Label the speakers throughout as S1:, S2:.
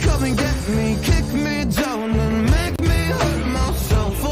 S1: Come and get me, kick me down and make me hurt myself.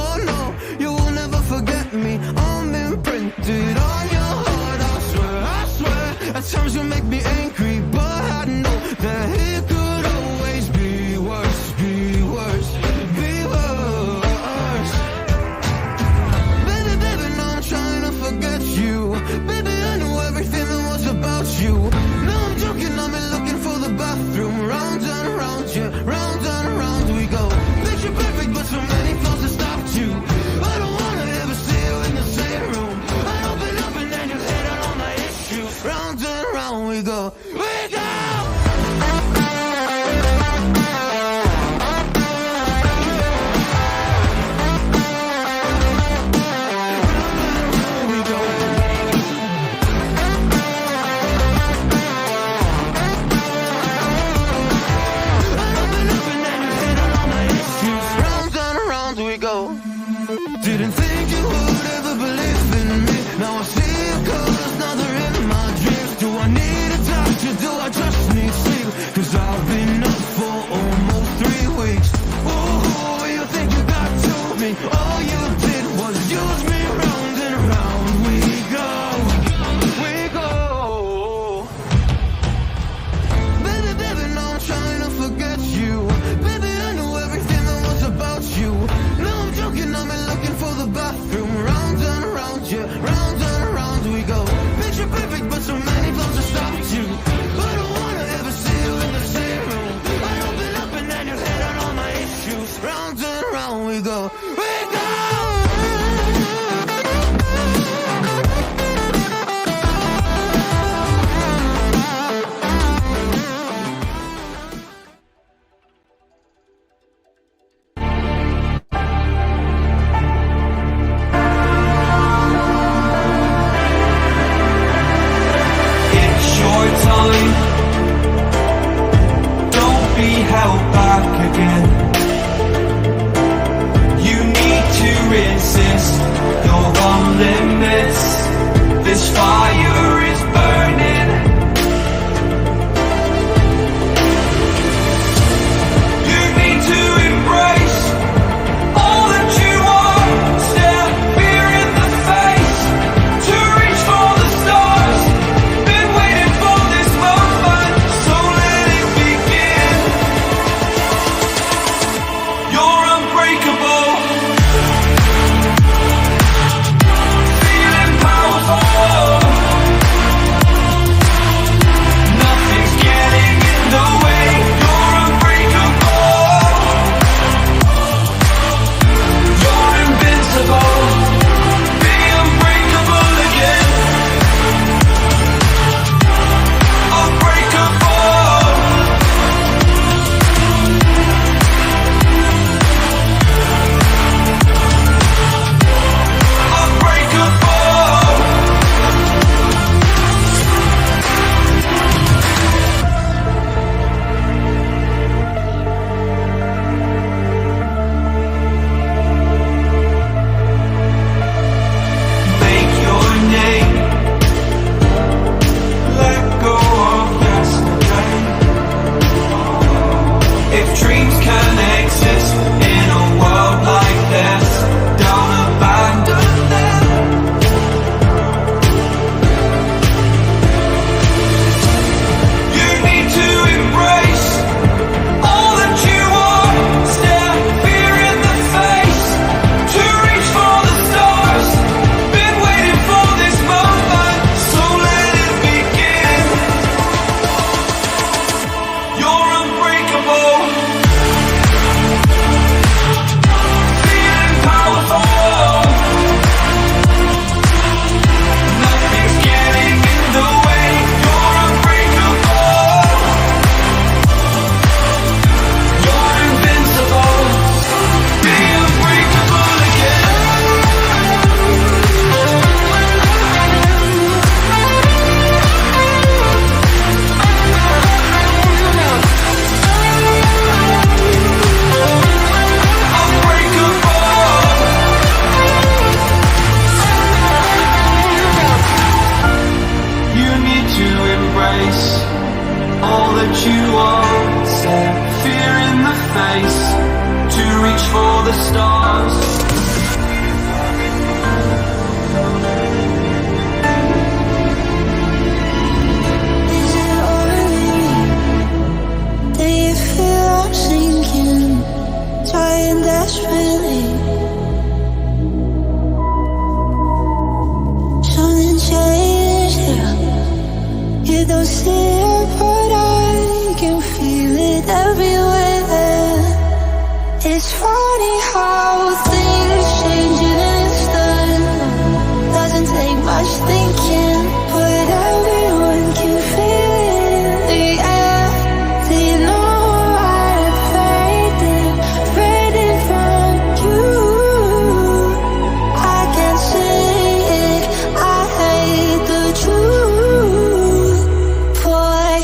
S1: If dreams can exist in a world like this, don't abandon them. You need to embrace all that you are. Stare fear in the face to reach for the stars. Been waiting for this moment, so let it begin. You're unbreakable, feeling powerful. Nothing's getting in the way. You're unbreakable. You're invincible. Be unbreakable again. You need to embrace all that you are. Stare fear in the face to reach for the stars.
S2: Is it only do you feel I'm sinking, trying desperately? Something changed here. You don't see it, but I can feel it everywhere. It's funny how things change in an instant. Doesn't take much thinking, but everyone can feel it in the air. Do you know I'm fading from you? I can't say it, I hate the truth, boy.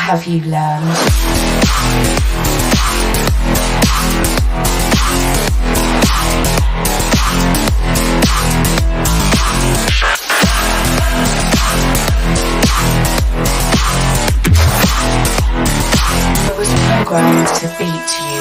S2: have you learned? I was programmed to beat you.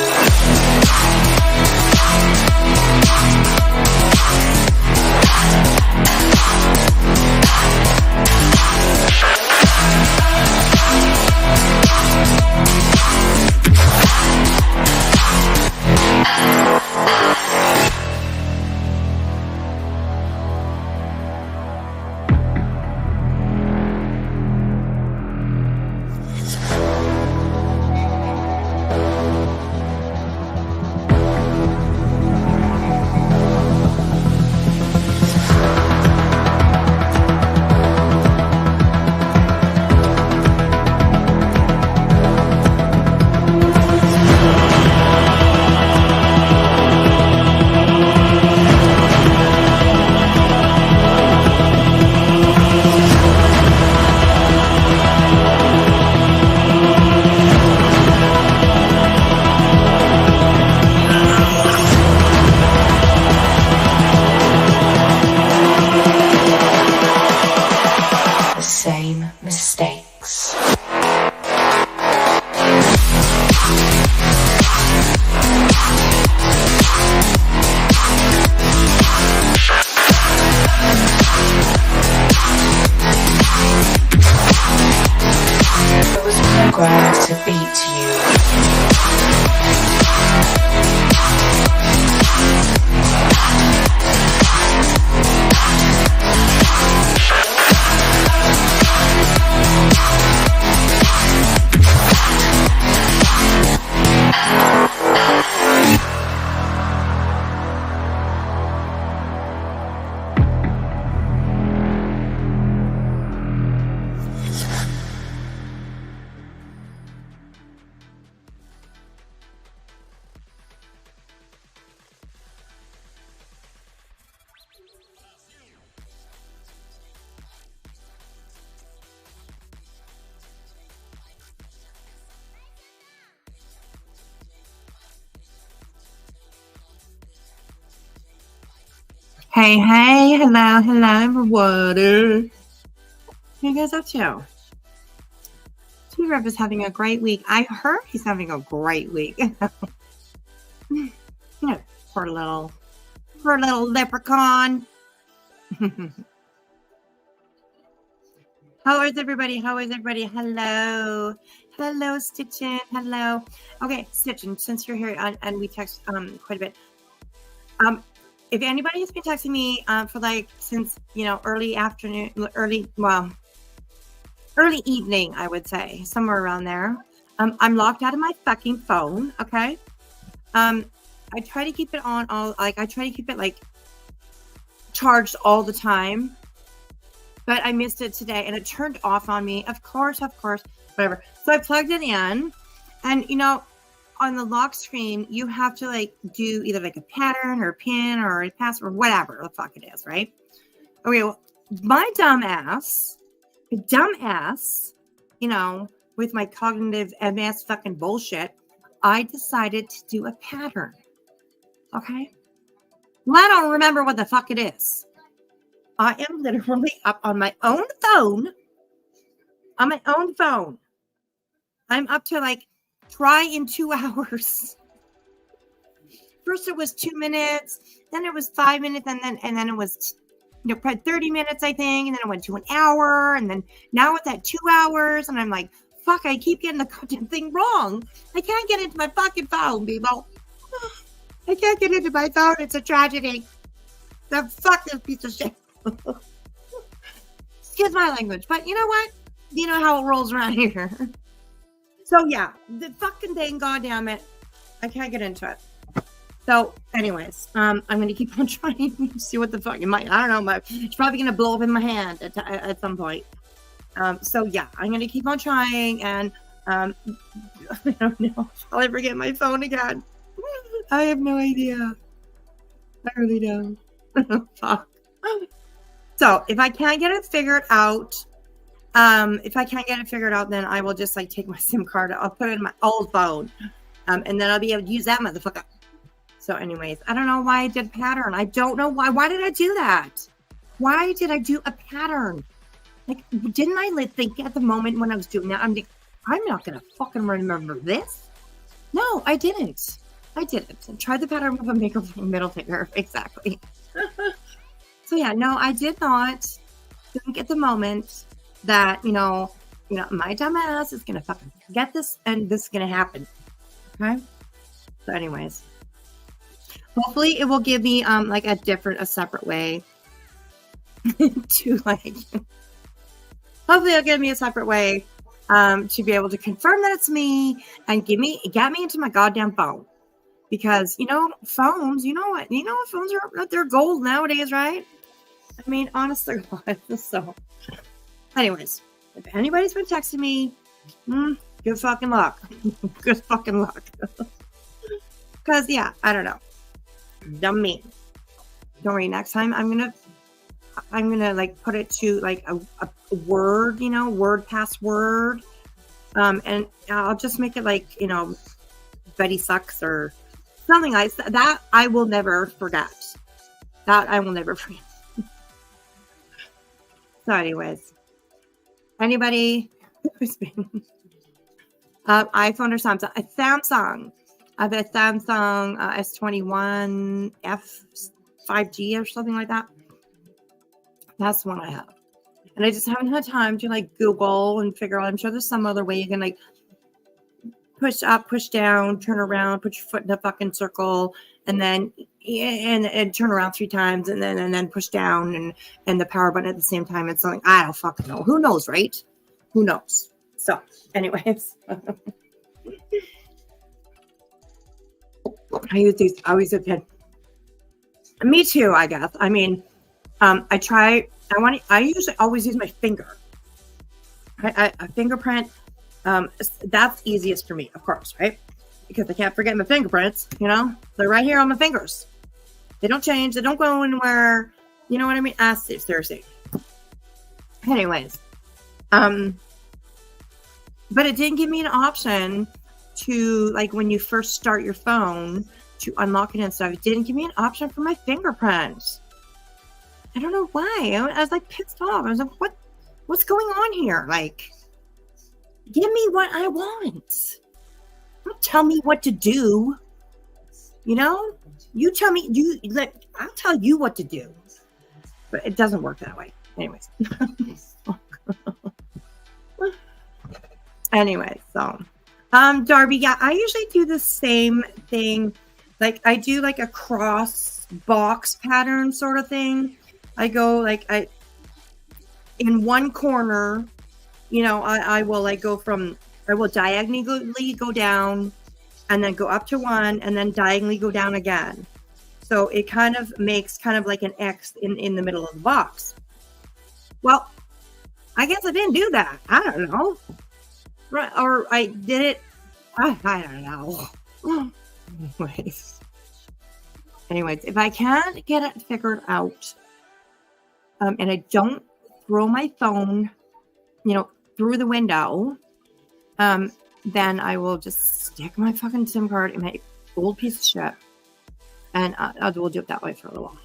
S2: Mistakes. I was programmed to beat you. Hey, hello, everyone. What are you guys up to? T-Rev is having a great week. I heard he's having a great week. Poor little leprechaun. How is everybody? Hello, Stitchin. Hello. Okay, Stitchin, since you're here and we text quite a bit. If anybody has been texting me for since early evening, I would say somewhere around there. I'm locked out of my fucking phone. Okay. I try to keep it on I try to keep it charged all the time, but I missed it today and it turned off on me. Of course, whatever. So I plugged it in, and on the lock screen, you have to do either a pattern or a pin or a password, whatever the fuck it is, right? Okay, well, my dumb ass, with my cognitive MS fucking bullshit, I decided to do a pattern. Okay? Well, I don't remember what the fuck it is. I am literally up on my own phone. I'm up to try in 2 hours. First it was 2 minutes, then it was 5 minutes, and then it was 30 minutes, I think, and then it went to an hour, and then now it's at 2 hours, and I'm like, fuck, I keep getting the goddamn thing wrong. I can't get into my fucking phone, people. I can't get into my phone. It's a tragedy. Fuck this piece of shit. Excuse my language, but you know what? You know how it rolls around here. So yeah, the fucking thing, goddamn it, I can't get into it. So, anyways, I'm gonna keep on trying to see what the fuck it might. I don't know, it's probably gonna blow up in my hand at some point. So yeah, I'm gonna keep on trying, and I don't know if I'll ever get my phone again. I have no idea. I really don't. Fuck. So if I can't get it figured out,
S3: if I can't get it figured out, then I will just like take my SIM card. I'll put it in my old phone. And then I'll be able to use that motherfucker. So anyways, I don't know why I did pattern. I don't know why. Why did I do that? Why did I do a pattern? Like, didn't I think at the moment when I was doing that, I'm not going to fucking remember this? No, I didn't. I didn't. I tried the pattern with a middle finger. Exactly. So yeah, no, I did not think at the moment that, my dumb ass is going to fucking get this and this is going to happen. Okay. So anyways, hopefully it will give me, like a separate way to like, hopefully it'll give me a separate way, to be able to confirm that it's me and get me into my goddamn phone. Because, phones, what phones are, they're gold nowadays, right? I mean, honestly, so anyways, if anybody's been texting me, good fucking luck. Good fucking luck. Because, yeah, I don't know. Dumb me. Don't worry, next time I'm gonna like put it to like a word, word password. And I'll just make it like, Betty sucks or something like that. I will never forget. That I will never forget. So anyways, anybody who's been iPhone or Samsung, a Samsung. I have a Samsung S21 F 5G or something like that. That's the one I have. And I just haven't had time to like Google and figure out. I'm sure there's some other way you can like push up, push down, turn around, put your foot in a fucking circle, and then and turn around 3 times, and then push down and the power button at the same time. It's something I don't fucking know. Who knows, right? Who knows? So, anyways, I use these. I always have had. Me too, I guess. I mean, I usually always use my finger. A fingerprint. That's easiest for me, of course, right? Because I can't forget my fingerprints, they're right here on my fingers. They don't change. They don't go anywhere. You know what I mean? Seriously. Anyways, but it didn't give me an option to, like, when you first start your phone to unlock it and stuff. It didn't give me an option for my fingerprint. I don't know why. I was like pissed off. I was like, what's going on here? Like, give me what I want. Don't tell me what to do. You tell me, I'll tell you what to do. But it doesn't work that way. Anyways. Anyway, so Darby, yeah, I usually do the same thing. Like I do like a cross box pattern sort of thing. I go like in one corner, I will like I will diagonally go down and then go up to one and then diagonally go down again. So it kind of makes kind of like an X in the middle of the box. Well, I guess I didn't do that. I don't know. Right, or I did it. I don't know. Anyways, if I can't get it figured out, and I don't throw my phone, through the window, then I will just stick my fucking SIM card in my old piece of shit, and we'll do it that way for a little while.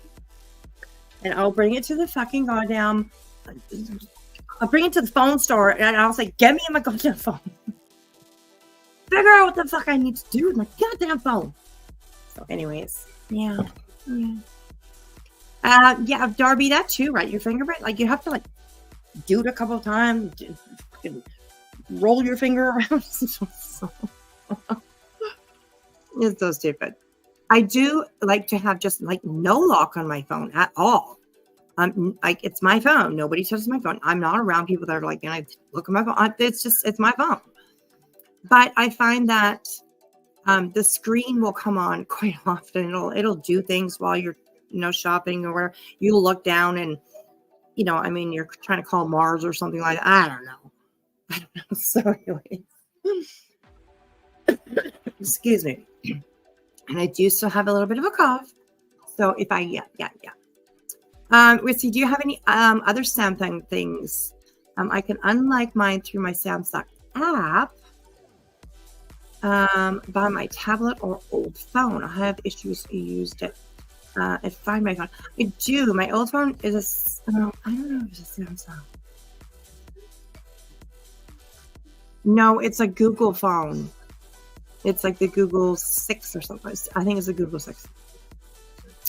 S3: And I'll bring it to the fucking goddamn. I'll bring it to the phone store, and I'll say, "Get me in my goddamn phone. Figure out what the fuck I need to do with my goddamn phone." So, anyways, yeah. Yeah, Darby, that too, right? Your fingerprint, like you have to like do it a couple of times, roll your finger around. It's so stupid. I do like to have just like no lock on my phone at all. Like it's my phone. Nobody touches my phone. I'm not around people that are like, I look at my phone. It's my phone. But I find that the screen will come on quite often. It'll do things while you're shopping or whatever. You look down and you're trying to call Mars or something like that. I don't know. So anyways, excuse me. And I do still have a little bit of a cough. So if I, yeah. Rissy, do you have any other Samsung things I can unlike mine through my Samsung app by my tablet or old phone. I have issues. I used it. And find my phone. I do. My old phone is I don't know if it's a Samsung. No, it's a Google phone. It's like the Google 6 or something. I think it's a Google 6.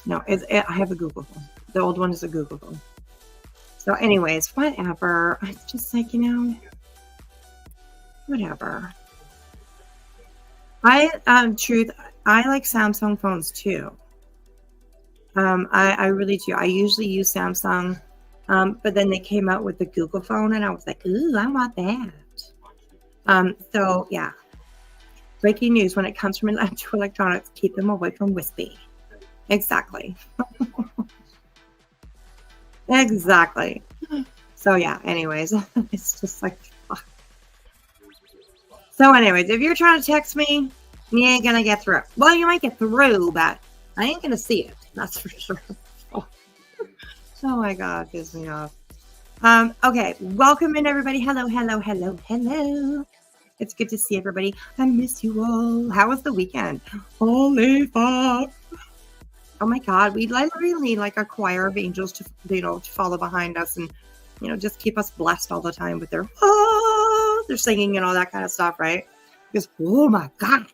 S3: No, I have a Google phone. The old one is a Google phone. So anyways, whatever. I'm just like, whatever. Truth, I like Samsung phones too. I really do. I usually use Samsung, but then they came out with the Google phone, and I was like, ooh, I want that. So yeah. Breaking news: when it comes from electronics, keep them away from wispy. Exactly. Exactly. So yeah. Anyways, it's just like. So anyways, if you're trying to text me, you ain't gonna get through. Well, you might get through, but I ain't gonna see it. That's for sure. Oh my God, piss me off. Okay, welcome in everybody. Hello, hello, hello, hello. It's good to see everybody. I miss you all. How was the weekend? Holy fuck. Oh my God, we really need like a choir of angels to to follow behind us and just keep us blessed all the time with their singing and all that kind of stuff, right? Because oh my God.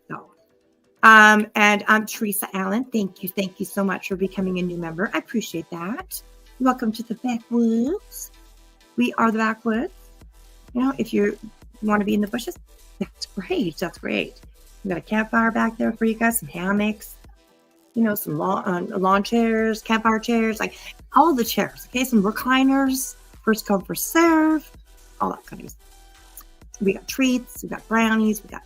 S3: So and I'm Teresa Allen. Thank you so much for becoming a new member. I appreciate that. Welcome to the backwoods. We are the backwoods. If you want to be in the bushes, that's great. We got a campfire back there for you guys, some hammocks, some lawn chairs, campfire chairs, like all the chairs. Okay, some recliners, first come, first serve, all that kind of stuff. We got treats, we got brownies, I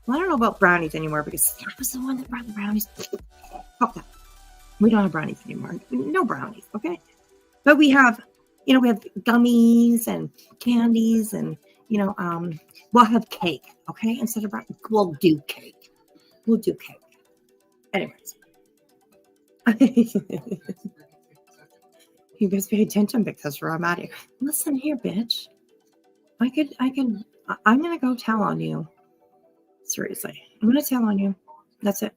S3: don't know about brownies anymore because Snap was the one that brought the brownies. Okay. We don't have brownies anymore. No brownies, okay? But we have, we have gummies and candies and, we'll have cake, okay? Instead of brownies, we'll do cake. Anyways. You guys pay attention because I'm out here. Listen here, bitch. I'm going to go tell on you. Seriously. I'm going to tell on you. That's it.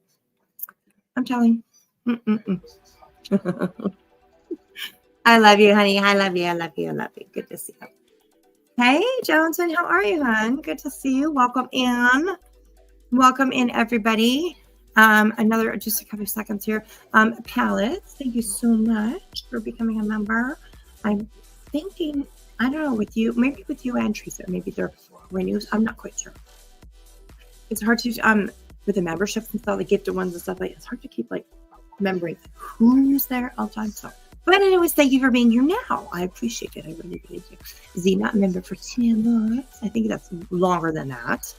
S3: I'm telling. I love you, honey. I love you. Good to see you. Hey, Johnson. How are you, hon? Good to see you. Welcome in, everybody. Just a couple of seconds here. Palettes, thank you so much for becoming a member. I'm thinking, I don't know, maybe with you and Teresa, maybe they're renews. I'm not quite sure. It's hard to, with the memberships and stuff, the gifted ones and stuff, like it's hard to keep remembering who's there all the time. So, but anyways, thank you for being here now. I appreciate it. I really, really do. Zena, member for 10 months. I think that's longer than that.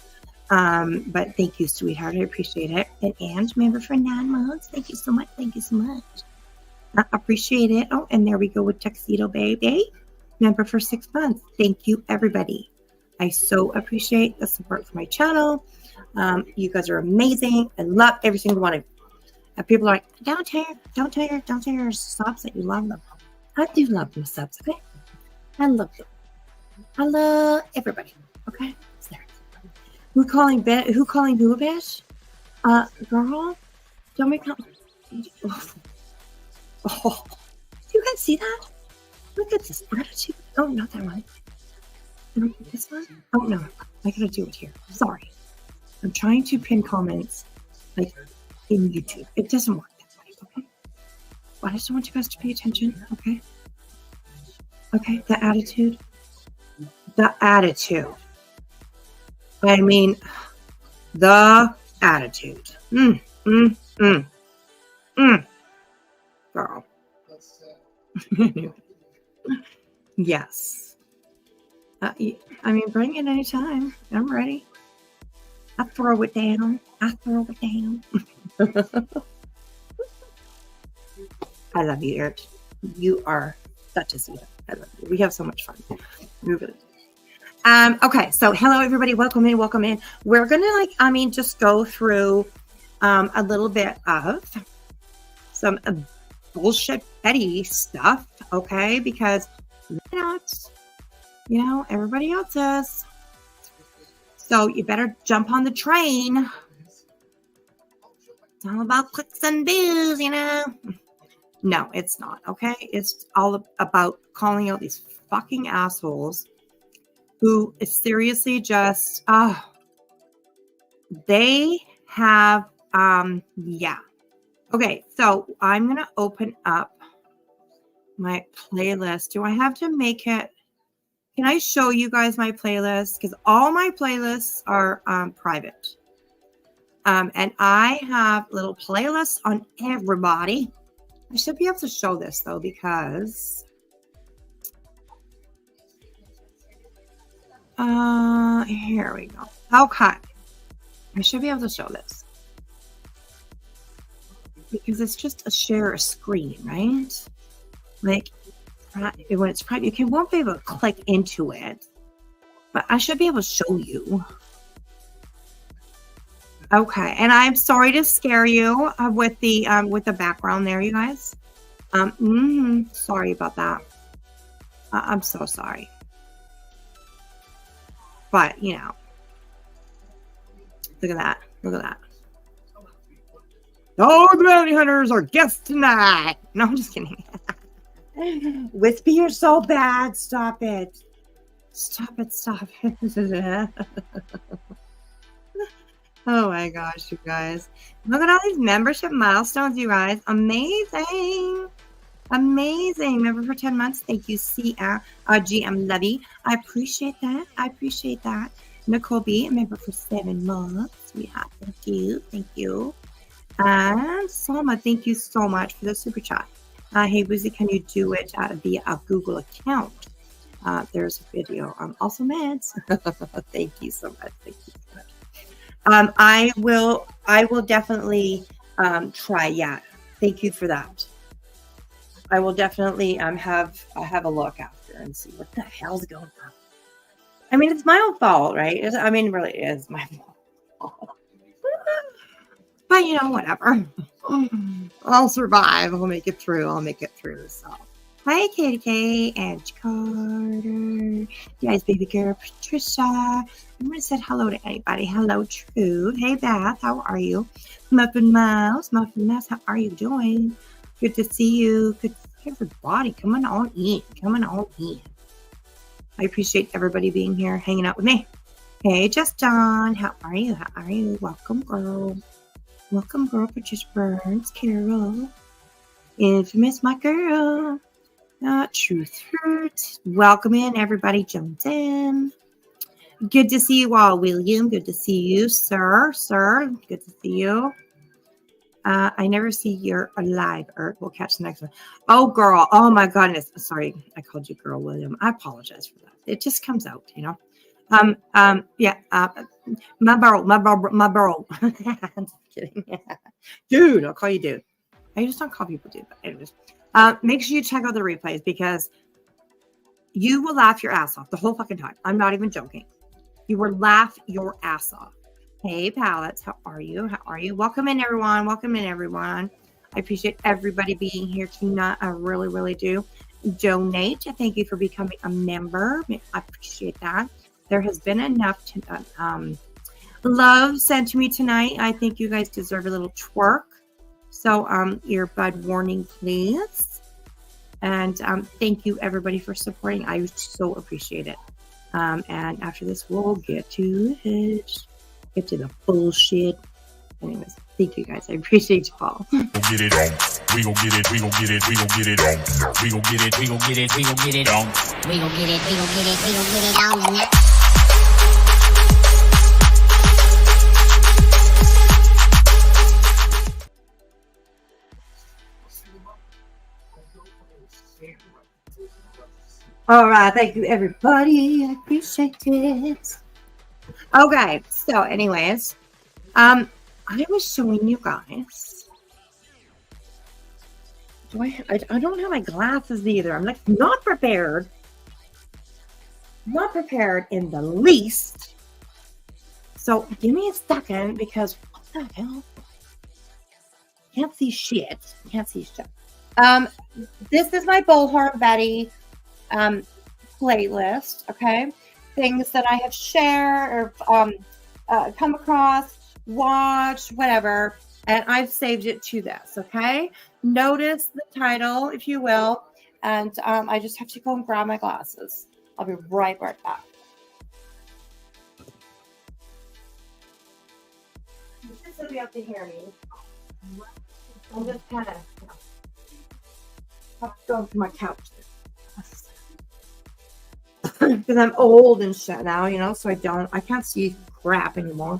S3: But thank you, sweetheart. I appreciate it. And Ange, member for 9 months. Thank you so much. I appreciate it. Oh, and there we go with Tuxedo Baby, member for 6 months. Thank you, everybody. I so appreciate the support for my channel. You guys are amazing. I love every single one of you. And people are like, don't tell your subs that you love them. I do love them subs, okay? I love them. I love everybody, okay? Who calling who a bitch? Girl, don't make no. Oh, do you guys see that? Look at this attitude. Oh, not that one. This one? Oh no, I gotta do it here. Sorry, I'm trying to pin comments in YouTube. It doesn't work that way. Okay. Well, I just want you guys to pay attention. Okay. Okay. The attitude. I mean, the attitude. Girl. Yes. I mean, bring it anytime. I'm ready. I throw it down. I love you, Eric. You are such a sweetheart. I love you. We have so much fun. We really do. Okay, so hello everybody. Welcome in. We're gonna just go through a little bit of some bullshit petty stuff, okay? Because Why not? You know, everybody else is. So you better jump on the train. It's all about clicks and views, you know. No, it's not, okay? It's all about calling out these fucking assholes who is seriously just, they have, yeah. Okay, so I'm going to open up my playlist. Do I have to make it? Can I show you guys my playlist? Because all my playlists are private. And I have little playlists on everybody. I should be able to show this though, because here we go. Okay. I should be able to show this. Because it's just a share a screen, right? Like when it's private, you won't be able to click into it. But I should be able to show you. Okay, and I'm sorry to scare you with the background there, you guys. Sorry about that. I'm so sorry. But you know, look at that. Look at that. Oh, the bounty hunters are guests tonight. No, I'm just kidding. Wispy, you're so bad. Stop it. Stop it. Stop it. Oh my gosh, you guys. Look at all these membership milestones, you guys. Amazing. Amazing. Member for 10 months. Thank you, GM Levy. I appreciate that. I appreciate that. Nicole B, a member for 7 months. Yeah, thank you. Thank you. And Salma, thank you so much for the super chat. Hey, Boozy, can you do it via a Google account? There's a video. Also, meds. Thank you so much. Thank you so much. I will definitely try. Yeah, thank you for that. I will definitely have a look after and see what the hell's going on. I mean, it's my own fault, right? I mean, really, it is my fault. But you know, whatever. I'll survive. I'll make it through. I'll make it through. So, hi, Katie K, Edge Carter, guys, baby girl, Patricia. I'm gonna say hello to anybody. Hello, Trude. Hey, Beth, how are you? Muffin Mouse, how are you doing? Good to see you. Good to see everybody. Coming on in. Coming on in. I appreciate everybody being here, hanging out with me. Hey, Justin, how are you? How are you? Welcome, girl. Welcome, girl. Patricia Burns, Carol, Infamous, my girl. Truth Hurt. Welcome in, everybody. Jumped in. Good to see you all, William. Good to see you, sir. Sir, good to see you. I never see you're alive, Earth. We'll catch the next one. Oh, girl. Oh, my goodness. Sorry, I called you girl, William. I apologize for that. It just comes out, you know. Yeah. My bro. I'm just kidding. Dude, I'll call you dude. I just don't call people dude. But anyways, make sure you check out the replays because you will laugh your ass off the whole fucking time. I'm not even joking. You will laugh your ass off. Hey, Palettes, how are you? How are you? Welcome in, everyone. Welcome in, everyone. I appreciate everybody being here tonight. I really, really do. Donate. Thank you for becoming a member. I appreciate that. There has been enough love sent to me tonight. I think you guys deserve a little twerk. So, earbud warning, please. And thank you, everybody, for supporting. I so appreciate it. And after this, we'll get to it. Get to the bullshit. Anyways, thank you guys. I appreciate you all.
S4: We gon' get it on. We gon' get it. We gon' get it. We gon' get it on. We gon' get it. We gon' get it. We gon' get it on.
S5: We gon' get it. We gon' get it. We gon' get it on.
S3: All right, thank you, everybody. I appreciate it. Okay, so anyways, I was showing you guys. I don't have my glasses either. I'm like not prepared. Not prepared in the least. So give me a second because what the hell? Can't see shit. Can't see shit. This is my bullhorn Betty. playlist, okay? Things that I have shared or come across, watched, whatever, and I've saved it to this, okay? Notice the title, if you will, and I just have to go and grab my glasses. I'll be right back. This will be able to hear me. I'm just kind of going to my couch because I'm old and shit now, you know, so I can't see crap anymore.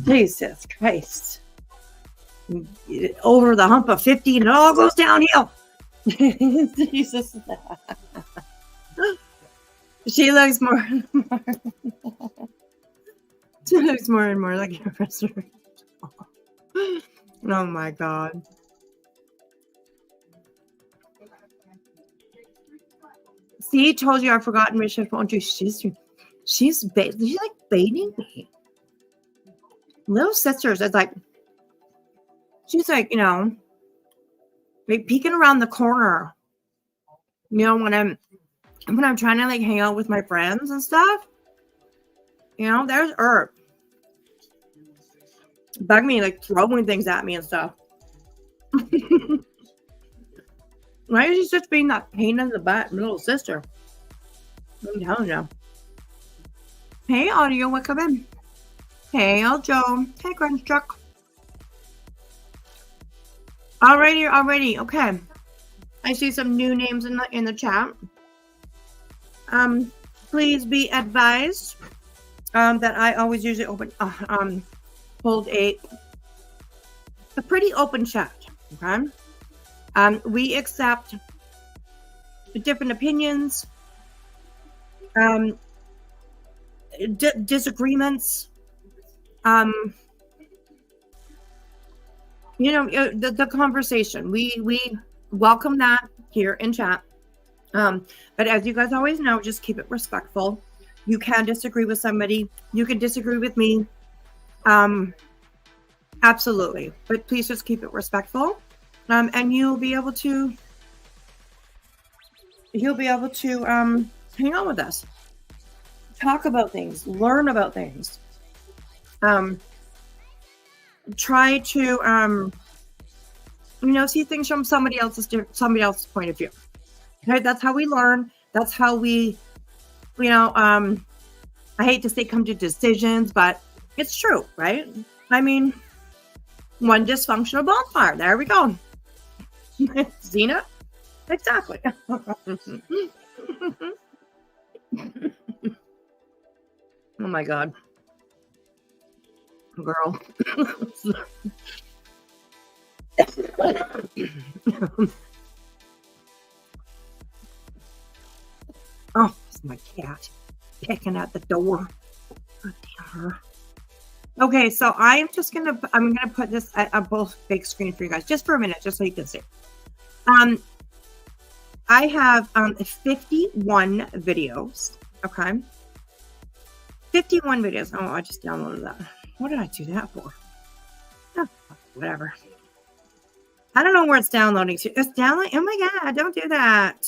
S3: Jesus Christ. Over the hump of 50 and it all goes downhill. Jesus. She looks more and more. She looks more and more like a professor. Oh my God. See, told you I've forgotten Richard won't do. She's like baiting me. Little sisters, it's like she's like, you know, like peeking around the corner. You know, when I'm trying to like hang out with my friends and stuff. You know, there's her. Bug me, like throwing things at me and stuff. Why is she just being that pain in the butt, little sister? I'm telling you. Hey, Audio, welcome in. Hey, Joe. Hey, Grunstruck. Alrighty. Okay. I see some new names in the chat. Please be advised that I always usually hold a pretty open chat. Okay. We accept different opinions, disagreements. You know, the conversation. We welcome that here in chat. But as you guys always know, just keep it respectful. You can disagree with somebody. You can disagree with me. Absolutely. But please just keep it respectful. And you'll be able to hang out with us, talk about things, learn about things, try to see things from somebody else's point of view. Okay, that's how we learn. That's how we, I hate to say come to decisions, but it's true, right? I mean, one dysfunctional bonfire. There we go. Zena? Exactly. Oh my God. Girl. Oh, it's my cat picking at the door. God damn her. Okay, so I'm gonna put this at both big screen for you guys just for a minute, just so you can see. I have 51 videos. Okay, 51 videos. Oh, I just downloaded that. What did I do that for? Oh, whatever. I don't know where it's downloading to. It's downloading. Oh my God! Don't do that.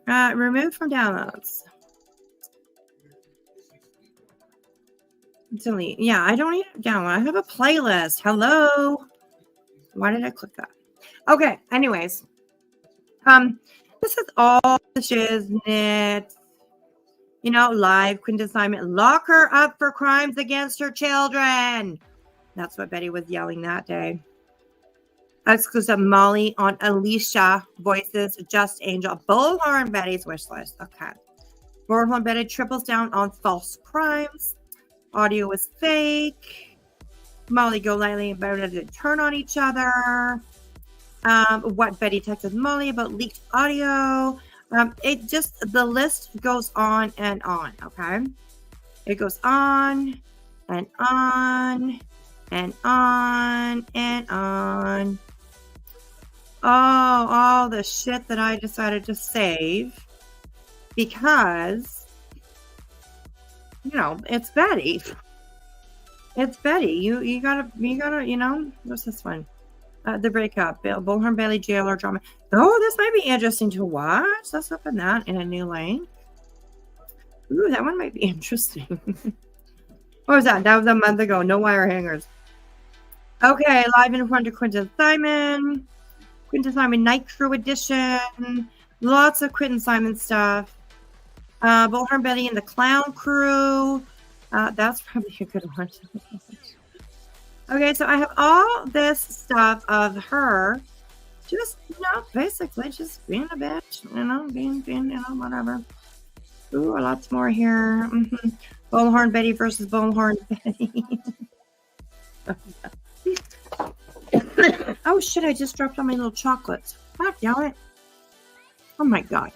S3: Remove from downloads. Delete. Yeah, I don't need it download. I have a playlist. Hello. Why did I click that? Okay. Anyways, this is all the shiznit. Live consignment. Lock her up for crimes against her children. That's what Betty was yelling that day. Exclusive Molly on Alicia voices Just Angel. Bullhorn Betty's wish list. Okay. Bullhorn Betty triples down on false crimes. Audio is fake. Molly go lightly about it to turn on each other. What Betty texted Molly about leaked audio. The list goes on and on, okay? It goes on and on and on and on. Oh, all the shit that I decided to save because, it's Betty. It's Betty. You gotta, what's this one? The breakup, Bullhorn Bailey jailer drama. Oh, this might be interesting to watch. Let's open that in a new lane. Ooh, that one might be interesting. What was that? That was a month ago. No wire hangers. Okay, live in front of Quentin Simon. Quentin Simon Night Crew edition. Lots of Quentin Simon stuff. Bullhorn Betty and the Clown Crew. That's probably a good one. Okay, so I have all this stuff of her just, basically just being a bitch, being, whatever. Ooh, lots more here. Bullhorn Betty versus Bullhorn Betty. Oh, shit, I just dropped all my little chocolates. Fuck, y'all it. Oh, my God.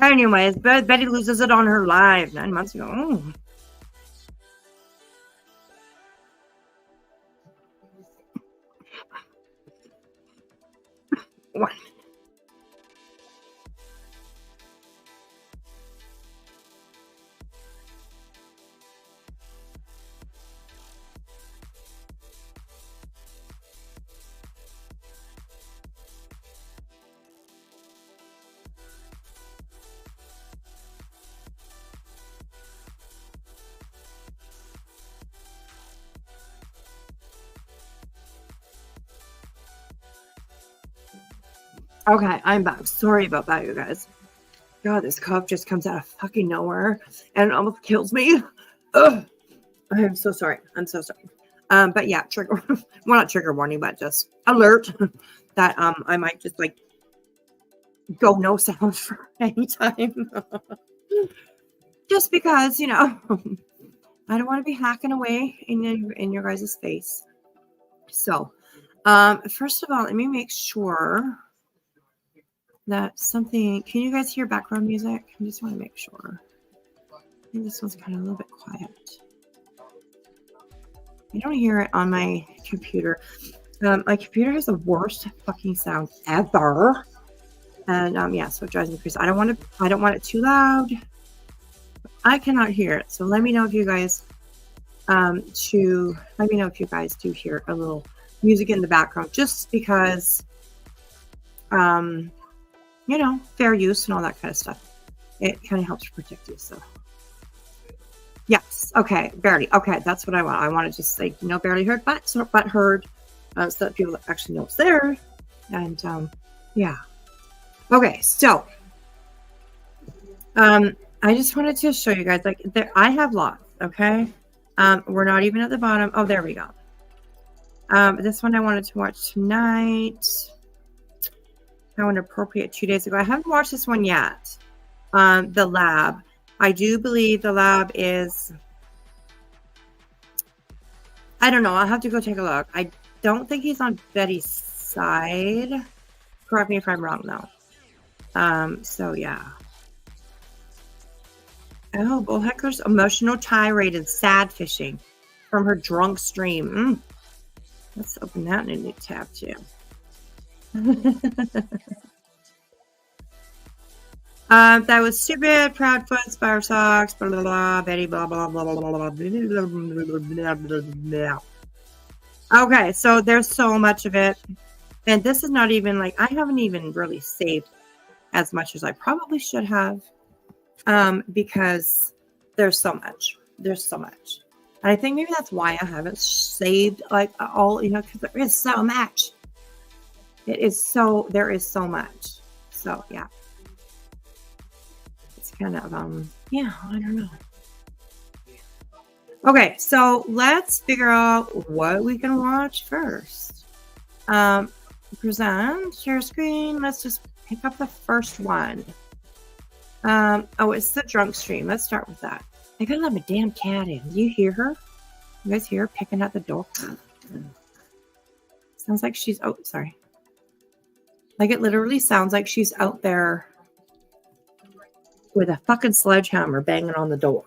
S3: Anyways, Betty loses it on her live 9 months ago. Ooh. One minute. Okay, I'm back. Sorry about that, you guys. God, this cough just comes out of fucking nowhere and it almost kills me. Ugh. I am so sorry. I'm so sorry. But yeah, trigger, well, not trigger warning, but just alert that I might just like go no sound for any time. Just because, I don't want to be hacking away in your guys' face. So, first of all, let me make sure that something, can you guys hear background music? I just want to make sure. I think this one's kind of a little bit quiet. I don't hear it on my computer. My computer has the worst fucking sound ever. And yeah, so it drives me crazy. I don't want it too loud. I cannot hear it. So let me know if you guys let me know if you guys do hear a little music in the background, just because fair use and all that kind of stuff. It kind of helps protect you. So yes, okay, barely. Okay, that's what I want. I want to just say, barely heard, but heard, so that people actually know it's there. And yeah. Okay, so I just wanted to show you guys, like, I have lots. Okay, we're not even at the bottom. Oh, there we go. This one I wanted to watch tonight. How inappropriate 2 days ago. I haven't watched this one yet. The Lab. I do believe The Lab is, I don't know. I'll have to go take a look. I don't think he's on Betty's side. Correct me if I'm wrong, though. So yeah. Oh, Bullheckler's emotional tirade and sad fishing from her drunk stream. Let's open that in a new tab too. That was stupid. Proudfoot, Spire Socks, blah blah blah. Betty, blah blah blah blah blah blah. Okay, so there's so much of it, and this is not even like, I haven't even really saved as much as I probably should have, because there's so much. There's so much, and I think maybe that's why I haven't saved like all, because there is so much. There is so much. So yeah, it's kind of yeah, I don't know. Okay, so let's figure out what we can watch first. Present, share screen. Let's just pick up the first one. Oh, it's the drunk stream. Let's start with that. I gotta let my damn cat in. Do you hear her? You guys hear her picking at the door? Sounds like she's, oh, sorry. Like, it literally sounds like she's out there with a fucking sledgehammer banging on the door.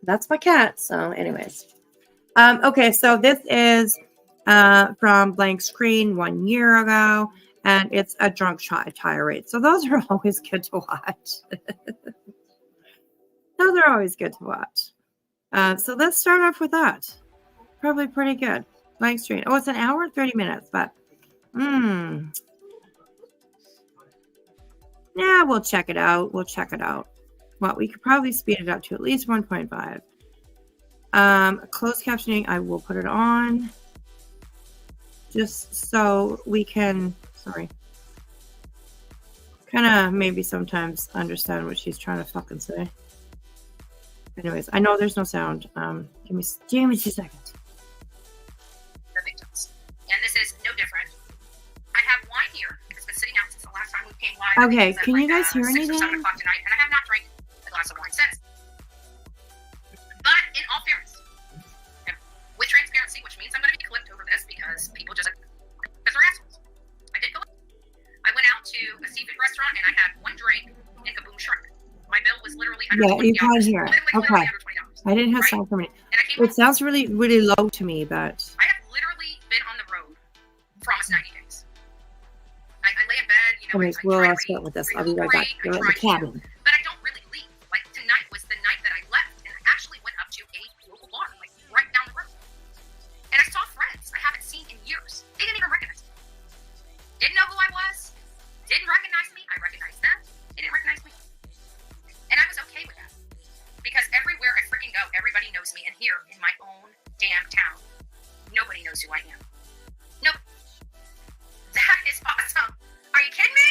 S3: That's my cat. So anyways. Okay, so this is from Blank Screen 1 year ago, and it's a drunk tirade. So those are always good to watch. Those are always good to watch. So let's start off with that. Probably pretty good. Blank screen. Oh, it's an hour and 30 minutes, but yeah, we'll check it out. Well, we could probably speed it up to at least 1.5. Closed captioning, I will put it on just so we can, kind of maybe sometimes understand what she's trying to fucking say. Anyways, I know there's no sound. Give me 2 seconds.
S6: The victims. And this is no different. I have wine here. It's been sitting out since the last time we came live.
S3: Okay,
S6: It's at
S3: can you guys hear
S6: 6 or 7
S3: anything?
S6: o'clock tonight, and I have not drank a glass of wine since. But in all fairness, and with transparency, which means I'm going to be clipped over this because people just because they're assholes. I did go. I went out to a seafood restaurant and I had one drink and kaboom shrimp. My bill was literally under $20.
S3: Yeah, you can hear it.
S6: Literally
S3: Okay.
S6: under $20.
S3: I didn't have
S6: Right?
S3: sound for me.
S6: And I came
S3: It
S6: home.
S3: sounds really, really low to me, but
S6: I have literally been on the road for almost 90 days. I lay in bed, you know.
S3: anyways, we'll start with this. I'll be right back. You're in the cabin.
S6: But I don't really leave. Like tonight was the night that I left, and I actually went up to a local bar, like right down the road. And I saw friends I haven't seen in years. They didn't even recognize me. Didn't know who I was. Didn't recognize me. I recognized them. They didn't recognize me. And I was okay with that. Because everywhere I freaking go, everybody knows me. And here in my own damn town, nobody knows who I am. Nope. That is awesome. Are you kidding me?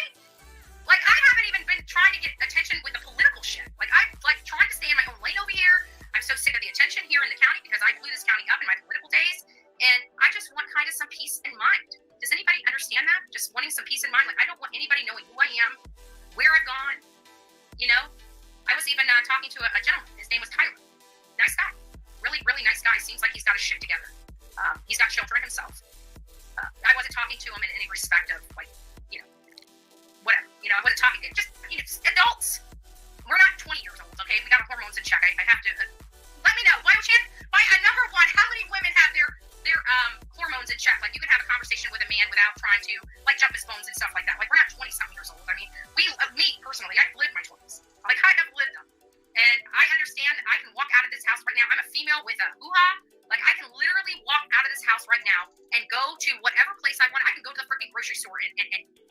S6: Like, I haven't even been trying to get attention with the political shit. Like, I'm like trying to stay in my own lane over here. I'm so sick of the attention here in the county because I blew this county up in my political days. And I just want kind of some peace in mind. Does anybody understand that? Just wanting some peace in mind. Like, I don't want anybody knowing who I am, where I've gone. You know? I was even talking to a gentleman. His name was Tyler. Nice guy. Really, really nice guy. Seems like he's got his shit together. He's got children himself. I wasn't talking to him in any respect of, like, you know, whatever. You know, I wasn't talking, just, you know, adults. We're not 20 years old, okay? We got our hormones in check. I have to, let me know. Why, number one, how many women have their hormones in check? Like, you can have a conversation with a man without trying to, like, jump his bones and stuff like that. Like, we're not 20-something years old. I mean, me, personally, I've lived my 20s. Like, I have lived them. And I understand that I can walk out of this house right now. I'm a female with a hoo-ha. Like, I can literally walk out of this house right now and go to whatever place I want. I can go to the freaking grocery store and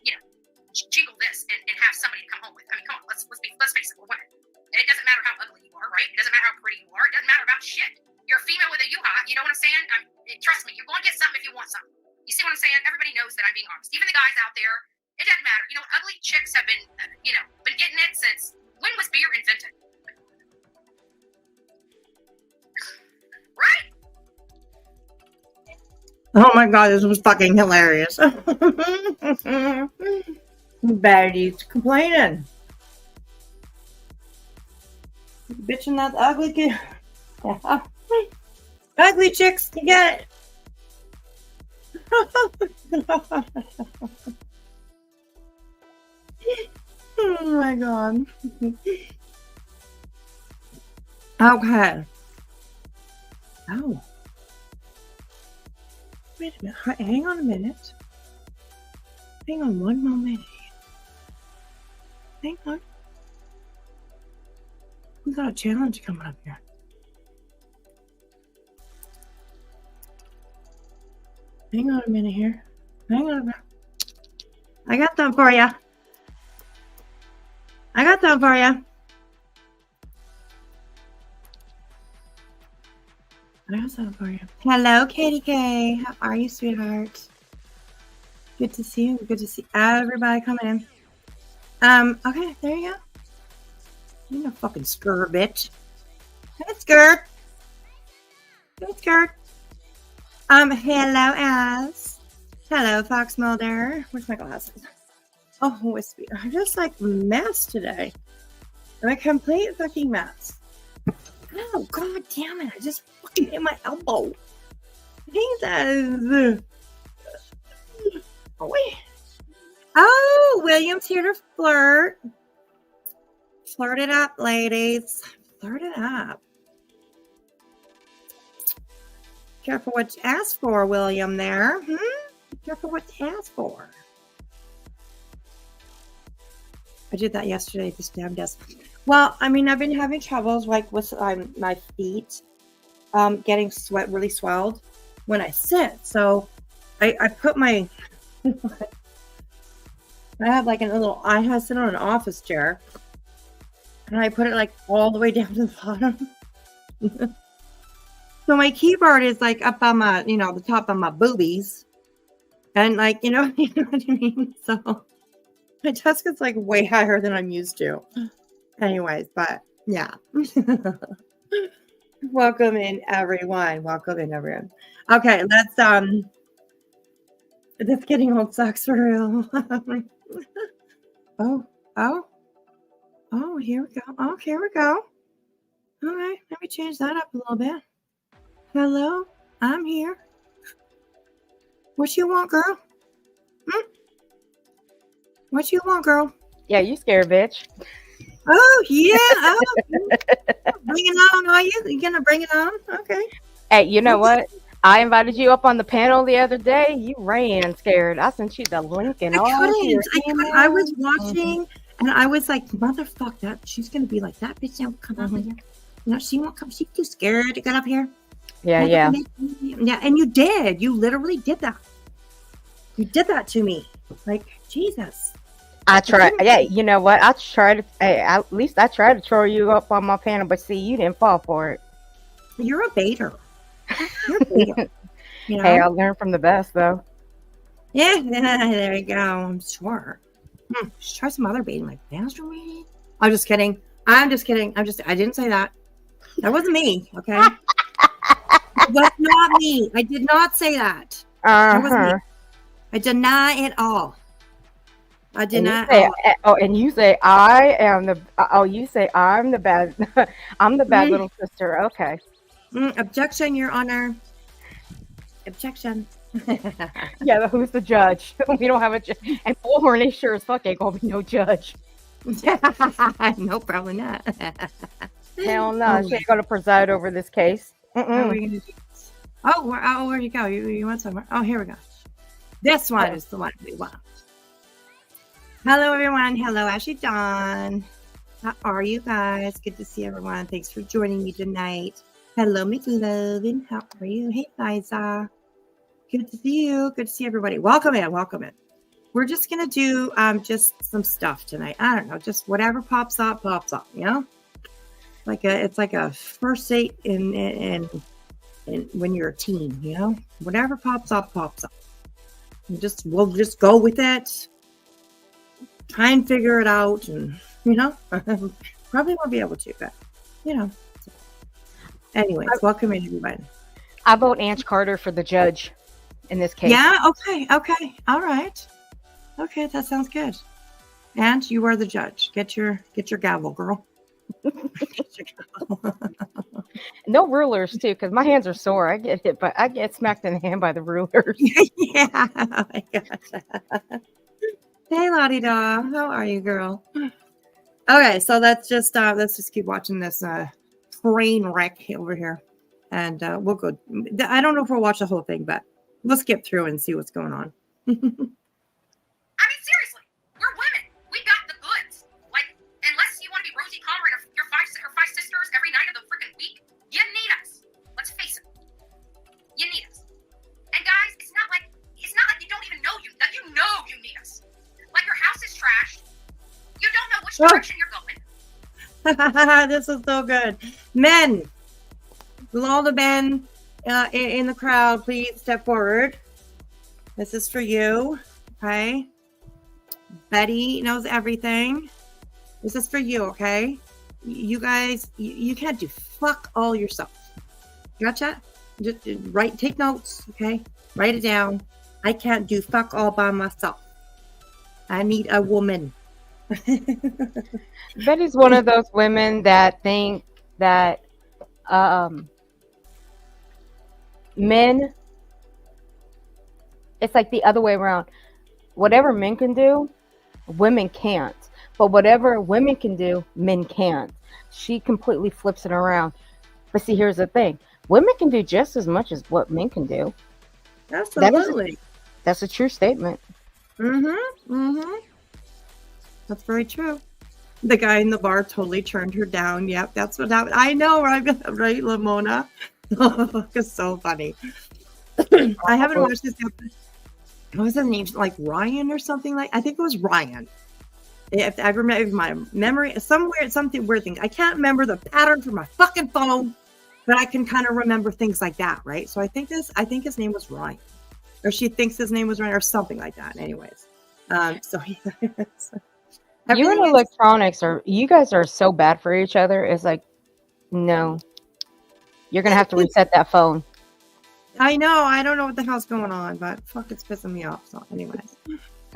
S6: you know, jingle this and have somebody to come home with. I mean, come on, let's face it, we're women. And it doesn't matter how ugly you are, right? It doesn't matter how pretty you are. It doesn't matter about shit. You're a female with a hoo-ha. You know what I'm saying? Trust me, you're going to get something if you want something. You see what I'm saying? Everybody knows that I'm being honest. Even the guys out there, it doesn't matter. You know, ugly chicks have been, been getting it since, when was beer invented? Right?
S3: Oh my god, this was fucking hilarious. Betty's complaining. Bitching that ugly kid. Yeah. Ugly chicks, you get it. Oh my god. Okay. Oh. Wait a minute. Hang on a minute. Hang on one moment. Hang on. We got a challenge coming up here. Hang on a minute here. Hang on a minute. I got them for you. I got them for you. I got something for you. Hello, Katie K. How are you, sweetheart? Good to see you. Good to see everybody coming in. Okay, there you go. You're no fucking skirt, bitch. Hey, skirt. Hey, skirt. Hello, Alice. Hello, Fox Mulder. Where's my glasses? Oh, Wispy. I'm just like a mess today. I'm a complete fucking mess. Oh, god damn it. I just fucking hit my elbow. I think that is... Oh, wait. Oh, William's here to flirt. Flirt it up, ladies. Flirt it up. Careful what you ask for, William, there. Careful what you ask for. I did that yesterday at this damn desk. Well, I mean, I've been having troubles like with my feet getting really swelled. when I sit. So I put my, I have like I have sit on an office chair, and I put it like all the way down to the bottom. So my keyboard is like up on my, the top of my boobies. And like, you know what I mean? So my desk is like way higher than I'm used to. Anyways, but yeah. Welcome in everyone. Welcome in everyone. Okay, let's this getting old sucks for real. Oh, here we go. Oh, here we go. All right, let me change that up a little bit. Hello, I'm here. What you want, girl? What you want, girl?
S7: Yeah, you scared, bitch.
S3: Oh, yeah. Oh, bring it on, are you? You gonna bring it on? Okay.
S7: Hey, you know what? I invited you up on the panel the other day. You ran scared. I sent you the link and all.
S3: I was watching, and I was like, motherfuck that. She's gonna be like, that bitch won't come up here. She won't come. She's too scared to get up here.
S7: Yeah.
S3: Yeah, and you did. You literally did that. You did that to me. Like, Jesus.
S7: I tried. Yeah, you know what? I tried. At least I tried to throw you up on my panel, but see, you didn't fall for it.
S3: You're a baiter. You're a baiter. You know?
S7: Hey, I learned from the best, though.
S3: Yeah, there you go. I'm sure. Just try some other baiting, like master baiting. I'm just kidding. I didn't say that. That wasn't me. Okay. It was not me. I did not say that. That wasn't me. I deny it all. I did not.
S7: And you say I am the. You say I'm the bad. I'm the bad little sister. Okay.
S3: Objection, Your Honor. Objection.
S7: Yeah, but who's the judge? We don't have a judge. And Bullhorn is sure as fuck ain't gonna be no judge.
S3: No, probably not.
S7: Hell no, she ain't gonna preside over this case.
S3: How are we gonna do this? Where'd you go? You went somewhere. Oh, here we go. This one is the one we want. Hello, everyone. Hello, Ashley Dawn. How are you guys? Good to see everyone. Thanks for joining me tonight. Hello, McLovin. How are you? Hey, Liza. Good to see you. Good to see everybody. Welcome in. Welcome in. We're just going to do just some stuff tonight. I don't know. Just whatever pops up, you know? It's like a first date in when you're a teen, you know? Whatever pops up. We'll just go with it. Try and figure it out, and you know, probably won't be able to, but you know. Anyways, welcome in, everybody.
S7: I vote Ange Carter for the judge in this case.
S3: Yeah. Okay. All right. Okay, that sounds good. And you are the judge. Get your gavel, girl.
S7: No rulers too, because my hands are sore. I get hit, but I get smacked in the hand by the rulers.
S3: Yeah. Oh my gosh. Hey, Lottie Daw. How are you, girl? Okay, so let's just keep watching this train wreck over here, and we'll go. I don't know if we'll watch the whole thing, but we'll skip through and see what's going on.
S6: I mean, seriously, we're women. We got the goods. Like, unless you want to be Rosie Conrad or her five sisters every night of the freaking week, you need us. Let's face it. You need us. And guys, it's not like you don't even know that you know you need us. Like, your house is trashed. You don't know which direction you're going.
S3: This is so good. Men, will all the men in the crowd please step forward? This is for you. Okay. Betty knows everything. This is for you, okay? You guys, you can't do fuck all yourself. Gotcha? Just take notes, okay? Write it down. I can't do fuck all by myself. I need a woman.
S7: Betty's one of those women that think that men, it's like the other way around. Whatever men can do, women can't. But whatever women can do, men can't. She completely flips it around. But see, here's the thing. Women can do just as much as what men can do.
S3: Absolutely.
S7: That's a true statement.
S3: That's very true. The guy in the bar totally turned her down. Yep, that's what happened. I know, right, Lamona? It's so funny. I haven't watched this yet. What was his name? Like Ryan or something like? I think it was Ryan. If I remember my memory, something weird thing. I can't remember the pattern for my fucking phone, but I can kind of remember things like that, right? So I think his name was Ryan, or she thinks his name was Ryan, or something like that. Anyways, so
S7: You and electronics you guys are so bad for each other. It's like, no, you're gonna have to reset that phone.
S3: I know. I don't know what the hell's going on, but fuck, it's pissing me off. So, anyways,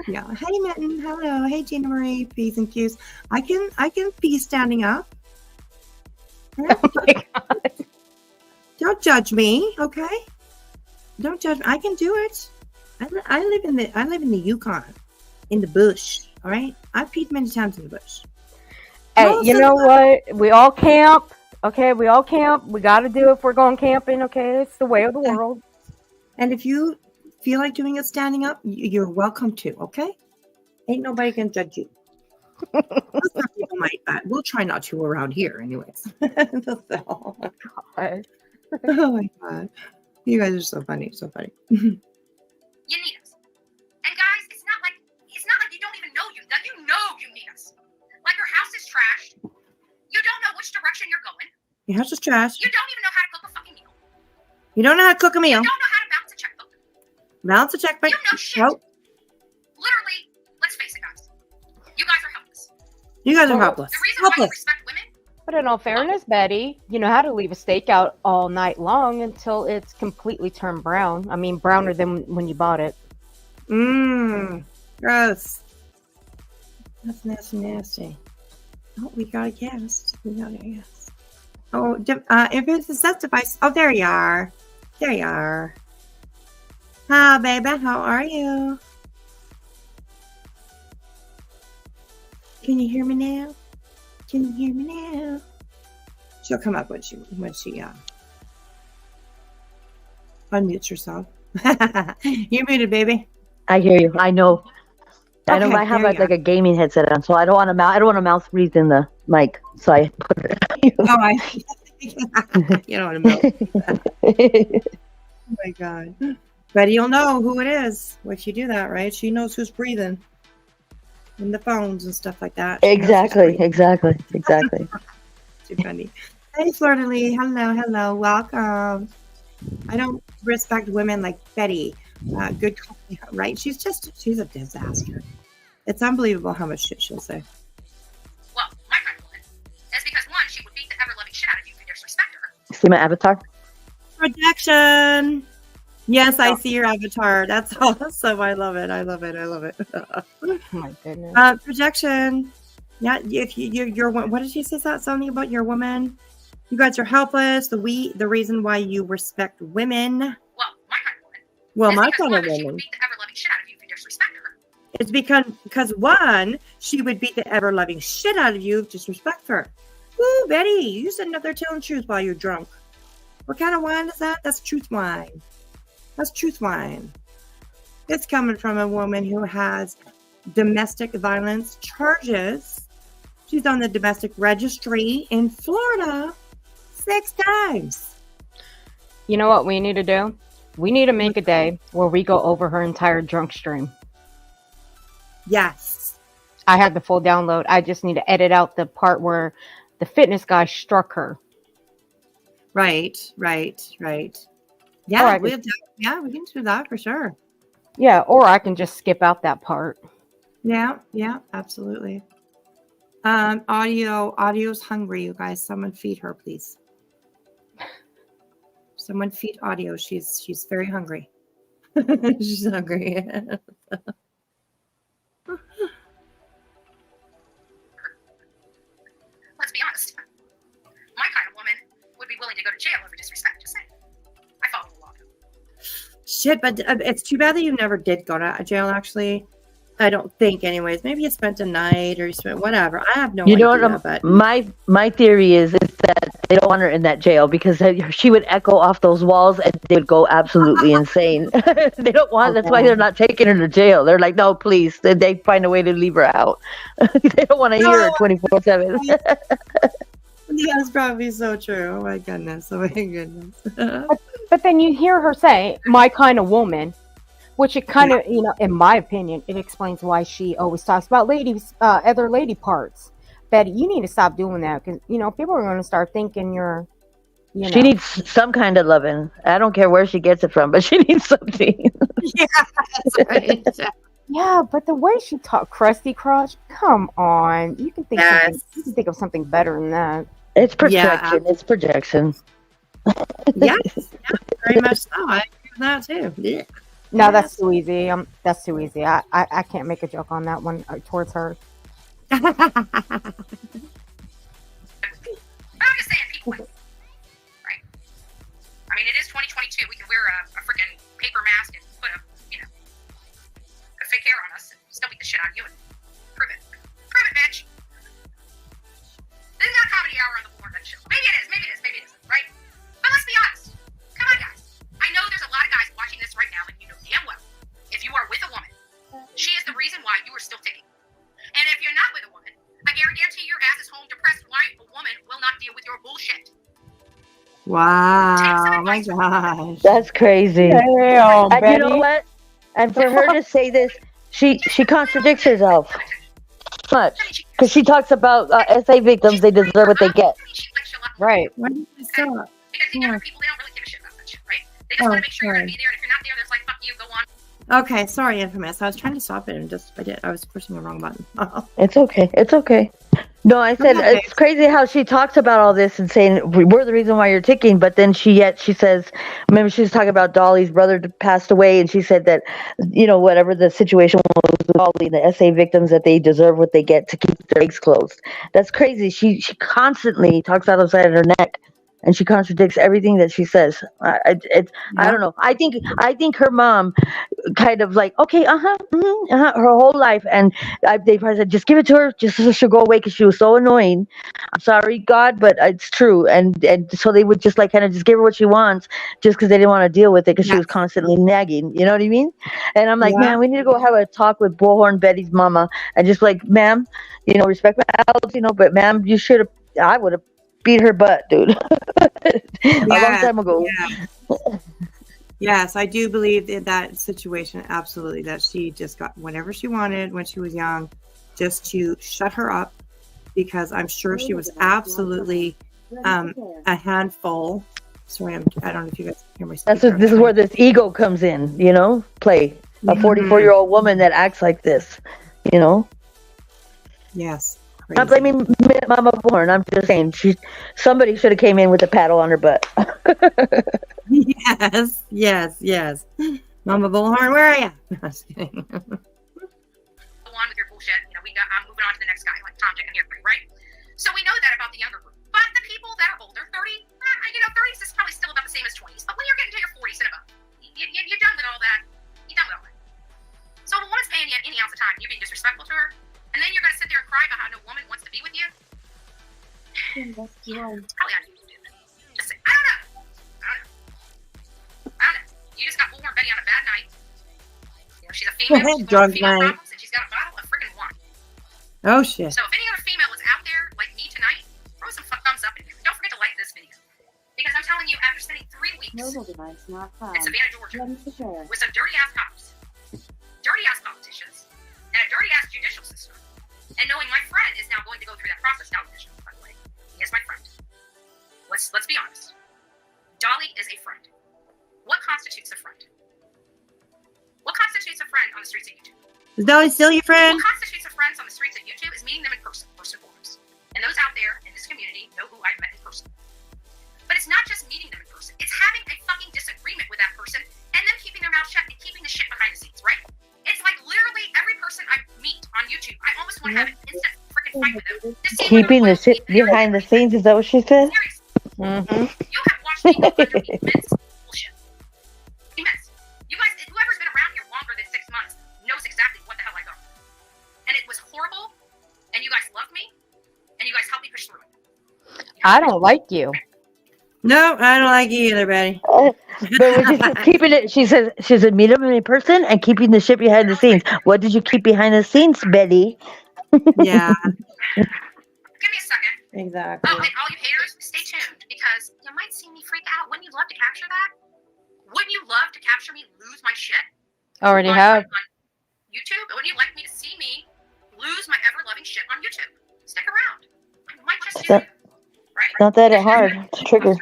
S3: yeah. Hey, Mitten. Hello. Hey, Gina Marie. P's and Q's. I can be standing up.
S7: Oh my god!
S3: Don't judge me, okay? Don't judge me. I can do it. I live in the Yukon, in the bush. All right. I've peed many times in the bush.
S7: Hey, you know what? We all camp. Okay, we all camp. We got to do it if we're going camping. Okay, it's the way of the world.
S3: And if you feel like doing it standing up, you're welcome to. Okay, ain't nobody gonna judge you. Some people might, but we'll try not to around here, anyways. Oh my god! Oh my god! You guys are so funny, so funny.
S6: You need us. And guys, it's not like you don't even know you know you need us. Like your house is trashed. You don't know which direction you're going.
S3: Your house is trash.
S6: You don't even know how to cook a fucking meal.
S3: You don't know how to cook a meal.
S6: You don't know how to balance a checkbook.
S3: Balance a checkbook.
S6: You know shit.
S3: Nope.
S6: Literally, let's face it, guys. You guys are helpless.
S3: You guys are helpless.
S6: The reason why you respect women.
S7: But in all fairness, Betty, you know how to leave a steak out all night long until it's completely turned brown. I mean, browner than when you bought it.
S3: Gross. That's nasty. Oh, we got a guest. Oh, if it's a set device. Oh, there you are. Hi, baby. How are you? Can you hear me now? She'll come up when she unmutes herself. You're muted, baby.
S8: I hear you. I know. I know.
S3: Okay,
S8: I have
S3: there you
S8: like a gaming headset on, so I don't want to mouth breathe in the mic. So I put it.
S3: You don't want to Oh my god. Betty, you'll know who it is if you do that, right? She knows who's breathing in the phones and stuff like that.
S8: Exactly.
S3: Too funny. Hey, Fleur-de-Lis. Hello. Welcome. I don't respect women like Betty. Good company, right? She's a disaster. It's unbelievable how much shit she'll say.
S6: Well, my kind of woman is because one, she would beat the ever-loving shit out of you if you disrespect her.
S8: See my avatar?
S3: Projection. Yes, I see your avatar. That's awesome. I love it.
S7: Oh my goodness.
S3: Projection. Yeah, if you're what did she say? Something about your woman? You guys are helpless. The reason why you respect women.
S6: Well, my kind of woman.
S3: Well, my
S6: kind
S3: kind of
S6: She would
S3: woman.
S6: beat the ever-loving shit out of you if you disrespect her.
S3: It's because one, she would beat the ever-loving shit out of you if you disrespect her. Woo, Betty, you said another telling truth while you're drunk. What kind of wine is that? That's truth wine. It's coming from a woman who has domestic violence charges. She's on the domestic registry in Florida 6 times.
S7: You know what we need to do? We need to make a day where we go over her entire drunk stream.
S3: Yes.
S7: I have the full download. I just need to edit out the part where the fitness guy struck her.
S3: Right. Yeah,
S7: Right.
S3: we can do that for sure.
S7: Yeah, or I can just skip out that part.
S3: Yeah, absolutely. Audio's hungry, you guys. Someone feed her, please. Someone feed Audio. She's very hungry. She's hungry.
S6: Let's be honest. My kind of woman would be willing to go to jail over disrespect. Just saying. I follow the law.
S3: Shit, but it's too bad that you never did go to jail, actually. I don't think, anyways. Maybe you spent a night or you spent whatever. I have no idea. But
S8: My theory is that they don't want her in that jail because she would echo off those walls and they would go absolutely insane. They don't want. That's why they're not taking her to jail. They're like, no, please. They find a way to leave her out. They don't want to hear her 24/7.
S3: That's probably so true. Oh my goodness.
S7: But then you hear her say, "My kind of woman," which it kind of, in my opinion, it explains why she always talks about ladies, other lady parts. Betty, you need to stop doing that because people are going to start thinking you're,
S8: She needs some kind of loving. I don't care where she gets it from, but she needs something.
S3: Yeah, that's right.
S7: Yeah, but the way she talked, crusty crotch. Come on, you can think you can think of something better than that.
S8: It's projection. It's projection.
S3: Yes, very much so. I agree with that too. Yeah.
S7: No, that's too easy. That's too easy. I can't make a joke on that one towards her.
S6: I'm just saying, people win. Right? I mean, it is 2022. We can wear a freaking paper mask and put a fake hair on us and still beat the shit out of you and prove it. Prove it, bitch. This is not a comedy hour on the Born Show. Maybe it is, maybe it is, maybe it isn't, right? But let's be honest. Come on, guys. I know there's a lot of guys watching this right now, and you know damn well, if you are with a woman, she is the reason why you are still ticking. And if you're not with a woman, I guarantee your ass is home depressed. Why a woman will not deal with your bullshit.
S3: Wow, my gosh.
S8: That's crazy.
S7: Damn,
S8: And
S7: Betty.
S8: you know what? And for her to say this, she contradicts herself much because she talks about SA victims. They deserve what they get.
S7: Right.
S3: Why did you stop?
S6: Because the other people, they don't really give a shit about that shit, right? They just want to make sure you're going to be there, and if you're not there, they're like, fuck you, go on.
S3: Okay, sorry, Infamous. I was trying to stop it and I was pushing the wrong button.
S8: It's okay. It's okay. No, I said it's crazy how she talks about all this and saying we're the reason why you're ticking, but then she says, maybe she was talking about Dolly's brother passed away, and she said that whatever the situation was with Dolly, the SA victims, that they deserve what they get to keep their legs closed. That's crazy. She constantly talks out of the side of her neck. And she contradicts everything that she says. I don't know. I think her mom kind of like, okay, her whole life, and they probably said, just give it to her, just so she'll go away because she was so annoying. I'm sorry, God, but it's true. And so they would just like kind of just give her what she wants, just because they didn't want to deal with it because she was constantly nagging. You know what I mean? And I'm like, man, we need to go have a talk with Bullhorn Betty's mama and just like, ma'am, respect my elders, but ma'am, you should have. I would have beat her butt, dude. A long time ago.
S3: Yeah. Yes, I do believe in that situation, absolutely, that she just got whatever she wanted when she was young, just to shut her up, because I'm sure she was absolutely a handful. Sorry, I don't know if you guys can hear me.
S8: This is where this ego comes in, play. A 44-year-old woman that acts like this,
S3: Yes.
S8: Not blaming Mama Born. I'm just saying somebody should have came in with a paddle on her butt.
S3: Yes. Mama Bullhorn, where are you?
S6: Go on with your bullshit. I'm moving on to the next guy, like Tom, Dick, and Harry, right? So we know that about the younger group. But the people that are older, 30, 30s is probably still about the same as 20s. But when you're getting to your 40s and above, you're done with all that. You're done with all that. So if a woman's paying you any ounce of time, you're being disrespectful to her, and then you're going to sit there and cry about how no woman wants to be with you? It's probably on you to do that. Just say, I don't know. You just got Bullhorn Betty on a bad night. She's a female. She's got female problems, and she's got a bottle of freaking wine.
S3: Oh, shit.
S6: So if any other female is out there like me tonight, throw some thumbs up in here. Don't forget to like this video. Because I'm telling you, after spending 3 weeks in Savannah, Georgia, with some dirty-ass cops, dirty-ass politicians, and a dirty-ass judicial system, and knowing my friend is now going to go through that process, now judicial, by the way. He is my friend. Let's be honest. Dolly is a friend. What constitutes a friend? What constitutes a friend on the streets of YouTube?
S3: Is Dolly still your friend?
S6: What constitutes a friend on the streets of YouTube is meeting them in person, first and foremost. And those out there in this community know who I've met in person. But it's not just meeting them in person. It's having a fucking disagreement with that person and then keeping their mouth shut and keeping the shit behind the scenes, right? It's like literally every person I meet on YouTube, I almost want to have an instant freaking fight with them.
S8: Keeping the shit behind the scenes, is that what she said?
S6: Seriously. You have watched me go under immense bullshit. Immense. You guys, whoever's been around here longer than 6 months knows exactly what the hell I go through. And it was horrible, and you guys loved me, and you guys helped me push through it.
S7: I don't like you.
S3: No, I don't like you either, Betty.
S8: But when she's keeping it, she said meet them in person and keeping the shit behind the scenes. What did you keep behind the scenes, Betty?
S3: Yeah.
S6: Give me a second.
S3: Exactly.
S6: Oh, and all you haters, stay tuned, because you might see me freak out. Wouldn't you love to capture that? Wouldn't you love to capture me lose my shit?
S7: Already
S6: on,
S7: have.
S6: on YouTube? Wouldn't you like me to see me lose my ever-loving shit on YouTube? Stick around. I might just do it. Right?
S8: Not that hard to trigger.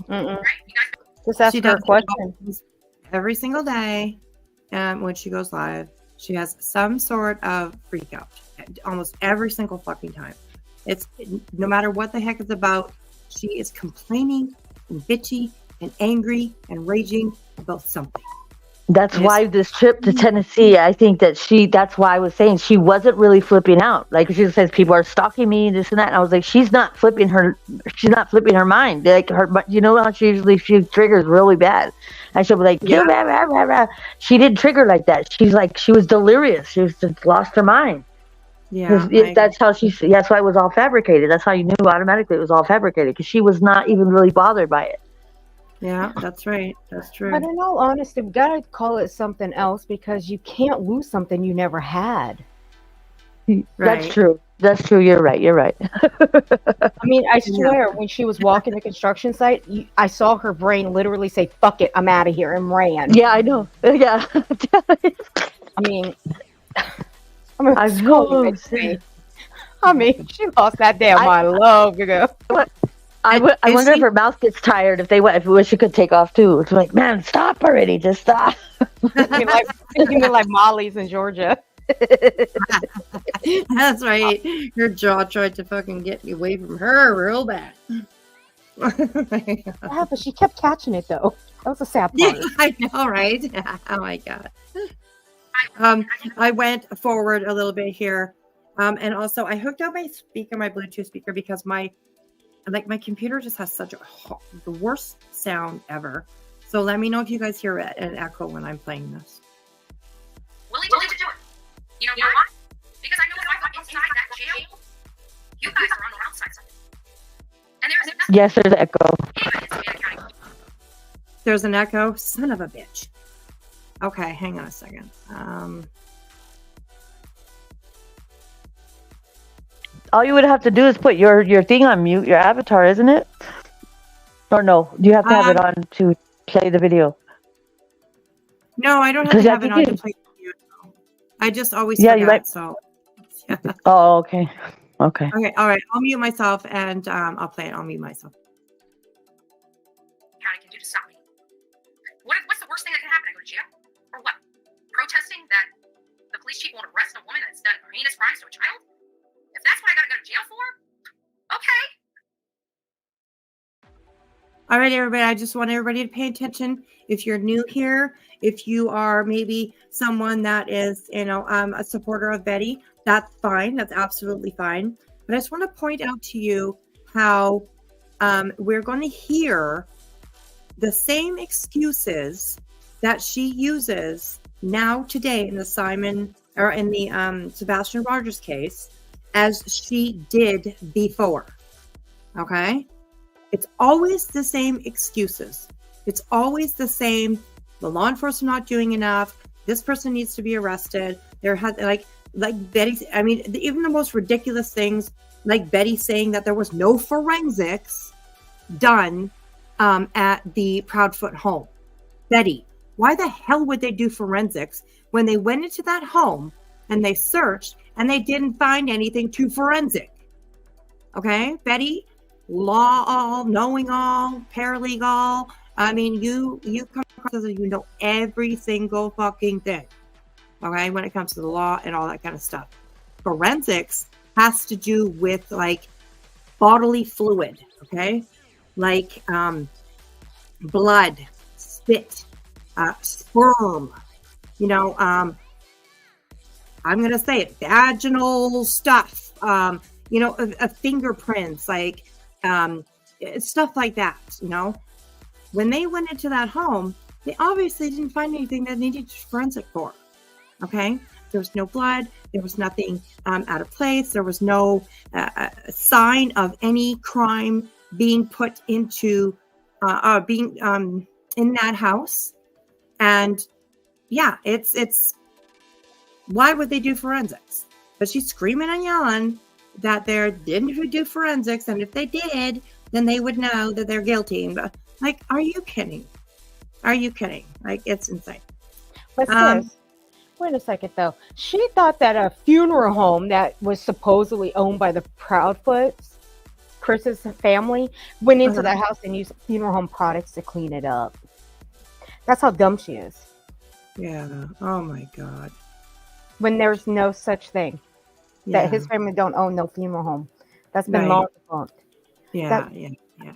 S7: Mm-mm.
S6: Right? You guys
S7: Just ask
S3: She
S7: her a
S3: does
S7: question.
S3: every single day. When she goes live, she has some sort of freak out almost every single fucking time. It's no matter what the heck it's about, she is complaining and bitchy and angry and raging about something.
S8: That's why this trip to Tennessee, I think that's why I was saying she wasn't really flipping out. Like she says, people are stalking me, this and that. And I was like, she's not flipping her mind. Like you know how she triggers really bad. And she'll be like,
S3: Yeah.
S8: rah, rah, rah, rah. She didn't trigger like that. She's like, she was delirious. She was just lost her mind.
S3: Yeah,
S8: That's how that's why it was all fabricated. That's how you knew automatically it was all fabricated because she was not even really bothered by it.
S3: yeah, that's right. That's true.
S7: But in all honesty, we gotta call it something else because you can't lose something you never had.
S3: Right.
S8: That's true. That's true. You're right.
S7: I mean, I swear, when she was walking the construction site, I saw her brain literally say, "Fuck it, I'm out of here," and ran.
S8: Yeah, I know. Yeah.
S7: I mean,
S8: I know.
S7: I mean, she lost that damn mind long ago.
S8: I wonder if her mouth gets tired. If she could take off too. It's like, man, stop already. Just stop.
S7: Thinking like Molly's in Georgia.
S3: That's right. Your jaw tried to fucking get me away from her real bad.
S7: Yeah, but she kept catching it though. That was a sad part.
S3: Yeah, I know, right? Oh my god. I went forward a little bit here, and also I hooked up my Bluetooth speaker, because my computer just has the worst sound ever. So let me know if you guys hear an echo when I'm playing this.
S6: willing to do it. You know why? Because I know if I got inside that jail, you guys are on the outside side. And there is nothing.
S8: Yes, there's an echo.
S3: There's an echo? Son of a bitch. Okay, hang on a second.
S8: All you would have to do is put your thing on mute, your avatar, isn't it? Or no? Do you have to have it on to play the video?
S3: No, I don't have to have it on to play the video. I just always forget, so. Yeah.
S8: Oh, okay. Okay.
S3: Okay, all right. I'll mute myself and I'll play it. I'll mute myself.
S6: County can do to stop me. What's the worst thing that can happen? I go to jail? Or what? Protesting that the police chief won't arrest a woman that's done heinous crimes to a child? If that's what I gotta go to jail for, okay.
S3: All right, everybody. I just want everybody to pay attention. If you're new here, if you are maybe someone that is, a supporter of Betty, that's fine. That's absolutely fine. But I just want to point out to you how we're going to hear the same excuses that she uses now today in the Sebastian Rogers case as she did before. Okay? It's always the same excuses. It's always the same. The law enforcement not doing enough. This person needs to be arrested. There has like Betty. I mean, even the most ridiculous things, like Betty saying that there was no forensics done at the Proudfoot home. Betty, why the hell would they do forensics when they went into that home and they searched and they didn't find anything to forensic? Okay, Betty. Law all, knowing all, paralegal. I mean, you come across as you know every single fucking thing. Okay, when it comes to the law and all that kind of stuff. Forensics has to do with like bodily fluid, okay? Like blood, spit, sperm, I'm gonna say it, vaginal stuff, fingerprints, like stuff like that, When they went into that home, they obviously didn't find anything that needed forensic for. Okay? There was no blood. There was nothing out of place. There was no sign of any crime being put into being in that house. And yeah, it's why would they do forensics? But she's screaming and yelling that they didn't do forensics, and if they did, then they would know that they're guilty. Like, are you kidding? Are you kidding? Like, it's insane.
S7: But sis, wait a second though. She thought that a funeral home that was supposedly owned by the Proudfoots, Chris's family, went into the house and used funeral home products to clean it up. That's how dumb she is.
S3: Yeah. Oh my God.
S7: When there's no such thing.
S3: Yeah.
S7: That his family don't own no funeral home. That's been
S3: Right.
S7: long debunked.
S3: Yeah. Yeah.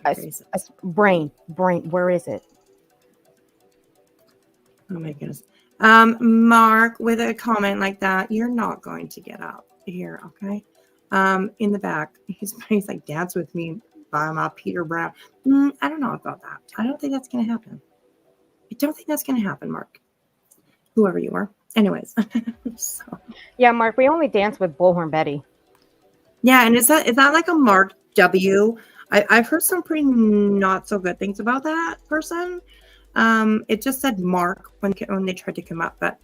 S3: Crazy.
S7: Brain, where is it?
S3: Oh my goodness. Mark, with a comment like that, you're not going to get up here, okay? In the back, he's like, dance with me, Peter Brown. I don't know about that. I don't think that's going to happen. I don't think that's going to happen, Mark. Whoever you are. Anyways. So.
S7: Yeah, Mark, we only dance with Bullhorn Betty.
S3: Yeah, and is that like a Mark W? I've heard some pretty not so good things about that person. It just said Mark when they tried to come up, but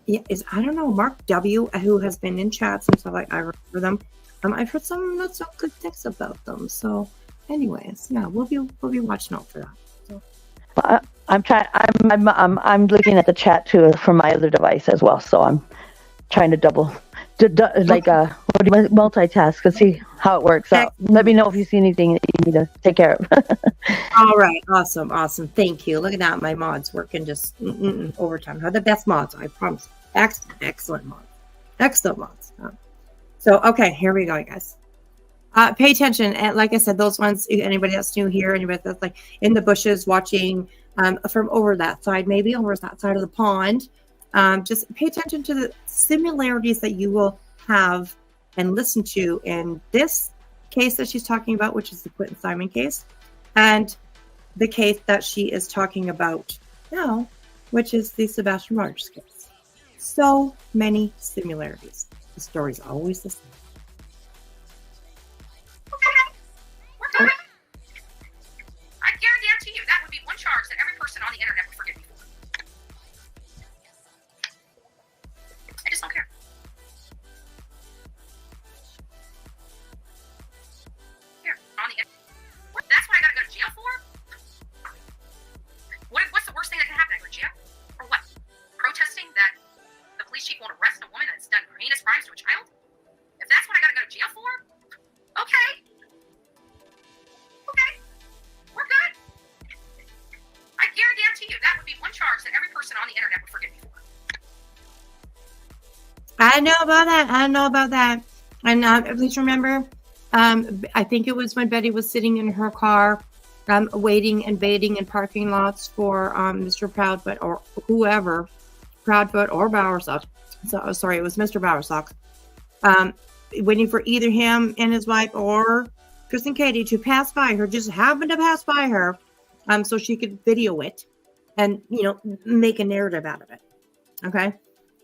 S3: yeah, I don't know, Mark W, who has been in chats and stuff, like I remember them. I've heard some not so good things about them. So, anyways, yeah, we'll be watching out for that. So.
S8: Well, I'm looking at the chat too from my other device as well, so I'm trying to multitask to see how it works out. Let me know if you see anything that you need to take care of.
S3: All right, awesome. Thank you. Look at that, my mods working just overtime. Have the best mods, I promise. Excellent mods. So okay, here we go, guys. Pay attention, and like I said, those ones. Anybody that's new here, anybody that's like in the bushes watching from over that side, maybe over that side of the pond. Just pay attention to the similarities that you will have and listen to in this case that she's talking about, which is the Quentin Simon case, and the case that she is talking about now, which is the Sebastian Rogers case. So many similarities. The story's always the same.
S6: We're good. I guarantee you that would be one charge that every person on the internet would forgive me for. I just don't care. Here, on the internet. That's what I gotta go to jail for? What's the worst thing that can happen? I go to jail? For what? Protesting that the police chief won't arrest a woman that's done heinous crimes to a child? If that's what I gotta go to jail for? Okay. We're good. I guarantee you that would be one charge that every person on the internet would forgive me for.
S3: I know about that. And please remember, I think it was when Betty was sitting in her car, waiting and waiting in parking lots for Mr. Proudfoot or whoever, Proudfoot or Bowersock. So sorry, it was Mr. Bowersock. Waiting for either him and his wife or Chris and Katie to pass by her, just happened to pass by her, so she could video it and, make a narrative out of it. Okay.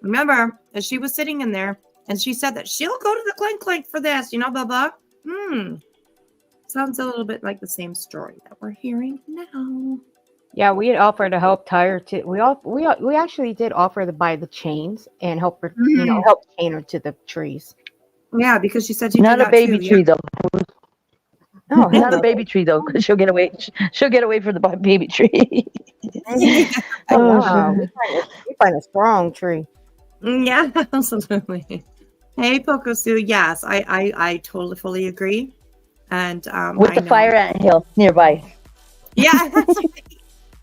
S3: Remember that she was sitting in there and she said that she'll go to the clink for this, blah, blah. Sounds a little bit like the same story that we're hearing now.
S7: Yeah, we had offered to help tie her to. We actually did offer to buy the chains and help her, help chain her to the trees.
S3: Yeah, because she said she
S8: not a baby tree though.
S7: Oh,
S8: not a baby tree though, because she'll get away. She'll get away from the baby tree.
S7: Wow, we find a strong tree.
S3: Yeah, absolutely. Hey, Pocosu, yes, I totally fully agree. And
S8: with the fire ant hill nearby.
S3: Yeah, that's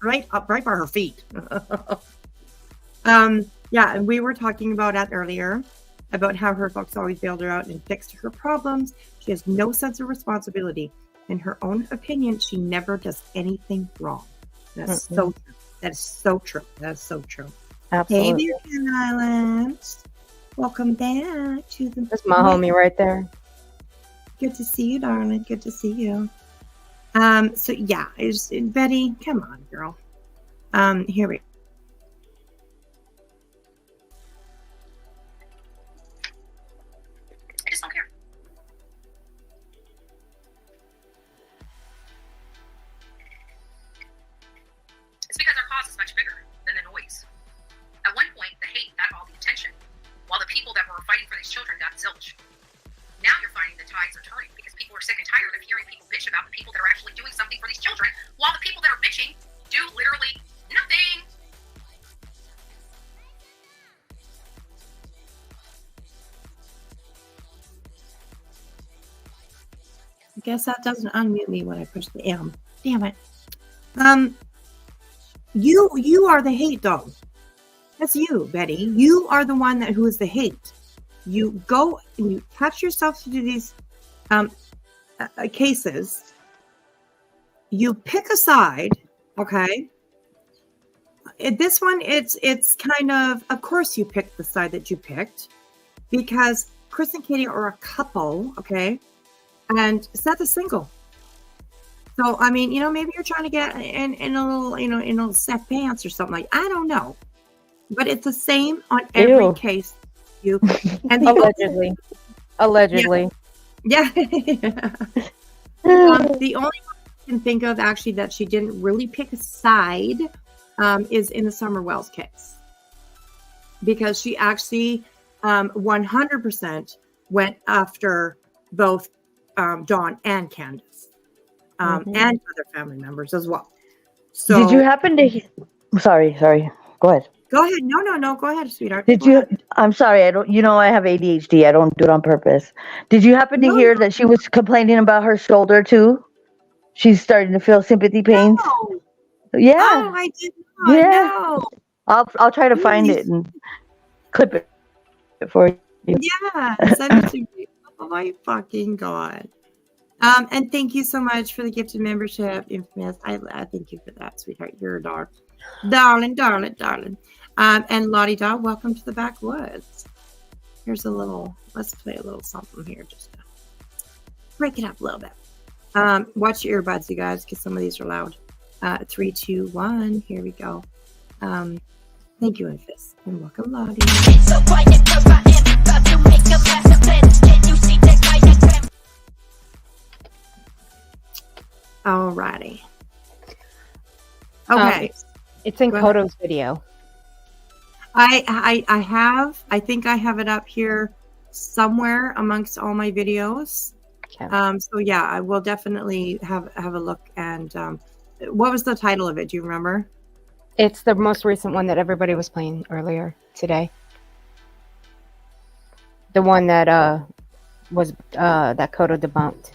S3: right by her feet. Yeah, and we were talking about that earlier, about how her folks always bailed her out and fixed her problems. She has no sense of responsibility. In her own opinion, she never does anything wrong. That's so true. That is so true. That's so true.
S7: Absolutely.
S3: Hey there, Ken Island. Welcome back to the.
S7: That's my homie right there.
S3: Good to see you, darling. Good to see you. So yeah, Betty, come on, girl. Here we go.
S6: I just don't care. It's because our cause is much bigger than the noise. At one point, the hate got all the attention, while the people that were fighting for these children got zilch. Now you're finding the tides are turning because people are sick and tired of hearing people bitch about the people that are actually doing something for these children, while the people that are bitching do literally
S3: guess that doesn't unmute me when I push the M. Damn it. You are the hate though. That's you, Betty. You are the one who is the hate. You go and you attach yourself to these cases. You pick a side, okay? This one, it's kind of course you picked the side that you picked because Chris and Katie are a couple, okay? And Seth is single. So, I mean, maybe you're trying to get in a little, in a little Seth pants or something like, I don't know. But it's the same on every case. You and
S7: Allegedly.
S3: Yeah. The only one I can think of actually that she didn't really pick a side is in the Summer Wells case. Because she actually 100% went after both Dawn and Candace. And other family members as well. So
S8: did you happen to sorry, go ahead.
S3: Go ahead. No, go ahead, sweetheart.
S8: I'm sorry, I don't I have ADHD. I don't do it on purpose. Did you happen to hear that she was complaining about her shoulder too? She's starting to feel sympathy pains.
S3: No.
S8: Yeah.
S3: Oh, I did not.
S8: Yeah.
S3: No.
S8: I'll try to find it and clip it for you.
S3: Yeah. Send it to me. Oh my fucking God. And thank you so much for the gifted membership, Infamous. I thank you for that, sweetheart. You're a darling. And Lottie Daw, welcome to the backwoods. Let's play a little something here just to break it up a little bit. Watch your earbuds, you guys, because some of these are loud. 3, 2, 1, here we go. Thank you, Infamous, and welcome, Lottie. Alrighty. Okay.
S7: It's in Koto's video.
S3: I think I have it up here somewhere amongst all my videos. Okay. So yeah, I will definitely have a look. And what was the title of it? Do you remember?
S7: It's the most recent one that everybody was playing earlier today. The one that was that Koto debunked.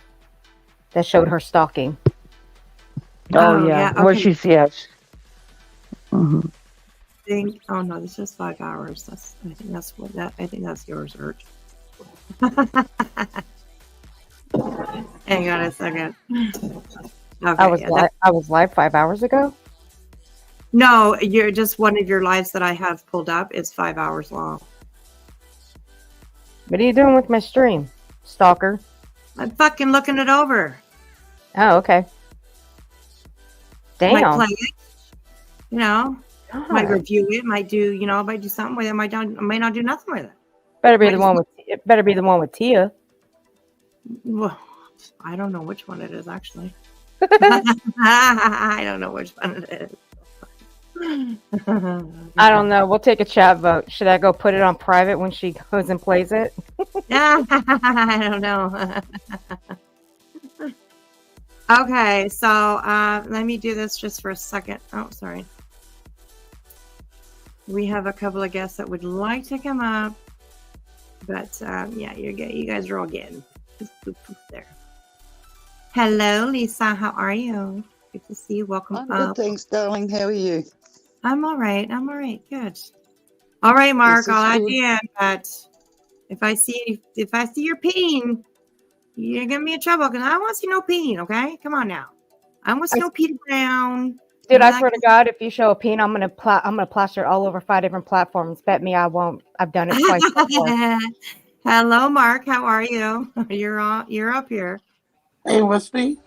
S7: That showed her stalking.
S8: Oh yeah. Okay. Where she's
S3: Oh no, this is 5 hours. I think that's yours, Ert. Hang on a second. Okay,
S7: I was live 5 hours ago.
S3: No, you're just one of your lives that I have pulled up is 5 hours long.
S7: What are you doing with my stream, stalker?
S3: I'm fucking looking it over.
S7: Oh, okay. Damn.
S3: Might play it, might review it, might do something with it, might not do nothing with it.
S7: Better be the one with Tia.
S3: Well, I don't know which one it is actually. I don't know which one it is.
S7: I don't know. We'll take a chat vote. Should I go put it on private when she goes and plays it?
S3: I don't know. Okay, so let me do this just for a second. Oh, sorry. We have a couple of guests that would like to come up, but yeah, you guys are all getting there. Hello, Lisa. How are you? Good to see you. Welcome
S9: up. Good, thanks, darling. How are you?
S3: I'm all right. Good. All right, Mark. I'll add you in, but if I see your peen, you're gonna be in trouble because I don't want to see no peen. Okay, come on now. I want to see no Peter Brown.
S7: Dude, I swear to God, if you show a peen, I'm gonna plaster it all over 5 different platforms. Bet me I won't. I've done it twice before.
S3: Hello, Mark. How are you? You're up here.
S10: Hey, Wispy.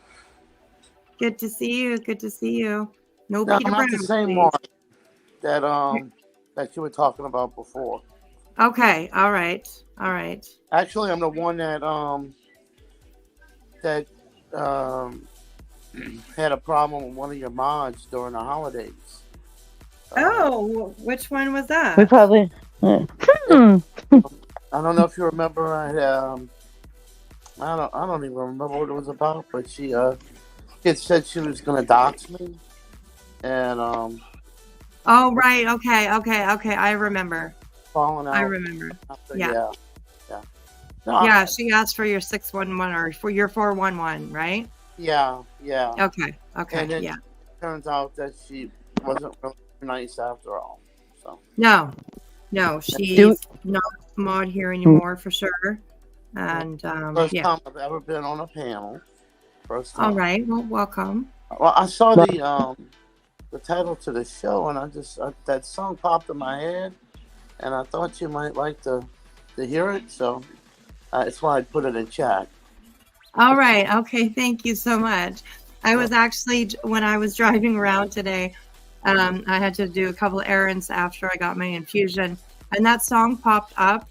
S3: Good to see you. No,
S10: I'm
S3: Peter
S10: not
S3: Brown,
S10: the same
S3: please.
S10: Mark that you were talking about before.
S3: Okay. All right.
S10: Actually, I'm the one that had a problem with one of your mods during the holidays.
S3: Which one was that?
S8: We probably.
S10: I don't know if you remember. I don't even remember what it was about, but she it said she was going to dox me, and
S3: Oh right. Okay. I remember.
S10: Falling out.
S3: I remember.
S10: Yeah. No,
S3: Yeah, she asked for your 611 or for your 411, right?
S10: yeah.
S3: Okay.
S10: And it
S3: Yeah.
S10: turns out that she wasn't really nice after all. So
S3: No,
S8: Do
S3: she's not a mod here anymore for sure. And
S10: first
S3: yeah.
S10: time I've ever been on a panel. First
S3: All
S10: time.
S3: right. Well, welcome.
S10: Well, I saw the title to the show, and I just that song popped in my head, and I thought you might like to hear it. So that's why I put it in chat.
S3: All right. Okay. Thank you so much. I was actually, when I was driving around today, I had to do a couple errands after I got my infusion, and that song popped up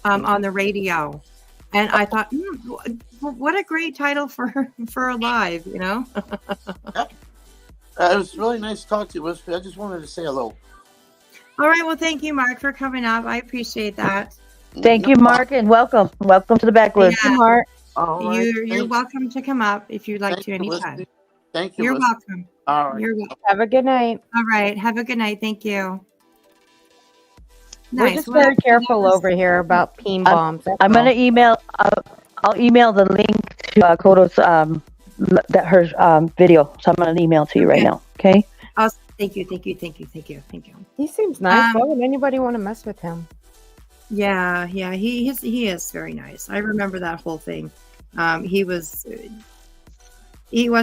S3: on the radio, and I thought, what a great title for a live, you know?
S10: It was really nice to talk to you. I just wanted to say hello.
S3: All right. Well, thank you, Mark, for coming up. I appreciate that.
S8: Thank you, Mark, and welcome to the backwoods.
S3: Yeah.
S7: Mark.
S10: All right.
S3: You're welcome to come up if you'd like to anytime.
S10: Thank you.
S3: You're
S10: listening.
S3: welcome.
S10: All right.
S3: You're welcome.
S7: Have a good night.
S3: All right. Have a good night. Thank you.
S7: We're
S3: Nice.
S7: just
S3: Well,
S7: very careful
S3: that was-
S7: over here about peen bombs. that's
S8: I'm
S7: all.
S8: gonna email. I'll email the link to Koto's her video. So I'm gonna email to you right
S3: Okay.
S8: now. Okay.
S3: Awesome. Thank you.
S7: He seems nice. Why would anybody want to mess with him?
S3: Yeah, he is very nice. I remember that whole thing. He was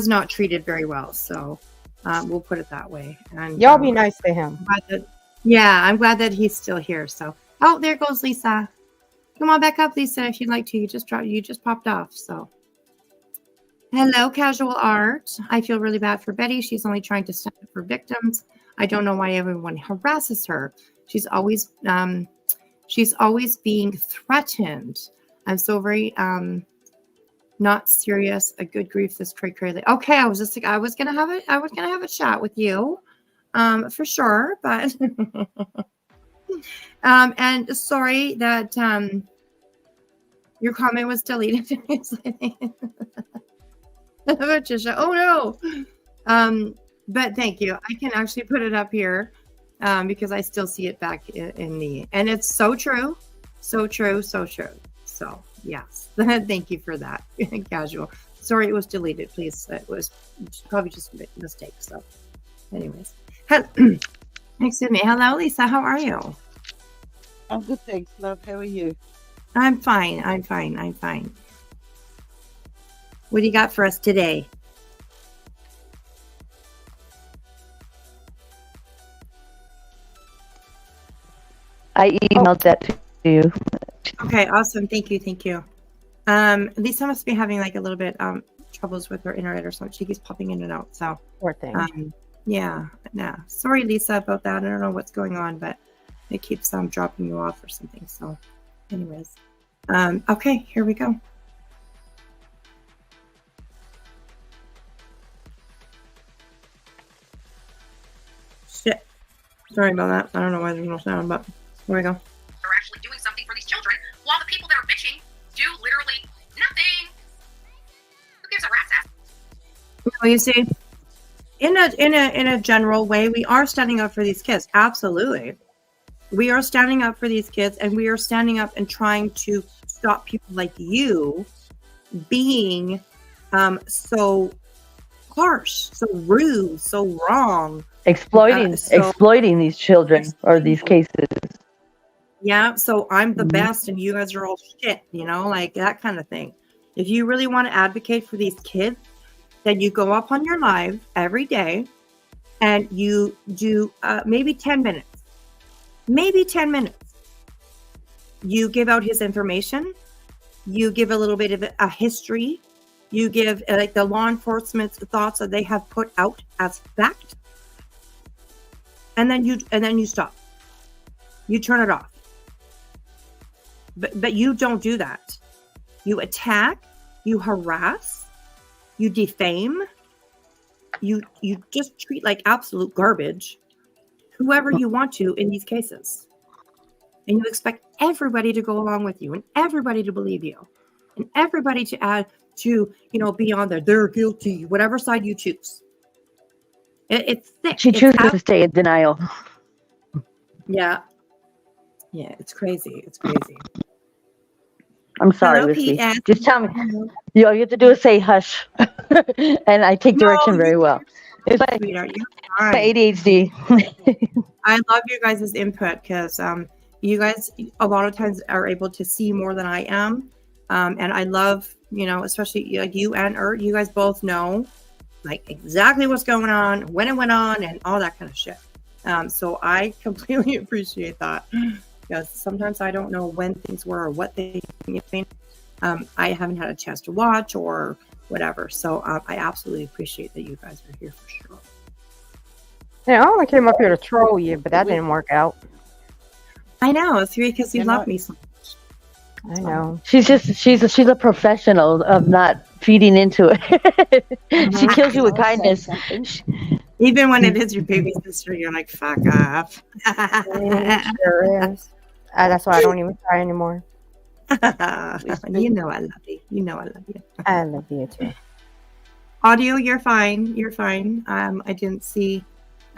S3: not treated very well, so we'll put it that way. And
S7: Y'all be nice to him.
S3: I'm glad that he's still here. So, oh, there goes Lisa. Come on back up, Lisa, if you'd like to. You just popped off. So, hello, Casual Art. I feel really bad for Betty. She's only trying to stand up for victims. I don't know why everyone harasses her. She's always being threatened. I'm so very not serious. A good grief, this crazy. Okay, I was gonna have a chat with you, for sure. But and sorry that your comment was deleted. Patricia, oh no. But thank you. I can actually put it up here. Because I still see it back and it's so true. So yes, thank you for that. Casual. Sorry, it was deleted. Please, it was probably just a mistake. So, anyways, excuse me. Hello, Lisa. How are you?
S9: I'm good, thanks, love. How are you?
S3: I'm fine. What do you got for us today?
S8: I emailed that to you.
S3: Okay, awesome. Thank you. Lisa must be having like a little bit troubles with her internet or something. She keeps popping in and out. So
S7: Poor thing.
S3: yeah. Sorry, Lisa, about that. I don't know what's going on, but it keeps dropping you off or something. So, anyways, okay, here we go. Shit. Sorry about that. I don't know why there's no sound, but here we go.
S6: They're actually doing something for these children, while the people that are bitching do literally nothing. Who gives a rat's ass?
S3: Well, you see, in a general way, we are standing up for these kids. Absolutely, we are standing up for these kids, and we are standing up and trying to stop people like you being so harsh, so rude, so wrong,
S8: exploiting these children or these cases.
S3: Yeah, so I'm the best and you guys are all shit, like that kind of thing. If you really want to advocate for these kids, then you go up on your live every day and you do maybe 10 minutes. You give out his information. You give a little bit of a history. You give like the law enforcement's thoughts that they have put out as fact. And then you stop. You turn it off. But you don't do that. You attack, you harass, you defame, you just treat like absolute garbage whoever you want to in these cases. And you expect everybody to go along with you and everybody to believe you and everybody to add to, be on there. They're guilty, whatever side you choose. It's thick.
S8: She chooses to stay in denial.
S3: Yeah, it's crazy.
S8: I'm sorry,
S3: Hello,
S8: Missy.
S3: PS.
S8: Just tell me.
S3: Hello.
S8: All you have to do is say hush, and I take
S3: No,
S8: direction very well. It's like
S3: sweetheart, you're
S8: my
S3: fine.
S8: ADHD.
S3: I love you guys' input because you guys a lot of times are able to see more than I am. And I love, especially like you and Ert, you guys both know like exactly what's going on, when it went on, and all that kind of shit. So I completely appreciate that because sometimes I don't know when things were or what they mean. I haven't had a chance to watch or whatever. So I absolutely appreciate that you guys are here for sure.
S7: Yeah, I only came up here to troll you, but that didn't work out.
S3: I know, it's because you love me so much.
S7: I know.
S8: She's a professional of not feeding into it. She kills you with kindness.
S3: Even when it is your baby sister, you're like, fuck off.
S7: Sure is. That's why I don't even try anymore.
S3: You know I love you. You know I love you.
S7: I love you too.
S3: Audio, you're fine. You're fine. I didn't see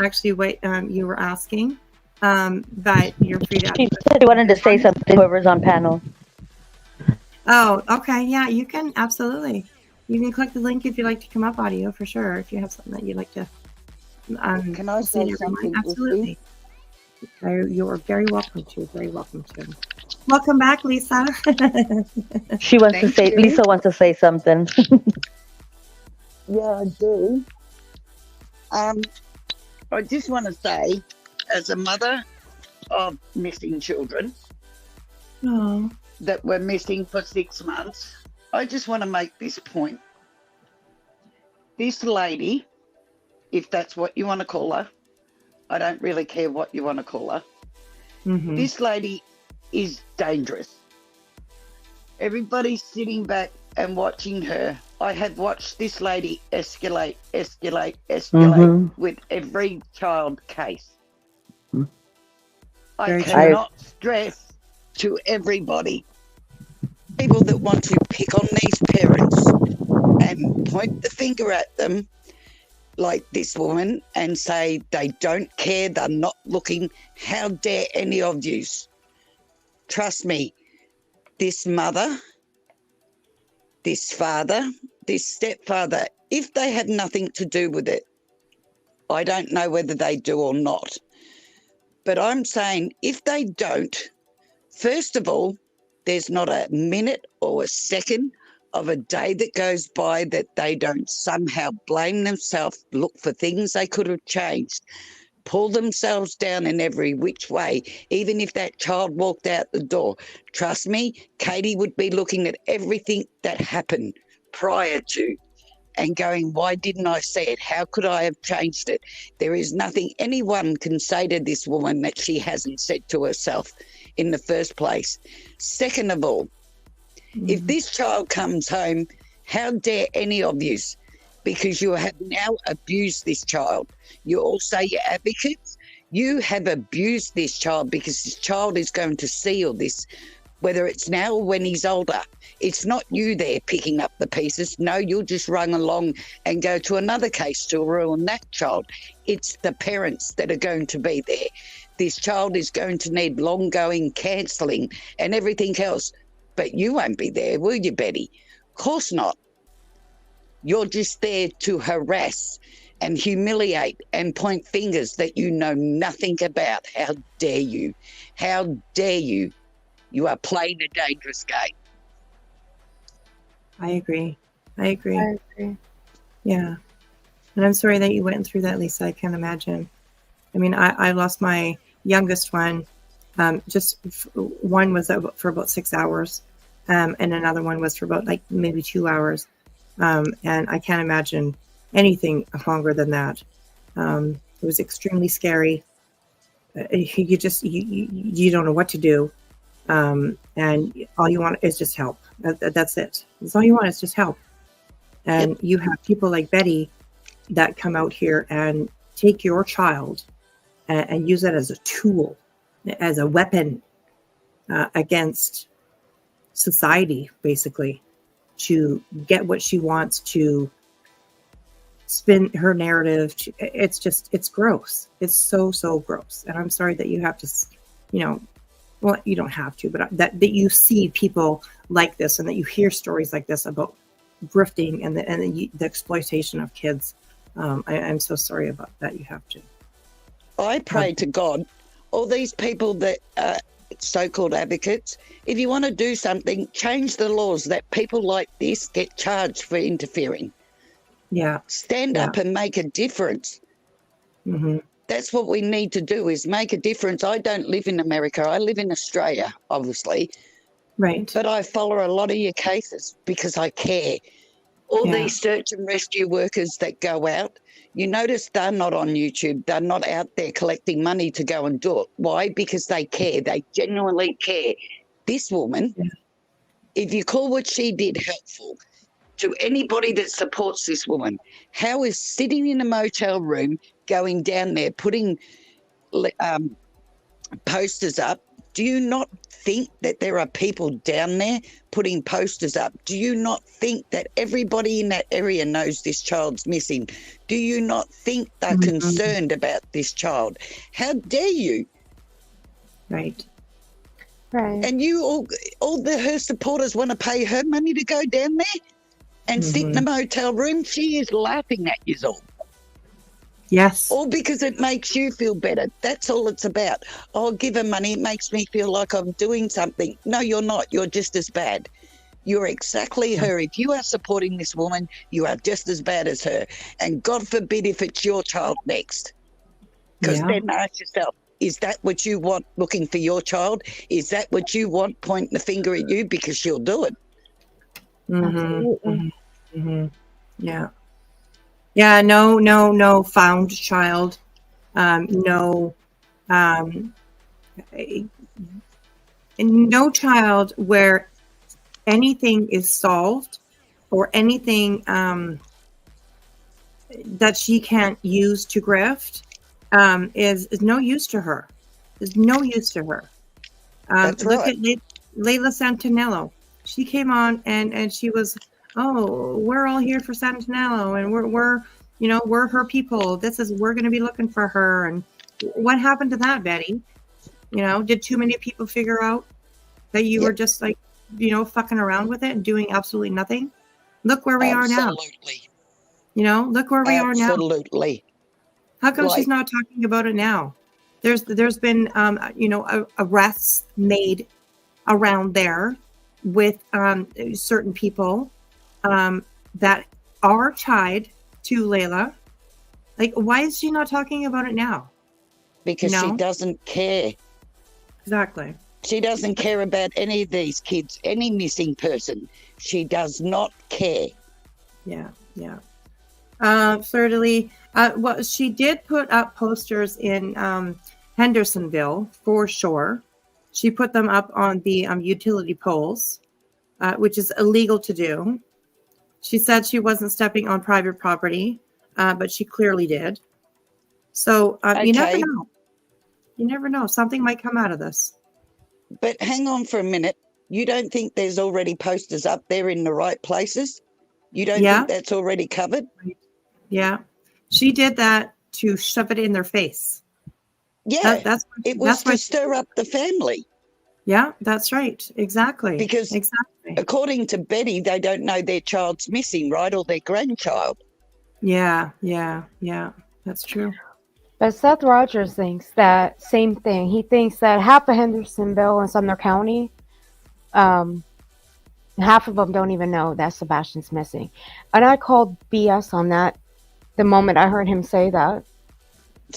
S3: actually what you were asking. But you're free to.
S8: She said she wanted to say something. Whoever's on panel.
S3: Oh, okay. Yeah, you can absolutely. You can click the link if you'd like to come up, Audio, for sure. If you have something that you'd like to.
S9: Can I say something?
S3: Absolutely. You're very welcome to. Very welcome to. Welcome back, Lisa.
S8: She wants to say. Lisa wants to say something.
S9: Yeah, I do. I just want to say, as a mother of missing children that were missing for 6 months, I just want to make this point. This lady, if that's what you want to call her, I don't really care what you want to call her.
S3: Mm-hmm.
S9: This lady is dangerous. Everybody's sitting back and watching her. I have watched this lady escalate with every child case. I cannot stress to everybody, people that want to pick on these parents and point the finger at them like this woman and say they don't care, they're not looking. How dare any of you? Trust me, this mother, this father, this stepfather, if they had nothing to do with it, I don't know whether they do or not. But I'm saying if they don't, first of all, there's not a minute or a second of a day that goes by that they don't somehow blame themselves, look for things they could have changed, pull themselves down in every which way. Even if that child walked out the door, trust me, Katie would be looking at everything that happened prior to and going, why didn't I say it? How could I have changed it? There is nothing anyone can say to this woman that she hasn't said to herself in the first place. Second of all, if this child comes home, how dare any of you, because you have now abused this child. You all say you're advocates. You have abused this child because this child is going to see all this, whether it's now or when he's older. It's not you there picking up the pieces. No, you'll just run along and go to another case to ruin that child. It's the parents that are going to be there. This child is going to need long-going counselling and everything else. But you won't be there, will you, Betty? Of course not. You're just there to harass and humiliate and point fingers that you know nothing about. How dare you? How dare you? You are playing a dangerous game.
S3: I agree. Yeah. And I'm sorry that you went through that, Lisa. I can't imagine. I mean, I lost my youngest one. One was for about 6 hours. And another one was for about like maybe 2 hours. And I can't imagine anything longer than that. It was extremely scary. You don't know what to do. And all you want is just help. That's it. That's all you want is just help. And you have people like Betty that come out here and take your child and use it as a tool, as a weapon against society, basically, to get what she wants, to spin her narrative. It's gross. It's so gross. And I'm sorry that you have to, well, you don't have to, but that you see people like this and that you hear stories like this about grifting and the exploitation of kids. I'm so sorry about that. You have to.
S9: I pray to God, all these people that are so-called advocates, if you want to do something, change the laws that people like this get charged for interfering.
S3: Yeah.
S9: Stand up and make a difference.
S3: Mm-hmm.
S9: That's what we need to do, is make a difference. I don't live in America. I live in Australia, obviously.
S3: Right.
S9: But I follow a lot of your cases because I care. All these search and rescue workers that go out, you notice they're not on YouTube. They're not out there collecting money to go and do it. Why? Because they care. They genuinely care. This woman, if you call what she did helpful to anybody that supports this woman, how is sitting in a motel room, going down there, putting posters up? Do you not think that there are people down there putting posters up? Do you not think that everybody in that area knows this child's missing? Do you not think they're concerned about this child? How dare you?
S3: Right.
S7: Right.
S9: And you all her supporters want to pay her money to go down there and sit in a motel room? She is laughing at you all.
S3: Yes.
S9: All because it makes you feel better. That's all it's about. I'll give her money. It makes me feel like I'm doing something. No, you're not. You're just as bad. You're exactly her. If you are supporting this woman, you are just as bad as her. And God forbid if it's your child next. Because then ask yourself, is that what you want looking for your child? Is that what you want pointing the finger at you? Because she'll do it.
S3: Yeah. Yeah, no found child. No child where anything is solved or anything that she can't use to grift is no use to her. Is no use to her.
S9: That's
S3: look
S9: right.
S3: at Layla Santinello. She came on and she was, oh, we're all here for Santinello and we're her people. We're going to be looking for her. And what happened to that, Betty? Did too many people figure out that you were just like, fucking around with it and doing absolutely nothing? Look where we are now. Look where we are now.
S9: Absolutely.
S3: How come she's not talking about it now? There's been arrests made around there with certain people that are tied to Layla. Like, why is she not talking about it now?
S9: Because she doesn't care.
S3: Exactly.
S9: She doesn't care about any of these kids, any missing person. She does not care.
S3: Yeah. Thirdly, well, she did put up posters in Hendersonville for sure. She put them up on the utility poles, which is illegal to do. She said she wasn't stepping on private property, but she clearly did. So you never know. You never know. Something might come out of this.
S9: But hang on for a minute. You don't think there's already posters up there in the right places? You don't think that's already covered?
S3: Yeah. She did that to shove it in their face.
S9: Yeah.
S3: It was
S9: to stir up the family.
S3: Yeah, that's right. Exactly.
S9: Because according to Betty, they don't know their child's missing, right? Or their grandchild.
S3: Yeah. That's true.
S7: But Seth Rogers thinks that same thing. He thinks that half of Hendersonville and Sumner County, half of them don't even know that Sebastian's missing. And I called BS on that the moment I heard him say that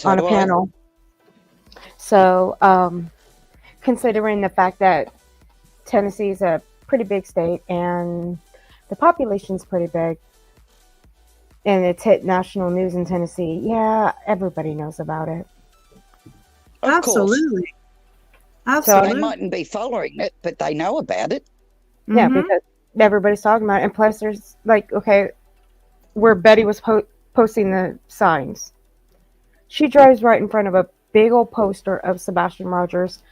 S7: on a panel. So, considering the fact that Tennessee is a pretty big state and the population's pretty big, and it's hit national news in Tennessee, everybody knows about it.
S3: Absolutely.
S9: So they mightn't be following it, but they know about it.
S7: Yeah, because everybody's talking about it. And plus, there's where Betty was posting the signs. She drives right in front of a big old poster of Sebastian Rogers.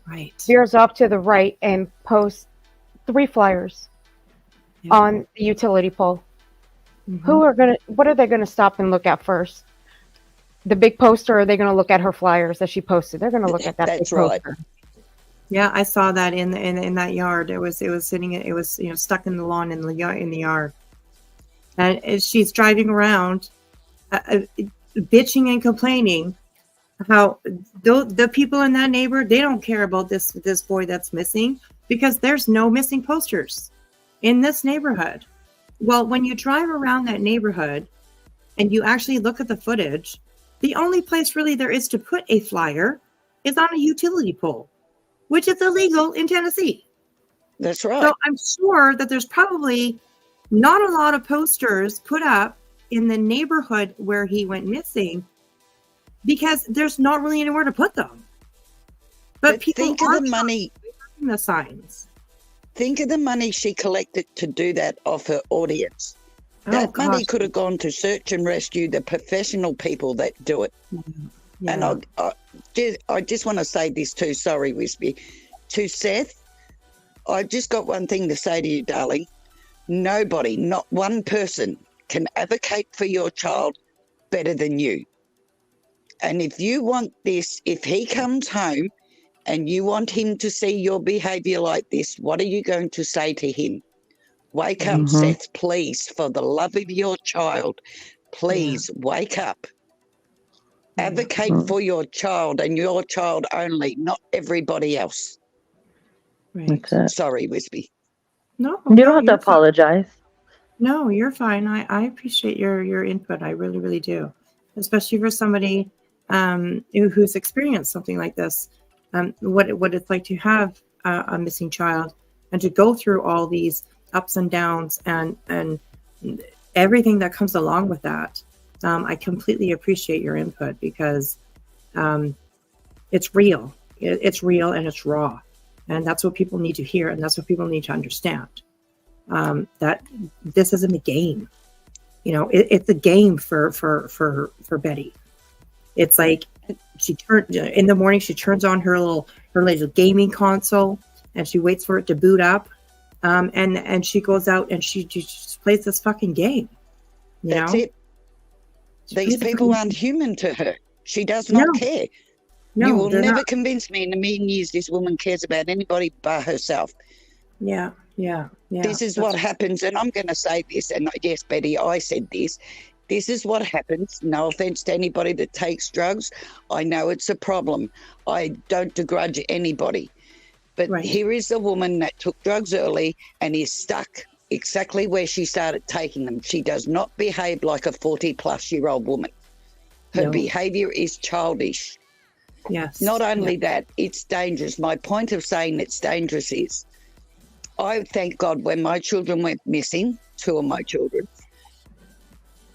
S3: Right.
S7: Veers off to the right and posts 3 flyers on the utility pole. What are they gonna stop and look at first? The big poster, or are they gonna look at her flyers that she posted? They're gonna look at that big poster.
S3: Yeah, I saw that in that yard. It was sitting. It was stuck in the lawn in the yard, and she's driving around, bitching and complaining how the people in that neighborhood, they don't care about this boy that's missing because there's no missing posters in this neighborhood. Well, when you drive around that neighborhood and you actually look at the footage, the only place really there is to put a flyer is on a utility pole, which is illegal in Tennessee.
S9: That's right.
S3: So I'm sure that there's probably not a lot of posters put up in the neighborhood where he went missing because there's not really anywhere to put them. But people
S9: think of the money.
S3: The signs.
S9: Think of the money she collected to do that off her audience. That money could have gone to search and rescue the professional people that do it. Yeah. And I just want to say this too. Sorry, Wispy. To Seth, I just got one thing to say to you, darling. Nobody, not one person, can advocate for your child better than you. And if you want this, if he comes home and you want him to see your behaviour like this, what are you going to say to him? Wake up, Seth, please, for the love of your child. Please wake up. Advocate for your child and your child only, not everybody else.
S3: Right.
S9: Sorry, Wispy.
S3: No,
S8: you don't have to apologize.
S3: No, you're fine. I appreciate your input. I really, really do. Especially for somebody who's experienced something like this. What it's like to have a missing child and to go through all these ups and downs and everything that comes along with that. I completely appreciate your input because it's real. It's real and it's raw. And that's what people need to hear. And that's what people need to understand. That this isn't a game. It's a game for Betty. It's like in the morning, she turns on her little gaming console and she waits for it to boot up. And she goes out and she just plays this fucking game.
S9: That's it. These people aren't human to her. She does not care.
S3: No,
S9: you will never convince me in a million years this woman cares about anybody but herself.
S3: Yeah.
S9: This is what happens, and I'm going to say this, and yes, Betty, I said this. This is what happens. No offense to anybody that takes drugs. I know it's a problem. I don't begrudge anybody. But here is a woman that took drugs early and is stuck exactly where she started taking them. She does not behave like a 40-plus-year-old woman. Her behaviour is childish.
S3: Yes.
S9: Not only that, it's dangerous. My point of saying it's dangerous is I thank God when my children went missing, 2 of my children,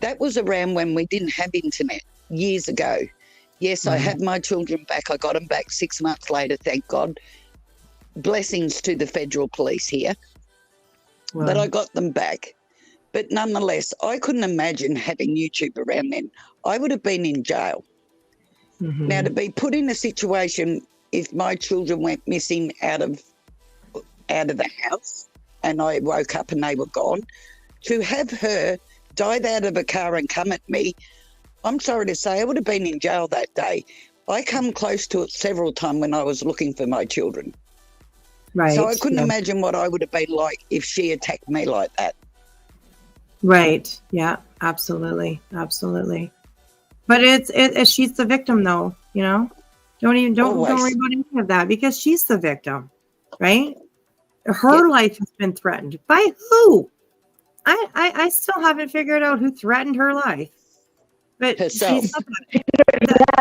S9: that was around when we didn't have internet years ago. Yes, I had my children back. I got them back 6 months later, thank God. Blessings to the federal police here. Wow. But I got them back. But nonetheless, I couldn't imagine having YouTube around then. I would have been in jail. Now, to be put in a situation if my children went missing out of the house and I woke up and they were gone, to have her dive out of a car and come at me, I'm sorry to say, I would have been in jail that day. I come close to it several times when I was looking for my children.
S3: Right.
S9: So I couldn't imagine what I would have been like if she attacked me like that.
S3: Right. Yeah, absolutely. Absolutely. But it's she's the victim though, Don't worry about any of that because she's the victim, right? Her life has been threatened. By who? I still haven't figured out who threatened her life. But
S9: herself.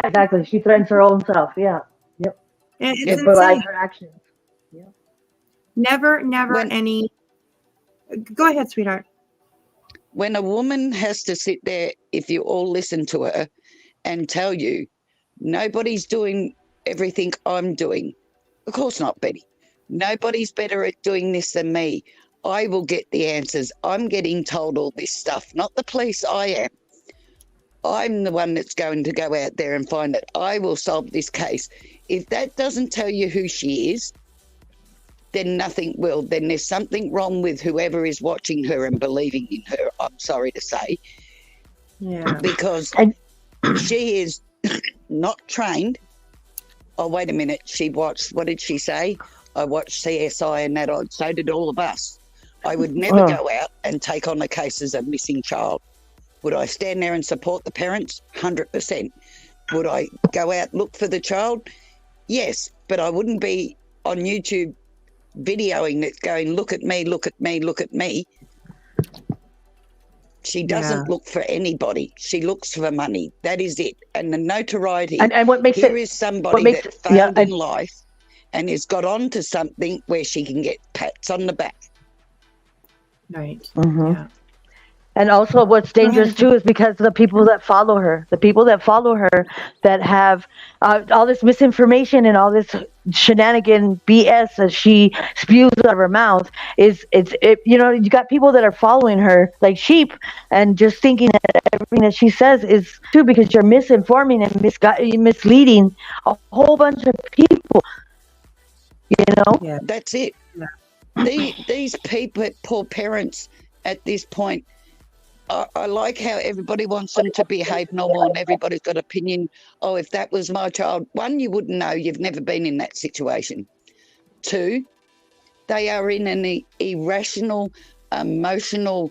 S8: Exactly. She threatens her own self. Yeah. Yep.
S3: It's
S8: by her actions. Yeah.
S3: Never any. Go ahead, sweetheart.
S9: When a woman has to sit there, if you all listen to her, and tell you, nobody's doing everything I'm doing. Of course not, Betty. Nobody's better at doing this than me. I will get the answers. I'm getting told all this stuff, not the police. I am. I'm the one that's going to go out there and find it. I will solve this case. If that doesn't tell you who she is, then nothing will. Then there's something wrong with whoever is watching her and believing in her, I'm sorry to say.
S3: Yeah.
S9: Because she is not trained. oh, wait a minute, she watched, what did she say? I watched CSI and that, so did all of us. I would never go out and take on the case as a missing child. Would I stand there and support the parents? 100%. Would I go out and look for the child? Yes, but I wouldn't be on YouTube videoing it going, look at me, look at me, look at me. She doesn't look for anybody. She looks for money. That is it. And the notoriety.
S8: And what makes
S9: here is somebody that failed in life and has got on to something where she can get pats on the back.
S3: Right.
S8: Mm-hmm.
S3: Yeah.
S8: And also what's dangerous too is because of the people that follow her, that have all this misinformation and all this shenanigan BS that she spews out of her mouth you got people that are following her like sheep and just thinking that everything that she says is true because you're misinforming and misleading a whole bunch of people.
S9: Yeah. That's it. Yeah. These people, poor parents at this point, I like how everybody wants them to behave normal and everybody's got opinion. Oh, if that was my child, one, you wouldn't know. You've never been in that situation. Two, they are in an irrational, emotional,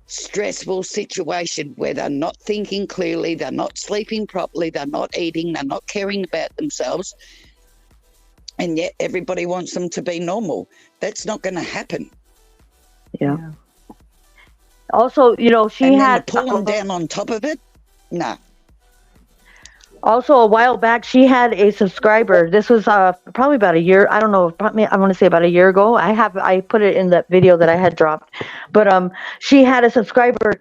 S9: stressful situation where they're not thinking clearly, they're not sleeping properly, they're not eating, they're not caring about themselves. And yet everybody wants them to be normal. That's not going to happen.
S8: Yeah. Also, she had
S9: pull them down on top of it. Nah.
S8: Also, a while back, she had a subscriber. This was probably about a year. I don't know. Probably, I want to say about a year ago. I put it in that video that I had dropped. But she had a subscriber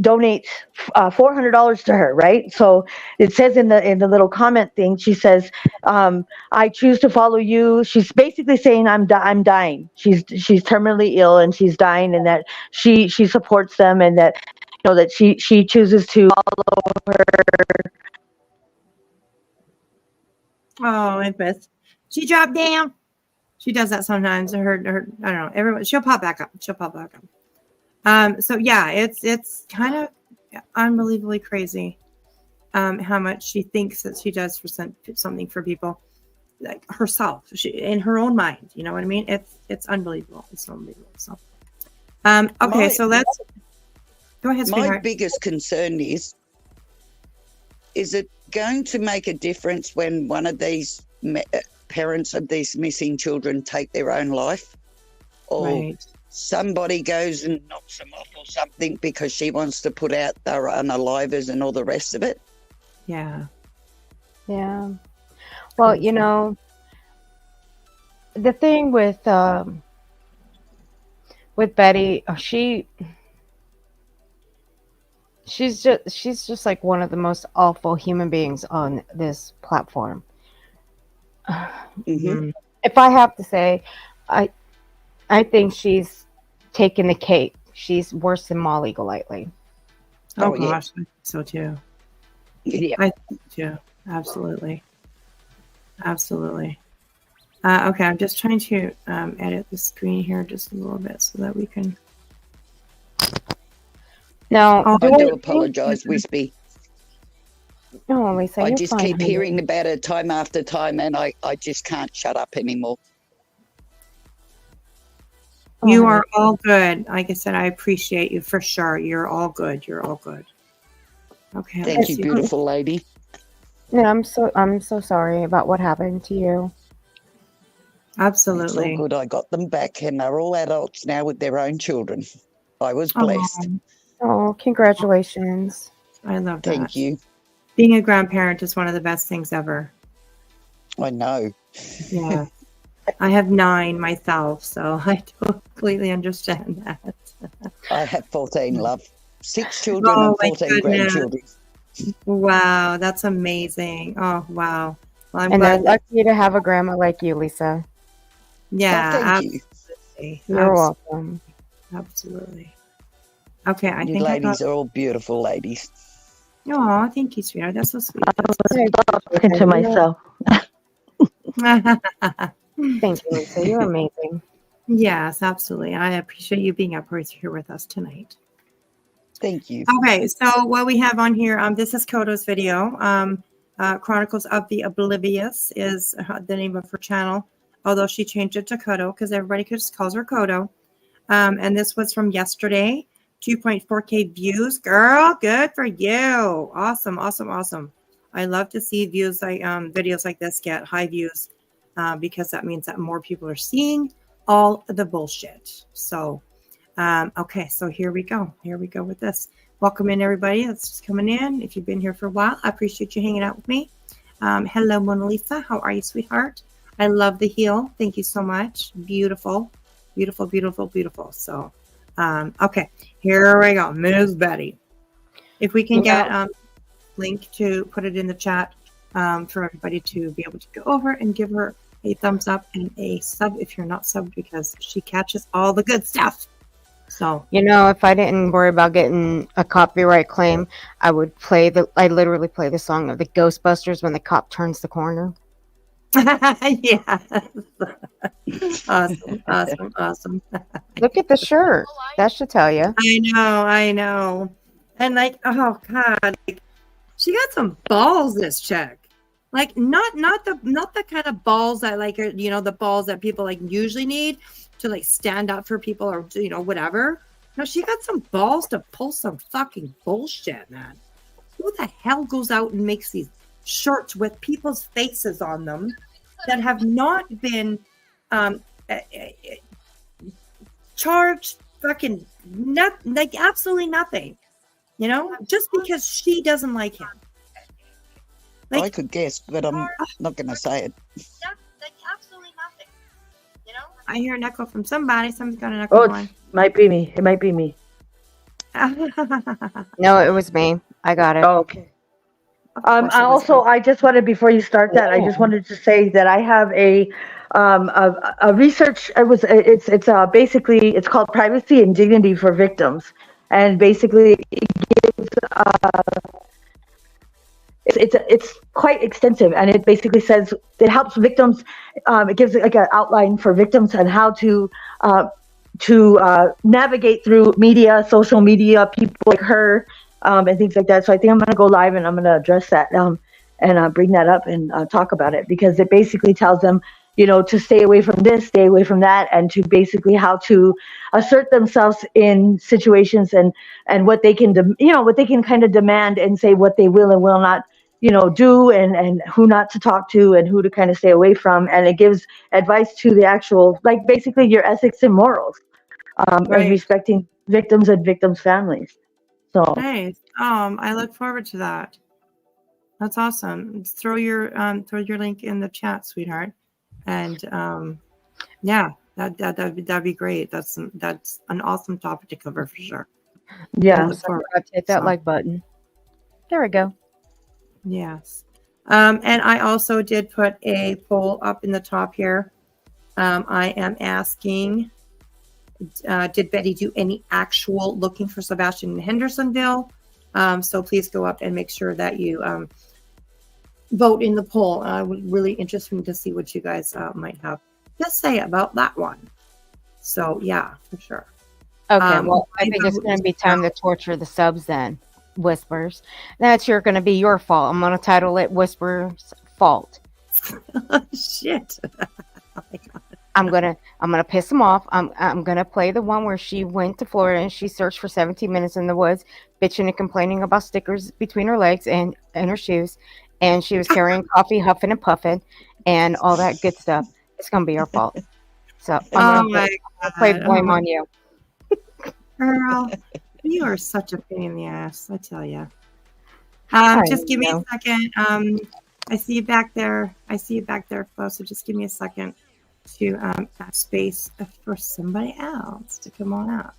S8: donate $400 to her, right? So it says in the little comment thing, she says, "I choose to follow you." She's basically saying, "I'm dying." She's terminally ill and she's dying, and that she supports them, and that that she chooses to follow her.
S3: Oh, Empress. She dropped down. She does that sometimes. Her I don't know. Everyone, she'll pop back up. So yeah, it's kind of unbelievably crazy how much she thinks that she does for something for people, like herself, in her own mind. You know what I mean? It's unbelievable. It's unbelievable. So, okay, so let's go ahead, sweetheart.
S9: My biggest concern is it going to make a difference when one of these parents of these missing children take their own life, or somebody goes and knocks them off or something because she wants to put out their unalivers and all the rest of it?
S3: Yeah.
S7: Well, the thing with Betty, she's just like one of the most awful human beings on this platform.
S9: Mm-hmm.
S7: If I have to say, I think she's taken the cake. She's worse than Molly Golightly.
S3: Oh gosh, I think so too.
S9: Yeah,
S3: I think too. Absolutely. Okay, I'm just trying to edit the screen here just a little bit so that we can.
S7: Now,
S9: I do apologize, Wispy.
S7: No, Lisa,
S9: I
S7: you're
S9: just
S7: fine,
S9: keep
S7: honey.
S9: hearing about her time after time, and I just can't shut up anymore.
S3: You are all good. Like I said, I appreciate you for sure. You're all good. Okay.
S9: Thank you, beautiful lady.
S7: Yeah, I'm so sorry about what happened to you.
S3: Absolutely.
S9: It's all good. I got them back, and they're all adults now with their own children. I was blessed.
S7: Oh, congratulations.
S3: I love that.
S9: Thank you.
S3: Being a grandparent is one of the best things ever.
S9: I know.
S3: Yeah. I have 9 myself, so I completely understand that.
S9: I have 14, love. 6 children and 14 grandchildren.
S3: Wow, that's amazing. Oh, wow. Well, I'm
S7: And
S3: glad
S7: I'm lucky to have a grandma like you, Lisa.
S3: Yeah,
S9: thank
S3: absolutely.
S7: You're welcome.
S3: Absolutely. Okay, I
S9: You
S3: think
S9: ladies are all beautiful ladies.
S3: Oh, thank you, sweetheart. That's so sweet.
S8: Talking to myself.
S7: Thank you, Lisa. You're amazing.
S3: Yes, absolutely. I appreciate you being up here with us tonight.
S9: Thank you.
S3: Okay, so what we have on here, this is Koto's video. Chronicles of the Oblivious is the name of her channel, although she changed it to Kodo because everybody just calls her Kodo. And this was from yesterday, 2.4K views. Girl, good for you. Awesome, awesome, awesome. I love to see views like videos like this get high views because that means that more people are seeing all the bullshit. So, okay, so here we go. Here we go with this. Welcome in, everybody that's just coming in. If you've been here for a while, I appreciate you hanging out with me. Hello, Mona Lisa. How are you, sweetheart? I love the heel. Thank you so much. Beautiful, beautiful, beautiful, beautiful. So, okay, here we go. Ms. Betty. If we can get link to put it in the chat for everybody to be able to go over and give her a thumbs up and a sub if you're not subbed, because she catches all the good stuff. So,
S7: you know, if I didn't worry about getting a copyright claim, I would I literally play the song of the Ghostbusters when the cop turns the corner.
S3: yeah. Awesome, awesome, awesome.
S7: Look at the shirt. That should tell you.
S3: I know. And like, oh God, like, she got some balls, this chick. Like, not the kind of balls that, like, you know, the balls that people like usually need to like stand up for people or, you know, whatever. No, she got some balls to pull some fucking bullshit, man. Who the hell goes out and makes these shirts with people's faces on them that have not been charged fucking like absolutely nothing, you know, just because she doesn't like him. Like,
S9: I could guess, but I'm not going to say it.
S3: Like absolutely nothing, you know. I hear an echo from somebody. Somebody's got an echo.
S8: Oh, it might be me. It might be me.
S7: No, it was me. I got it.
S8: Oh, okay. I just wanted, before you start that, I just wanted to say that I have a research. It's basically, it's called Privacy and Dignity for Victims, and basically it gives it's quite extensive, and it basically says it helps victims. It gives like an outline for victims on how to navigate through media, social media, people like her. And things like that. So I think I'm going to go live and I'm going to address that and bring that up and talk about it, because it basically tells them, you know, to stay away from this, stay away from that, and to basically how to assert themselves in situations and what they can, what they can kind of demand and say what they will and will not, you know, do, and who not to talk to and who to kind of stay away from. And it gives advice to the actual, like basically your ethics and morals, and respecting victims and victims' families. So
S3: nice. I look forward to that. That's awesome. Throw your link in the chat, sweetheart. And yeah, that'd be great. That's an awesome topic to cover for sure.
S7: Yeah, hit that like button. There we go.
S3: Yes. And I also did put a poll up in the top here. I am asking, did Betty do any actual looking for Sebastian in Hendersonville? So please go up and make sure that you vote in the poll. Really interesting to see what you guys might have to say about that one. So yeah, for sure.
S7: Okay, well, I think it's going to be time to torture the subs then. Whispers. That's going to be your fault. I'm going to title it Whispers' Fault.
S3: Shit. Oh my God.
S7: I'm gonna piss them off. I'm gonna play the one where she went to Florida and she searched for 17 minutes in the woods, bitching and complaining about stickers between her legs and her shoes, and she was carrying coffee, huffing and puffing, and all that good stuff. It's gonna be her fault. So I'm gonna play blame on you.
S3: Girl, you are such a pain in the ass, I tell you. Just give me a second. I see you back there. Flo. So just give me a second to have space for somebody else to come on up.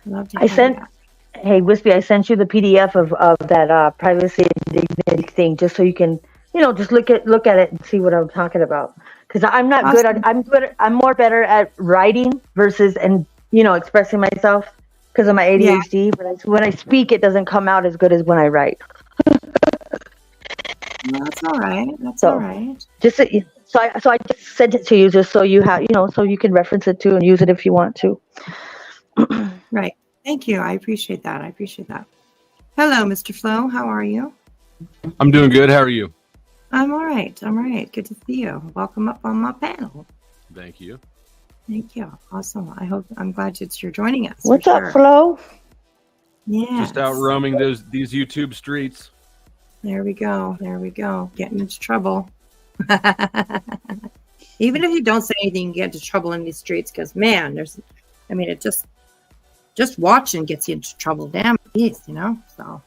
S3: I love to hear that.
S8: Hey, Wispy, I sent you the PDF of that privacy and dignity thing, just so you can, you know, just look at it and see what I'm talking about. Because I'm not good at, I'm more better at writing versus, and you know, expressing myself because of my ADHD. Yeah. But when I speak, it doesn't come out as good as when I write.
S3: That's all right. All right.
S8: Just so I just sent it to you just so you have, you know, so you can reference it too and use it if you want to.
S3: Right. Thank you. I appreciate that. Hello, Mr. Flo. How are you?
S11: I'm doing good. How are you?
S3: I'm all right. I'm all right. Good to see you. Welcome up on my panel.
S11: Thank you.
S3: Thank you. Awesome. I'm glad that you're joining us.
S8: What's
S3: for
S8: up,
S3: sure.
S8: Flo?
S3: Yeah.
S11: Just out roaming these YouTube streets.
S3: There we go. There we go. Getting into trouble. Even if you don't say anything, you get into trouble in these streets because, man, it just watching gets you into trouble. Damn, geez, So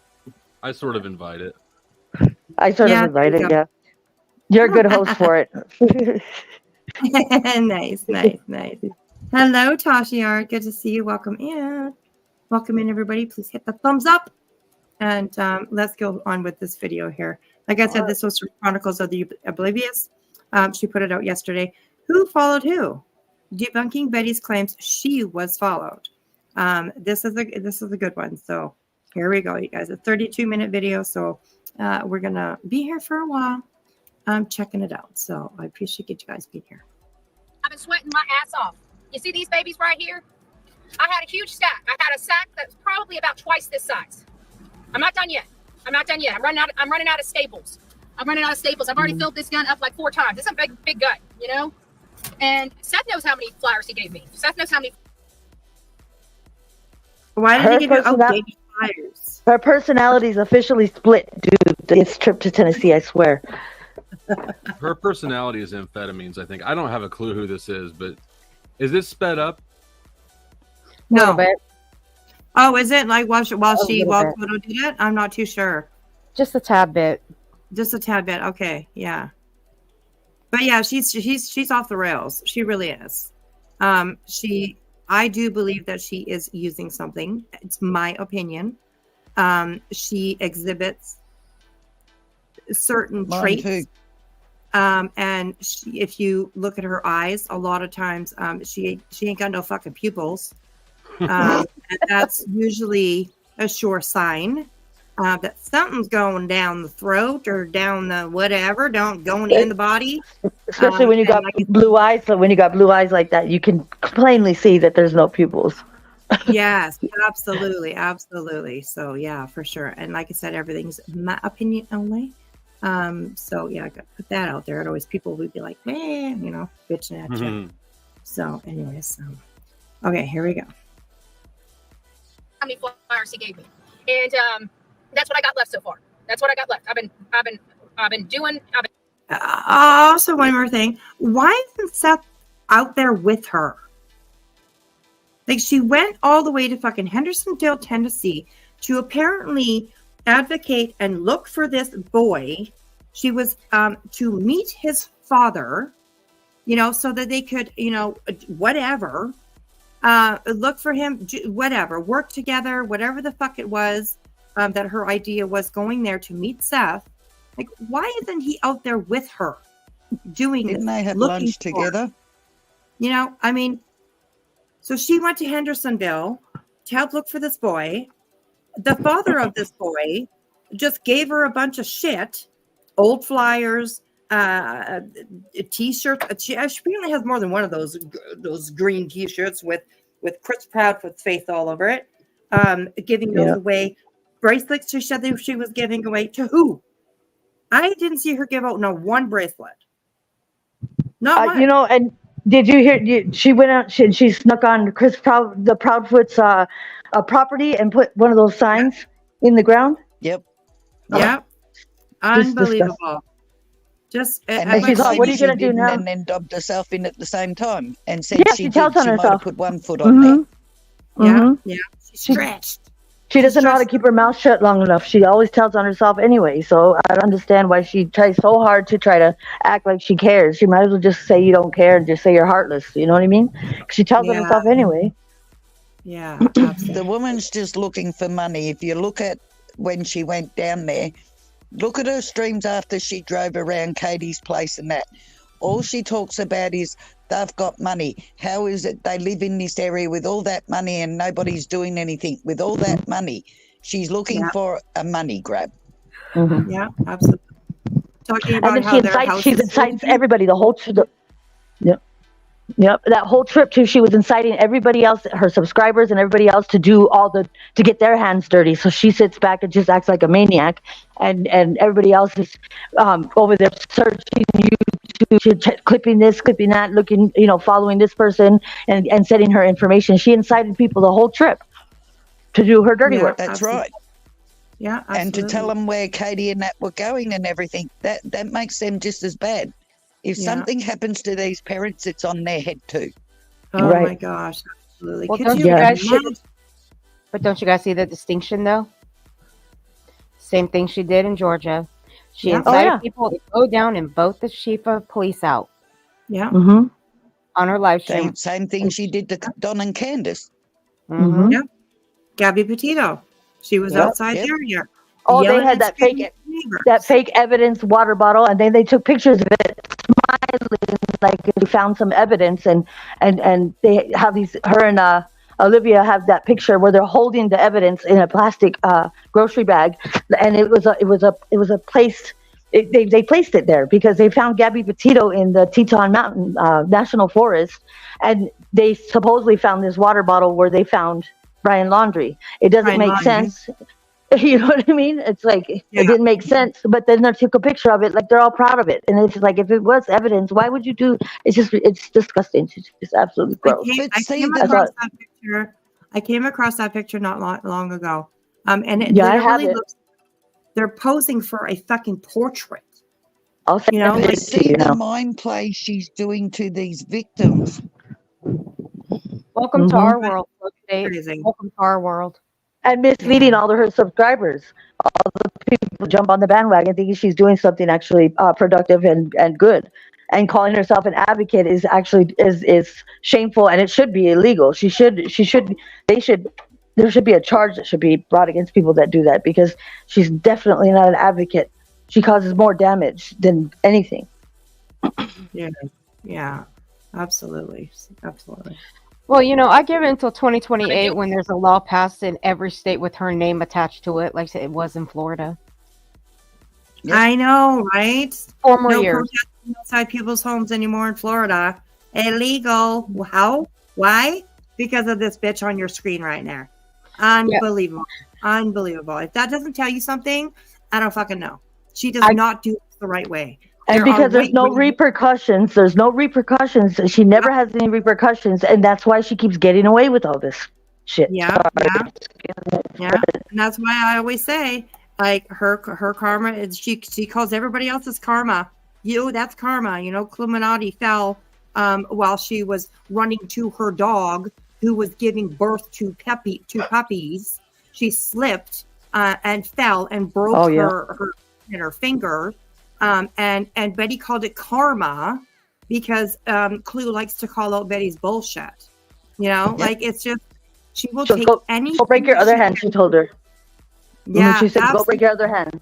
S11: I sort of invite it.
S8: I sort of invite it, yeah. You're a good host for it.
S3: nice. Hello, Tashi Art. Good to see you. Welcome in. Welcome in, everybody. Please hit the thumbs up. And let's go on with this video here. Like I said, this was from Chronicles of the Oblivious. She put it out yesterday. Who followed who? Debunking Betty's claims she was followed. This is a good one. So here we go, you guys. A 32-minute video. So we're gonna be here for a while. I'm checking it out. So I appreciate you guys being here.
S6: I've been sweating my ass off. You see these babies right here? I had a huge stack. I had a sack that's probably about twice this size. I'm not done yet. I'm running out of staples. I've already filled this gun up like 4 times. This is a big gun, And Seth knows how many flowers he gave me. Seth knows how many.
S3: Why did he give you outdated flowers?
S8: Her personality's officially split due to this trip to Tennessee, I swear.
S11: Her personality is amphetamines, I think. I don't have a clue who this is, but is this sped up?
S3: No. Oh, is it like while Kodo did it? I'm not too sure.
S7: Just a tad bit.
S3: Just a tad bit. Okay, yeah. But yeah, she's off the rails. She really is. I do believe that she is using something. It's my opinion. She exhibits certain traits. And if you look at her eyes, a lot of times she ain't got no fucking pupils. And that's usually a sure sign that something's going down the throat or down the whatever, going in the body.
S8: Especially when you got blue eyes. So when you got blue eyes like that, you can plainly see that there's no pupils.
S3: Yes, absolutely. So yeah, for sure. And like I said, everything's my opinion only. So yeah, I got to put that out there. Otherwise, people would be like, man, bitching at you. So, anyways, okay, here we go.
S6: How many flowers he gave me, and that's what I got left so far. That's what I got left. I've been doing.
S3: Also, one more thing. Why isn't Seth out there with her? Like, she went all the way to fucking Hendersonville, Tennessee to apparently advocate and look for this boy. She was to meet his father, so that they could, whatever, look for him, whatever, work together, whatever the fuck it was, that her idea was, going there to meet Seth. Like, why isn't he out there with her doing this?
S9: Didn't they have lunch together?
S3: So she went to Hendersonville to help look for this boy. The father of this boy just gave her a bunch of shit, old flyers, T-shirts. She apparently has more than one of those green T-shirts with Chris Proudfoot's face all over it. Giving those away. Bracelets she said that she was giving away to who? I didn't see her give out one bracelet. Not one.
S8: And did you hear? She went out. She snuck on the Proudfoot's property and put one of those signs in the ground.
S9: Yep.
S3: Yep. Unbelievable.
S8: And she thought, what are you going to do now?
S9: And then dubbed herself in at the same time and said she
S8: tells on
S9: might
S8: herself.
S9: have put one foot on there.
S3: Yeah. She stretched.
S8: She doesn't know how to keep her mouth shut long enough. She always tells on herself anyway. So I don't understand why she tries so hard to try to act like she cares. She might as well just say you don't care and just say you're heartless. You know what I mean? She tells on herself anyway.
S3: Yeah.
S9: The woman's just looking for money. If you look at when she went down there, look at her streams after she drove around Katie's place and that. All she talks about is they've got money. How is it they live in this area with all that money and nobody's doing anything with all that money? She's looking for a money grab.
S3: Mm-hmm. Yeah, absolutely. Talking about
S8: and then she incites everybody, the whole. Yep, that whole trip too. She was inciting everybody else, her subscribers and everybody else, to do to get their hands dirty. So she sits back and just acts like a maniac, and everybody else is over there searching YouTube, clipping this, clipping that, looking, following this person and sending her information. She incited people the whole trip to do her dirty work.
S9: That's
S3: absolutely.
S9: right.
S3: Yeah, absolutely.
S9: And to tell them where Katie and that were going and everything, that makes them just as bad. If something happens to these parents, it's on their head too.
S3: Oh
S8: Right.
S3: my gosh, absolutely.
S7: Well,
S3: Could
S7: don't
S3: you
S7: you guys
S3: imagine?
S7: But don't you guys see the distinction, though? Same thing she did in Georgia. She
S3: Yeah.
S7: incited
S8: Oh, yeah.
S7: people to go down and vote the chief of police out
S3: Yeah.
S8: Mm-hmm.
S7: on her live stream.
S9: Same thing she did to Don and Candace.
S7: Mhm.
S3: Yeah. Gabby Petito. She was
S8: Yep.
S3: outside
S9: Yep.
S3: there. Yeah.
S8: Oh, they
S3: yelling
S8: had
S3: and
S8: that
S3: screaming
S8: fake
S3: at neighbors.
S8: evidence water bottle, and then they took pictures of it, smiling like they found some evidence, and they have her and Olivia have that picture where they're holding the evidence in a plastic grocery bag, and it was a placed. They placed it there because they found Gabby Petito in the Teton Mountain National Forest, and they supposedly found this water bottle where they found Brian Laundrie. It doesn't
S3: Brian
S8: make
S3: Laundrie.
S8: sense. You know what I mean? It's like it
S3: Yeah.
S8: didn't make sense, but then they took a picture of it, like they're all proud of it, and it's like if it was evidence, why would you do? It's disgusting. It's just absolutely gross.
S3: I came
S8: I
S3: across
S8: thought-
S3: that picture. I came across that picture not long ago. And it
S8: Yeah, I have
S3: literally
S8: it.
S3: looks. They're posing for a fucking portrait.
S8: I'll send
S3: You know,
S8: it
S3: like,
S8: to
S9: See
S8: you
S9: the
S8: now.
S9: mind play she's doing to these victims.
S7: Welcome to
S8: Mhm.
S7: our world, folks.
S3: Crazy.
S7: Welcome to our world.
S8: And misleading all of her subscribers. All the people jump on the bandwagon thinking she's doing something actually productive and good, and calling herself an advocate is actually is shameful, and it should be illegal. There should be a charge that should be brought against people that do that, because she's definitely not an advocate. She causes more damage than anything.
S3: Yeah. Absolutely. Absolutely.
S7: Well, I give it until 2028 when there's a law passed in every state with her name attached to it, like it was in Florida.
S9: Yep.
S3: I know, right?
S7: 4 more
S3: No
S7: years.
S3: protesting outside people's homes anymore in Florida. Illegal. How? Why? Because of this bitch on your screen right now. Unbelievable. Unbelievable. If that doesn't tell you something, I don't fucking know. She does not do it the right way.
S8: And because there's no repercussions, she never has any repercussions, and that's why she keeps getting away with all this shit.
S3: Yeah. And that's why I always say, like, her karma is she calls everybody else's karma. That's karma. Illuminati fell while she was running to her dog who was giving birth to puppies. She slipped and fell and broke her finger. And Betty called it karma because Clue likes to call out Betty's bullshit. Like, it's just, she will take any.
S8: Go break your other hand, she told her.
S3: Yeah.
S8: She said, go break your other hand.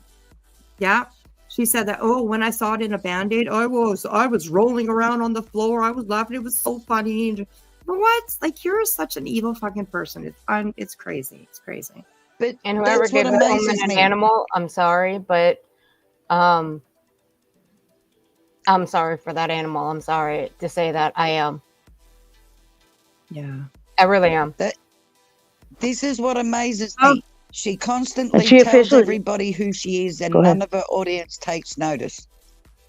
S3: Yeah. She said that, when I saw it in a Band-Aid, I was rolling around on the floor. I was laughing. It was so funny. But what? Like, you're such an evil fucking person. It's crazy. It's crazy.
S9: But
S7: And whoever gave the woman an animal, I'm sorry, but I'm sorry for that animal. I'm sorry to say that. I am.
S3: Yeah.
S7: I really am.
S9: This is what amazes me. She constantly
S8: she
S9: tells everybody who she is, and none of her audience takes notice.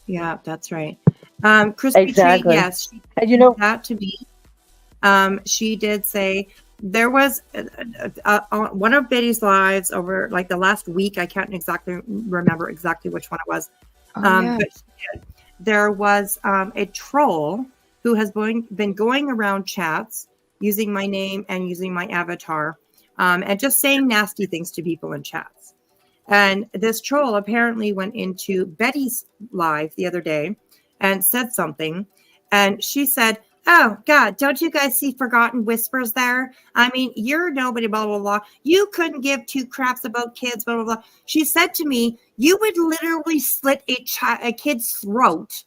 S3: Yeah, that's right. Crispy
S8: Exactly.
S3: Treat, yes, she
S8: And
S3: said that to me. She did say there was one of Betty's lives over like the last week. I can't remember exactly which one it was. But she did. There was a troll who has been going around chats using my name and using my avatar and just saying nasty things to people in chats. And this troll apparently went into Betty's live the other day and said something. And she said, "Oh, God, don't you guys see Forgotten Whispers there? I mean, you're nobody, blah, blah, blah. You couldn't give two craps about kids, blah, blah, blah." She said to me, "You would literally slit a kid's throat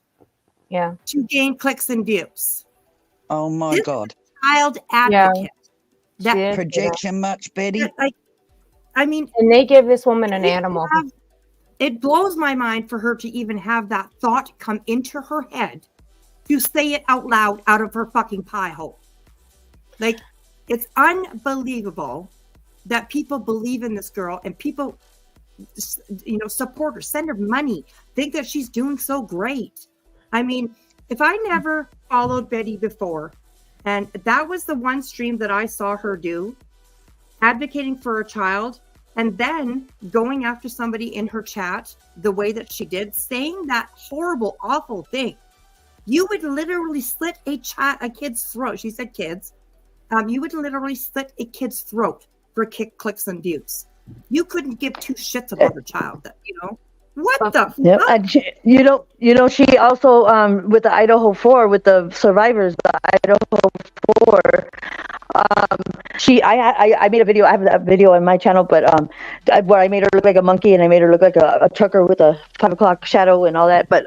S3: to gain clicks and views."
S9: Oh, my God.
S3: Child advocate.
S9: That projection much, Betty?
S3: I mean,
S7: and they give this woman an animal.
S3: It blows my mind for her to even have that thought come into her head to say it out loud out of her fucking pie hole. Like, it's unbelievable that people believe in this girl and people, you know, support her, send her money, think that she's doing so great. I mean, if I never followed Betty before, and that was the one stream that I saw her do, advocating for a child, and then going after somebody in her chat the way that she did, saying that horrible, awful thing, you would literally slit a kid's throat. She said kids. You would literally slit a kid's throat for clicks and views. You couldn't give two shits about her child. You know what the?
S8: Yep.
S3: Fuck?
S8: And she, she also with the Idaho 4, with the survivors, the Idaho 4. I made a video. I have that video on my channel, but where I made her look like a monkey and I made her look like a trucker with a 5 o'clock shadow and all that. But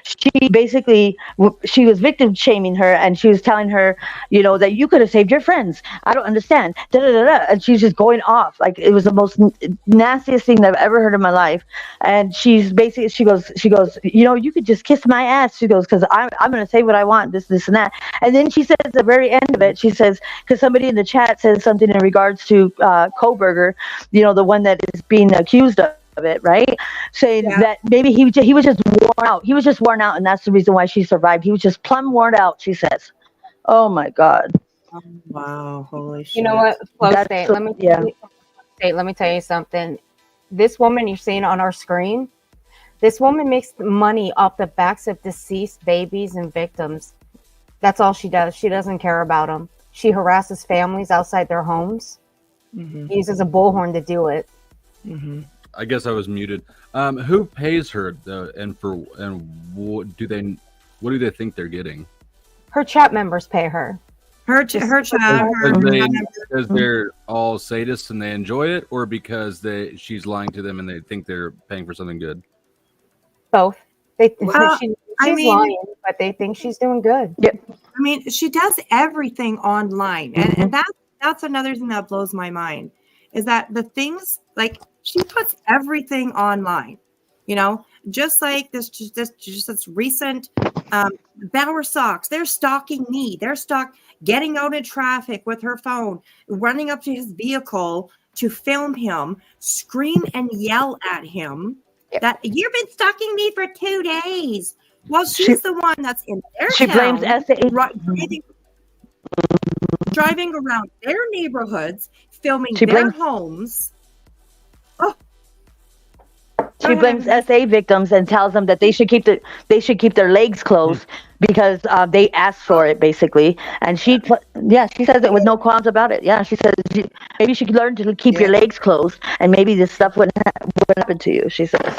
S8: she basically, she was victim shaming her, and she was telling her, you know, that you could have saved your friends. I don't understand. Da, da, da, da. And she's just going off. Like, it was the most nastiest thing that I've ever heard in my life. And she's basically, she goes, you know, you could just kiss my ass. She goes, because I'm going to say what I want, this, and that. And then she says at the very end of it, she says, because somebody in the chat says something in regards to Koberger, you know, the one that is being accused of it, right? Saying that maybe he was just worn out. He was just worn out, and that's the reason why she survived. He was just plumb worn out, she says. Oh my God.
S3: Oh, wow, holy shit.
S7: You know what? Flow State, let me tell you something. This woman you're seeing on our screen, this woman makes money off the backs of deceased babies and victims. That's all she does. She doesn't care about them. She harasses families outside their homes. Mm-hmm. Uses a bullhorn to do it.
S3: Mm-hmm.
S11: I guess I was muted. Who pays her, and what do they think they're getting?
S7: Her chat members pay her.
S3: Her chat.
S11: Because they're all sadists and they enjoy it, or because she's lying to them and they think they're paying for something good?
S7: Both. She's
S3: mean,
S7: lying, but they think she's doing good.
S8: Yep.
S3: I mean, she does everything online, and that's another thing that blows my mind, is that the things, like, she puts everything online, you know, just like this recent Bauer Socks. They're stalking me. They're getting out in traffic with her phone, running up to his vehicle to film him, scream and yell at him that you've been stalking me for 2 days. Well, she's the one that's in their
S8: She
S3: town,
S8: blames
S3: driving around their neighborhoods, filming their homes.
S8: She blames SA victims and tells them that they should keep their legs closed because they asked for it, basically. And she says it with no qualms about it. Yeah, she says maybe you should learn to keep your legs closed, and maybe this stuff wouldn't happen to you. She says.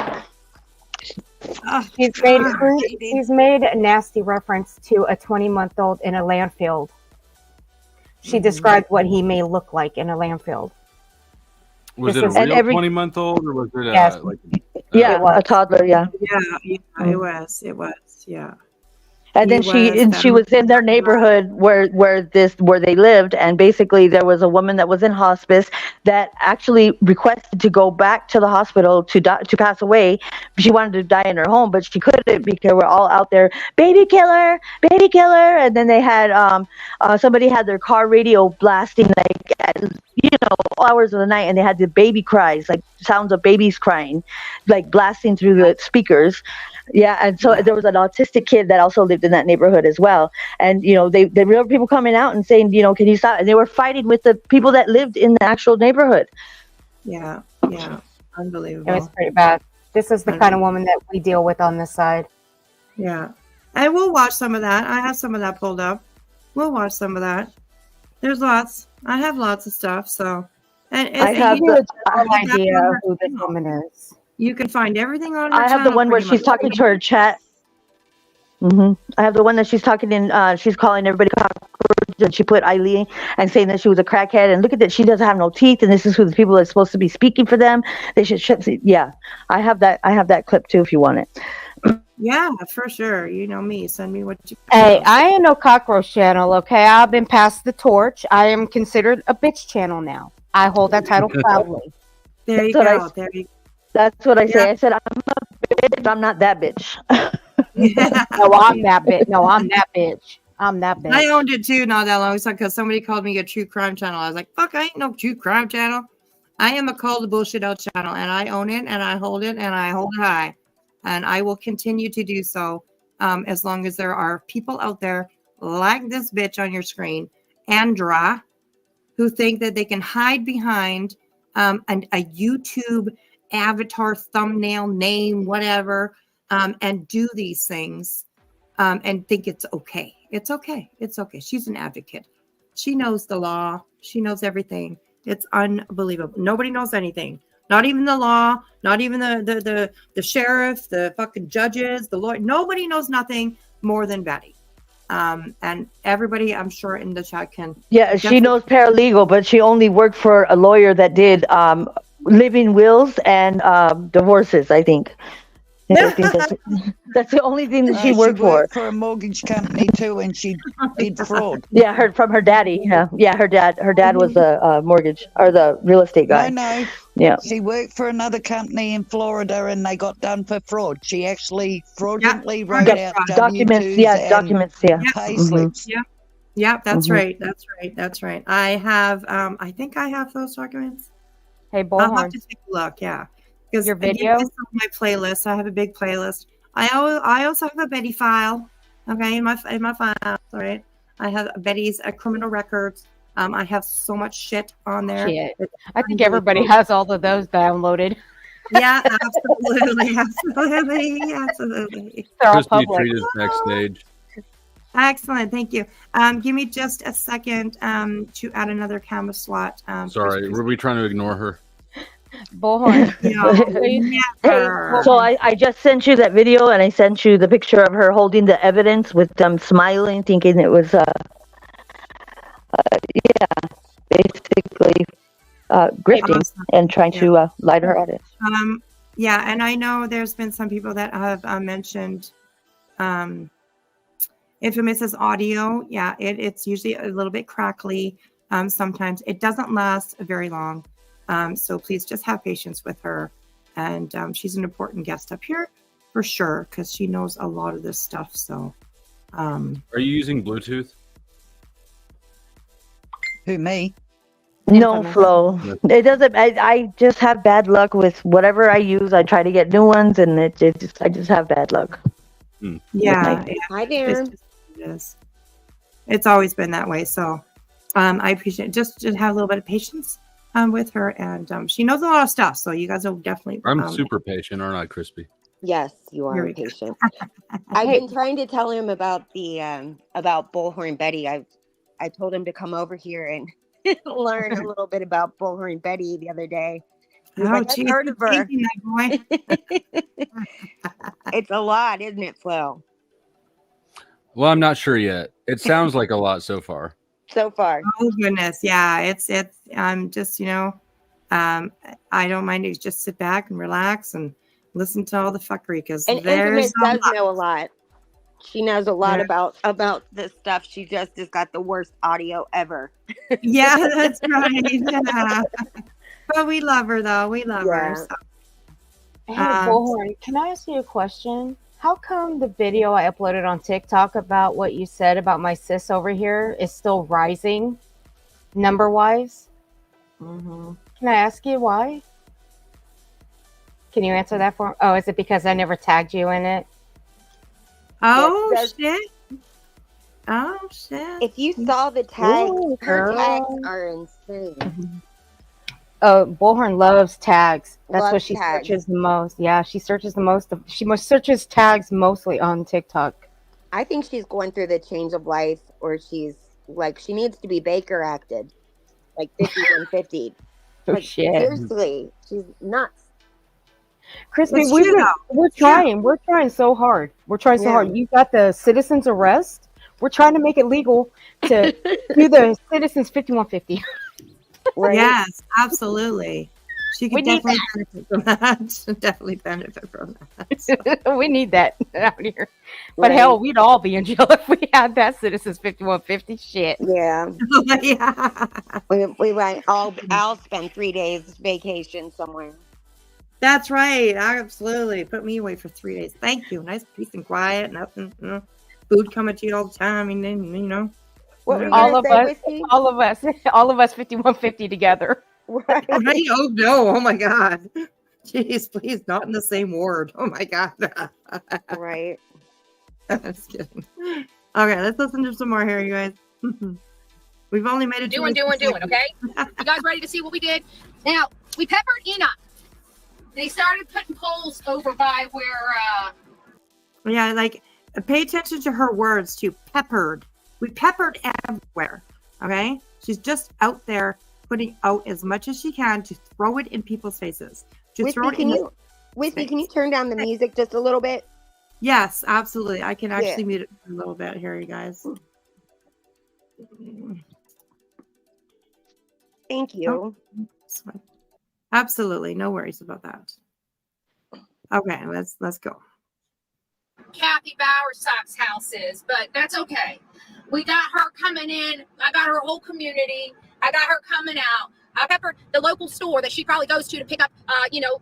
S7: She's made a nasty reference to a 20-month-old in a landfill. She described what he may look like in a landfill.
S11: Was it a real 20-month-old, or was it
S8: a toddler? Yeah.
S3: It was. Yeah.
S8: And then she was in their neighborhood where they lived, and basically there was a woman that was in hospice that actually requested to go back to the hospital to pass away. She wanted to die in her home, but she couldn't because we're all out there, baby killer. And then they had somebody had their car radio blasting like at, all hours of the night, and they had the baby cries, like sounds of babies crying, like blasting through the speakers. Yeah, and so there was an autistic kid that also lived in that neighborhood as well. And, there were people coming out and saying, can you stop? And they were fighting with the people that lived in the actual neighborhood.
S3: Yeah. Unbelievable.
S7: It was pretty bad. This is the kind of woman that we deal with on this side.
S3: Yeah. And we'll watch some of that. I have some of that pulled up. We'll watch some of that. There's lots. I have lots of stuff. So, and
S7: I have no idea who this woman is.
S3: You can find everything on her
S8: I have the one where she's talking to her chat. I have the one that she's talking in. She's calling everybody cockroach, and she put Eileen and saying that she was a crackhead. And look at that, she doesn't have no teeth, and this is who the people that's supposed to be speaking for them. They should shut. Yeah, I have that. I have that clip too, if you want it.
S3: Yeah, for sure. You know me. Send me what you.
S7: Hey, I ain't no cockroach channel. Okay, I've been passed the torch. I am considered a bitch channel now. I hold that title proudly.
S3: There you go. There you go.
S8: That's what I say. I said, I'm a bitch, I'm not that bitch.
S7: No, I'm that bitch. No, I'm that bitch. I'm that bitch.
S3: I owned it too not that long ago because somebody called me a true crime channel. I was like, fuck, I ain't no true crime channel. I am a call the bullshit out channel, and I own it, and I hold it, and I hold it high. And I will continue to do so as long as there are people out there like this bitch on your screen, Andra, who think that they can hide behind a YouTube avatar, thumbnail, name, whatever, and do these things and think it's okay. It's okay. It's okay. She's an advocate. She knows the law. She knows everything. It's unbelievable. Nobody knows anything. Not even the law. Not even the sheriff, the fucking judges, the lawyer. Nobody knows nothing more than Betty. And everybody, I'm sure, in the chat can.
S8: Yeah, she knows paralegal, but she only worked for a lawyer that did living wills and divorces, I think. I think that's the only thing that she worked for.
S9: For a mortgage company too, and she did fraud.
S8: Yeah, from her daddy. Yeah, her dad was the mortgage or the real estate guy.
S9: No.
S8: Yeah,
S9: she worked for another company in Florida, and they got done for fraud. She actually fraudulently wrote out
S8: documents.
S9: W-2s
S8: Yeah, documents. Yeah,
S9: pay slips.
S3: Yeah, that's right. That's right. I have. I think I have those documents.
S7: Hey,
S3: I'll
S7: Bullhorn.
S3: have to take a look. Yeah. Because
S7: Your video?
S3: This is my playlist. I have a big playlist. I also have a Betty file. Okay, in my files. All right. I have Betty's criminal records. I have so much shit on there.
S7: Shit. I think everybody has all of those downloaded.
S3: Yeah, absolutely, absolutely.
S7: They're all
S11: Crispy
S7: public.
S11: treat us backstage.
S3: Excellent, thank you. Give me just a second to add another camera slot.
S11: Sorry, were we trying to ignore her?
S7: Bullhorn.
S3: Never.
S8: So I just sent you that video, and I sent you the picture of her holding the evidence with them smiling, thinking it was basically grifting and trying to lie to her audience.
S3: Yeah, and I know there's been some people that have mentioned infamous as audio. Yeah, it's usually a little bit crackly. Sometimes it doesn't last very long. So please just have patience with her. And she's an important guest up here for sure, because she knows a lot of this stuff. So
S11: are you using Bluetooth?
S9: Who, me?
S8: No, Flo. It doesn't. I just have bad luck with whatever I use. I try to get new ones, and I just have bad luck.
S3: Yeah.
S12: Hi there.
S3: It's always been that way. So I appreciate it. Just have a little bit of patience with her, and she knows a lot of stuff. So you guys will definitely.
S11: I'm super patient, aren't I, Crispy?
S12: Yes, you are patient. I've been trying to tell him about the about Bullhorn Betty. I told him to come over here and learn a little bit about Bullhorn Betty the other day. He's like, I've heard of her. It's a lot, isn't it, Flo?
S11: Well, I'm not sure yet. It sounds like a lot so far.
S12: So far.
S3: Oh goodness, yeah. It's I'm just I don't mind to just sit back and relax and listen to all the fuckery because
S12: Infamous does know a lot. She knows a lot about this stuff. She just has got the worst audio ever.
S3: Yeah, that's right. Yeah. But we love her though. We love her. So.
S7: Hey, Bullhorn, can I ask you a question? How come the video I uploaded on TikTok about what you said about my sis over here is still rising, number-wise? Can I ask you why? Can you answer that for me? Oh, is it because I never tagged you in it?
S3: Oh, shit. Oh, shit.
S12: If you saw the tags,
S7: Ooh,
S12: her
S7: girl.
S12: tags are insane.
S7: Oh, Bullhorn loves tags. That's what
S12: Loves
S7: she
S12: tags.
S7: searches the most. Yeah, she searches the most. Searches tags mostly on TikTok.
S12: I think she's going through the change of life, or she's like, she needs to be Baker acted, like 5150.
S7: Oh,
S12: Like,
S7: shit.
S12: seriously, she's nuts.
S7: Crispy,
S3: It's
S7: we're
S3: true, though.
S7: we're trying. We're trying so hard. We're trying so hard. You got the citizens arrest. We're trying to make it legal to do the citizens 5150.
S12: Right?
S3: Yes, absolutely. She
S7: We
S3: could
S7: need
S3: definitely benefit from that. Definitely benefit from that.
S7: We need that out here. But
S12: Right.
S7: hell, we'd all be in jail if we had that citizens 5150 shit.
S12: Yeah.
S3: Yeah.
S12: We went. I'll spend 3 days vacation somewhere.
S3: That's right. Absolutely. Put me away for 3 days. Thank you. Nice peace and quiet. Nothing. Food coming to you all the time. And then,
S12: What were you
S7: All
S12: gonna
S7: of
S12: say,
S7: us,
S12: Whiskey?
S7: all of us, all of us 5150 together.
S12: Right.
S3: Right? Oh, no. Oh, my God. Jeez, please. Not in the same ward. Oh, my God.
S12: Right.
S3: Just kidding. Okay, let's listen to some more here, you guys. We've only made it to
S6: Doing, okay? You guys ready to see what we did? Now, we peppered Enoch. They started putting poles over by where,
S3: Yeah, like, pay attention to her words, too. Peppered. We peppered everywhere, okay? She's just out there putting out as much as she can to throw it in people's faces. To throw it in
S12: Whiskey, can you turn down the music just a little bit?
S3: Yes, absolutely. I can actually mute it a little bit here, you guys.
S12: Thank you.
S3: Oh, absolutely. No worries about that. Okay, let's go.
S6: Kathy Bowersock's house is, but that's okay. We got her coming in. I got her whole community. I got her coming out. I peppered the local store that she probably goes to pick up,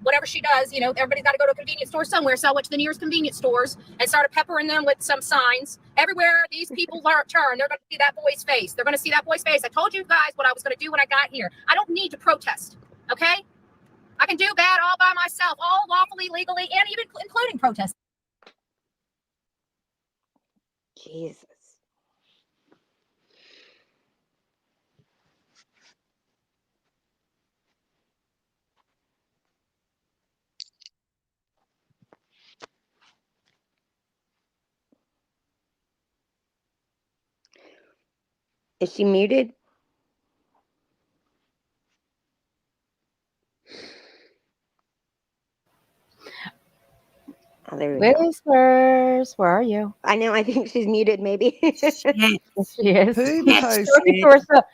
S6: whatever she does. Everybody's got to go to a convenience store somewhere. So I went to the nearest convenience stores and started peppering them with some signs. Everywhere these people turn, they're going to see that boy's face. They're going to see that boy's face. I told you guys what I was going to do when I got here. I don't need to protest, okay? I can do bad all by myself, all lawfully, legally, and even including protest.
S12: Jesus. Is she muted? Oh, there we go.
S7: Whispers, where are you?
S12: I know. I think she's muted. Maybe.
S7: Yes, she is.
S9: Who
S7: She's
S9: posted?
S7: talking to herself.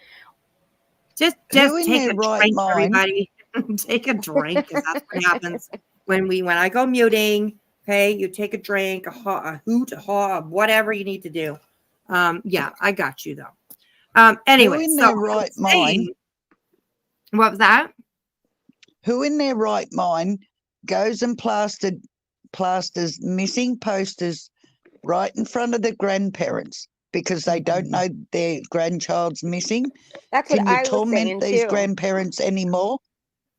S3: Just
S9: Who in
S3: take
S9: their
S3: a
S9: right
S3: drink,
S9: mind?
S3: everybody. Take a drink, because that's what happens when I go muting. Okay, you take a drink, a hoot, a haw, whatever you need to do. Yeah, I got you though. Anyway,
S9: Who in
S3: so
S9: their right mind?
S3: What was that?
S9: Who in their right mind goes and plasters missing posters right in front of the grandparents because they don't know their grandchild's missing?
S12: That's
S9: Can
S12: what
S9: you
S12: I was
S9: torment
S12: saying
S9: these
S12: too.
S9: grandparents anymore?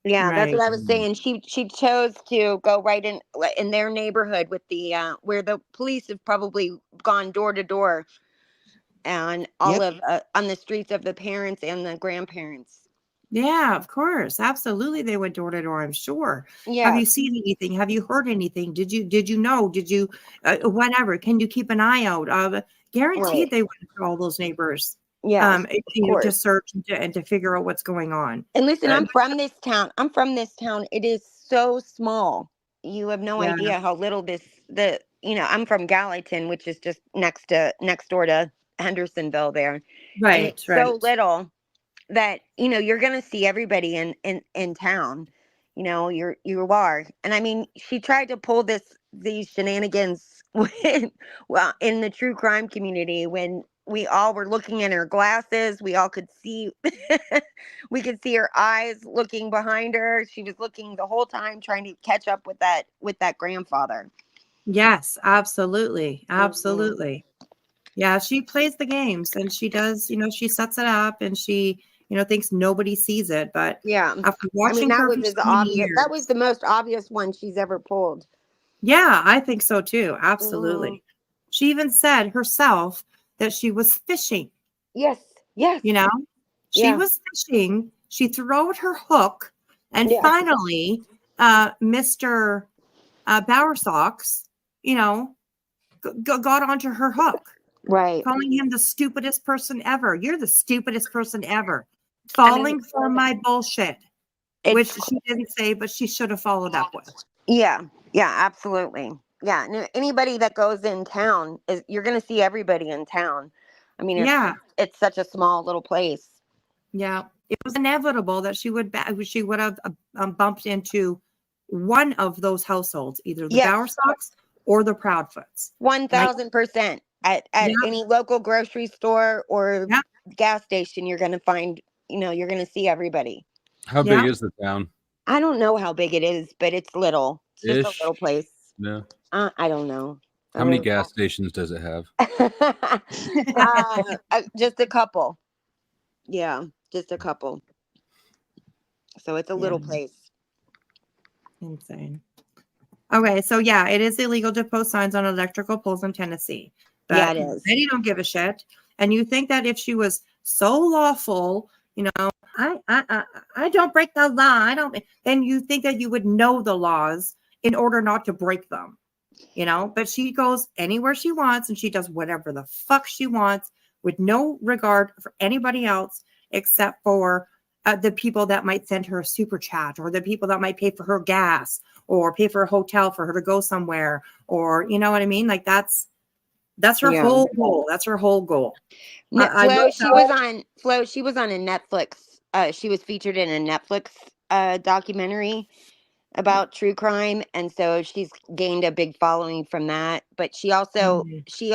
S12: Yeah, that's
S3: Right.
S12: what I was saying. She chose to go right in their neighborhood with the where the police have probably gone door to door and all
S9: Yep.
S12: of on the streets of the parents and the grandparents.
S3: Yeah, of course. Absolutely. They went door to door, I'm sure. Have
S12: Yeah.
S3: you seen anything? Have you heard anything? Did you know? Did you whatever? Can you keep an eye out? Guaranteed
S12: Right.
S3: they went to all those neighbors.
S12: Yes,
S3: To
S12: course.
S3: search and to figure out what's going on.
S12: And listen, I'm from this town. It is so small. You have no
S3: Yeah.
S12: idea how little I'm from Gallatin, which is just next door to Hendersonville there. And
S3: Right,
S12: it's
S3: right.
S12: so little that you're gonna see everybody in town. You are. And I mean, she tried to pull these shenanigans when, well, in the true crime community, when we all were looking in her glasses, we all could see we could see her eyes looking behind her. She was looking the whole time trying to catch up with that grandfather.
S3: Yes, absolutely.
S12: Mhm.
S3: Absolutely. Yeah, she plays the games and she does, she sets it up and she, thinks nobody sees it. But
S12: Yeah.
S3: after
S12: I
S3: watching
S12: mean, that
S3: her
S12: was
S3: for
S12: as
S3: so many
S12: obvious. That was
S3: years,
S12: the most obvious one she's ever pulled.
S3: yeah, I think so too.
S12: Mhm.
S3: Absolutely. She even said herself that she was fishing.
S12: Yes. Yes.
S3: She
S12: Yeah.
S3: was fishing. She threw out her hook, and
S12: Yeah.
S3: finally, Mr. Bowersocks, got onto her hook,
S12: Right.
S3: calling him the stupidest person ever. You're the stupidest person ever.
S12: I
S3: Falling
S12: mean,
S3: for my bullshit, which
S12: it's
S3: she didn't say, but she should have followed up with.
S12: yeah. Yeah, absolutely. Yeah, anybody that goes in town you're going to see everybody in town. I mean,
S3: Yeah.
S12: it's such a small little place.
S3: Yeah, it was inevitable that she would have bumped into one of those households, either the
S12: Yes.
S3: Bowersocks or the Proudfoots.
S12: 1000% at
S3: Yeah.
S12: any local grocery store or
S3: Yeah.
S12: gas station. You're going to find, you're going to see everybody.
S11: How
S3: Yeah.
S11: big is the town?
S12: I don't know how big it is, but it's little. It's just a
S11: Ish.
S12: little place.
S11: No.
S12: I don't know.
S11: How many gas stations does it have?
S12: Just a couple. Yeah, just a couple. So it's a little place.
S3: Insane. Okay, so yeah, it is illegal to post signs on electrical poles in Tennessee. But
S12: Yeah, it is.
S3: Betty don't give a shit. And you think that if she was so lawful, you know, I don't break the law. I don't. Then you think that you would know the laws in order not to break them, you know. But she goes anywhere she wants and she does whatever the fuck she wants with no regard for anybody else except for the people that might send her a super chat or the people that might pay for her gas or pay for a hotel for her to go somewhere, or you know what I mean? Like that's her whole goal. That's her whole goal.
S12: She was on a Netflix. She was featured in a Netflix documentary about true crime, and so she's gained a big following from that. But she also she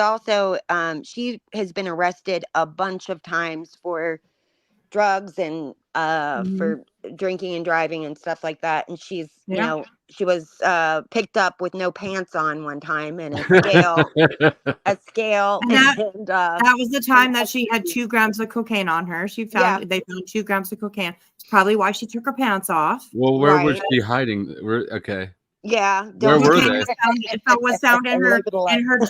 S12: has been arrested a bunch of times for drugs and for drinking and driving and stuff like that. And she's you know, she was picked up with no pants on one time and a scale
S3: And that was the time that she had 2 grams of cocaine on her. They found 2 grams of cocaine. It's probably why she took her pants off.
S11: Well, where was she hiding? Okay.
S12: Yeah.
S11: Where were they?
S3: It was found in her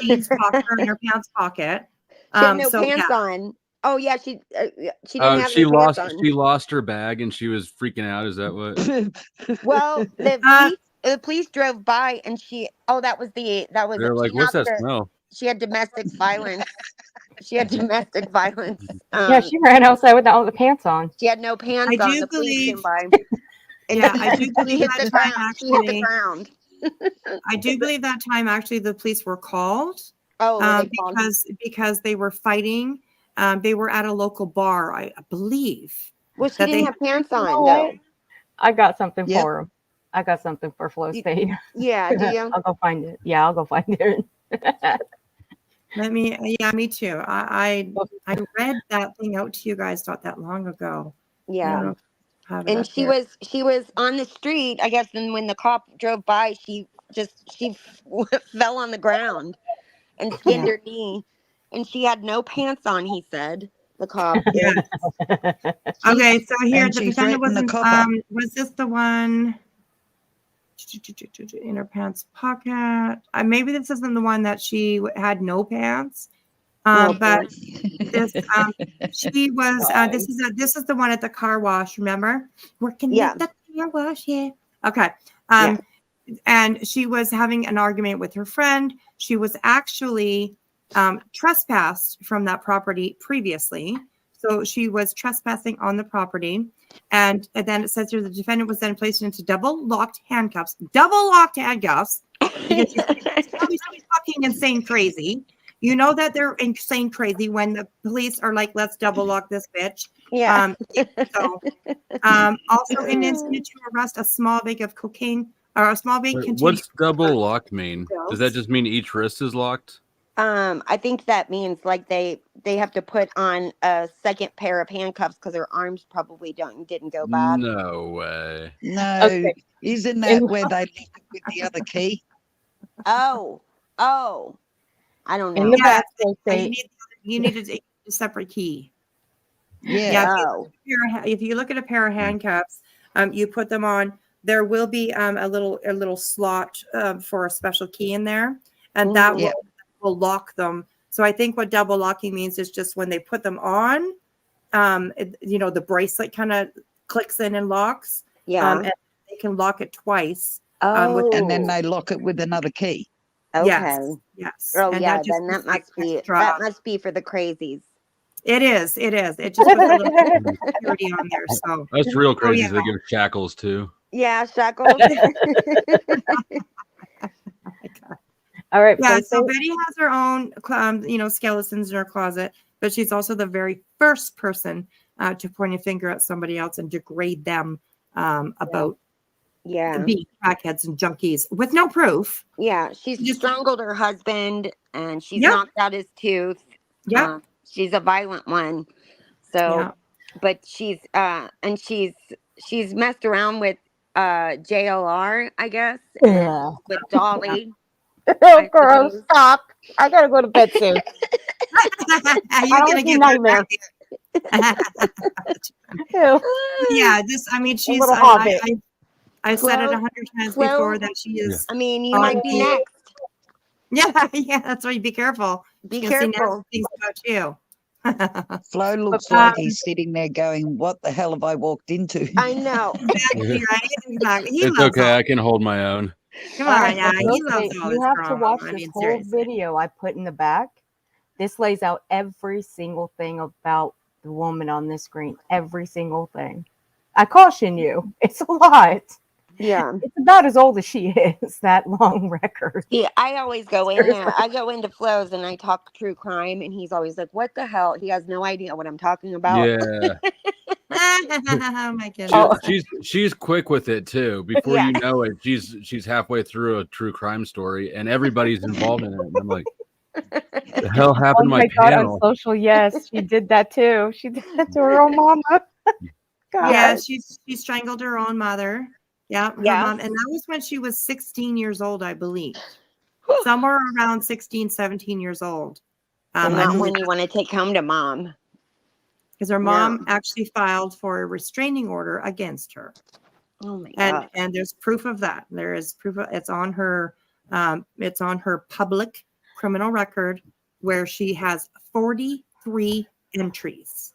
S3: jeans pocket or in her pants pocket.
S12: She had no pants on. Oh yeah, she didn't have
S11: she
S12: any
S11: lost
S12: pants on.
S11: she lost her bag and she was freaking out. Is that what?
S12: Well, the police drove by and that was
S11: They're like, what's that smell?
S12: She had domestic violence.
S7: Yeah, she ran outside with all the pants on.
S12: She had no pants on. The police came by.
S3: I do believe
S12: hit
S3: that
S12: the
S3: time
S12: ground. She hit the ground.
S3: I do believe that time actually the police were called. Because they were fighting. They were at a local bar, I believe.
S12: Well, she didn't have pants on, though.
S7: I got something for him. I got something for Flow State.
S12: Yeah, do you?
S7: I'll go find it. Yeah, I'll go find it.
S3: Me too. I read that thing out to you guys not that long ago.
S12: Yeah. And she was on the street, I guess, and when the cop drove by, she fell on the ground and skinned her knee. And she had no pants on, he said. The cop.
S3: Okay, so here the defendant was this the one in her pants pocket? Maybe this isn't the one that she had no pants. But this she was this is the one at the car wash, remember? Working at the car wash, Okay. And she was having an argument with her friend. She was actually trespassed from that property previously. So she was trespassing on the property. And then it says here the defendant was then placed into double locked handcuffs. Because she's probably fucking insane crazy. You know that they're insane crazy when the police are like, let's double lock this bitch.
S12: Yeah.
S3: Also an incident to arrest a small bag of cocaine or a small bag.
S11: What's double lock mean? Does that just mean each wrist is locked?
S12: I think that means like they have to put on a second pair of handcuffs because their arms probably didn't go bad.
S11: No way.
S9: No, isn't that where they link it with the other key?
S12: Oh, I don't know.
S7: In the back,
S3: you need a separate key.
S12: Yeah.
S3: If you look at a pair of handcuffs, you put them on. There will be a little slot for a special key in there, and that will lock them. So I think what double locking means is just when they put them on, the bracelet kind of clicks in and locks.
S12: Yeah.
S3: And they can lock it twice.
S9: And then they lock it with another key.
S12: Okay.
S3: Yes.
S12: Oh,
S3: and
S12: yeah. Then that must be for the crazies.
S3: It is. It just puts a little security on there. So
S11: that's real crazy. They give shackles too.
S12: Yeah, shackles.
S7: All right.
S3: Yeah. So Betty has her own, skeletons in her closet, but she's also the very first person to point a finger at somebody else and degrade them about being crackheads and junkies with no proof.
S12: Yeah, she's strangled her husband and she's knocked out his tooth.
S3: Yeah,
S12: she's a violent one. So, but she's messed around with JLR, I guess,
S7: Yeah.
S12: with Dolly.
S7: Oh, girl, stop. I gotta go to bed soon. I
S3: You're
S7: don't
S3: gonna
S7: see
S3: get
S7: nightmares. Ew.
S3: Yeah, this. I mean,
S7: A
S3: she's.
S7: little hobbit.
S3: I said it
S12: Flo,
S3: 100 times
S12: Flo,
S3: before that she is.
S12: I mean, you
S3: on
S12: might be
S3: the-
S12: next.
S3: Yeah, yeah. That's why you be careful.
S12: Be
S3: She's gonna see
S12: careful.
S3: nasty things about you.
S9: Flo looks
S3: Um,
S9: like he's sitting there going, "What the hell have I walked into?"
S12: I know.
S3: Exactly right. Exactly. He
S11: It's
S3: loves
S11: okay.
S3: all.
S11: I can hold my own.
S3: Come on, yeah. He
S7: Okay,
S3: loves all
S7: you
S3: this
S7: have to
S3: drama.
S7: watch
S3: I
S7: this
S3: mean,
S7: whole
S3: seriously.
S7: video I put in the back. This lays out every single thing about the woman on this screen. Every single thing. I caution you, it's a lot.
S12: Yeah.
S7: It's about as old as she is, that long record.
S12: Yeah, I always go in there. I go into Flo's and I talk true crime, and he's always like, "What the hell?" He has no idea what I'm talking about.
S11: Yeah.
S3: Oh my goodness.
S11: She's quick with it too. Before
S12: Yeah.
S11: you know it, she's halfway through a true crime story, and everybody's involved in it. And I'm like, the hell
S7: Oh
S11: happened to
S7: my
S11: my
S7: god, on
S11: panel?
S7: social, yes, she did that too. She did that to her own mama. God.
S3: Yeah, she strangled her own mother. Yeah, her
S12: Yes.
S3: mom. And that was when she was 16 years old, I believe. Somewhere around 16, 17 years old.
S12: And
S3: I
S12: not
S3: believe
S12: when you want to take home to mom.
S3: because her mom actually filed for a restraining order against her.
S12: Oh my god.
S3: And there's proof of that. There is proof of it's on her public criminal record where she has 43 entries.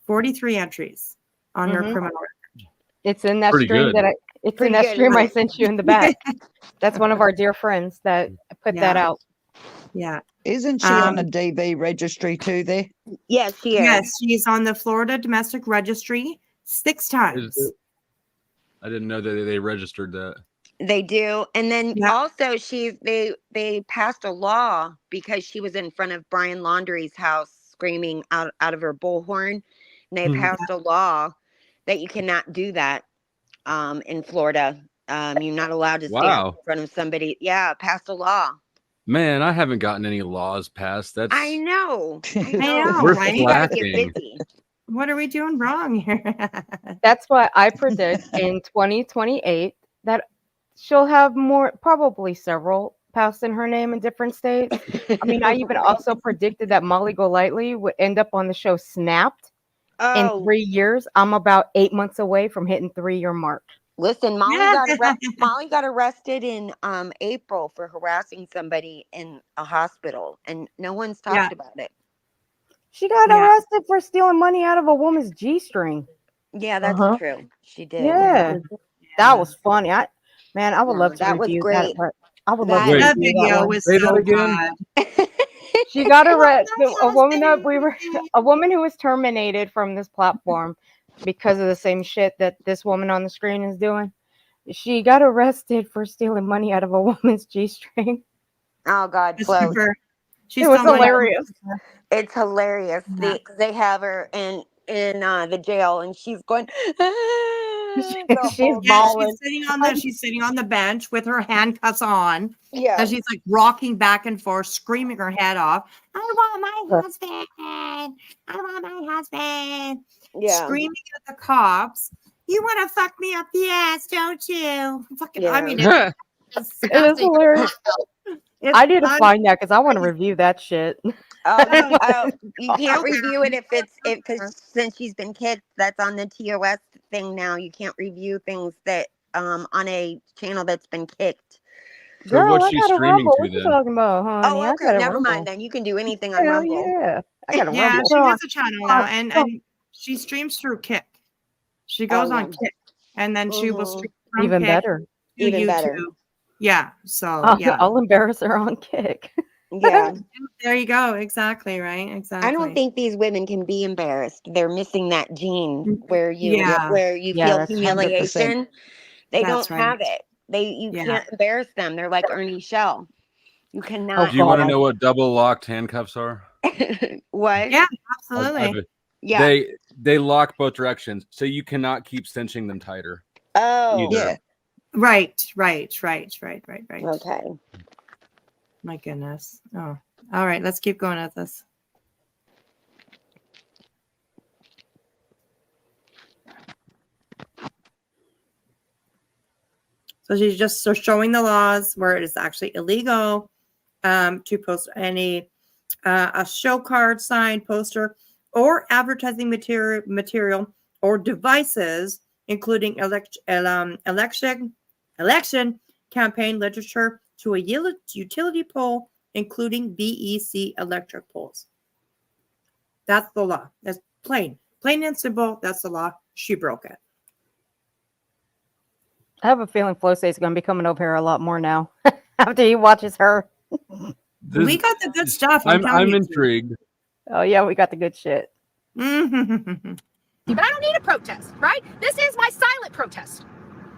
S3: 43 entries on her criminal record.
S7: It's in that
S11: Pretty
S7: stream
S11: good.
S7: that it's in that stream I sent you in the back. That's one of our dear friends that put that
S3: Yeah.
S7: out.
S3: Yeah.
S9: Isn't she on a DV registry too there?
S12: Yes, she is.
S3: Yes, she's on the Florida Domestic Registry 6 times.
S11: I didn't know that they registered that.
S12: They do. And then also they passed a law because she was in front of Brian Laundrie's house screaming out of her bullhorn. And they passed a law that you cannot do that in Florida. You're not allowed to stand
S11: Wow.
S12: in front of somebody. Yeah, passed a law.
S11: Man, I haven't gotten any laws passed. That's
S12: I know.
S3: I know,
S11: we're
S3: right?
S12: You gotta get
S11: slacking.
S12: busy.
S3: What are we doing wrong here?
S7: That's why I predict in 2028 that she'll have probably several passed in her name in different states. I mean, I even also predicted that Molly Golightly would end up on the show Snapped in 3 years. I'm about 8 months away from hitting 3-year mark.
S12: Listen, Molly got arrested in April for harassing somebody in a hospital, and no one's talked about it.
S7: She got arrested for stealing money out of a woman's G-string.
S12: Yeah, that's true. She did.
S7: Yeah. That was funny. I would love to
S12: that was
S7: review
S12: great.
S7: that. I would love
S3: That
S7: to review
S3: video
S7: that
S3: was
S11: Say
S3: so
S11: that again.
S3: good.
S7: She got arrested. A woman who was terminated from this platform because of the same shit that this woman on the screen is doing. She got arrested for stealing money out of a woman's G-string.
S12: Oh God,
S3: It's
S12: Flo.
S3: super.
S7: It was hilarious.
S12: It's hilarious.
S3: Yeah.
S12: They have her in the jail, and she's going.
S7: She's bawling.
S3: She's sitting on the bench with her handcuffs on.
S12: Yeah.
S3: And she's like rocking back and forth, screaming her head off. I want my husband. I want my husband.
S12: Yeah.
S3: Screaming at the cops. You want to fuck me up the ass, don't you? Fucking, I mean,
S7: It is hilarious. I need to find that because I want to review that shit.
S12: You can't review it because since she's been kicked, that's on the TOS thing now. You can't review things that on a channel that's been kicked.
S11: So
S7: Girl,
S11: what's
S7: I
S11: she
S7: got a
S11: streaming
S7: Rumble.
S11: to
S7: What you
S11: then?
S7: talking about, honey?
S12: Oh,
S7: I
S12: okay.
S7: got a
S12: Never
S7: Rumble.
S12: mind then. You can do anything on
S7: Hell
S12: Rumble.
S7: yeah. I got a
S3: Yeah,
S7: Rumble.
S3: she has a channel now, and she streams through Kick. She goes on Kick, and then she will stream from
S7: Even
S3: Kick
S7: better.
S3: to
S12: Even
S3: YouTube.
S12: better.
S3: Yeah. So yeah.
S7: I'll embarrass her on Kick.
S12: Yeah.
S3: There you go. Exactly. Right. Exactly.
S12: I don't think these women can be embarrassed. They're missing that gene where you
S3: Yeah.
S12: feel
S7: that's
S12: humiliation. They
S3: That's
S12: don't
S3: right.
S12: have it. You can't embarrass them. They're like Ernie Shell. You cannot.
S11: Do you want to know what double locked handcuffs are?
S12: What?
S3: Yeah, absolutely.
S12: Yeah.
S11: They lock both directions, so you cannot keep cinching them tighter.
S12: Oh.
S11: either.
S9: Yeah.
S3: Right.
S12: Okay.
S3: My goodness. Oh, all right. Let's keep going at this. So she's just showing the laws where it is actually illegal to post any a show card, sign, poster, or advertising material or devices, including election campaign literature to a utility pole, including BEC electric poles. That's the law. That's plain and simple. That's the law. She broke it.
S7: I have a feeling Flowstate's going to be coming over here a lot more now after he watches her.
S3: We got the good stuff.
S11: I'm intrigued.
S7: Oh, yeah, we got the good shit.
S6: But I don't need a protest, right? This is my silent protest.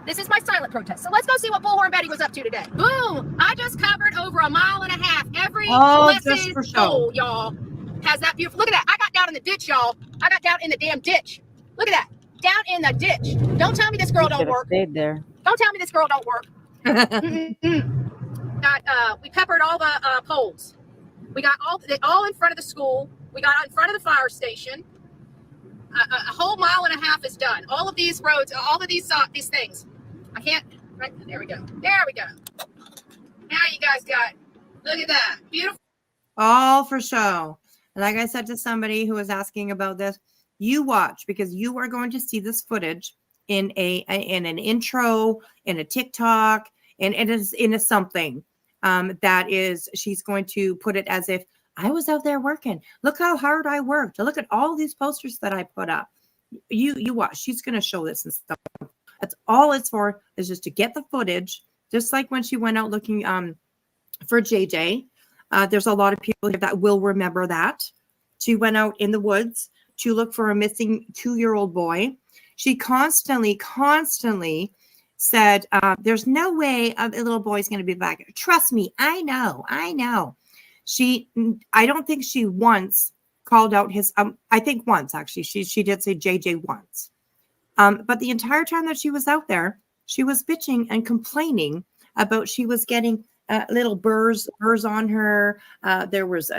S6: This is my silent protest. So let's go see what Bullhorn Betty was up to today. Boom! I just covered over 1.5 miles. Every blessed soul, y'all, has that beautiful. Look at that. I got down in the ditch, y'all. I got down in the damn ditch. Look at that. Down in the ditch. Don't tell me this girl don't work.
S7: Stayed there.
S6: Don't tell me this girl don't work. We peppered all the poles. We got all in front of the school. We got in front of the fire station. A whole 1.5 miles is done. All of these roads, all of these things. I can't. Right there we go. There we go. Now you guys got. Look at that. Beautiful.
S3: All for show. And like I said to somebody who was asking about this, you watch, because you are going to see this footage in an intro, in a TikTok, and it is in a something that is, she's going to put it as if I was out there working. Look how hard I worked. Look at all these posters that I put up. You watch. She's going to show this and stuff. That's all it's for, is just to get the footage. Just like when she went out looking for JJ. There's a lot of people here that will remember that. She went out in the woods to look for a missing 2-year-old boy. She constantly said, there's no way a little boy's going to be back. Trust me, I know. I don't think she once called out his, I think once actually, she did say JJ once. But the entire time that she was out there, she was bitching and complaining about she was getting little burrs on her. There was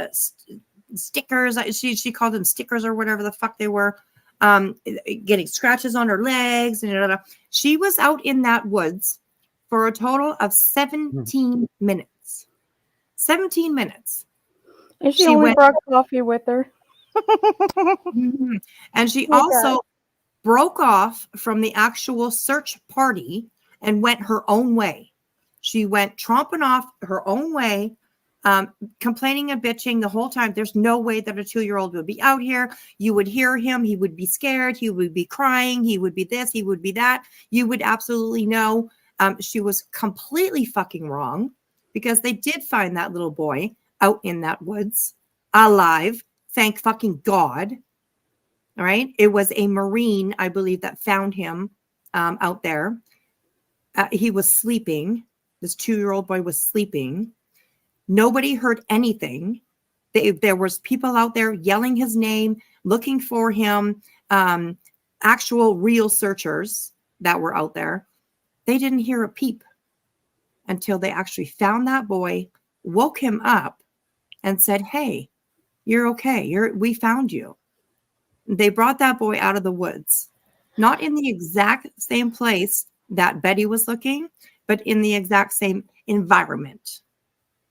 S3: stickers. She called them stickers or whatever the fuck they were. Getting scratches on her legs. And she was out in that woods for a total of 17 minutes. 17 minutes.
S7: And she only brought coffee with her.
S3: And she also broke off from the actual search party and went her own way. She went tromping off her own way, complaining and bitching the whole time. There's no way that a 2-year-old would be out here. You would hear him. He would be scared. He would be crying. He would be this. He would be that. You would absolutely know. She was completely fucking wrong, because they did find that little boy out in that woods alive. Thank fucking God. All right. It was a Marine, I believe, that found him out there. He was sleeping. This 2-year-old boy was sleeping. Nobody heard anything. There was people out there yelling his name, looking for him, actual real searchers that were out there. They didn't hear a peep until they actually found that boy, woke him up, and said, hey, you're okay. We found you. They brought that boy out of the woods, not in the exact same place that Betty was looking, but in the exact same environment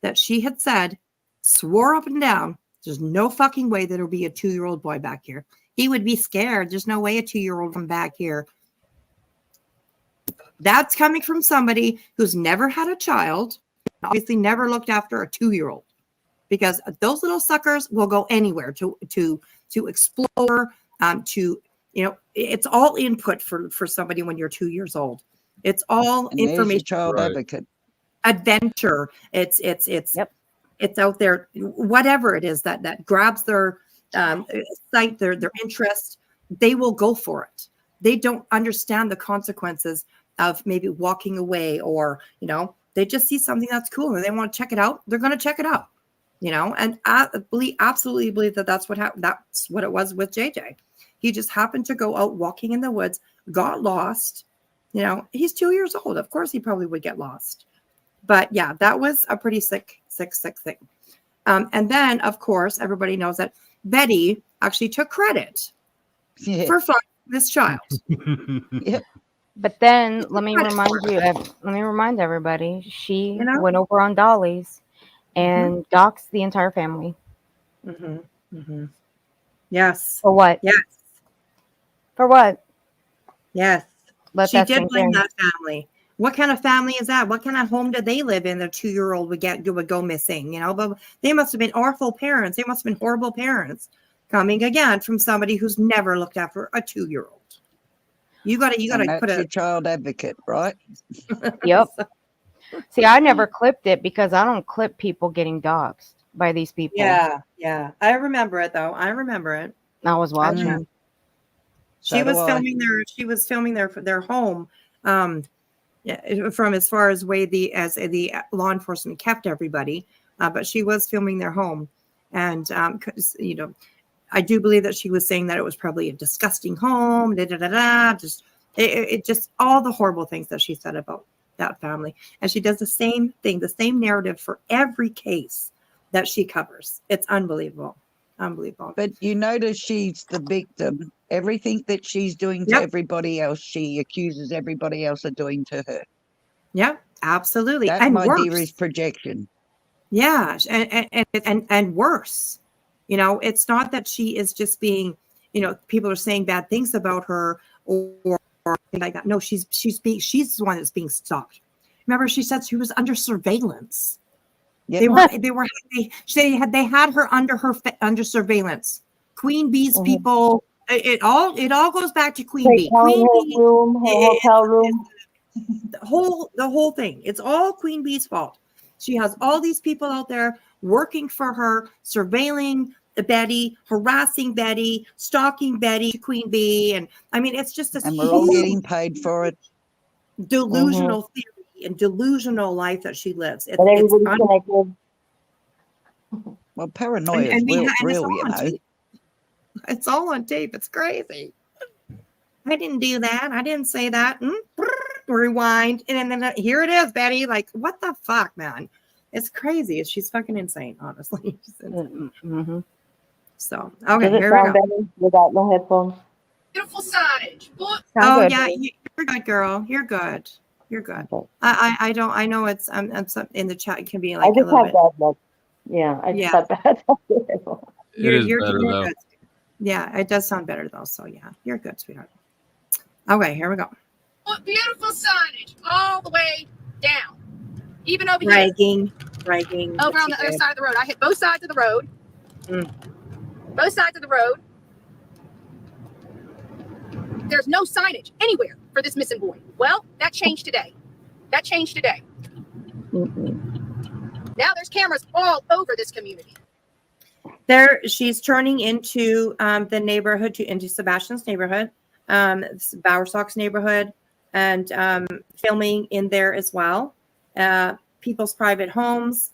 S3: that she had said, swore up and down, there's no fucking way there'll be a 2-year-old boy back here. He would be scared. There's no way a 2-year-old come back here. That's coming from somebody who's never had a child, obviously never looked after a 2-year-old, because those little suckers will go anywhere to explore, it's all input for somebody when you're 2 years old. It's all information.
S9: Child advocate.
S3: Adventure. It's out there. Whatever it is that grabs their sight, their interest, they will go for it. They don't understand the consequences of maybe walking away, or they just see something that's cool and they want to check it out. They're going to check it out. And I absolutely believe that that's what it was with JJ. He just happened to go out walking in the woods, got lost. He's 2 years old. Of course, he probably would get lost. But yeah, that was a pretty sick thing. And then, of course, everybody knows that Betty actually took credit for finding this child.
S9: Yep.
S7: But then let me remind everybody, she
S3: You know?
S7: went over on Dolly's and doxed the entire family.
S3: Yes.
S7: For what?
S3: Yes.
S7: For what?
S3: Yes.
S7: Let
S3: She
S7: that
S3: did
S7: sink
S3: blame
S7: in.
S3: that family. What kind of family is that? What kind of home did they live in? Their 2-year-old would go missing, you know, but they must have been awful parents. They must have been horrible parents coming again from somebody who's never looked after a 2-year-old. You gotta
S9: And
S3: put
S9: that's your child advocate, right?
S7: Yep. See, I never clipped it because I don't clip people getting doxxed by these people.
S3: Yeah. I remember it though. I remember it.
S7: I was watching.
S3: She was filming their home. From as far as way the law enforcement kept everybody, but she was filming their home, and 'cause, you know, I do believe that she was saying that it was probably a disgusting home. Just it just all the horrible things that she said about that family, and she does the same thing, the same narrative for every case that she covers. It's unbelievable.
S9: But you notice she's the victim. Everything that she's doing to everybody else, she accuses everybody else of doing to her.
S3: Yeah, absolutely.
S9: That,
S3: And
S9: my
S3: worse.
S9: dear, is projection.
S3: Yeah, and worse. You know, it's not that she is just being, you know, people are saying bad things about her or things like that. No, she's the one that's being stalked. Remember, she said she was under surveillance.
S9: Yep.
S3: They had her under surveillance. Queen Bee's people. It all goes back to Queen Bee. Queen Bee
S8: room, her hotel room.
S3: The whole thing. It's all Queen Bee's fault. She has all these people out there working for her, surveilling Betty, harassing Betty, stalking Betty, Queen Bee, and I mean, it's just this
S9: And we're all getting paid for it.
S3: delusional theory and delusional life that she lives.
S8: But everybody's connected.
S9: Well, paranoia is real, you know.
S3: Tape. It's all on tape. It's crazy. I didn't do that. I didn't say that. Rewind. And then here it is, Betty. Like, what the fuck, man? It's crazy. She's fucking insane, honestly. So, okay,
S8: Does it
S3: here we
S8: sound
S3: go.
S8: better without no headphones?
S6: Beautiful signage.
S3: Oh, yeah, you're good, girl. You're good. You're good. I don't. I know it's in the chat. It can be like
S8: I just
S3: a little
S8: have
S3: bit.
S8: bad luck. Yeah, I just have bad luck.
S3: You're
S11: better, though.
S3: good. Yeah, it does sound better though. So yeah, you're good, sweetheart. Okay, here we go.
S6: Beautiful signage all the way down. Even over
S3: Bragging.
S6: Over on the other side of the road. I hit both sides of the road. Both sides of the road. There's no signage anywhere for this missing boy. Well, that changed today. Now there's cameras all over this community.
S3: There, she's turning into the neighborhood, into Sebastian's neighborhood, Bowersock's neighborhood, and filming in there as well. People's private homes.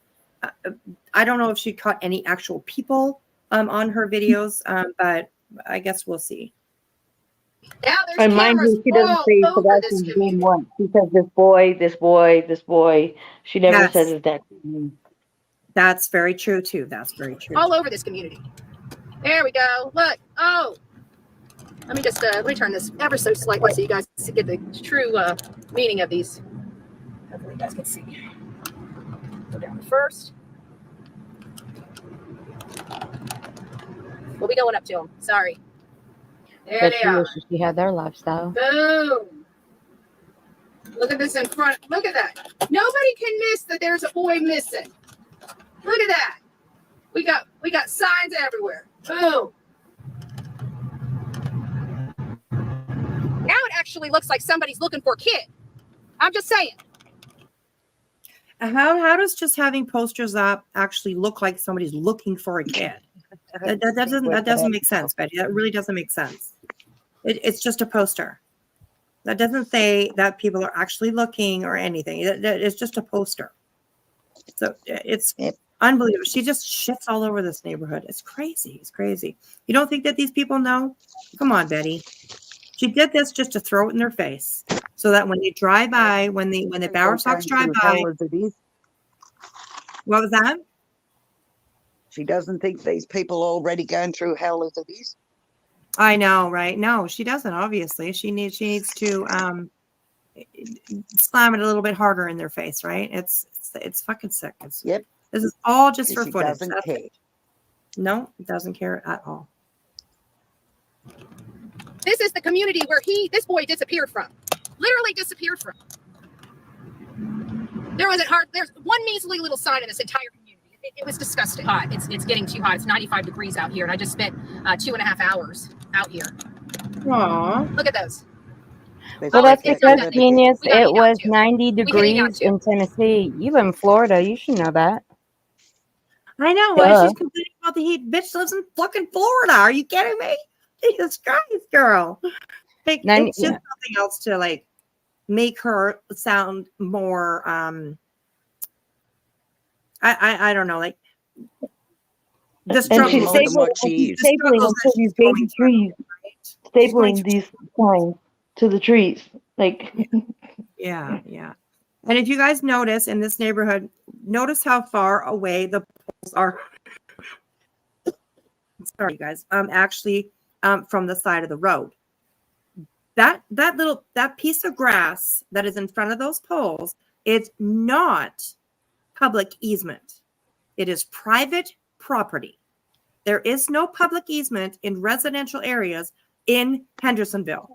S3: I don't know if she caught any actual people on her videos, but I guess we'll see.
S6: Now there's
S8: And mind
S6: cameras
S8: you, she doesn't
S6: all
S8: say
S6: over this
S8: Sebastian's
S6: community.
S8: name once. She says this boy. She never
S3: Yes.
S8: says his dad's name.
S3: That's very true too. That's very true.
S6: All over this community. There we go. Look. Oh. Let me just let me turn this ever so slightly so you guys get the true meaning of these. Hopefully you guys can see. Go down first. We'll be going up to them. Sorry. There
S7: But
S6: they
S7: she
S6: are.
S7: wishes she had their lifestyle.
S6: Boom. Look at this in front. Look at that. Nobody can miss that there's a boy missing. Look at that. We got signs everywhere. Boom. Now it actually looks like somebody's looking for a kid. I'm just saying.
S3: How does just having posters up actually look like somebody's looking for a kid? That doesn't make sense, Betty. That really doesn't make sense. It's just a poster. That doesn't say that people are actually looking or anything. It's just a poster. So it's unbelievable. She just shits all over this neighborhood. It's crazy. It's crazy. You don't think that these people know? Come on, Betty. She did this just to throw it in their face, so that when they drive by, when the Bowersocks drive by, what was that?
S9: She doesn't think these people are already going through hell as it is.
S3: I know, right? No, she doesn't. Obviously, she needs to slam it a little bit harder in their face, right? It's fucking sick.
S9: Yep.
S3: This is all just for
S9: She
S3: footage.
S9: doesn't
S3: That's
S9: care.
S3: it. No, it doesn't care at all.
S6: This is the community where this boy disappeared from. Literally disappeared from. There's one measly little sign in this entire community. It was disgusting. Hot. It's getting too hot. It's 95 degrees out here, and I just spent 2.5 hours out here.
S3: Aww.
S6: Look at those.
S7: Well, that's because, Genius,
S6: We got
S7: it
S6: eat out
S7: was
S6: too.
S7: 90
S6: We can eat out
S7: degrees in Tennessee. You live in Florida. You should know that.
S3: I know. Why she's complaining about the heat? Bitch lives in fucking Florida. Are you kidding me? Jesus Christ, girl. Like, it's just something else to like make her sound more I don't know, like the
S8: And she's stapling these baby trees, stapling these signs to the trees. Like
S3: yeah. And if you guys notice in this neighborhood, notice how far away the poles are. Sorry, you guys. Actually, from the side of the road. That piece of grass that is in front of those poles, it's not public easement. It is private property. There is no public easement in residential areas in Hendersonville.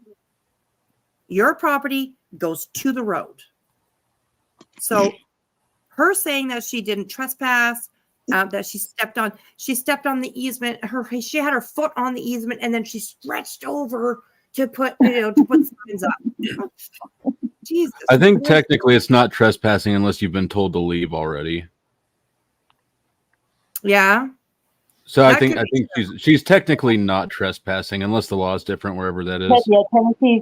S3: Your property goes to the road. So her saying that she didn't trespass, that she stepped on the easement. She had her foot on the easement and then she stretched over to put signs up. Jesus.
S11: I think technically it's not trespassing unless you've been told to leave already.
S3: Yeah.
S11: So I think she's technically not trespassing unless the law is different wherever that is.
S8: Yeah,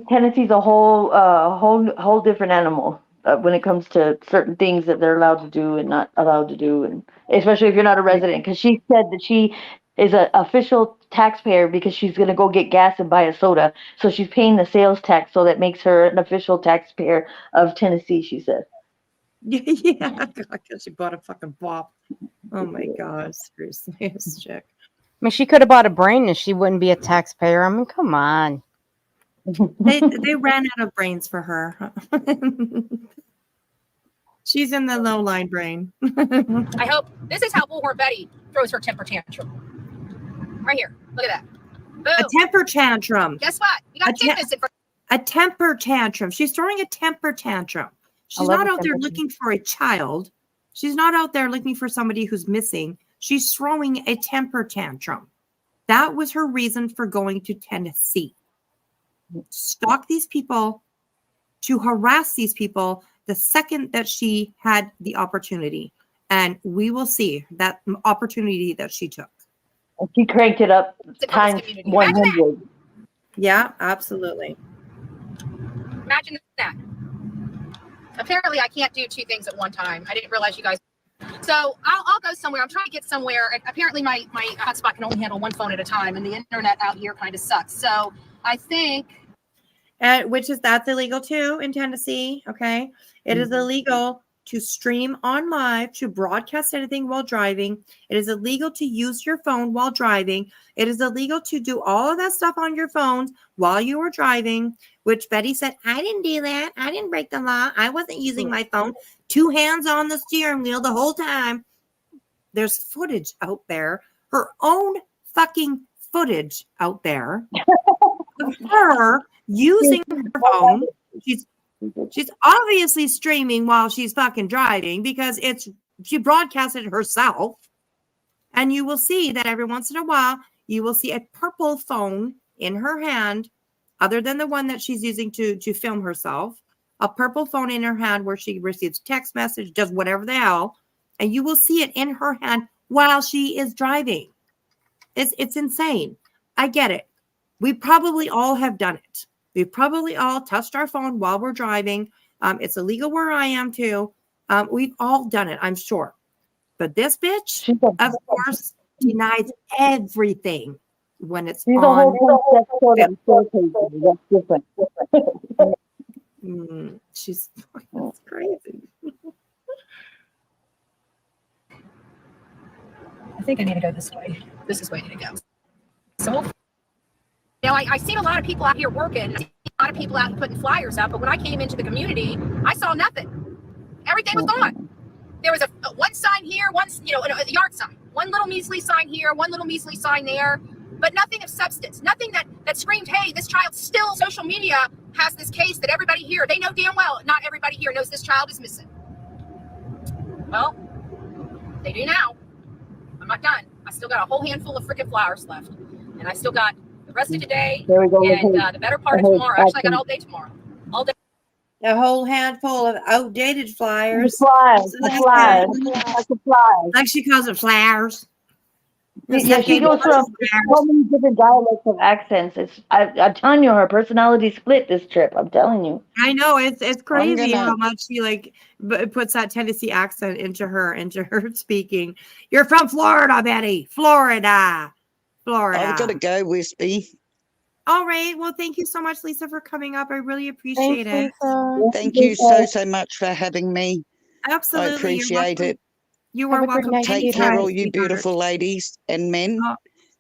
S8: Tennessee's a whole different animal when it comes to certain things that they're allowed to do and not allowed to do, and especially if you're not a resident. Because she said that she is an official taxpayer because she's going to go get gas and buy a soda, so she's paying the sales tax, so that makes her an official taxpayer of Tennessee. She said.
S3: Yeah, because she bought a fucking bop. Oh my God, seriously, this chick.
S7: I mean, she could have bought a brain and she wouldn't be a taxpayer. I mean, come on.
S3: They ran out of brains for her. She's in the low line brain.
S6: I hope this is how Bullhorn Betty throws her temper tantrum. Right here. Look at that. Boom.
S3: A temper tantrum.
S6: Guess what? You got this in front.
S3: A temper tantrum. She's throwing a temper tantrum. She's not out there looking for a child. She's not out there looking for somebody who's missing. She's throwing a temper tantrum. That was her reason for going to Tennessee. Stalk these people, to harass these people the second that she had the opportunity. And we will see that opportunity that she took.
S8: She cranked it up times 100.
S3: Yeah, absolutely.
S6: Imagine that. Apparently, I can't do two things at one time. I didn't realize you guys. So I'll go somewhere. I'm trying to get somewhere. Apparently, my hotspot can only handle one phone at a time, and the internet out here kind of sucks. So I think.
S3: That's illegal too in Tennessee. Okay. It is illegal to stream on live, to broadcast anything while driving. It is illegal to use your phone while driving. It is illegal to do all of that stuff on your phones while you were driving, which Betty said, I didn't do that. I didn't break the law. I wasn't using my phone. 2 hands on the steering wheel the whole time. There's footage out there, her own fucking footage out there of her using her phone. She's obviously streaming while she's fucking driving because she broadcasted herself. And you will see that every once in a while, you will see a purple phone in her hand, other than the one that she's using to film herself, a purple phone in her hand where she receives text message, does whatever the hell, and you will see it in her hand while she is driving. It's insane. I get it. We probably all have done it. We've probably all touched our phone while we're driving. It's illegal where I am too. We've all done it, I'm sure. But this bitch, of course, denies everything when it's on. She's that's crazy.
S6: I think I need to go this way. This is where I need to go. So, I seen a lot of people out here working. lot of people out putting flyers up, but when I came into the community, I saw nothing. Everything was gone. There was a one sign here, a yard sign, one little measly sign here, one little measly sign there, but nothing of substance, nothing that screamed, hey, this child still, social media has this case that everybody here, they know damn well, not everybody here knows this child is missing. Well, they do now. I'm not done. I still got a whole handful of freaking flowers left, and I still got the rest of today
S8: There we go.
S6: and the better part of tomorrow. Actually, I got all day tomorrow. All day.
S3: A whole handful of outdated flyers.
S8: Flies.
S3: Like she calls it flowers.
S8: Yeah, she goes from so many different dialects of accents. I'm telling you, her personality split this trip. I'm telling you.
S3: I know it's crazy how much she puts that Tennessee accent into her speaking. You're from Florida, Betty. Florida.
S9: I've got to go, Wispy.
S3: All right. Well, thank you so much, Lisa, for coming up. I really appreciate it.
S9: Thank you so much for having me.
S3: Absolutely.
S9: I appreciate it.
S3: You are welcome.
S9: Take care, all you beautiful ladies and men.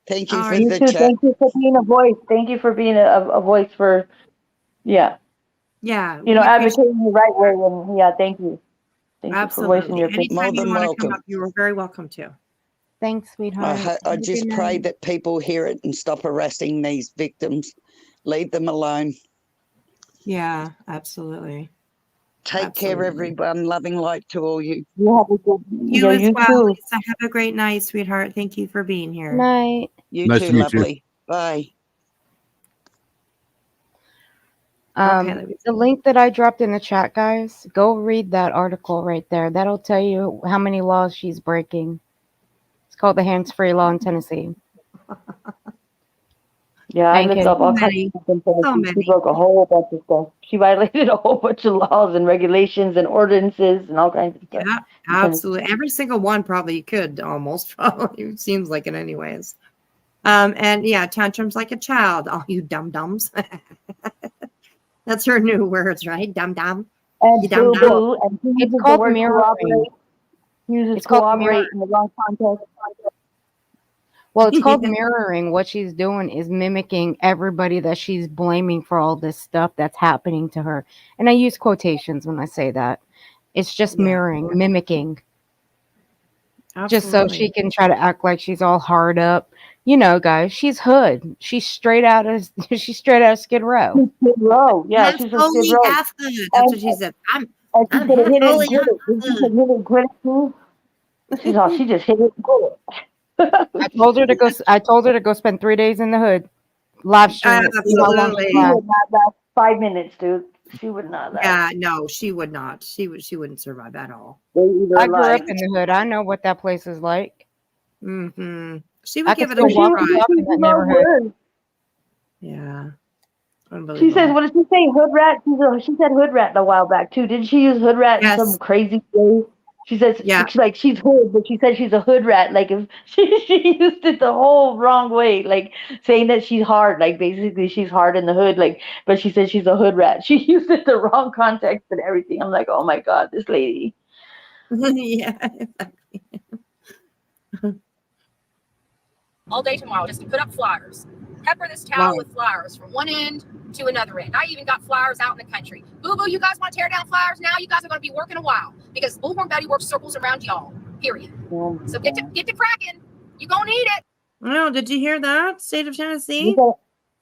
S9: Thank you for
S8: You
S9: the
S8: too.
S9: chat.
S8: Thank you for being a voice. Thank you for being a voice for, advocating the right way. And thank you. Thank you for voicing your opinion.
S9: More than welcome.
S3: You are very welcome to.
S7: Thanks, sweetheart.
S9: I just pray that people hear it and stop harassing these victims. Leave them alone.
S3: Yeah, absolutely.
S9: Take care, everyone. Loving light to all you.
S8: You have a good
S3: You as well, Lisa. Have a great night, sweetheart. Thank you for being here.
S7: Night.
S9: You too, lovely. Bye.
S7: The link that I dropped in the chat, guys, go read that article right there. That'll tell you how many laws she's breaking. It's called the hands-free law in Tennessee.
S8: Yeah, I looked up all kinds of things. She broke a whole bunch of stuff. She violated a whole bunch of laws and regulations and ordinances and all kinds of stuff.
S3: Yeah, absolutely. Every single one probably could almost. Probably it seems like it anyways. And yeah, tantrums like a child. All you dum-dums. That's her new words, right? Dum-dum.
S8: And
S3: you dum-dum.
S8: And
S7: it's called mirroring.
S8: Uses cooperate in the wrong context.
S7: Well, it's called mirroring. What she's doing is mimicking everybody that she's blaming for all this stuff that's happening to her. And I use quotations when I say that. It's just mirroring, mimicking.
S3: Absolutely.
S7: Just so she can try to act like she's all hard up. You know, guys, she's hood. She's straight out of Skid Row.
S8: Skid Row, yeah, she's a Skid Row.
S3: That's what she said. I'm
S8: fully too. She just hit it good.
S7: I told her to go spend 3 days in the hood. Live stream.
S8: She would not last 5 minutes, dude. She would not last.
S3: Yeah, no, she would not. She wouldn't survive at all.
S7: I grew up in the hood. I know what that place is like.
S3: Mm-hmm. She would give it a try. Yeah.
S8: She says, what did she say? Hood rat? She said hood rat a while back too. Didn't she use hood rat in some crazy way? She says, she's hood, but she said she's a hood rat. Like, if she used it the whole wrong way, like saying that she's hard, like basically she's hard in the hood, like, but she said she's a hood rat. She used it the wrong context and everything. I'm like, oh my God, this lady.
S3: Yeah.
S6: All day tomorrow just to put up flyers. Pepper this town with flowers from one end to another end. I even got flowers out in the country. Boo-boo, you guys want to tear down flowers now? You guys are going to be working a while because Bullhorn Betty works circles around y'all, period. So get to cracking. You're going to need it.
S3: Oh, did you hear that? State of Tennessee?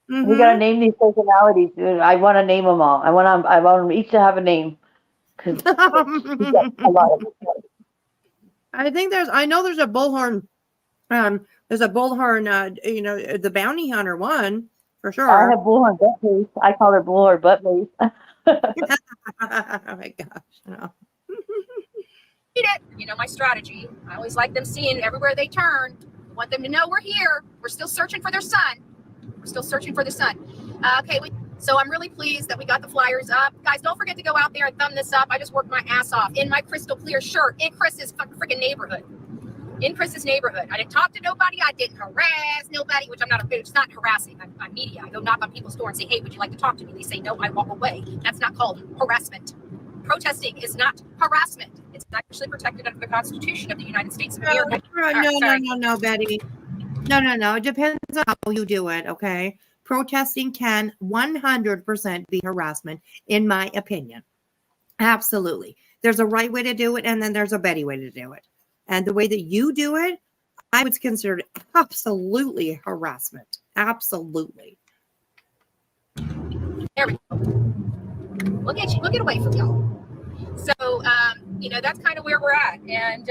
S8: We got to name these personalities, dude. I want to name them all. I want them each to have a name. Because a lot of
S3: I know there's a Bullhorn. There's a Bullhorn, the bounty hunter one for sure.
S8: I have Bullhorn butt face. I call her Bullhorn butt face.
S3: Oh my gosh. No.
S6: You know my strategy. I always like them seeing everywhere they turn. I want them to know we're here. We're still searching for their son. Okay, so I'm really pleased that we got the flyers up. Guys, don't forget to go out there and thumb this up. I just worked my ass off in my crystal clear shirt in Chris's freaking neighborhood. In Chris's neighborhood. I didn't talk to nobody. I didn't harass nobody, which it's not harassing. I'm media. I go knock on people's door and say, hey, would you like to talk to me? They say, no, I walk away. That's not called harassment. Protesting is not harassment. It's actually protected under the Constitution of the United States of America.
S3: No, Betty. No. It depends on how you do it, okay? protesting can 100% be harassment, in my opinion. Absolutely. There's a right way to do it, and then there's a Betty way to do it. And the way that you do it, I would consider it absolutely harassment. Absolutely.
S6: There we go. We'll get away from y'all. So, that's kind of where we're at. And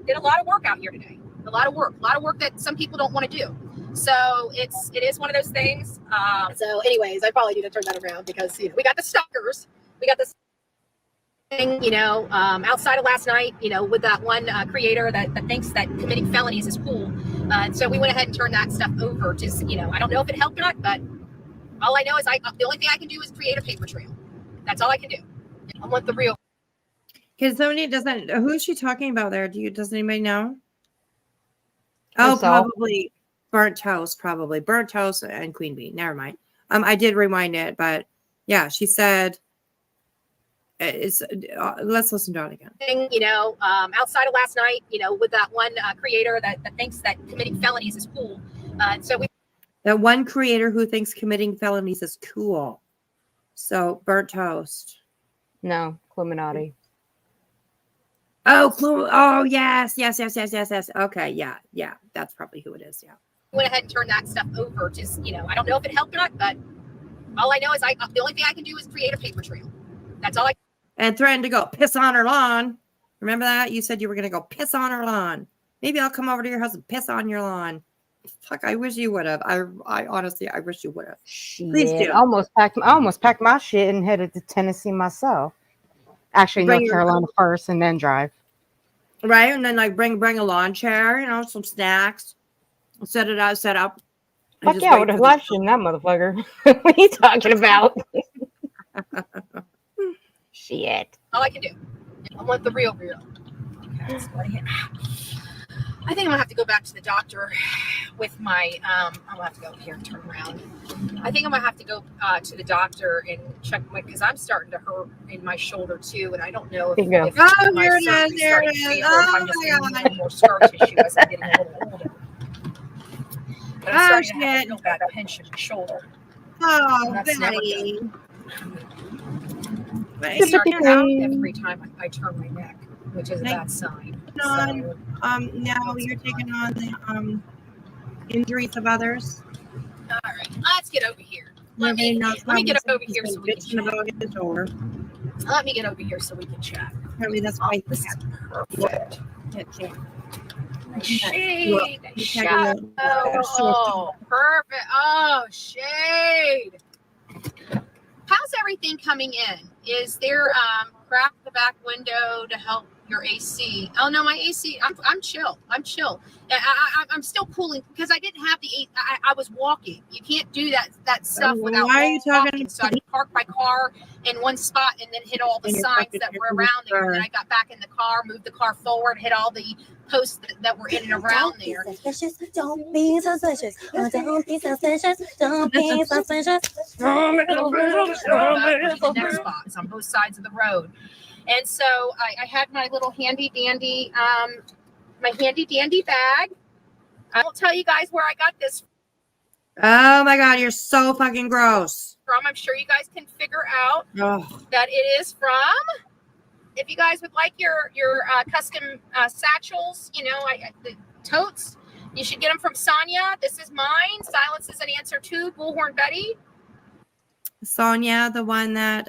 S6: did a lot of work out here today. A lot of work that some people don't want to do. So it is one of those things. So anyways, I probably need to turn that around because we got the stalkers. We got this thing, outside of last night, with that one creator that thinks that committing felonies is cool. So we went ahead and turned that stuff over to, I don't know if it helped or not, but all I know is the only thing I can do is create a paper trail. That's all I can do. I want the real.
S3: Because somebody doesn't, who is she talking about there? Does anybody know? Oh,
S7: Herself.
S3: probably Burnt Toast, Burnt Toast and Queen Bee. Never mind. I did rewind it, but yeah, she said, let's listen to it again.
S6: Thing, outside of last night, with that one creator that thinks that committing felonies is cool. So
S3: that one creator who thinks committing felonies is cool. So Burnt Toast.
S7: No, Illuminati.
S3: Oh, yes. Okay, yeah. That's probably who it is. Yeah.
S6: Went ahead and turned that stuff over to, I don't know if it helped or not, but all I know is the only thing I can do is create a paper trail. That's all I.
S3: And threatened to go piss on her lawn. Remember that? You said you were going to go piss on her lawn. Maybe I'll come over to your house and piss on your lawn. Fuck, I wish you would have. I honestly, I wish you would have. Please do.
S7: I almost packed my shit and headed to Tennessee myself. Actually, North Carolina first and then drive.
S3: Right. And then bring a lawn chair, some snacks. Set up.
S7: Fuck yeah, I would have live streamed that motherfucker. What are you talking about? Shit.
S6: All I can do. I want the real. Okay, I think I'm gonna have to go back to the doctor with my. I'm gonna have to go here and turn around. I think I'm gonna have to go to the doctor and check because I'm starting to hurt in my shoulder too, and I don't know if my
S3: there it is.
S6: I'm just getting a little more scar tissue as I'm getting a little older. But I'm starting to have a real bad pinch in my shoulder.
S3: Oh,
S6: that's never
S3: Betty.
S6: good. It's starting to happen every time I turn my neck, which is a bad sign. So,
S3: now you're taking on the injuries of others.
S6: All right, let's get over here. Let me get over here so we can chat. Let me get over here so we can chat.
S3: Apparently that's why
S6: this is perfect. Shade. Oh, perfect. Oh, shade. How's everything coming in? Is there crack the back window to help your AC? Oh no, my AC. I'm chill. I'm I'm still cooling because I didn't have the AC. I was walking. You can't do that stuff without
S3: why are you
S6: walking. So I parked my car in one spot and then hit all the signs that were around there. And then I got back in the car, moved the car forward, hit all the posts that were in and around there.
S2: Don't be suspicious. Don't be suspicious. Don't be suspicious. Don't be suspicious.
S6: The next spot is on both sides of the road. And so I had my little handy dandy bag. I won't tell you guys where I got this
S3: Oh my God, you're so fucking gross.
S6: from. I'm sure you guys can figure out that it is from. If you guys would like your custom satchels, the totes, you should get them from Sonia. This is mine. Silence is an answer to Bullhorn Betty.
S3: Sonia, the one that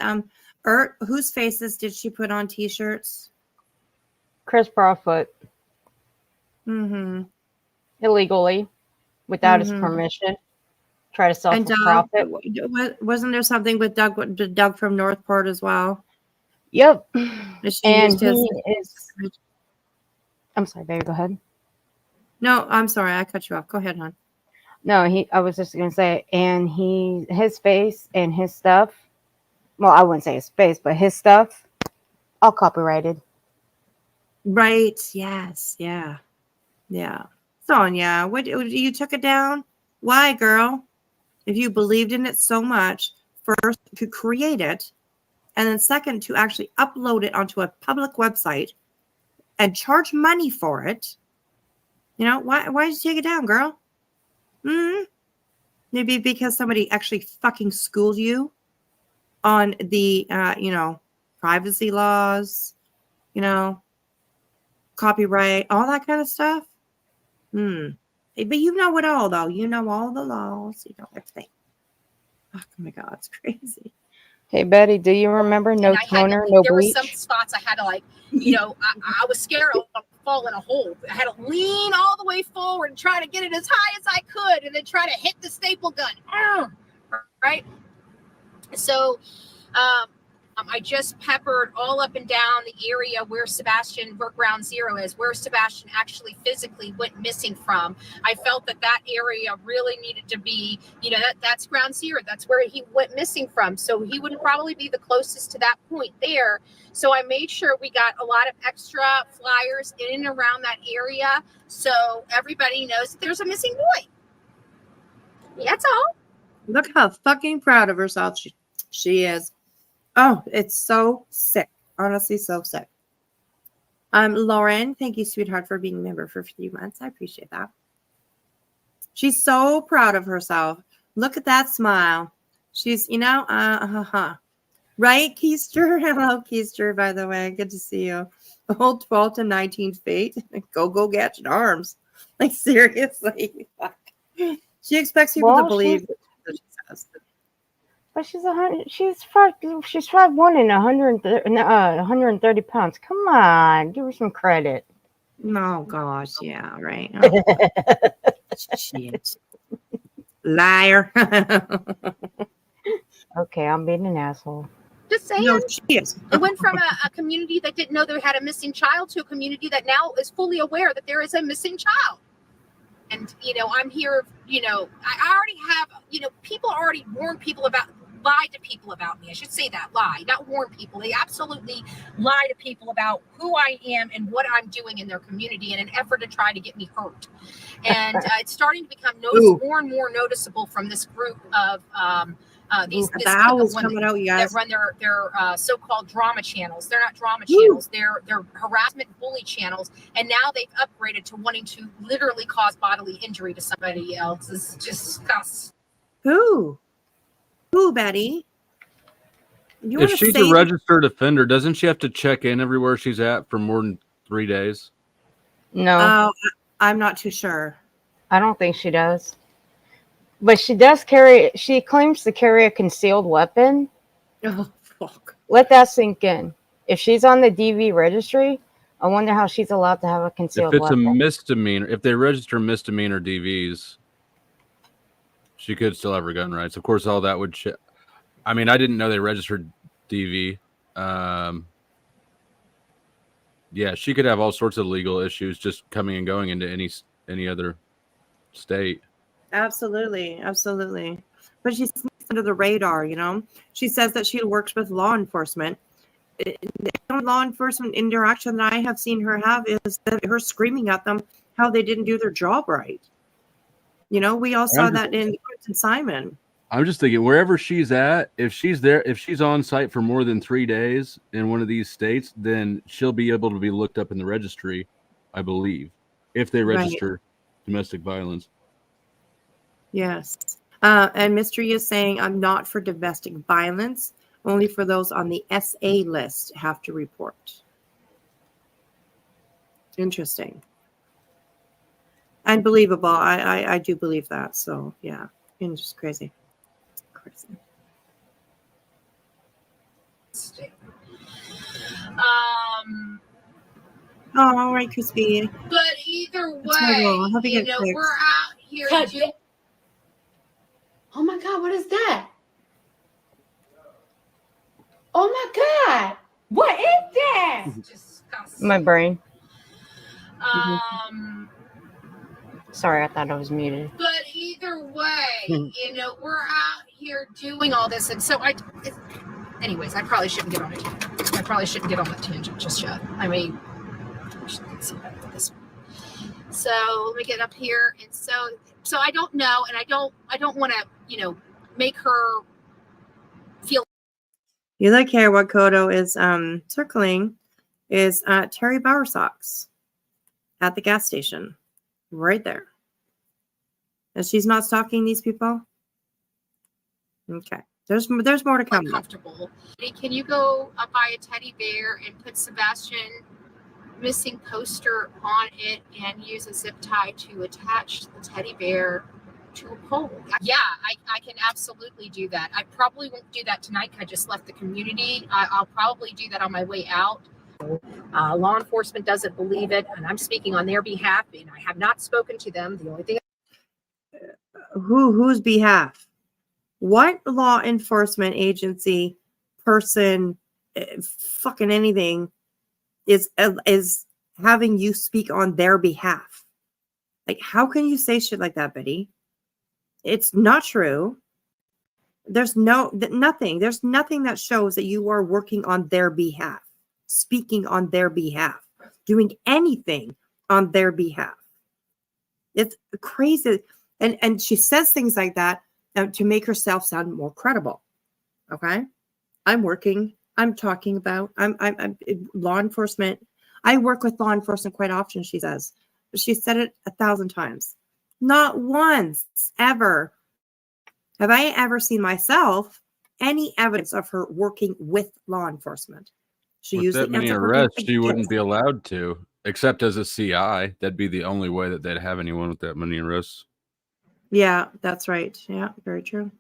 S3: whose faces did she put on t-shirts?
S7: Chris Profit.
S3: Mm-hmm.
S7: Illegally, without his permission. Try to sell
S3: and
S7: for
S3: Doug,
S7: profit.
S3: Wasn't there something with Doug from Northport as well?
S7: Yep.
S3: And
S7: I'm sorry, baby, go ahead.
S3: No, I'm sorry, I cut you off. Go ahead, hon.
S7: No, I was just gonna say, and his face and his stuff. Well, I wouldn't say his face, but his stuff, all copyrighted.
S3: Right. Yes. Yeah. Sonia, what you took it down? Why, girl? If you believed in it so much, first to create it, and then second to actually upload it onto a public website and charge money for it, why did you take it down, girl? Maybe because somebody actually fucking schooled you on the, privacy laws, copyright, all that kind of stuff. But you know it all, though. You know all the laws. You know everything. Oh my God, it's crazy.
S7: Hey, Betty, do you remember no toner, no
S6: there were
S7: bleach?
S6: some spots I had to I was scared of falling in a hole. I had to lean all the way forward and try to get it as high as I could and then try to hit the staple gun. Right? So I just peppered all up and down the area where ground zero is, where Sebastian actually physically went missing from. I felt that area really needed to be, that's ground zero. That's where he went missing from. So he would probably be the closest to that point there. So I made sure we got a lot of extra flyers in and around that area so everybody knows that there's a missing boy. That's all.
S3: Look how fucking proud of herself she is. Oh, it's so sick. Honestly, so sick. Lauren, thank you, sweetheart, for being a member for a few months. I appreciate that. She's so proud of herself. Look at that smile. She's, right, Keister? Hello, Keister, by the way. Good to see you. Old 12 to 19 fate. Go gadget arms. Like, seriously. She expects people to believe that she says.
S7: But she's 5'1" and 130 pounds. Come on, give her some credit.
S3: Oh gosh, yeah, right. Oh. Shit. Liar.
S7: Okay, I'm being an asshole.
S6: Just saying.
S3: No, she is.
S6: It went from a community that didn't know they had a missing child to a community that now is fully aware that there is a missing child. And, I'm here, I already have, people already lied to people about me. I should say that, lie, not warn people. They absolutely lie to people about who I am and what I'm doing in their community in an effort to try to get me hurt. And it's starting to become more and more noticeable from this group of these group of women that run their so-called drama channels. They're not drama channels. They're harassment bully channels. And now they've upgraded to wanting to literally cause bodily injury to somebody else. It's just disgusting.
S3: Who, Betty?
S11: If she's a registered offender, doesn't she have to check in everywhere she's at for more than 3 days?
S7: No.
S3: I'm not too sure.
S7: I don't think she does. But she claims to carry a concealed weapon.
S3: Oh, fuck.
S7: Let that sink in. If she's on the DV registry, I wonder how she's allowed to have a concealed weapon.
S11: If it's a misdemeanor, if they register misdemeanor DVs, she could still have her gun rights. Of course, all that would... I didn't know they registered DV. Yeah, she could have all sorts of legal issues just coming and going into any other state. Absolutely.
S3: But she's under the radar, She says that she works with law enforcement. The law enforcement interaction that I have seen her have is her screaming at them how they didn't do their job right. We all saw that in Quentin Simon.
S11: I'm just thinking, wherever she's at, if she's on site for more than 3 days in one of these states, then she'll be able to be looked up in the registry, I believe, if they register domestic violence.
S3: Yes. And Mystery is saying, I'm not for domestic violence. Only for those on the SA list have to report. Interesting. And believable. I do believe that. So, yeah. It's just crazy. All right, Crispy.
S6: But either way, we're out here.
S13: Oh my God, what is that? Oh my God, what is that?
S7: My brain. Sorry, I thought I was muted.
S6: But either way, we're out here doing all this, and so anyways, I probably shouldn't get on it. I probably shouldn't get on that tangent just yet. I should see that with this one. So let me get up here, and so I don't know, and I don't want to, make her feel.
S3: You look here, what Kodo is circling is Terry Bowersox at the gas station, right there. And she's not stalking these people. Okay. There's more to come.
S6: Uncomfortable. Can you go buy a teddy bear and put Sebastian missing poster on it and use a zip tie to attach the teddy bear to a pole? Yeah, I can absolutely do that. I probably won't do that tonight. I just left the community. I'll probably do that on my way out. Law enforcement doesn't believe it, and I'm speaking on their behalf, and I have not spoken to them. The only thing.
S3: Whose behalf? What law enforcement agency, person, fucking anything is having you speak on their behalf? Like, how can you say shit like that, Betty? It's not true. There's nothing. There's nothing that shows that you are working on their behalf, speaking on their behalf, doing anything on their behalf. It's crazy. And she says things like that to make herself sound more credible. Okay. I'm talking about, I'm law enforcement. I work with law enforcement quite often, she says. She said it 1,000 times. Not once ever have I ever seen myself any evidence of her working with law enforcement. She
S11: With
S3: usually
S11: that many
S3: ends up
S11: arrests,
S3: working
S11: she wouldn't
S3: against
S11: be allowed to, except as a CI. That'd be the only way that they'd have anyone with that many arrests.
S3: Yeah, that's right. Yeah, very true.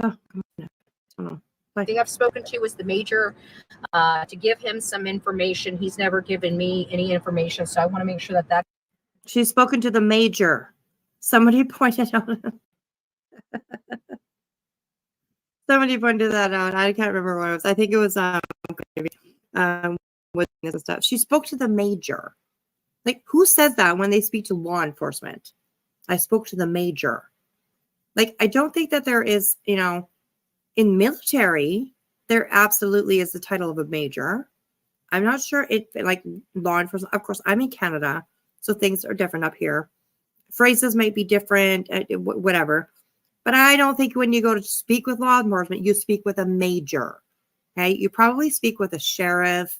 S3: Oh, come on.
S6: I think I've spoken to was the major to give him some information. He's never given me any information, so I want to make sure that
S3: She's spoken to the major. Somebody pointed out. Somebody pointed that out. I can't remember what it was. I think it was witness and stuff. She spoke to the major. Like, who says that when they speak to law enforcement? I spoke to the major. Like, I don't think that there is, in military, there absolutely is the title of a major. I'm not sure like law enforcement. Of course, I'm in Canada, so things are different up here. Phrases might be different, whatever. But I don't think when you go to speak with law enforcement, you speak with a major. Okay, you probably speak with a sheriff.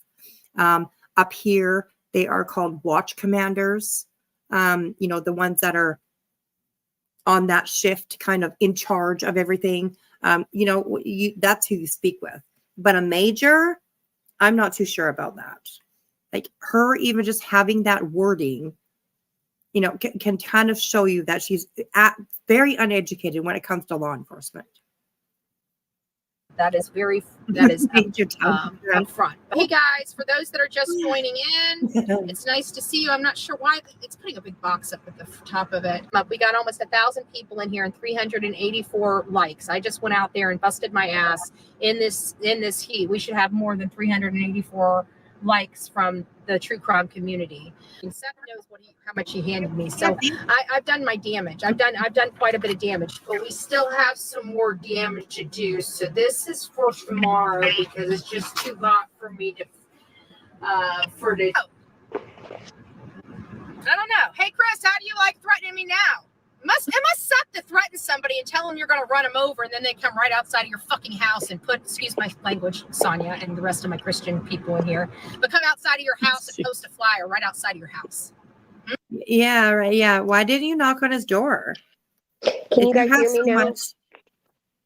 S3: Up here, they are called watch commanders. The ones that are on that shift, kind of in charge of everything. That's who you speak with. But a major, I'm not too sure about that. Like, her even just having that wording, can kind of show you that she's very uneducated when it comes to law enforcement.
S6: that is up front. Hey guys, for those that are just joining in, it's nice to see you. I'm not sure why it's putting a big box up at the top of it. We got almost 1,000 people in here and 384 likes. I just went out there and busted my ass in this heat. We should have more than 384 likes from the true crime community. And Seth knows how much he handed me. So I've done my damage. I've done quite a bit of damage, but we still have some more damage to do. So this is for tomorrow because it's just too hot for me to I don't know. Hey Chris, how do you like threatening me now? It must suck to threaten somebody and tell them you're going to run them over, and then they come right outside of your fucking house and excuse my language, Sonia, and the rest of my Christian people in here, but come outside of your house and post a flyer right outside of your house.
S3: Yeah, right. Yeah. Why didn't you knock on his door?
S12: Can you guys hear me now?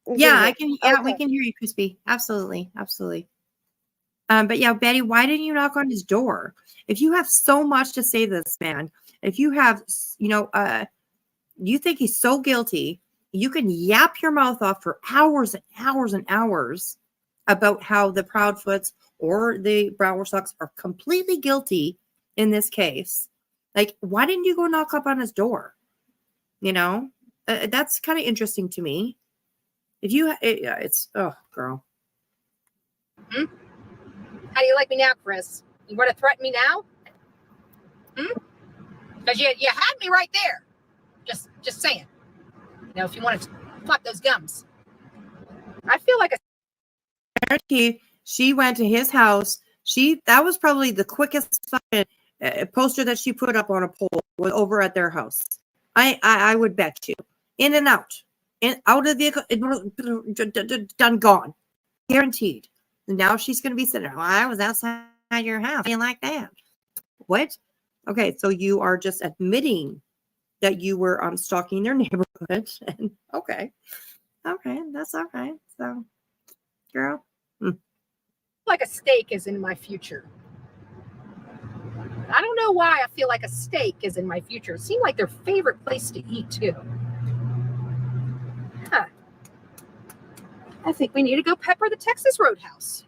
S3: Yeah, I can. Yeah, okay. We can hear you, Crispy. Absolutely. But yeah, Betty, why didn't you knock on his door? If you have so much to say to this man, if you have, you think he's so guilty, you can yap your mouth off for hours and hours and hours about how the Proudfoots or the Brower Sox are completely guilty in this case. Like, why didn't you go knock up on his door? That's kind of interesting to me. Oh, girl.
S6: How do you like me now, Chris? You want to threaten me now? Because you had me right there. Just saying. If you want to pluck those gums. I feel like
S3: she went to his house. That was probably the quickest fucking poster that she put up on a pole was over at their house. I would bet you. In and out. Out of the vehicle, done, gone. Guaranteed. And now she's going to be sitting there. I was outside your house. You like that? What? Okay, so you are just admitting that you were stalking their neighborhood. And okay, that's okay. So, girl,
S14: Like a steak is in my future. I don't know why I feel like a steak is in my future. It seemed like their favorite place to eat too. Huh. I think we need to go pepper the Texas Roadhouse.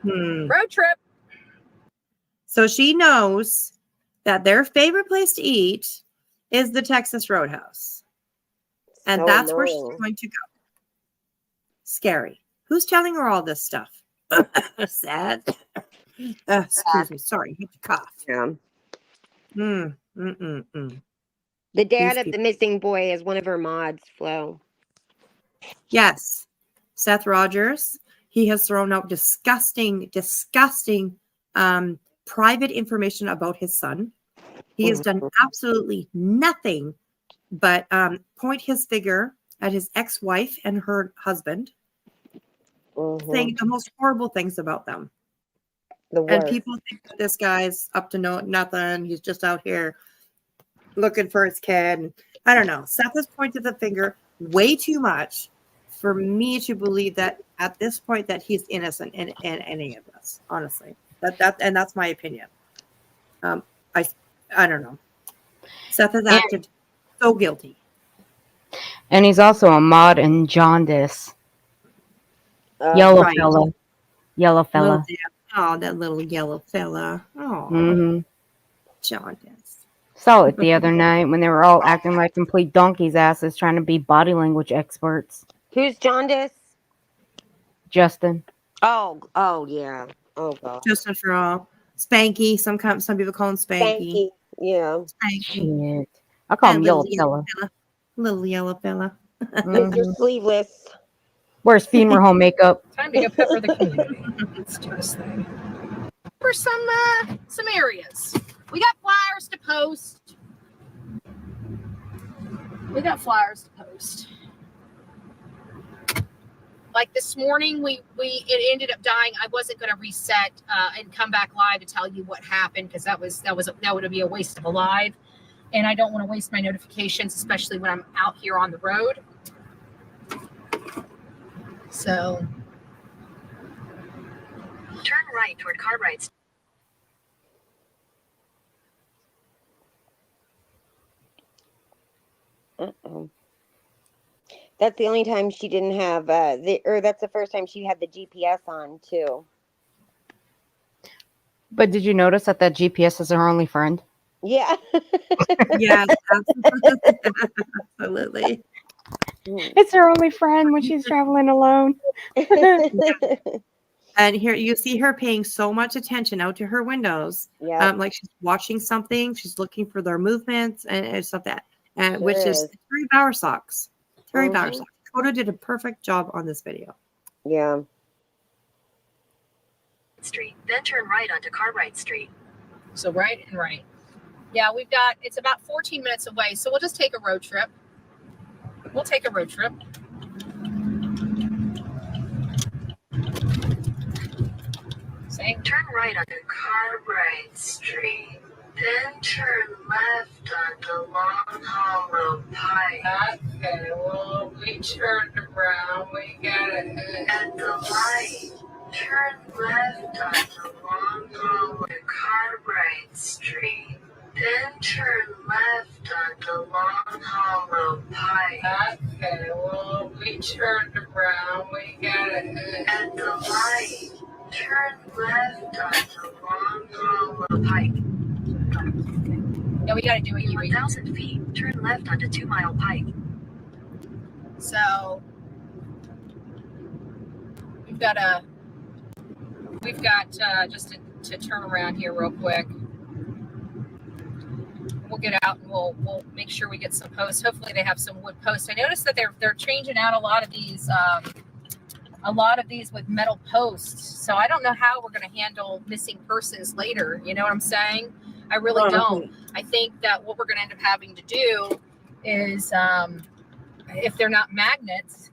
S14: Road trip.
S3: So she knows that their favorite place to eat is the Texas Roadhouse. And
S12: So
S3: that's where she's
S12: annoying.
S3: going to go. Scary. Who's telling her all this stuff? Sad. Excuse me. Sorry. I had to cough.
S12: Yeah.
S3: The
S12: The dad of the missing boy is one of her mods, Flo.
S3: Yes. Seth Rogers. He has thrown out disgusting private information about his son. He has done absolutely nothing but point his finger at his ex-wife and her husband, saying the most horrible things about them. And people think that this guy's up to nothing. He's just out here looking for his kid. And I don't know. Seth has pointed the finger way too much for me to believe that at this point that he's innocent in any of this. Honestly, that's my opinion. I don't know. Seth has acted so guilty.
S7: And he's also a mod in Jaundice. Yellow
S3: right.
S7: fella. Yellow fella.
S3: Oh, that little yellow fella. Oh, Jaundice.
S7: Saw it the other night when they were all acting like complete donkey's asses trying to be body language experts.
S12: Who's Jaundice?
S7: Justin.
S12: Oh yeah. Oh god.
S3: Justin for all. Spanky. Some people call him Spanky.
S12: Yeah.
S3: Spanky.
S7: Shit. I call him
S3: That
S7: Yellow
S3: little
S7: fella.
S3: Little yellow fella.
S12: Mr. Sleeveless.
S7: Wears funeral home makeup.
S14: Time to go pepper the community. Let's do this thing. For some areas. We got flyers to post. Like this morning, it ended up dying. I wasn't going to reset and come back live to tell you what happened because that would be a waste of a live, and I don't want to waste my notifications, especially when I'm out here on the road. So, turn right toward Cartwright's.
S12: That's the only time she didn't have that's the first time she had the GPS on too.
S7: But did you notice that GPS is her only friend?
S12: Yeah.
S3: Yes, absolutely.
S7: It's her only friend when she's traveling alone.
S3: And here you see her paying so much attention out to her windows.
S12: Yeah.
S3: Like she's watching something, she's looking for their movements and stuff that,
S12: Sure
S3: which is
S12: is.
S3: Terry Bowersox. Terry Bowersox. Coda did a perfect job on this video.
S12: Yeah.
S14: Street, then turn right onto Cartwright Street. So right and right. Yeah, it's about 14 minutes away, so we'll just take a road trip. Saying turn right onto Cartwright Street, then turn left onto Long Hollow Pike. Okay, well, we turned around, we got it. At the light, turn left onto Long Hollow Cartwright Street, then turn left onto Long Hollow Pike. Okay, well, we turned around, we got it. At the light, turn left onto Long Hollow Pike. Yeah, we gotta do it. 1,000 feet. Turn left onto 2 Mile Pike. So we've got just to turn around here real quick. We'll get out and we'll make sure we get some posts. Hopefully they have some wood posts. I noticed that they're changing out a lot of these with metal posts. So I don't know how we're going to handle missing persons later. You know what I'm saying? I really don't. I think that what we're going to end up having to do is, if they're not magnets,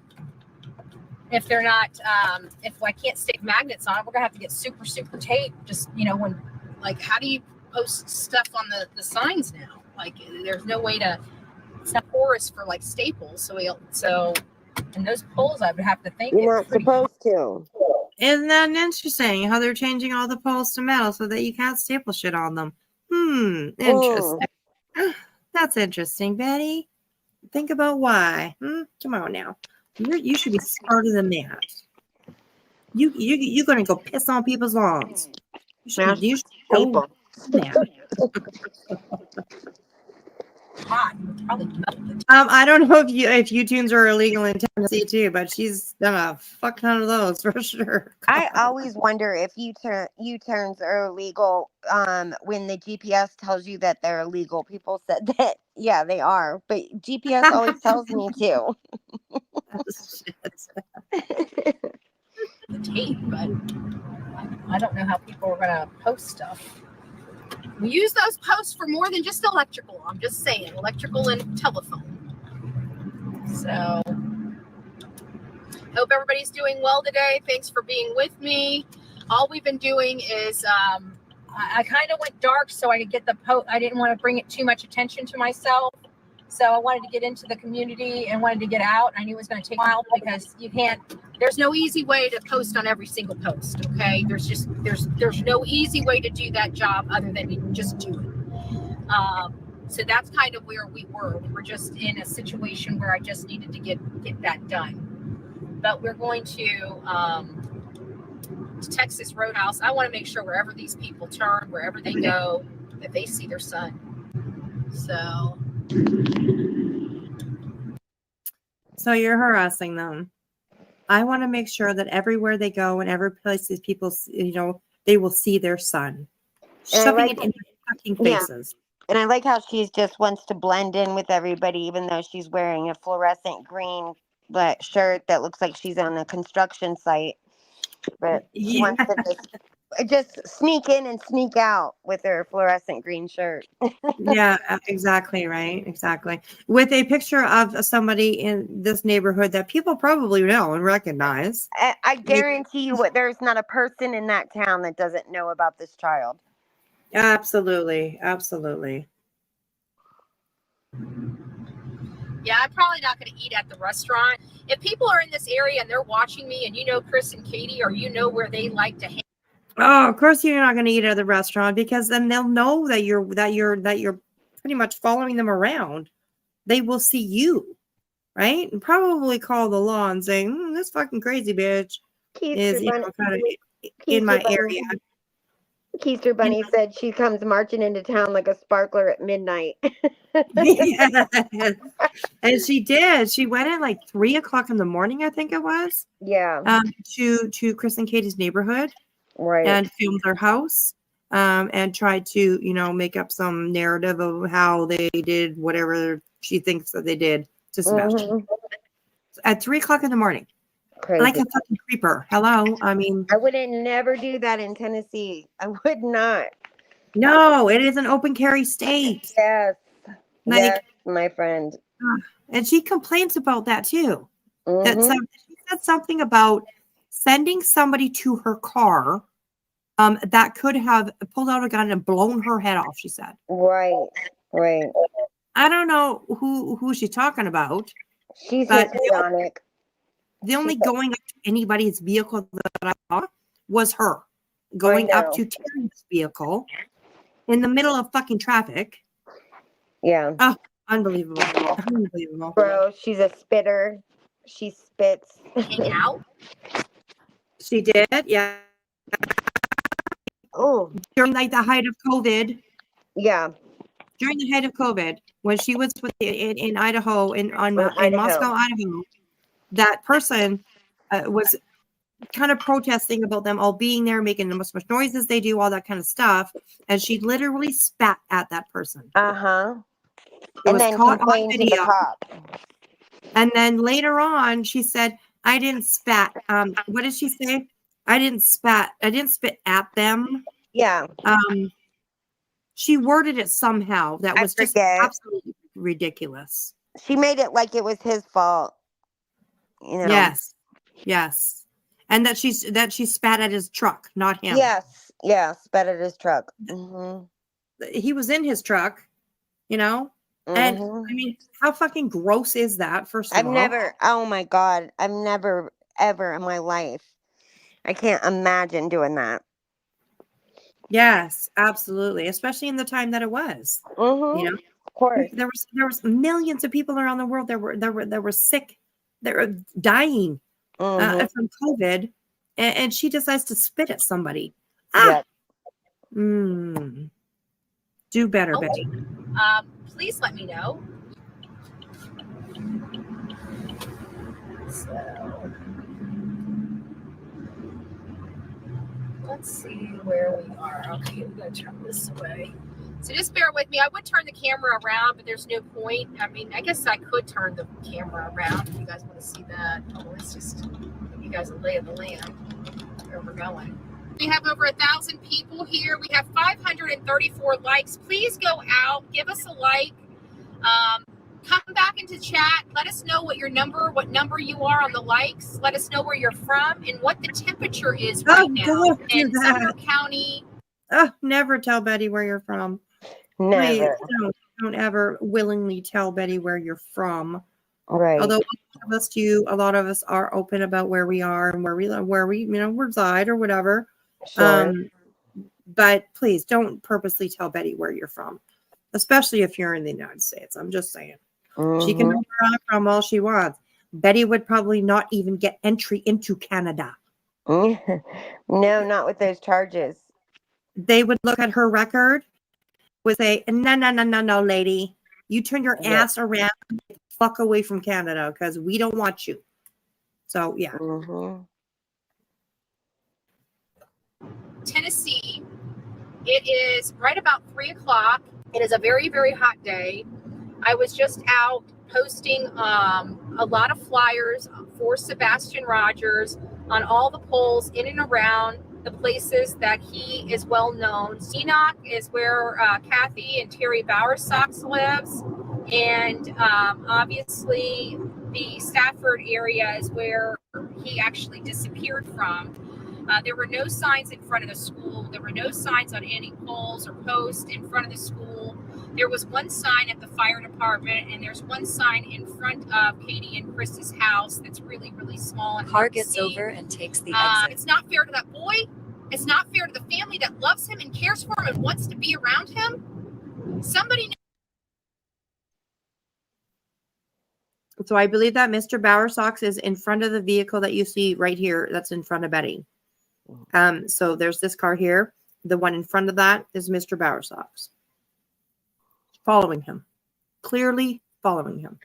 S14: if I can't stick magnets on it, we're going to have to get super, super tape. Just, when, like, how do you
S6: post stuff on the signs now. Like there's no way to. It's not porous for like staples. So and those poles, I would have to think
S12: You're not supposed to.
S3: Isn't that interesting how they're changing all the poles to metal so that you can't staple shit on them? Interesting. That's interesting, Betty. Think about why. Come on now. You should be smarter than that. You're gonna go piss on people's lawns. You should go that.
S6: Hot.
S3: I don't know if U-turns are illegal in Tennessee too, but she's done a fuck ton of those for sure.
S12: I always wonder if U-turns are illegal when the GPS tells you that they're illegal. People said that, yeah, they are, but GPS always tells me to.
S6: The tape, but I don't know how people are gonna post stuff. We use those posts for more than just electrical. I'm just saying, electrical and telephone. So, hope everybody's doing well today. Thanks for being with me. All we've been doing is, I kind of went dark so I could get the post. I didn't want to bring it too much attention to myself. So I wanted to get into the community and wanted to get out. I knew it was going to take a while because there's no easy way to post on every single post. Okay. There's no easy way to do that job other than you just do it. So that's kind of where we were. We were just in a situation where I just needed to get that done. But we're going to Texas Roadhouse. I want to make sure wherever these people turn, wherever they go, that they see their son.
S3: So you're harassing them. I want to make sure that everywhere they go and every place these people, they will see their son. Shoving it in their fucking faces.
S12: And I like how she just wants to blend in with everybody, even though she's wearing a fluorescent green shirt that looks like she's on a construction site. But she wants to just sneak in and sneak out with her fluorescent green shirt.
S3: Yeah, exactly. Right. Exactly. With a picture of somebody in this neighborhood that people probably know and recognize.
S12: I guarantee you there's not a person in that town that doesn't know about this child.
S3: Absolutely. Absolutely.
S6: Yeah, I'm probably not going to eat at the restaurant. If people are in this area and they're watching me and you know Chris and Katie, or you know where they like to hang.
S3: Oh, of course you're not going to eat at the restaurant, because then they'll know that you're pretty much following them around. They will see you, right? And probably call the law and say, this fucking crazy bitch is kind of in my area.
S12: Keister Bunny said she comes marching into town like a sparkler at midnight.
S3: Yes. And she did. She went at like 3:00 in the morning, I think it was.
S12: Yeah.
S3: To Chris and Katie's neighborhood.
S12: Right.
S3: And filmed their house. And tried to, make up some narrative of how they did whatever she thinks that they did to Sebastian. At 3:00 in the morning.
S12: Crazy.
S3: Like a fucking creeper. Hello. I mean,
S12: I wouldn't never do that in Tennessee. I would not.
S3: No, it is an open carry state.
S12: Yes.
S3: Like,
S12: yes, my friend.
S3: And she complains about that too. She said something about sending somebody to her car that could have pulled out a gun and blown her head off, she said.
S12: Right.
S3: I don't know who she's talking about.
S12: She's histrionic.
S3: The only going up to anybody's vehicle that I saw was her going up to Terry's vehicle in the middle of fucking traffic.
S12: Yeah.
S3: Oh, unbelievable. Unbelievable.
S12: Bro, she's a spitter. She spits.
S6: Hang out?
S3: She did, yeah.
S12: Oh.
S3: During like the height of COVID.
S12: Yeah.
S3: During the height of COVID, when she was in Idaho, in Moscow, Idaho, that person was kind of protesting about them all being there, making the most much noise as they do, all that kind of stuff. And she literally spat at that person.
S12: Uh-huh.
S3: It was
S12: then
S3: caught on
S12: complained to the
S3: video.
S12: cop.
S3: And then later on, she said, I didn't spat. What did she say? I didn't spit at them.
S12: Yeah.
S3: She worded it somehow that was just absolutely ridiculous.
S12: She made it like it was his fault.
S3: Yes. And that she spat at his truck, not him.
S12: Yes, spat at his truck. Mm-hmm.
S3: he was in his truck, you know? And I mean, how fucking gross is that, first of
S12: I've
S3: all?
S12: never, oh my God, I've never, ever in my life. I can't imagine doing that.
S3: Yes, absolutely. Especially in the time that it was. You know?
S12: Of course.
S3: There was millions of people around the world that were sick, that were dying from COVID, and she decides to spit at somebody.
S12: Yep.
S3: Do better, Betty.
S6: Please let me know. So let's see where we are. Okay, we gotta turn this away. So just bear with me. I would turn the camera around, but there's no point. I mean, I guess I could turn the camera around if you guys want to see that. Oh, let's just give you guys a lay of the land where we're going. We have over 1,000 people here. We have 534 likes. Please go out, give us a like. Come back into chat. Let us know what number you are on the likes. Let us know where you're from and what the temperature is right now in Sumner County.
S3: Oh, never tell Betty where you're from.
S12: Never.
S3: Please don't ever willingly tell Betty where you're from.
S12: Right.
S3: Although a lot of us do, a lot of us are open about where we are and where we reside or whatever.
S12: Sure.
S3: But please don't purposely tell Betty where you're from, especially if you're in the United States. I'm just saying. She can know where I'm from all she wants. Betty would probably not even get entry into Canada.
S12: No, not with those charges.
S3: They would look at her record, would say, no, lady. You turn your ass around and get the fuck away from Canada because we don't want you. So, yeah.
S6: Tennessee, it is right about 3 o'clock. It is a very, very hot day. I was just out posting a lot of flyers for Sebastian Rogers on all the polls in and around the places that he is well known. Enoch is where Kathy and Terry Bowersox lives. And obviously the Stafford area is where he actually disappeared from. There were no signs in front of the school. There were no signs on any poles or posts in front of the school. There was one sign at the fire department, and there's one sign in front of Katie and Chris's house that's really, really small. And
S15: Car gets over and takes the exit.
S6: It's not fair to that boy. It's not fair to the family that loves him and cares for him and wants to be around him. Somebody.
S3: So I believe that Mr. Bowersox is in front of the vehicle that you see right here. That's in front of Betty. So there's this car here. The one in front of that is Mr. Bowersox. Following him. Clearly following him.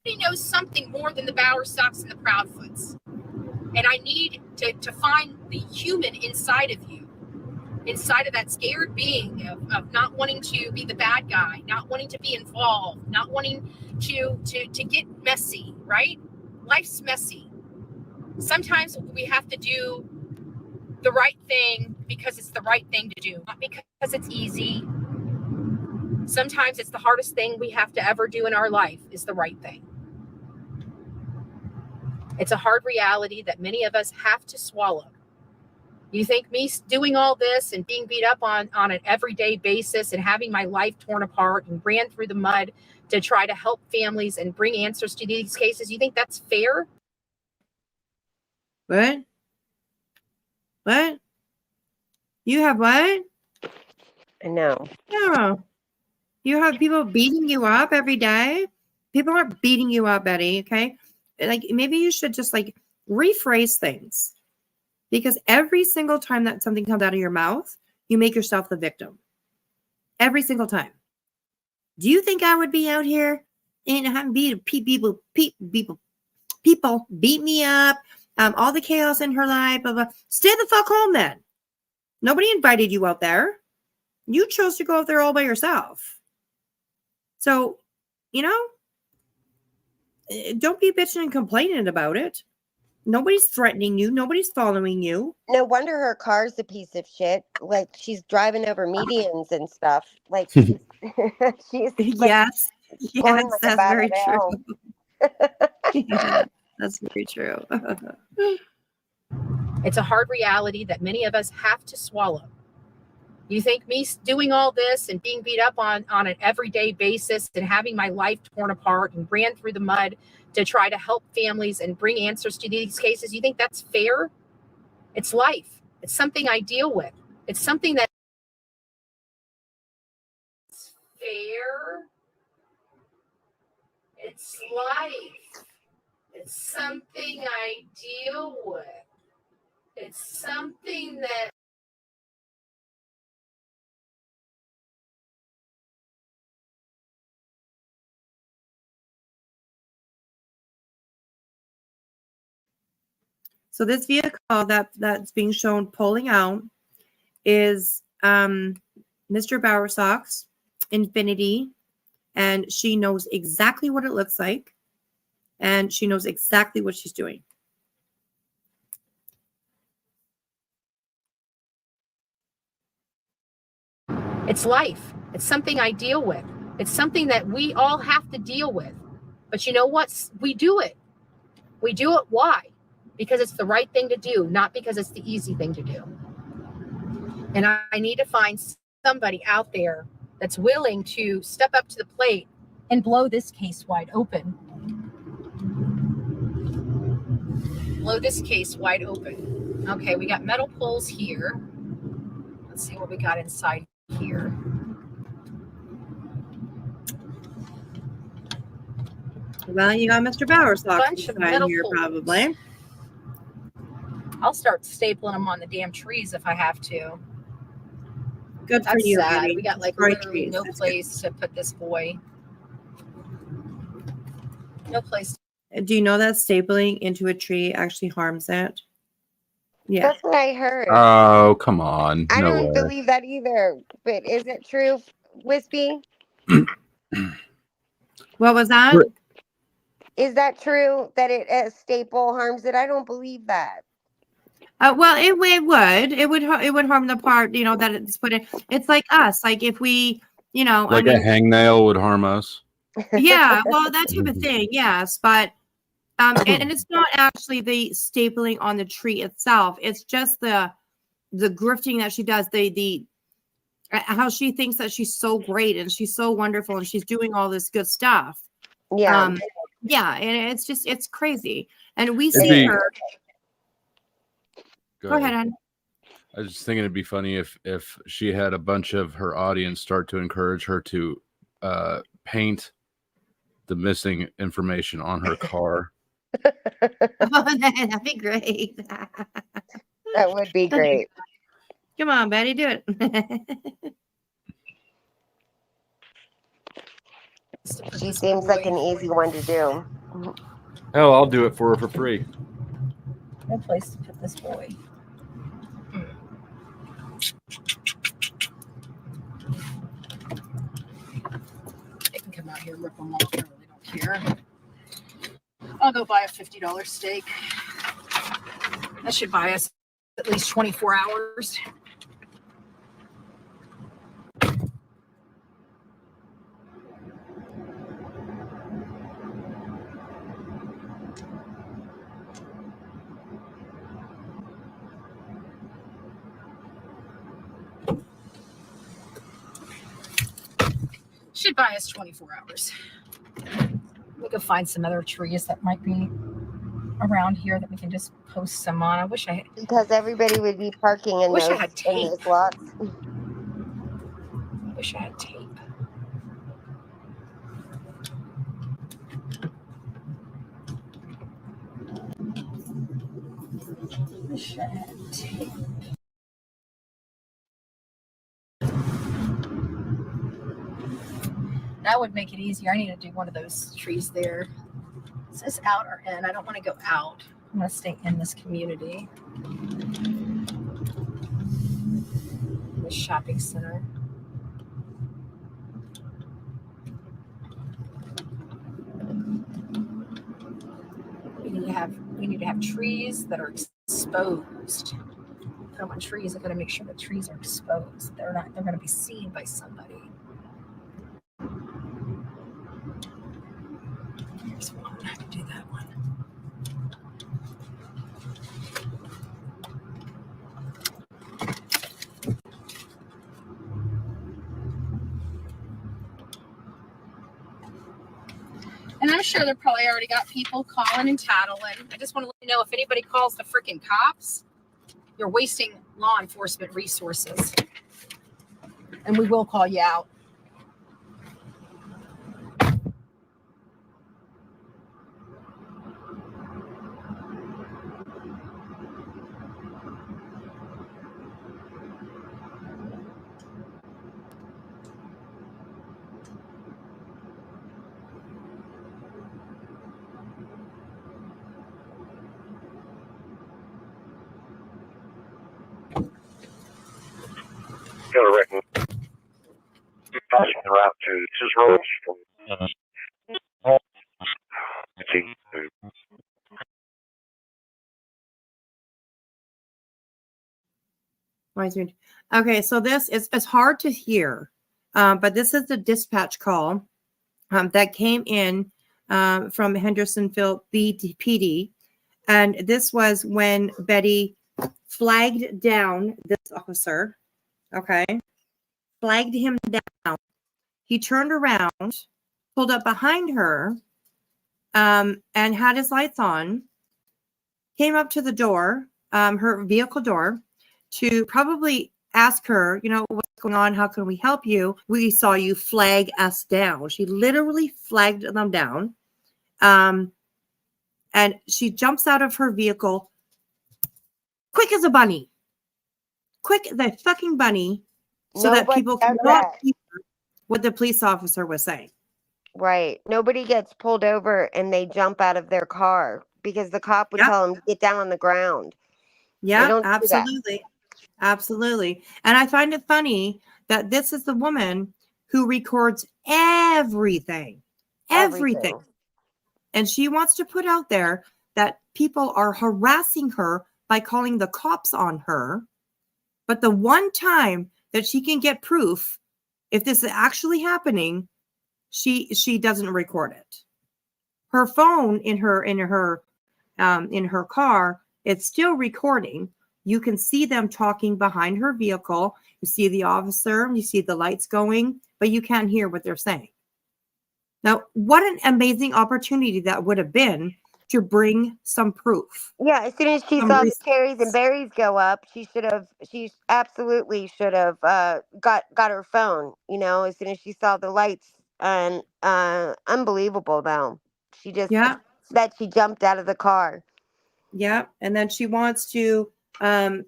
S6: He knows something more than the Bowersox and the Proudfoots. And I need to find the human inside of you. Inside of that scared being of not wanting to be the bad guy, not wanting to be involved, not wanting to get messy, right? Life's messy. Sometimes we have to do the right thing because it's the right thing to do, not because it's easy. Sometimes it's the hardest thing we have to ever do in our life is the right thing. It's a hard reality that many of us have to swallow. You think me doing all this and being beat up on an everyday basis and having my life torn apart and ran through the mud to try to help families and bring answers to these cases, you think that's fair?
S3: What? What? You have what?
S12: No.
S3: Yeah. You have people beating you up every day. People aren't beating you up, Betty. Okay. Like maybe you should just like rephrase things because every single time that something comes out of your mouth, you make yourself the victim. Every single time. Do you think I would be out here and having people beat me up? All the chaos in her life. Blah, blah. Stay the fuck home then. Nobody invited you out there. You chose to go out there all by yourself. So, don't be bitching and complaining about it. Nobody's threatening you. Nobody's following you.
S12: No wonder her car's a piece of shit. Like she's driving over medians and stuff. Like she's
S3: yes,
S12: like
S3: that's very true. Yeah, that's very true.
S6: It's a hard reality that many of us have to swallow.
S16: You think me doing all this and being beat up on an everyday basis and having my life torn apart and ran through the mud to try to help families and bring answers to these cases, you think that's fair? It's life. It's something I deal with. It's something that's fair. It's life. It's something I deal with. It's something that
S3: So this vehicle that's being shown pulling out is Mr. Bowersock's Infinity, and she knows exactly what it looks like, and she knows exactly what she's doing.
S16: it's life. It's something I deal with. It's something that we all have to deal with. But you know what? We do it. We do it. Why? Because it's the right thing to do, not because it's the easy thing to do. And I need to find somebody out there that's willing to step up to the plate and blow this case wide open. Blow this case wide open. Okay, we got metal poles here. Let's see what we got inside here.
S3: Well, you got Mr. Bowersock
S16: Bunch of
S3: inside
S16: metal
S3: here,
S16: poles.
S3: probably.
S16: I'll start stapling them on the damn trees if I have to.
S3: Good for
S16: That's
S3: you,
S16: sad.
S3: buddy.
S16: We got like
S3: Destroy
S16: literally
S3: trees.
S16: no
S3: That's
S16: place to put this boy. No place.
S3: good. Do you know that stapling into a tree actually harms it? Yeah.
S12: That's what I heard.
S11: Oh, come on.
S12: I
S11: No
S12: don't
S11: way.
S12: believe that either. But is it true, Wispy?
S3: What was that?
S12: Is that true that it a staple harms it? I don't believe that.
S3: Well, it would harm the part, you know, that it's put in. It's like us, like if we, you know,
S11: Like a hangnail would harm us.
S3: yeah, well, that type of thing, yes, but and it's not actually the stapling on the tree itself. It's just the grifting that she does, the how she thinks that she's so great and she's so wonderful and she's doing all this good stuff.
S12: Yeah.
S3: Yeah, and it's crazy. And we
S11: It'd
S3: see
S11: be-
S3: her.
S11: Go
S3: ahead, Ann.
S11: I was just thinking it'd be funny if she had a bunch of her audience start to encourage her to paint the missing information on her car.
S3: Oh, that'd be great.
S12: That would be great.
S3: Come on, Betty, do it.
S12: She seems like an easy one to do.
S11: Hell, I'll do it for her for free.
S16: No place to put this boy. They can come out here and rip them off. I really don't care. I'll go buy a $50 steak. That should buy us at least 24 hours. Should buy us 24 hours. We could find some other trees that might be around here that we can just post some on. I wish I had.
S12: Because everybody would be parking in
S16: Wish I
S12: those,
S16: had
S12: in those lots.
S16: Wish I had tape. Wish I had tape. That would make it easier. I need to do one of those trees there. Is this out or in? I don't want to go out. I'm going to stay in this community. This shopping center. We need to have trees that are exposed. Put them on trees. I've got to make sure the trees are exposed. They're going to be seen by somebody. Here's one. I have to do that one. sure they probably already got people calling and tattling. I just want to let you know, if anybody calls the freaking cops, you're wasting law enforcement resources. And we will call you out.
S17: Got a record. Passing the route to Cicero from
S3: Okay, so this is it's hard to hear, but this is the dispatch call that came in from Hendersonville PD, and this was when Betty flagged down this officer. Okay, flagged him down. He turned around, pulled up behind her, and had his lights on. Came up to the door, her vehicle door, to probably ask her, you know, what's going on? How can we help you? We saw you flag us down. She literally flagged them down. And she jumps out of her vehicle quick as a bunny. Quick as a fucking bunny, so that people cannot hear what the police officer was saying.
S12: Right. Nobody gets pulled over and they jump out of their car because the cop would tell them to get down on the ground.
S3: Yeah, absolutely. Absolutely. And I find it funny that this is the woman who records everything. Everything. And she wants to put out there that people are harassing her by calling the cops on her. But the one time that she can get proof, if this is actually happening, she doesn't record it. Her phone in her car, it's still recording. You can see them talking behind her vehicle. You see the officer, you see the lights going, but you can't hear what they're saying. Now, what an amazing opportunity that would have been to bring some proof.
S12: Yeah, as soon as she saw the cherries and berries go up, she absolutely should have got her phone, you know, as soon as she saw the lights. And unbelievable though. She just that she jumped out of the car.
S3: Yeah, and then she wants to have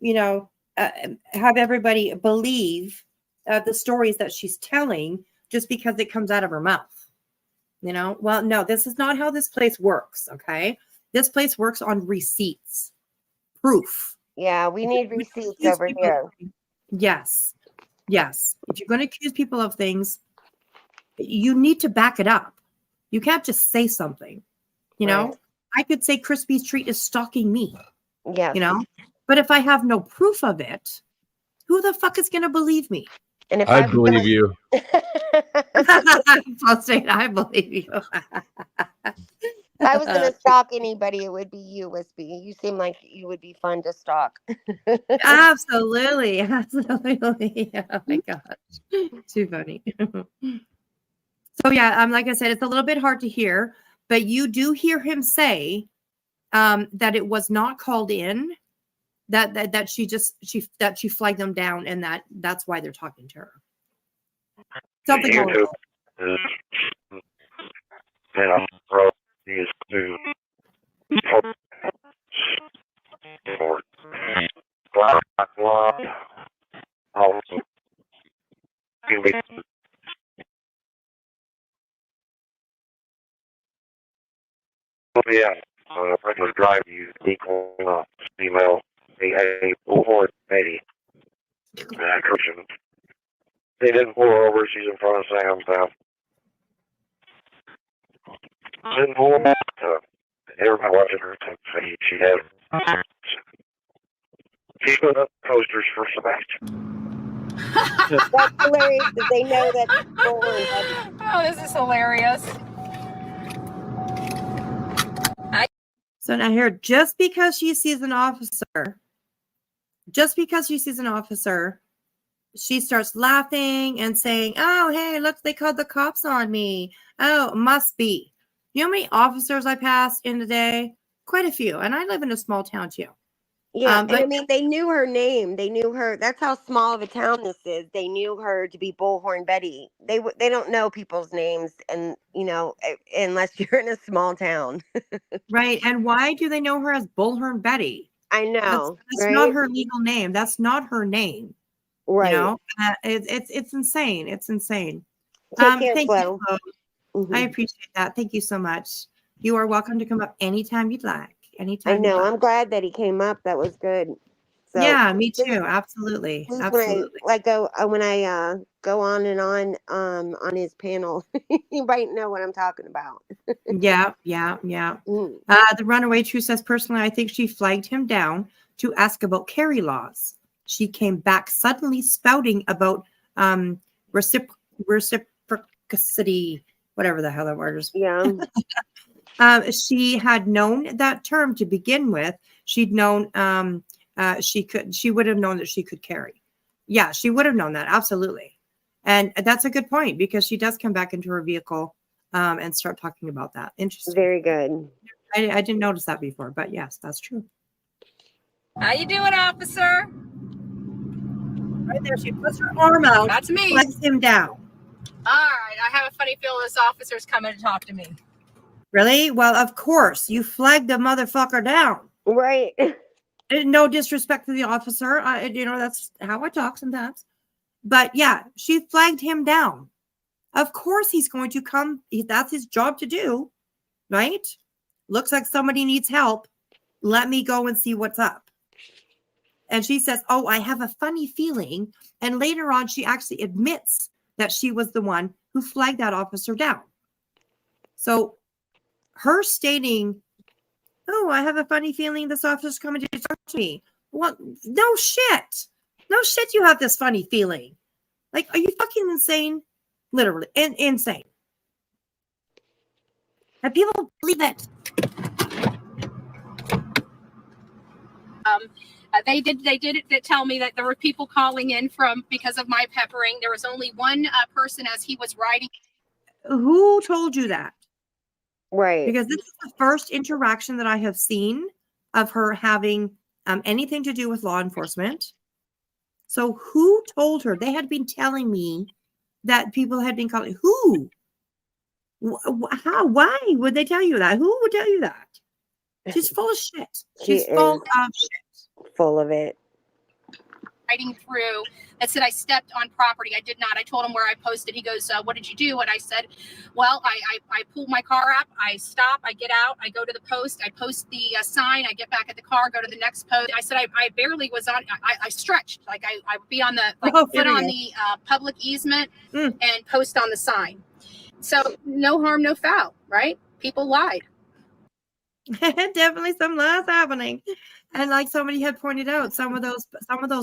S3: everybody believe the stories that she's telling just because it comes out of her mouth. You know, well, no, this is not how this place works. Okay, this place works on receipts, proof.
S12: Yeah, we need receipts over here.
S3: Yes. If you're going to accuse people of things, you need to back it up. You can't just say something. You know, I could say Crispy's treat is stalking me.
S12: Yes.
S3: You know, but if I have no proof of it, who the fuck is going to believe me?
S12: And if
S11: I believe you.
S3: I'll say it, I believe you.
S12: If I was going to stalk anybody, it would be you, Wispy. You seem like you would be fun to stalk.
S3: Absolutely. Oh my gosh. Too funny. So yeah, like I said, it's a little bit hard to hear, but you do hear him say that it was not called in, that she flagged them down, and that's why they're talking to her. Something
S17: YouTube is is to regular drive you equal female a Bullhorn Betty. Christian. They didn't pull her over. She's in front of Sam's now. Didn't pull her over. Everybody watching her say she had. She put up posters for Sebastian.
S12: That's hilarious that they know that.
S16: Oh, this is hilarious.
S3: So now here, just because she sees an officer, she starts laughing and saying, "Oh, hey, look, they called the cops on me. Oh, must be." You know how many officers I passed in the day? Quite a few. And I live in a small town too.
S12: Yeah, and
S3: But
S12: I mean, they knew her name. They knew her. That's how small of a town this is. They knew her to be Bullhorn Betty. They don't know people's names, and unless you're in a small town.
S3: right. And why do they know her as Bullhorn Betty?
S12: I know,
S3: That's not
S12: right?
S3: her legal name. That's not her name.
S12: Right.
S3: You know, it's insane. It's insane.
S12: Take care,
S3: Thank
S12: Flo.
S3: you, Flo. I appreciate that. Thank you so much. You are welcome to come up anytime you'd like.
S12: I
S3: Anytime you'd
S12: know.
S3: like.
S12: I'm glad that he came up. That was good. So
S3: Yeah, me
S12: this is
S3: too. Absolutely.
S12: this is
S3: Absolutely.
S12: when I go on and on his panel. You might know what I'm talking about.
S3: Yeah.
S12: Mm.
S3: The runaway true says, personally, I think she flagged him down to ask about carry laws. She came back suddenly spouting about reciprocity, whatever the hell that word is.
S12: Yeah.
S3: She had known that term to begin with. She'd known she would have known that she could carry. Yeah, she would have known that. Absolutely. And that's a good point because she does come back into her vehicle and start talking about that. Interesting.
S12: Very good.
S3: I didn't notice that before, but yes, that's true.
S18: How you doing, officer?
S3: Right there, she puts her arm out.
S18: That's me.
S3: Flags him down.
S18: All right, I have a funny feeling this officer's coming to talk to me.
S3: Really? Well, of course, you flagged the motherfucker down.
S12: Right.
S3: No disrespect to the officer. That's how I talk sometimes. But yeah, she flagged him down. Of course, he's going to come. That's his job to do, right? Looks like somebody needs help. Let me go and see what's up. And she says, oh, I have a funny feeling. And later on, she actually admits that she was the one who flagged that officer down. So her stating, oh, I have a funny feeling this officer's coming to talk to me. Well, no shit. No shit you have this funny feeling. Like, are you fucking insane? Literally, insane. And people believe it.
S16: They did tell me that there were people calling in because of my peppering. There was only one person as he was riding.
S3: Who told you that?
S12: Right.
S3: Because this is the first interaction that I have seen of her having anything to do with law enforcement. So who told her? They had been telling me that people had been calling. Who? How? Why would they tell you that? Who would tell you that? She's full of shit. She's full of shit.
S12: Full of it.
S16: Riding through that said I stepped on property. I did not. I told him where I posted. He goes, what did you do? And I said, well, I pulled my car up. I stop. I get out. I go to the post. I post the sign. I get back at the car, go to the next post. I said I barely was on. I stretched. Like I would be on the foot on the public easement and post on the sign. So no harm, no foul, right? People lied.
S3: Definitely some lies happening. And like somebody had pointed out, some of those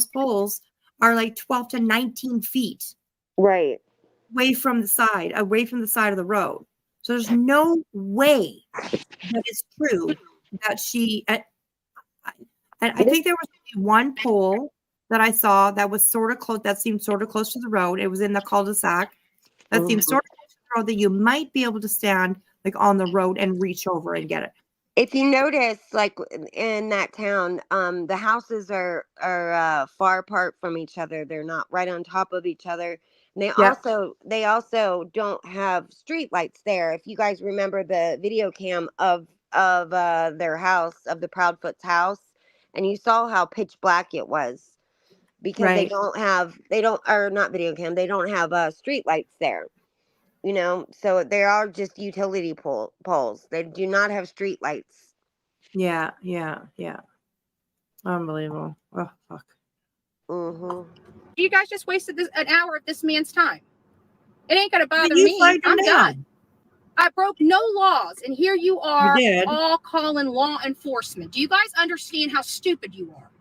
S3: poles are like 12 to 19 feet.
S12: Right.
S3: Away from the side of the road. So there's no way that it's true that she and I think there was only one pole that I saw that was sort of close, that seemed sort of close to the road. It was in the cul-de-sac. That seemed sort of close to the road that you might be able to stand like on the road and reach over and get it.
S12: If you notice, like in that town, the houses are far apart from each other. They're not right on top of each other. And they also don't have street lights there. If you guys remember the video cam of their house, of the Proudfoot's house, and you saw how pitch black it was because they don't have street lights there. So they are just utility poles. They do not have street lights.
S3: Yeah. Unbelievable. Oh, fuck.
S16: You guys just wasted an hour of this man's time. It ain't gonna bother me. I'm done. I broke no laws, and here you are all calling law enforcement. Do you guys understand how stupid you are?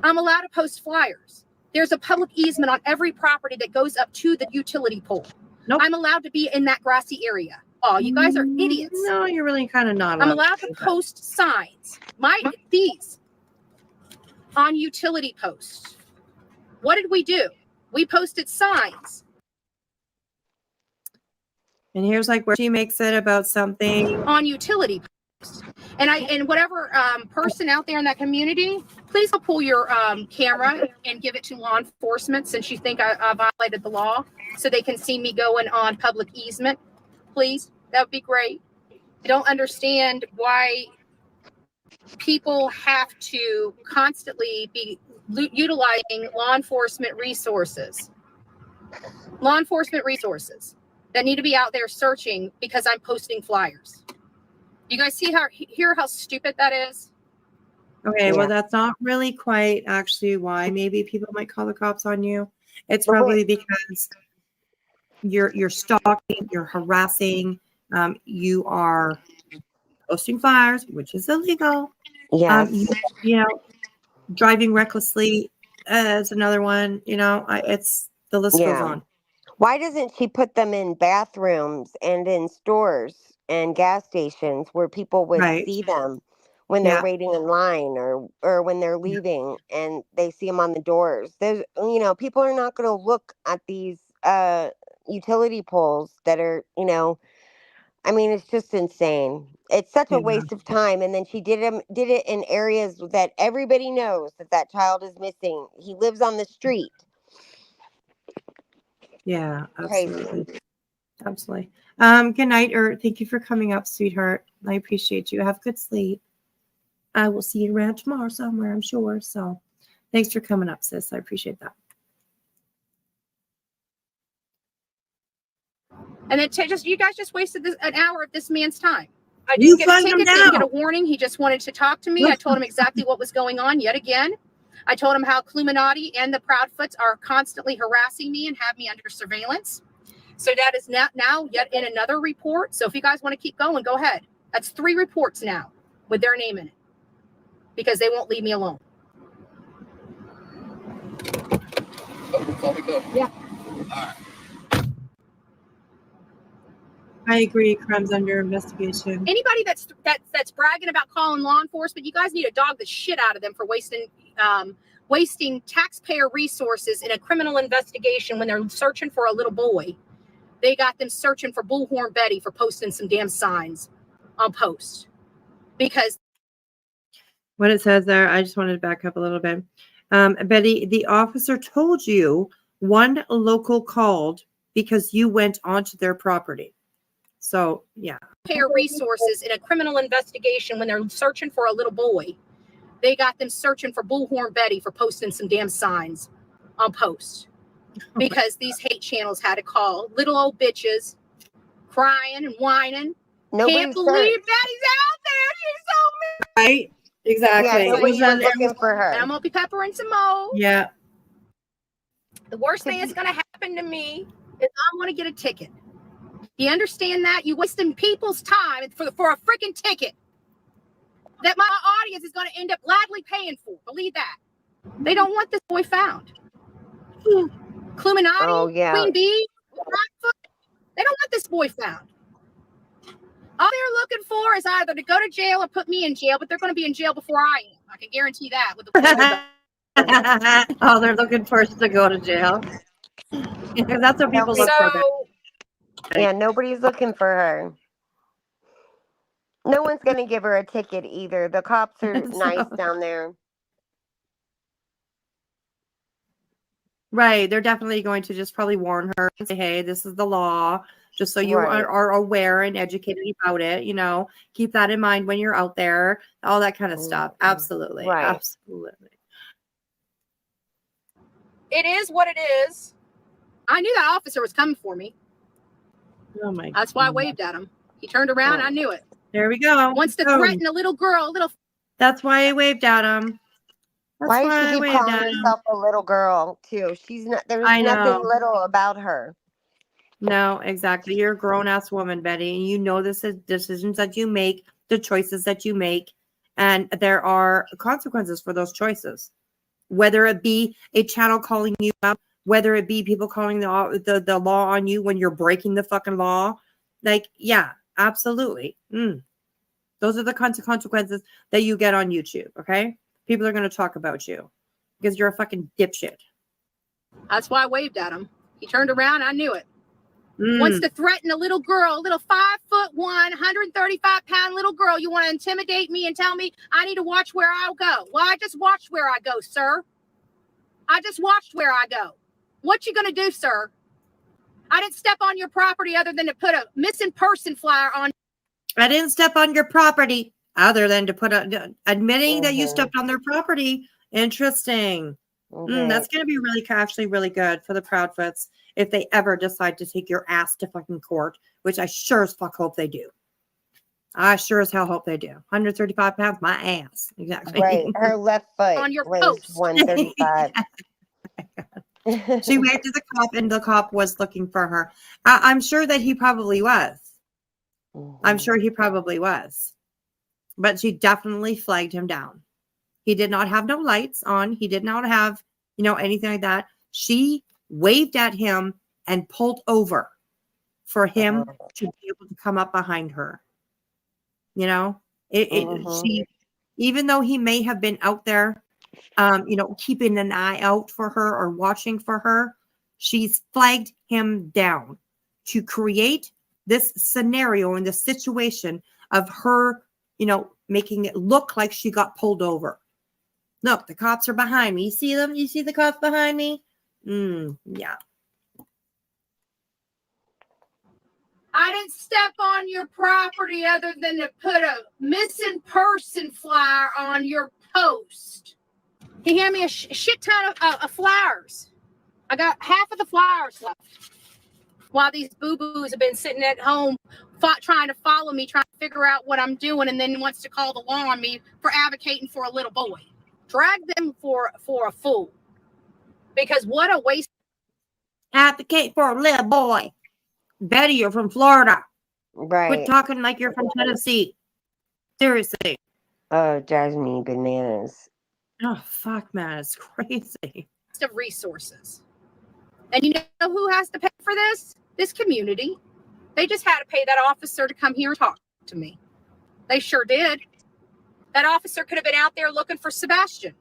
S16: I'm allowed to post flyers. There's a public easement on every property that goes up to the utility pole. Nope. I'm allowed to be in that grassy area. Oh, you guys are idiots.
S3: No, you're really kind of not.
S16: I'm allowed to post signs. These on utility posts. What did we do? We posted signs.
S3: And here's like where she makes it about something
S16: on utility posts. And whatever person out there in that community, please go pull your camera and give it to law enforcement since you think I violated the law, so they can see me going on public easement. Please, that would be great. I don't understand why people have to constantly be utilizing law enforcement resources that need to be out there searching because I'm posting flyers. You guys hear how stupid that is?
S3: Okay, well, that's not really quite actually why maybe people might call the cops on you. It's
S12: But
S3: probably because you're stalking, you're harassing, you are posting flyers, which is illegal.
S12: Yes.
S3: You know, driving recklessly is another one. You know, it's the list goes on.
S12: Why doesn't she put them in bathrooms and in stores and gas stations where people would see them when they're waiting in line or when they're leaving and they see them on the doors? There's, you know, people are not going to look at these utility poles that are, you know, I mean, it's just insane. It's such a waste of time. And then she did it in areas that everybody knows that child is missing. He lives on the street.
S3: Yeah,
S12: Crazy.
S3: absolutely. Good night, or thank you for coming up, sweetheart. I appreciate you. Have good sleep. I will see you around tomorrow somewhere, I'm sure. So thanks for coming up, sis. I appreciate that.
S16: And then you guys just wasted an hour of this man's time. I didn't get a ticket, didn't get a warning. He just wanted to talk to me. I told him exactly what was going on yet again. I told him how Illuminati and the Proudfoots are constantly harassing me and have me under surveillance. So that is now yet in another report. So if you guys want to keep going, go ahead. That's 3 reports now with their name in it because they won't leave me alone. Yeah.
S3: I agree. Crimes under investigation.
S16: Anybody that's bragging about calling law enforcement, you guys need to dog the shit out of them for wasting taxpayer resources in a criminal investigation when they're searching for a little boy. They got them searching for Bullhorn Betty for posting some damn signs on post. Because
S3: what it says there, I just wanted to back up a little bit. Betty, the officer told you one local called because you went onto their property. So, yeah.
S16: Taxpayer resources in a criminal investigation when they're searching for a little boy. They got them searching for Bullhorn Betty for posting some damn signs on post. Because these hate channels had to call little old bitches crying and whining. Can't believe Betty's out there. She's so mean.
S3: Right? Exactly.
S12: Yeah, nobody was looking for her.
S16: And I'm gonna be peppering some more.
S3: Yeah.
S16: The worst thing that's gonna happen to me is I'm gonna get a ticket. You understand that? You wasting people's time for a freaking ticket that my audience is gonna end up gladly paying for. Believe that. They don't want this boy found. Illuminati, Queen Bee, they don't want this boy found. All they're looking for is either to go to jail or put me in jail, but they're going to be in jail before I am. I can guarantee that. With the
S3: all they're looking for is to go to jail. Because that's what people look for.
S12: Yeah, nobody's looking for her. No one's going to give her a ticket either. The cops are nice down there.
S3: Right. They're definitely going to just probably warn her and say, hey, this is the law, just so you are aware and educated about it. You know, keep that in mind when you're out there, all that kind of stuff. Absolutely.
S12: Right.
S3: Absolutely.
S16: It is what it is. I knew that officer was coming for me.
S3: Oh my
S16: That's why I waved at him. He turned around. I knew it.
S3: There we go.
S16: Wants to threaten a little girl,
S3: That's why I waved at him.
S12: Why does she keep calling herself a little girl too? She's not. There's nothing little about her.
S3: No, exactly. You're a grown-ass woman, Betty, and you know this is decisions that you make, the choices that you make, and there are consequences for those choices. Whether it be a channel calling you out, whether it be people calling the law on you when you're breaking the fucking law, like, yeah, absolutely. Those are the consequences that you get on YouTube, okay? People are going to talk about you because you're a fucking dipshit.
S16: That's why I waved at him. He turned around. I knew it. wants to threaten a little girl, a little 5'1", 135-pound little girl. You want to intimidate me and tell me I need to watch where I go. Well, I just watched where I go, sir. I just watched where I go. What you gonna do, sir? I didn't step on your property other than to put a missing person flyer on.
S3: I didn't step on your property other than to put admitting that you stepped on their property. Interesting. That's going to be actually really good for the Proudfoots if they ever decide to take your ass to fucking court, which I sure as fuck hope they do. I sure as hell hope they do. 135 pounds, my ass. Exactly.
S12: Right. Her left foot
S16: on your
S12: weighs
S16: post.
S12: 135.
S3: She waved to the cop, and the cop was looking for her. I'm sure that he probably was. I'm sure he probably was. But she definitely flagged him down. He did not have no lights on. He did not have, anything like that. She waved at him and pulled over for him to be able to come up behind her. She, even though he may have been out there, keeping an eye out for her or watching for her, she's flagged him down to create this scenario and this situation of her, making it look like she got pulled over. Look, the cops are behind me. You see them? You see the cops behind me? Yeah.
S16: I didn't step on your property other than to put a missing person flyer on your post. He handed me a shit ton of flowers. I got half of the flowers left. While these boo-boos have been sitting at home trying to follow me, trying to figure out what I'm doing, and then wants to call the law on me for advocating for a little boy. Drag them for a fool. Because what a waste.
S3: Advocate for a little boy. Betty, you're from Florida.
S12: Right.
S3: Quit talking like you're from Tennessee. Seriously.
S12: Oh, it drives me bananas.
S3: Oh, fuck, man. It's crazy.
S16: Of resources. And you know who has to pay for this? This community. They just had to pay that officer to come here and talk to me. They sure did. That officer could have been out there looking for Sebastian.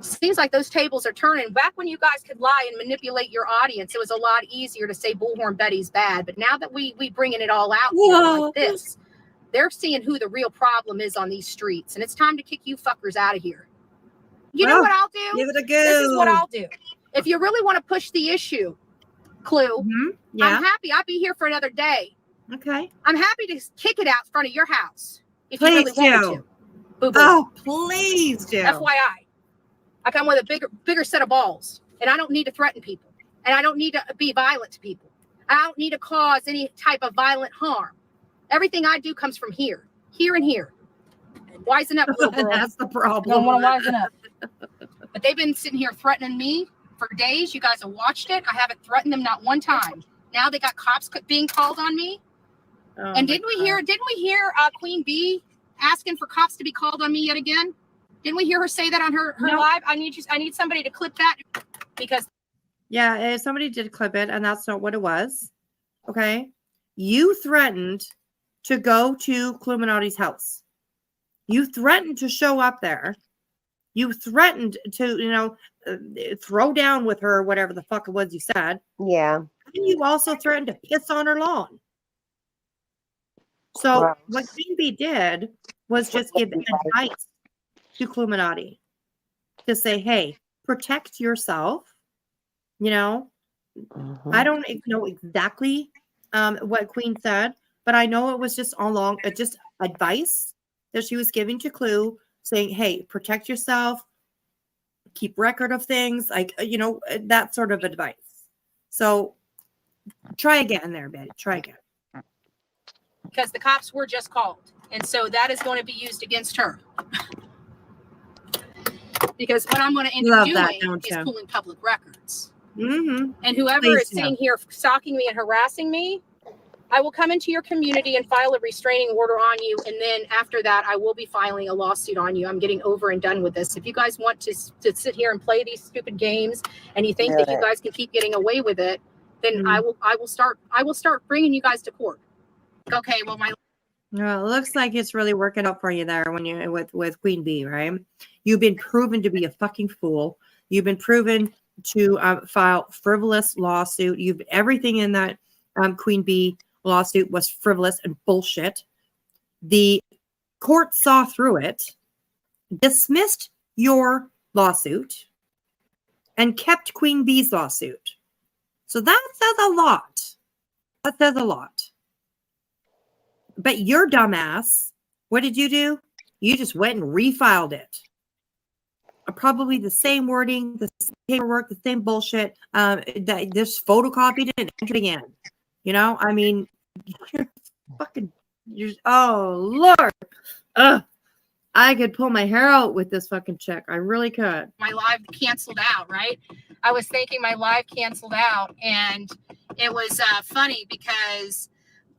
S16: Seems like those tables are turning. Back when you guys could lie and manipulate your audience, it was a lot easier to say Bullhorn Betty's bad. But now that we bringing it all out here like this, they're seeing who the real problem is on these streets. And it's time to kick you fuckers out of here. You know what I'll do?
S3: Give it a go.
S16: This is what I'll do. If you really want to push the issue, Clue, I'm happy. I'll be here for another day.
S3: Okay.
S16: I'm happy to kick it out in front of your house. If
S3: Please
S16: you really want me to. Boo-boo.
S3: Oh, please do.
S16: FYI. I come with a bigger set of balls. And I don't need to threaten people. And I don't need to be violent to people. I don't need to cause any type of violent harm. Everything I do comes from here. Here and here. Wisen up, little girl.
S3: That's the problem.
S16: Don't want to wisen up. But they've been sitting here threatening me for days. You guys have watched it. I haven't threatened them not one time. Now they got cops being called on me.
S3: Oh,
S16: and didn't we hear Queen Bee asking for cops to be called on me yet again? Didn't we hear her say that on her live? I need somebody to clip that because
S3: somebody did clip it, and that's not what it was. Okay, you threatened to go to Cluminati's house. You threatened to show up there. You threatened to, throw down with her, whatever the fuck it was you said.
S12: Yeah.
S3: And you also threatened to piss on her lawn. So what Queen Bee did was just give advice to Cluminati to say, hey, protect yourself. I don't know exactly what Queen said, but I know it was just just advice that she was giving to Clue, saying, hey, protect yourself, keep record of things, that sort of advice. So try again there, Betty. Try again.
S16: Because the cops were just called. And so that is going to be used against her. Because what I'm going to end up doing is pulling public records.
S3: Mm-hmm.
S16: And whoever is sitting here stalking me and harassing me, I will come into your community and file a restraining order on you. And then after that, I will be filing a lawsuit on you. I'm getting over and done with this. If you guys want to sit here and play these stupid games and you think that you guys can keep getting away with it, then I will start bringing you guys to court. Okay, well,
S3: it looks like it's really working out for you there when you with Queen Bee, right? You've been proven to be a fucking fool. You've been proven to file frivolous lawsuit. Everything in that Queen Bee lawsuit was frivolous and bullshit. The court saw through it, dismissed your lawsuit, and kept Queen Bee's lawsuit. So that says a lot. That says a lot. But your dumbass, what did you do? You just went and refiled it. Probably the same wording, the same paperwork, the same bullshit. That just photocopied it and entered again. You know, I mean, oh Lord. Ugh. I could pull my hair out with this fucking chick. I really could.
S16: My live canceled out, right? I was thinking my live canceled out, and it was funny because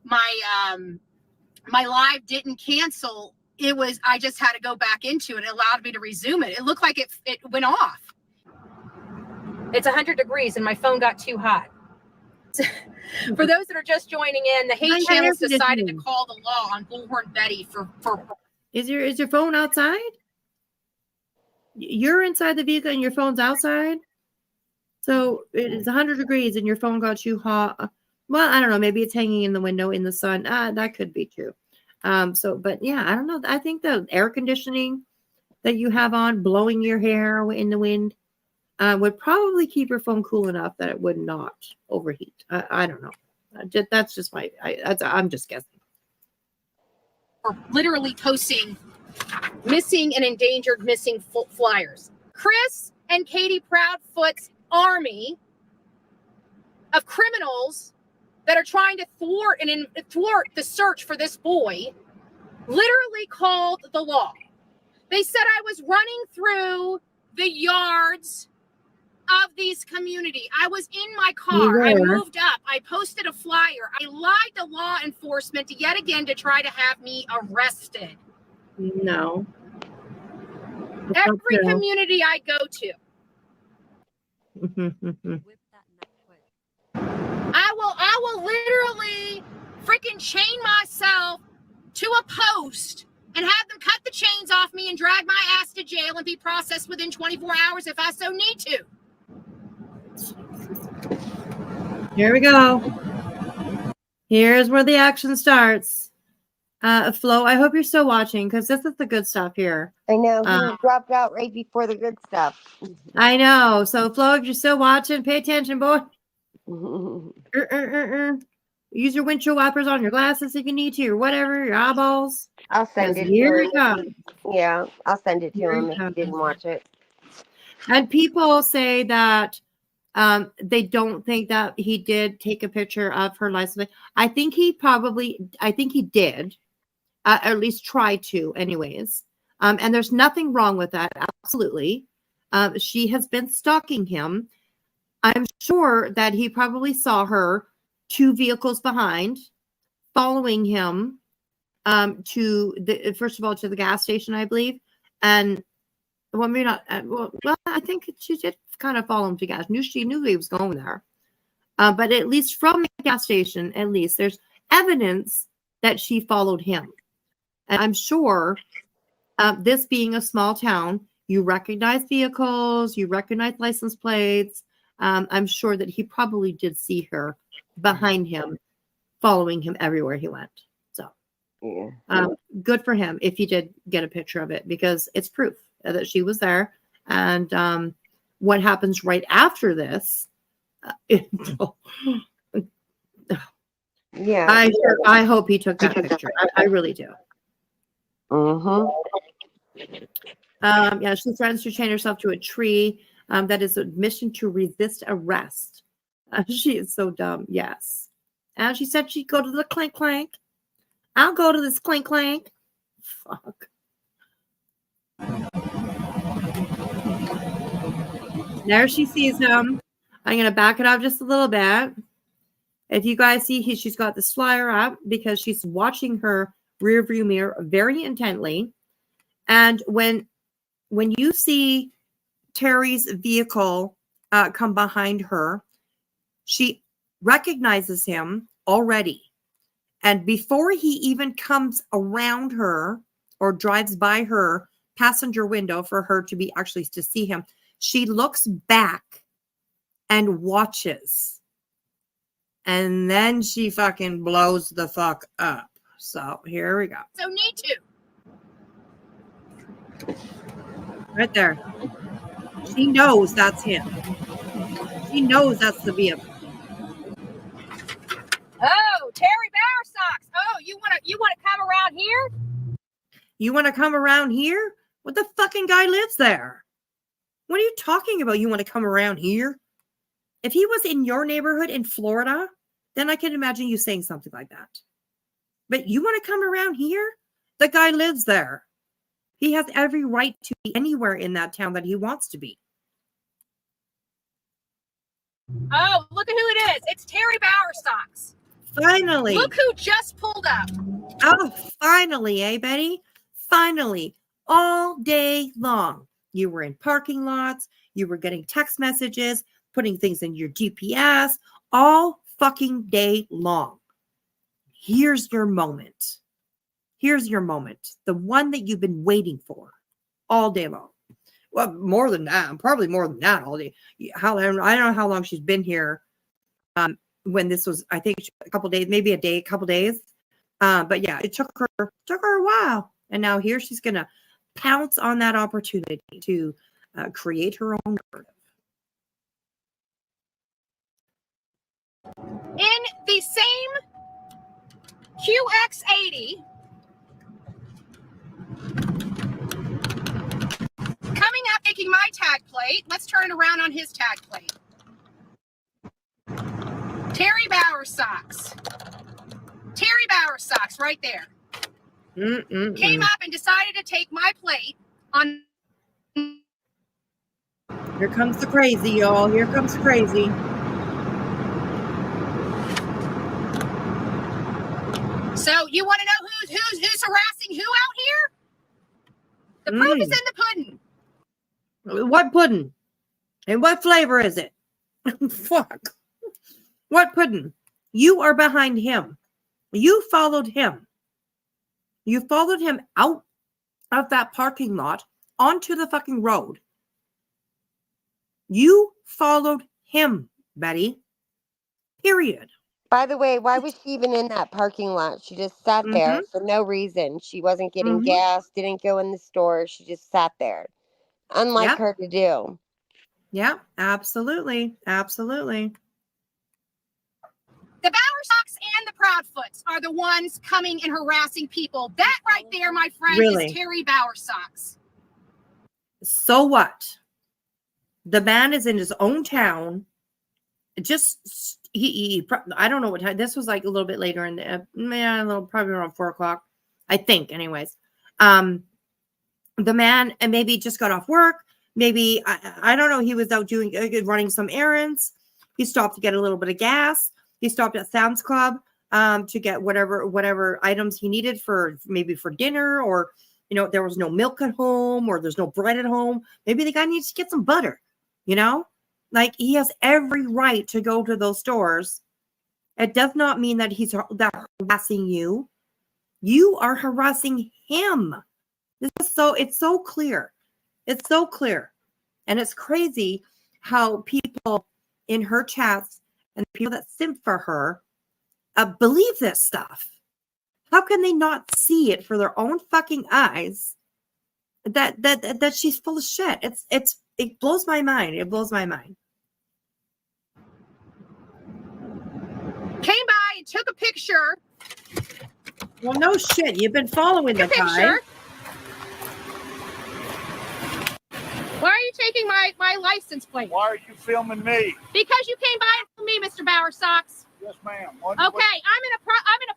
S16: my my live didn't cancel. I just had to go back into it. It allowed me to resume it. It looked like it went off. It's 100 degrees and my phone got too hot. For those that are just joining in, the hate channels decided to call the law on Bullhorn Betty for
S3: Is your phone outside? You're inside the vehicle and your phone's outside? So it is 100 degrees and your phone got too hot. Well, I don't know. Maybe it's hanging in the window in the sun. That could be true. But yeah, I don't know. I think the air conditioning that you have on blowing your hair in the wind would probably keep your phone cool enough that it would not overheat. I don't know. That's just I'm just guessing.
S16: For literally posting missing and endangered missing flyers. Chris and Katie Proudfoot's army of criminals that are trying to thwart the search for this boy literally called the law. They said I was running through the yards of these community. I was in my car. I moved up. I posted a flyer. I lied to law enforcement yet again to try to have me arrested.
S3: No.
S16: Every community I go to. I will literally freaking chain myself to a post and have them cut the chains off me and drag my ass to jail and be processed within 24 hours if I so need to.
S3: Here we go. Here's where the action starts. Flo, I hope you're still watching because this is the good stuff here.
S12: I know. He dropped out right before the good stuff.
S3: I know. So, Flo, if you're still watching, pay attention, boy. Use your windshield wipers on your glasses if you need to, or whatever, your eyeballs.
S12: I'll send it.
S3: Here we go.
S12: Yeah, I'll send it to him if he didn't watch it.
S3: And people say that they don't think that he did take a picture of her license plate. I think he did, at least try to, anyways. And there's nothing wrong with that. Absolutely. She has been stalking him. I'm sure that he probably saw her 2 vehicles behind, following him to the gas station, I believe. And well, maybe not. Well, I think she did kind of follow him to gas. She knew he was going there. But at least from the gas station, at least there's evidence that she followed him. And I'm sure this being a small town, you recognize vehicles, you recognize license plates. I'm sure that he probably did see her behind him, following him everywhere he went. So good for him if he did get a picture of it, because it's proof that she was there. And what happens right after this? I hope he took that picture. I really do. Yeah, she threatens to chain herself to a tree. That is admission to resist arrest. She is so dumb. Yes. And she said she'd go to the clank clank. I'll go to this clank clank. Fuck. There she sees him. I'm going to back it up just a little bit. If you guys see, she's got this flyer up because she's watching her rear view mirror very intently. And when you see Terry's vehicle come behind her, she recognizes him already. And before he even comes around her or drives by her passenger window for her to be actually to see him, she looks back and watches. And then she fucking blows the fuck up. So here we go.
S16: So need to.
S3: Right there. She knows that's him. She knows that's the vehicle.
S16: Oh, Terry Bowersocks. Oh, you wanna come around here?
S3: You want to come around here? What the fucking guy lives there? What are you talking about? You want to come around here? If he was in your neighborhood in Florida, then I can imagine you saying something like that. But you want to come around here? The guy lives there. He has every right to be anywhere in that town that he wants to be.
S16: Oh, look at who it is. It's Terry Bowersocks.
S3: Finally.
S16: Look who just pulled up.
S3: Oh, finally, eh, Betty? Finally. All day long. You were in parking lots. You were getting text messages, putting things in your GPS, all fucking day long. Here's your moment. Here's your moment. The one that you've been waiting for all day long. Well, more than that. Probably more than that all day. I don't know how long she's been here. When this was, I think, a couple days, maybe a day, a couple days. But yeah, it took her a while. And now here she's going to pounce on that opportunity to create her own narrative.
S16: In the same QX80, coming up, making my tag plate. Let's turn it around on his tag plate. Terry Bowersocks. Terry Bowersocks, right there. Came up and decided to take my plate on.
S3: Here comes the crazy, y'all. Here comes the crazy.
S16: So you want to know who's harassing who out here? The proof is in the pudding.
S3: What pudding? And what flavor is it? Fuck. What pudding? You are behind him. You followed him. You followed him out of that parking lot onto the fucking road. You followed him, Betty. Period.
S12: By the way, why was she even in that parking lot? She just sat there for no reason. She wasn't getting gas, didn't go in the store. She just sat there. Unlike her to do.
S3: Yeah, absolutely. Absolutely.
S16: The Bowersocks and the Proudfoots are the ones coming and harassing people. That right there, my friend, is Terry Bowersocks.
S3: So what? The man is in his own town. Just I don't know what time. This was like a little bit later in the probably around 4:00, I think. Anyways, the man and maybe just got off work. Maybe I don't know. He was out running some errands. He stopped to get a little bit of gas. He stopped at Sam's Club to get whatever items he needed for dinner, or there was no milk at home, or there's no bread at home. Maybe the guy needs to get some butter. Like, he has every right to go to those stores. It does not mean that he's harassing you. You are harassing him. It's so clear. It's so clear. And it's crazy how people in her chats and people that simp for her believe this stuff. How can they not see it for their own fucking eyes that she's full of shit? It blows my mind. It blows my mind.
S16: Came by and took a picture.
S3: Well, no shit. You've been following the guy.
S16: Why are you taking my license plate?
S19: Why are you filming me?
S16: Because you came by and filmed me, Mr. Bowersocks.
S19: Yes, ma'am.
S16: Okay, I'm in a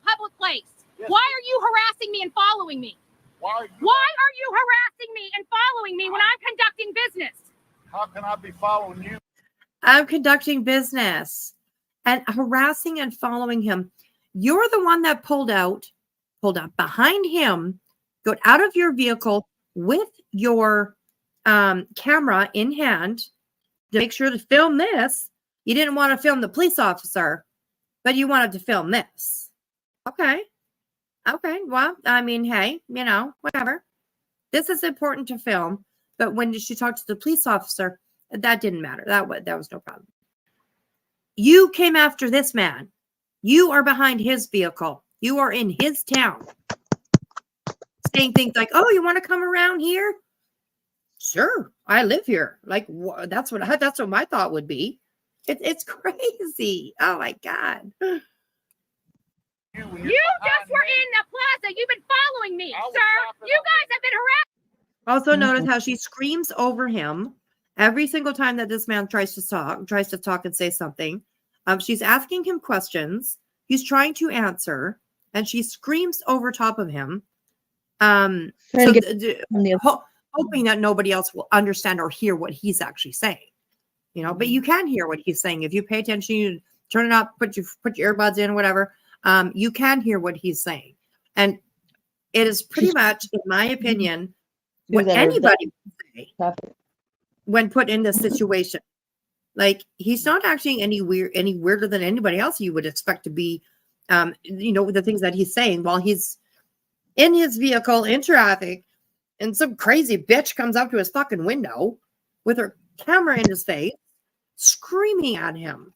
S16: public place.
S19: Yes.
S16: Why are you harassing me and following me?
S19: Why are you
S16: harassing me and following me when I'm conducting business?
S19: How can I be following you?
S3: I'm conducting business and harassing and following him. You're the one that pulled up behind him, got out of your vehicle with your camera in hand to make sure to film this. You didn't want to film the police officer, but you wanted to film this. Okay. Well, I mean, hey, whatever. This is important to film. But when she talked to the police officer, that didn't matter. That was no problem. You came after this man. You are behind his vehicle. You are in his town. Saying things like, oh, you want to come around here? Sure, I live here. Like, that's what my thought would be. It's crazy. Oh, my God.
S16: You just were in the plaza. You've been following me, sir. You guys have been harassing.
S3: Also, notice how she screams over him every single time that this man tries to talk and say something. She's asking him questions. He's trying to answer, and she screams over top of him. Hoping that nobody else will understand or hear what he's actually saying. You know, but you can hear what he's saying if you pay attention. You turn it up, put your earbuds in, whatever. You can hear what he's saying, and it is pretty much, in my opinion, what anybody would say when put in this situation. Like, he's not acting any weirder than anybody else you would expect to be. The things that he's saying while he's in his vehicle in traffic, and some crazy bitch comes up to his fucking window with her camera in his face, screaming at him.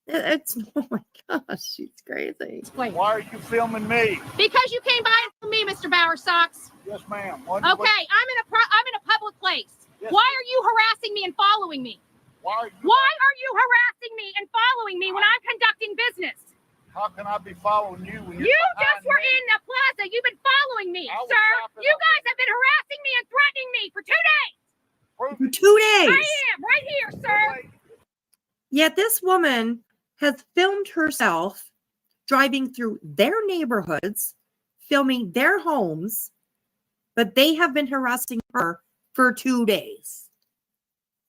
S3: It's, oh my gosh, she's crazy.
S19: Why are you filming me?
S16: Because you came by for me, Mr. Bowersox.
S19: Yes, ma'am.
S16: Okay, I'm in a public place.
S19: Yes.
S16: Why are you harassing me and following me?
S19: Why are
S16: you harassing me and following me when I'm conducting business?
S19: How can I be following you when
S16: You just were in the plaza. You've been following me, sir. You guys have been harassing me and threatening me for 2 days.
S3: For 2 days.
S16: I am right here, sir.
S3: Yet this woman has filmed herself driving through their neighborhoods, filming their homes, but they have been harassing her for 2 days.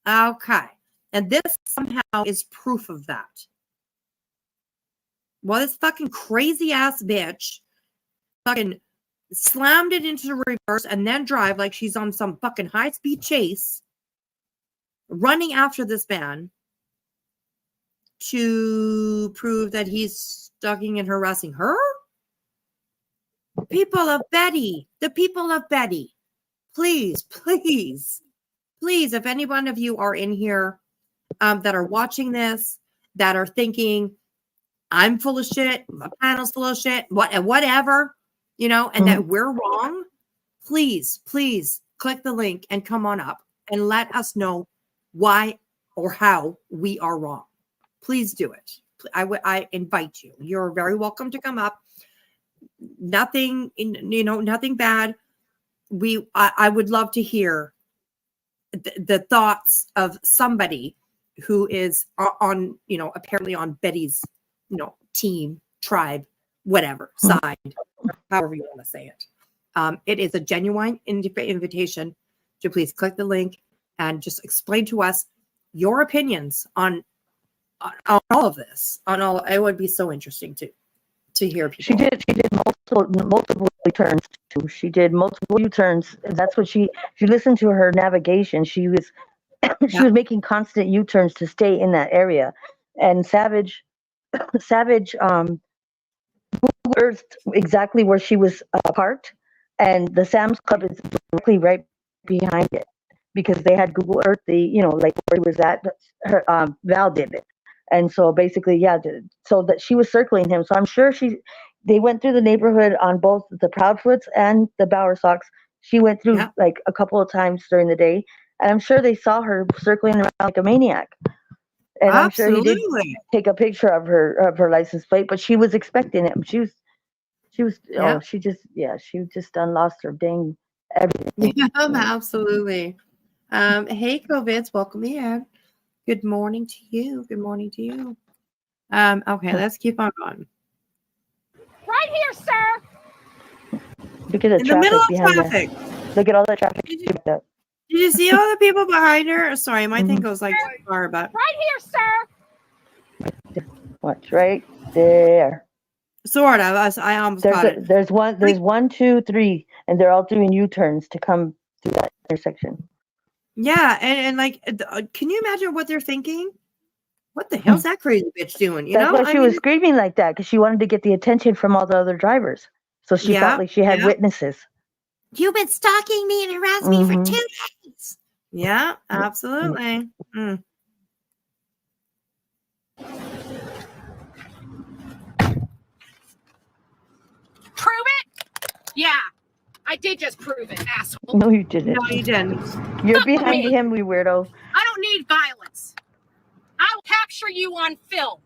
S3: Okay. And this somehow is proof of that. Well, this fucking crazy ass bitch fucking slammed it into the reverse and then drive like she's on some fucking high speed chase, running after this man to prove that he's stalking and harassing her. The people of Betty, please, if any one of you are in here that are watching this, that are thinking, I'm full of shit, my panel's full of shit, whatever, and that we're wrong, please click the link and come on up and let us know why or how we are wrong. Please do it. I invite you. You're very welcome to come up. Nothing, nothing bad. I would love to hear the thoughts of somebody who is on, apparently on Betty's, team, tribe, whatever side, however you want to say it. It is a genuine invitation to please click the link and just explain to us your opinions on all of this. It would be so interesting to hear people.
S8: She did multiple U-turns too. She did multiple U-turns. That's what she listened to her navigation. She was was making constant U-turns to stay in that area. And Savage Google Earthed exactly where she was parked, and the Sam's Club is directly right behind it because they had Google Earth, like where he was at. Her Val did it, and so basically, so that she was circling him. So I'm sure they went through the neighborhood on both the Proudfoots and the Bowersox. She went through like a couple of times during the day, and I'm sure they saw her circling around like a maniac. And I'm sure he did take a picture of her license plate, but she was expecting him. She just done lost her dang everything.
S3: Yeah, absolutely. Hey, COVIDs, welcome in. Good morning to you. Okay, let's keep on going.
S16: Right here, sir.
S8: Look at the traffic behind her. Look at all the traffic.
S3: Did you see all the people behind her? Sorry, my thing goes like too far, but
S16: right here, sir.
S8: Watch right there.
S3: Sort of. I almost got it.
S8: There's 1, 2, 3, and they're all doing U-turns to come through that intersection.
S3: Yeah, and like, can you imagine what they're thinking? What the hell's that crazy bitch doing?
S8: That's why she was screaming like that, because she wanted to get the attention from all the other drivers. So she felt like she had witnesses.
S3: You've been stalking me and harassing me for 2 days. Yeah, absolutely.
S16: did just prove it, asshole.
S8: No, you didn't.
S3: No, you didn't.
S8: You're
S16: Fuck
S8: behind
S16: me.
S8: him, you weirdo.
S16: I don't need violence. I'll capture you on film.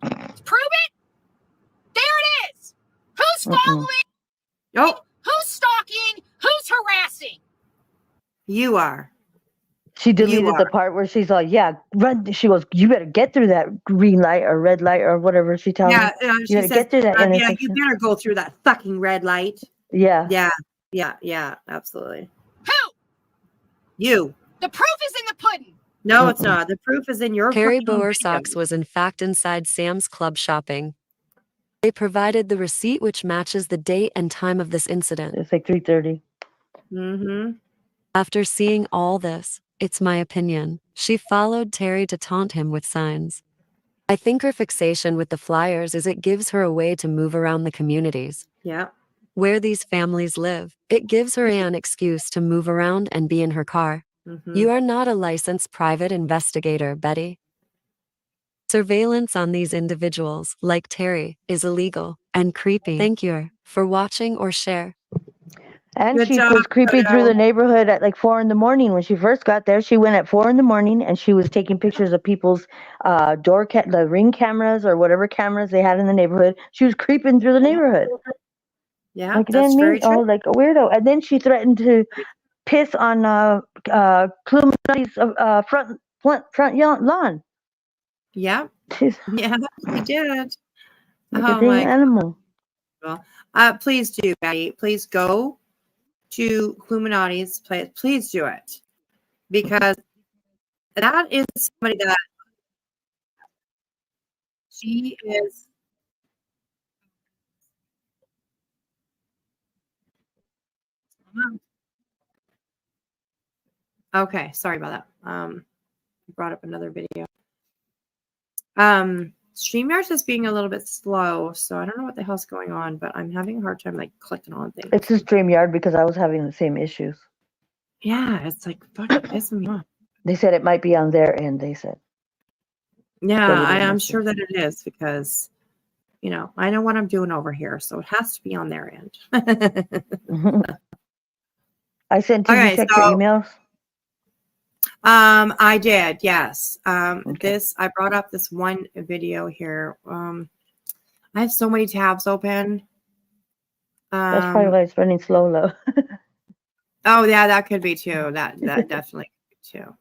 S16: Prove it? There it is. Who's following?
S3: Oh,
S16: Who's stalking? Who's harassing?
S3: you are.
S8: She deleted the part where she's like, "Yeah, run." She goes, "You better get through that green light or red light or whatever." She tells
S3: Yeah,
S8: me,
S3: she
S8: "You better
S3: says,
S8: get through that
S3: yeah,
S8: intersection."
S3: you better go through that fucking red light.
S8: Yeah.
S3: Yeah, absolutely.
S16: Who?
S3: You.
S16: The proof is in the pudding.
S3: No, it's not. The proof is in your
S15: Harry
S3: fucking
S15: Bowersox
S3: video.
S15: was in fact inside Sam's Club shopping. They provided the receipt which matches the date and time of this incident.
S8: It's like 3:30.
S3: Mm-hmm.
S15: After seeing all this, it's my opinion, she followed Terry to taunt him with signs. I think her fixation with the flyers is it gives her a way to move around the communities
S3: Yeah.
S15: where these families live. It gives her an excuse to move around and be in her car.
S3: Mhm.
S15: You are not a licensed private investigator, Betty. Surveillance on these individuals, like Terry, is illegal and creepy. Thank you for watching or share.
S8: And
S3: Good
S8: she
S3: job,
S8: was creeping through
S3: Toto.
S8: the neighborhood at like 4 a.m. when she first got there. She went at 4 a.m. and she was taking pictures of people's the ring cameras or whatever cameras they had in the neighborhood. She was creeping through the neighborhood.
S3: Yeah,
S8: Like,
S3: that's
S8: didn't
S3: very
S8: mean, oh,
S3: true.
S8: like a weirdo. And then she threatened to piss on Clums's front lawn.
S3: Yeah.
S8: She's
S3: Yeah, she did.
S8: like a
S3: Oh
S8: dang
S3: my
S8: animal.
S3: God. Please do, Betty. Please go to Illuminati's place. Please do it. Because that is somebody that she is. Okay, sorry about that. Brought up another video. StreamYard's just being a little bit slow, so I don't know what the hell's going on, but I'm having a hard time like clicking on things.
S8: It's a StreamYard because I was having the same issues.
S3: Yeah, it's like fucking pissing me off.
S8: They said it might be on their end, they said.
S3: Yeah,
S8: They didn't
S3: I'm
S8: mention.
S3: sure that it is because, you know, I know what I'm doing over here, so it has to be on their end.
S8: I sent you,
S3: Okay,
S8: you check your
S3: so-
S8: emails?
S3: I did, yes.
S8: Okay.
S3: I brought up this one video here. I have so many tabs open.
S8: That's probably why it's running slow, low.
S3: Oh yeah, that could be too. That definitely could be too.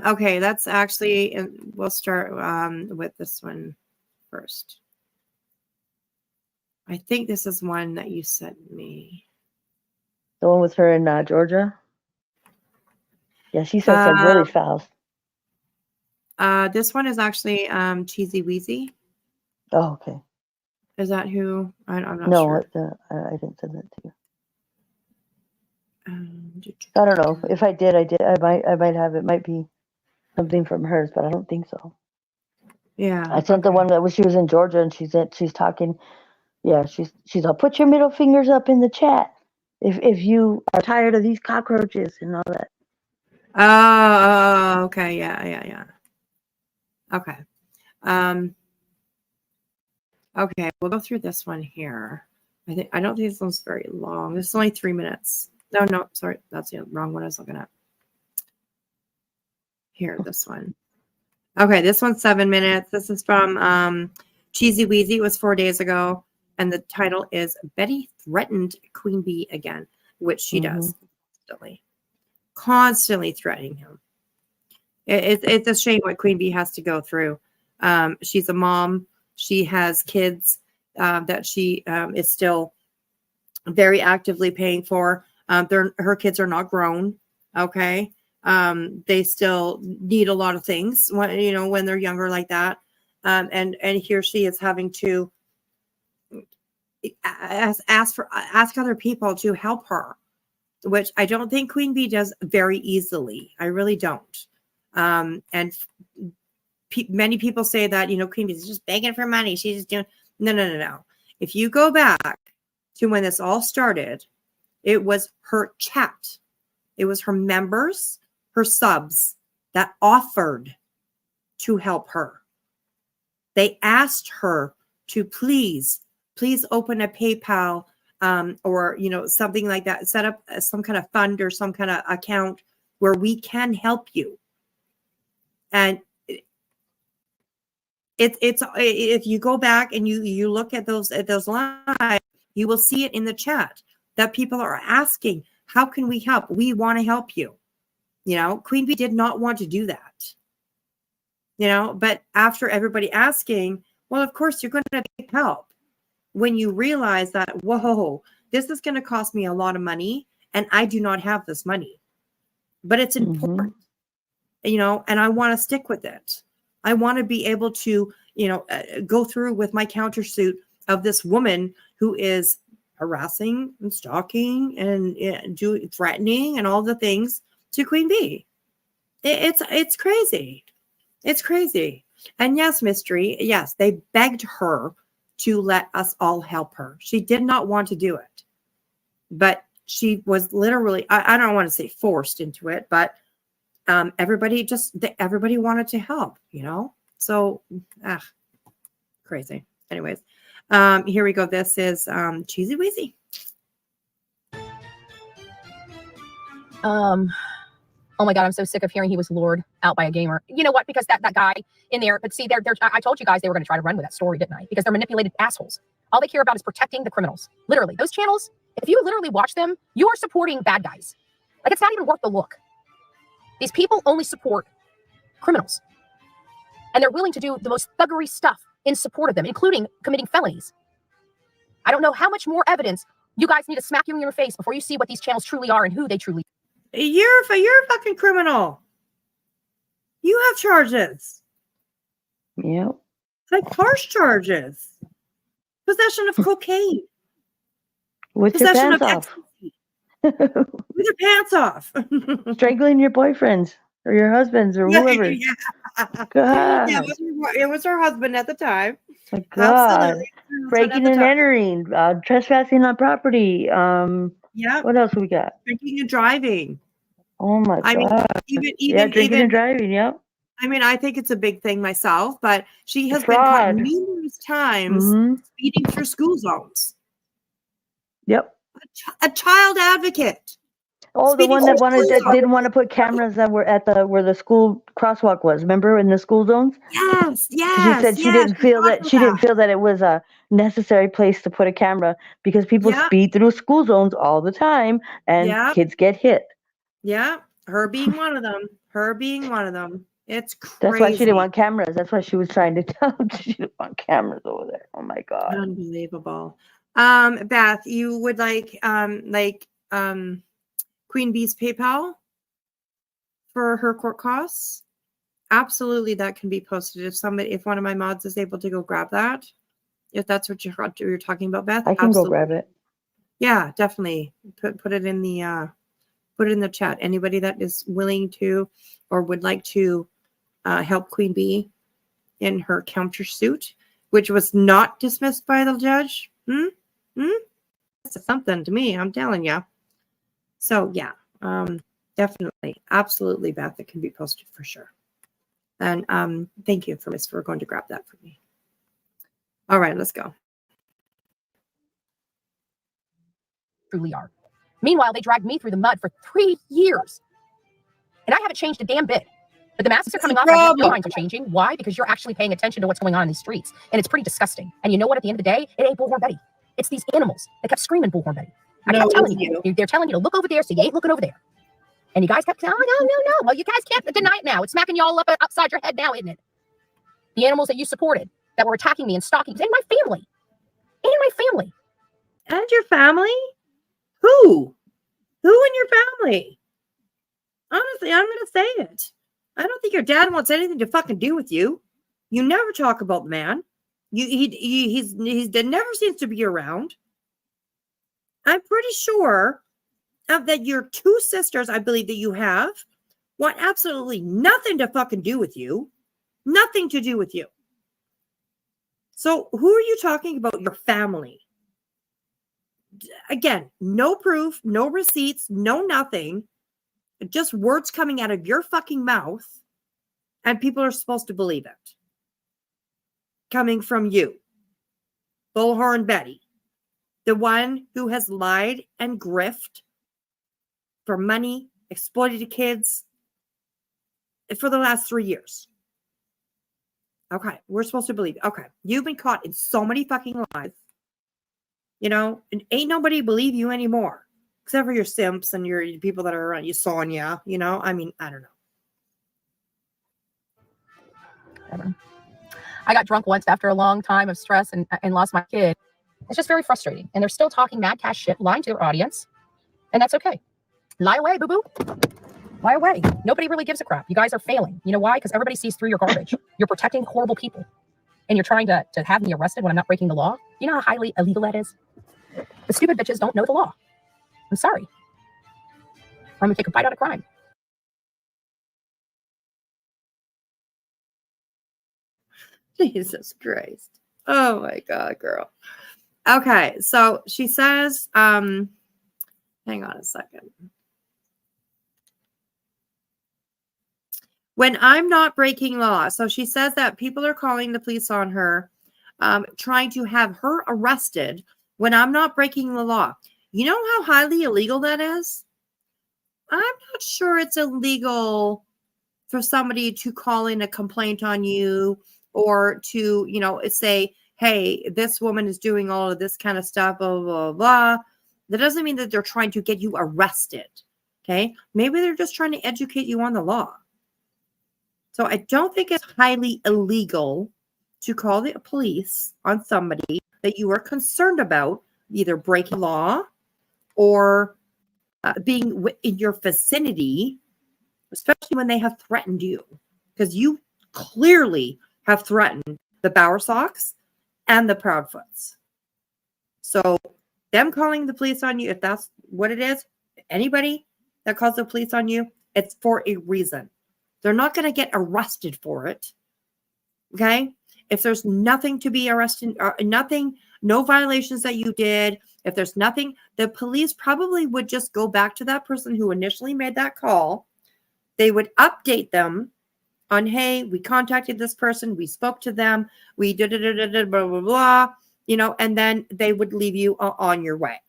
S3: Okay, that's actually we'll start with this one first. I think this is one that you sent me.
S8: The one with her in Georgia? Yeah, she said some really fast.
S3: This one is actually Cheesy Weezy.
S8: Oh, okay.
S3: Is that who? I'm not
S8: No,
S3: sure.
S8: I didn't send that to you. I don't know. If I did, I did. I might have. It might be something from hers, but I don't think so.
S3: Yeah.
S8: I sent the one that she was in Georgia, and she's talking. Yeah, she's all, put your middle fingers up in the chat if you are tired of these cockroaches and all that.
S3: Oh, okay. Yeah. Okay. Okay, we'll go through this one here. I don't think this one's very long. This is only 3 minutes. No, sorry, that's the wrong one I was looking at. Here, this one. Okay, this one's 7 minutes. This is from Cheesy Weezy. It was 4 days ago, and the title is "Betty Threatened Queen Bee Again," which she does constantly threatening him. It's a shame what Queen Bee has to go through. She's a mom. She has kids that she is still very actively paying for. Her kids are not grown. Okay. They still need a lot of things when they're younger like that. And here she is having to ask other people to help her, which I don't think Queen Bee does very easily. I really don't. And many people say that, Queen Bee is just begging for money. She's just doing, no. If you go back to when this all started, it was her chat. It was her members, her subs that offered to help her. They asked her to please open a PayPal or, you know, something like that. Set up some kind of fund or some kind of account where we can help you. And it's if you go back and you look at those lives, you will see it in the chat that people are asking, how can we help? We want to help you. You know, Queen Bee did not want to do that. You know, but after everybody asking, well, of course you're going to get help when you realize that, whoa, this is going to cost me a lot of money and I do not have this money, but it's important, you know, and I want to stick with it. I want to be able to, you know, go through with my countersuit of this woman who is harassing and stalking and threatening and all the things to Queen Bee. It's crazy. It's crazy. And yes, Mystery, yes, they begged her to let us all help her. She did not want to do it, but she was literally, I don't want to say forced into it, but everybody wanted to help, you know? So, crazy. Anyways, here we go. This is Cheesy Weezy.
S16: Oh my God, I'm so sick of hearing he was lured out by a gamer. You know what? Because that guy in there, but see, I told you guys they were going to try to run with that story, didn't I? Because they're manipulated assholes. All they care about is protecting the criminals. Literally, those channels, if you literally watch them, you are supporting bad guys. Like, it's not even worth the look. These people only support criminals. And they're willing to do the most thuggery stuff in support of them, including committing felonies. I don't know how much more evidence you guys need to smack you in your face before you see what these channels truly are and who they truly are.
S3: You're a fucking criminal. You have charges.
S8: Yep.
S3: Like harsh charges. Possession of cocaine.
S8: With your pants off.
S3: With your pants off.
S8: Strangling your boyfriends or your husbands or whoever.
S3: Yeah.
S8: God.
S3: Yeah, it was her husband at the time.
S8: My God.
S3: Absolutely.
S8: Breaking and entering, trespassing on property.
S3: Yeah.
S8: What else we got?
S3: Drinking and driving.
S8: Oh my God.
S3: Even
S8: drinking and driving. Yep.
S3: I mean, I think it's a big thing myself, but she has been caught numerous times speeding through school zones.
S8: Yep.
S3: A child advocate.
S8: Oh, the one that didn't want to put cameras that were at where the school crosswalk was. Remember, in the school zones?
S3: Yes.
S8: She said she didn't feel that it was a necessary place to put a camera because people speed through school zones all the time and kids get hit.
S3: Yeah, her being one of them. It's crazy.
S8: That's why she didn't want cameras. That's why she was trying to tell them she didn't want cameras over there. Oh my God.
S3: Unbelievable. Beth, you would like Queen Bee's PayPal for her court costs? Absolutely, that can be posted. If one of my mods is able to go grab that, if that's what you're talking about, Beth,
S8: I can go grab it.
S3: Yeah, definitely put it in the chat. Anybody that is willing to or would like to help Queen Bee in her countersuit, which was not dismissed by the judge. That's something to me, I'm telling you. So yeah, definitely, absolutely, Beth, it can be posted for sure. And thank you for going to grab that for me. All right, let's go.
S16: Truly are. Meanwhile, they dragged me through the mud for 3 years. And I haven't changed a damn bit. But the masks are coming off and your minds are changing. Why? Because you're actually paying attention to what's going on in these streets. And it's pretty disgusting. And you know what? At the end of the day, it ain't Bullhorn Betty. It's these animals that kept screaming Bullhorn Betty. I kept telling you. They're telling you to look over there, so you ain't looking over there. And you guys kept saying, oh, no. Well, you guys can't deny it now. It's smacking y'all up upside your head now, isn't it? The animals that you supported that were attacking me and stalking and my family. And my family.
S3: And your family? Who in your family? Honestly, I'm going to say it. I don't think your dad wants anything to fucking do with you. You never talk about the man. He's never seems to be around. I'm pretty sure that your 2 sisters, I believe that you have, want absolutely nothing to fucking do with you. Nothing to do with you. So who are you talking about? Your family. Again, no proof, no receipts, no nothing. Just words coming out of your fucking mouth, and people are supposed to believe it. Coming from you, Bullhorn Betty. the one who has lied and grift for money, exploited kids for the last 3 years. Okay, we're supposed to believe. Okay, you've been caught in so many fucking lies. You know, and ain't nobody believe you anymore, except for your simps and your people that are around you, Sonia. You know, I mean, I don't know.
S16: I got drunk once after a long time of stress and lost my kid. It's just very frustrating. And they're still talking mad cash shit, lying to their audience. And that's okay. Lie away, boo-boo. Lie away. Nobody really gives a crap. You guys are failing. You know why? Because everybody sees through your garbage. You're protecting horrible people. And you're trying to have me arrested when I'm not breaking the law. You know how highly illegal that is? The stupid bitches don't know the law. I'm sorry. I'm going to take a bite out of crime.
S3: Jesus Christ. Oh my God, girl. Okay, so she says, hang on a second. When I'm not breaking law. So she says that people are calling the police on her, trying to have her arrested when I'm not breaking the law. You know how highly illegal that is? I'm not sure it's illegal for somebody to call in a complaint on you or to, you know, say, hey, this woman is doing all of this kind of stuff, blah, blah, blah. That doesn't mean that they're trying to get you arrested. Okay. Maybe they're just trying to educate you on the law. So I don't think it's highly illegal to call the police on somebody that you are concerned about either breaking law or being in your vicinity, especially when they have threatened you, because you clearly have threatened the Bowersox and the Proudfoots. So them calling the police on you, if that's what it is, anybody that calls the police on you, it's for a reason. They're not going to get arrested for it. Okay? If there's nothing to be arrested, nothing, no violations that you did, if there's nothing, the police probably would just go back to that person who initially made that call. They would update them on, hey, we contacted this person, we spoke to them, we did blah, blah, blah, you know, and then they would leave you on your way.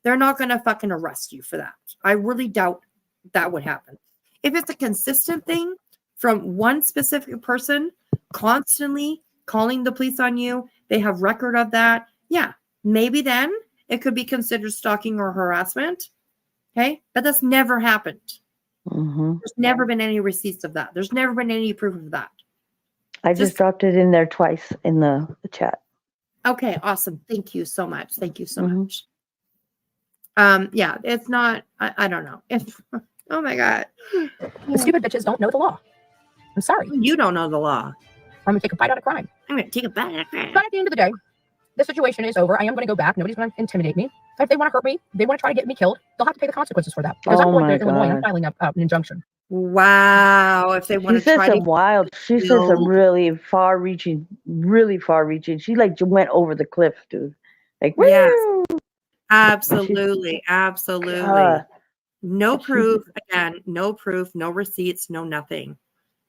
S3: They're not going to fucking arrest you for that. I really doubt that would happen. If it's a consistent thing from one specific person constantly calling the police on you, they have record of that, yeah, maybe then it could be considered stalking or harassment. Okay, but that's never happened. There's never been any receipts of that. There's never been any proof of that.
S8: I just dropped it in there twice in the chat.
S3: Okay, awesome. Thank you so much. Thank you so much. Yeah, it's not, I don't know. Oh my God.
S16: The stupid bitches don't know the law. I'm sorry.
S3: You don't know the law.
S16: I'm going to take a bite out of crime.
S3: I'm going to take a bite out of crime.
S16: But at the end of the day, the situation is over. I am going to go back. Nobody's going to intimidate me. If they want to hurt me, they want to try to get me killed, they'll have to pay the consequences for that. Because I'm going to Illinois and I'm filing up an injunction.
S3: Wow. If they want to try
S8: some wild, she said some really far-reaching. She like went over the cliff, dude. Like,
S3: yes.
S8: Woo!
S3: Absolutely. Absolutely. No proof. Again, no proof, no receipts, no nothing.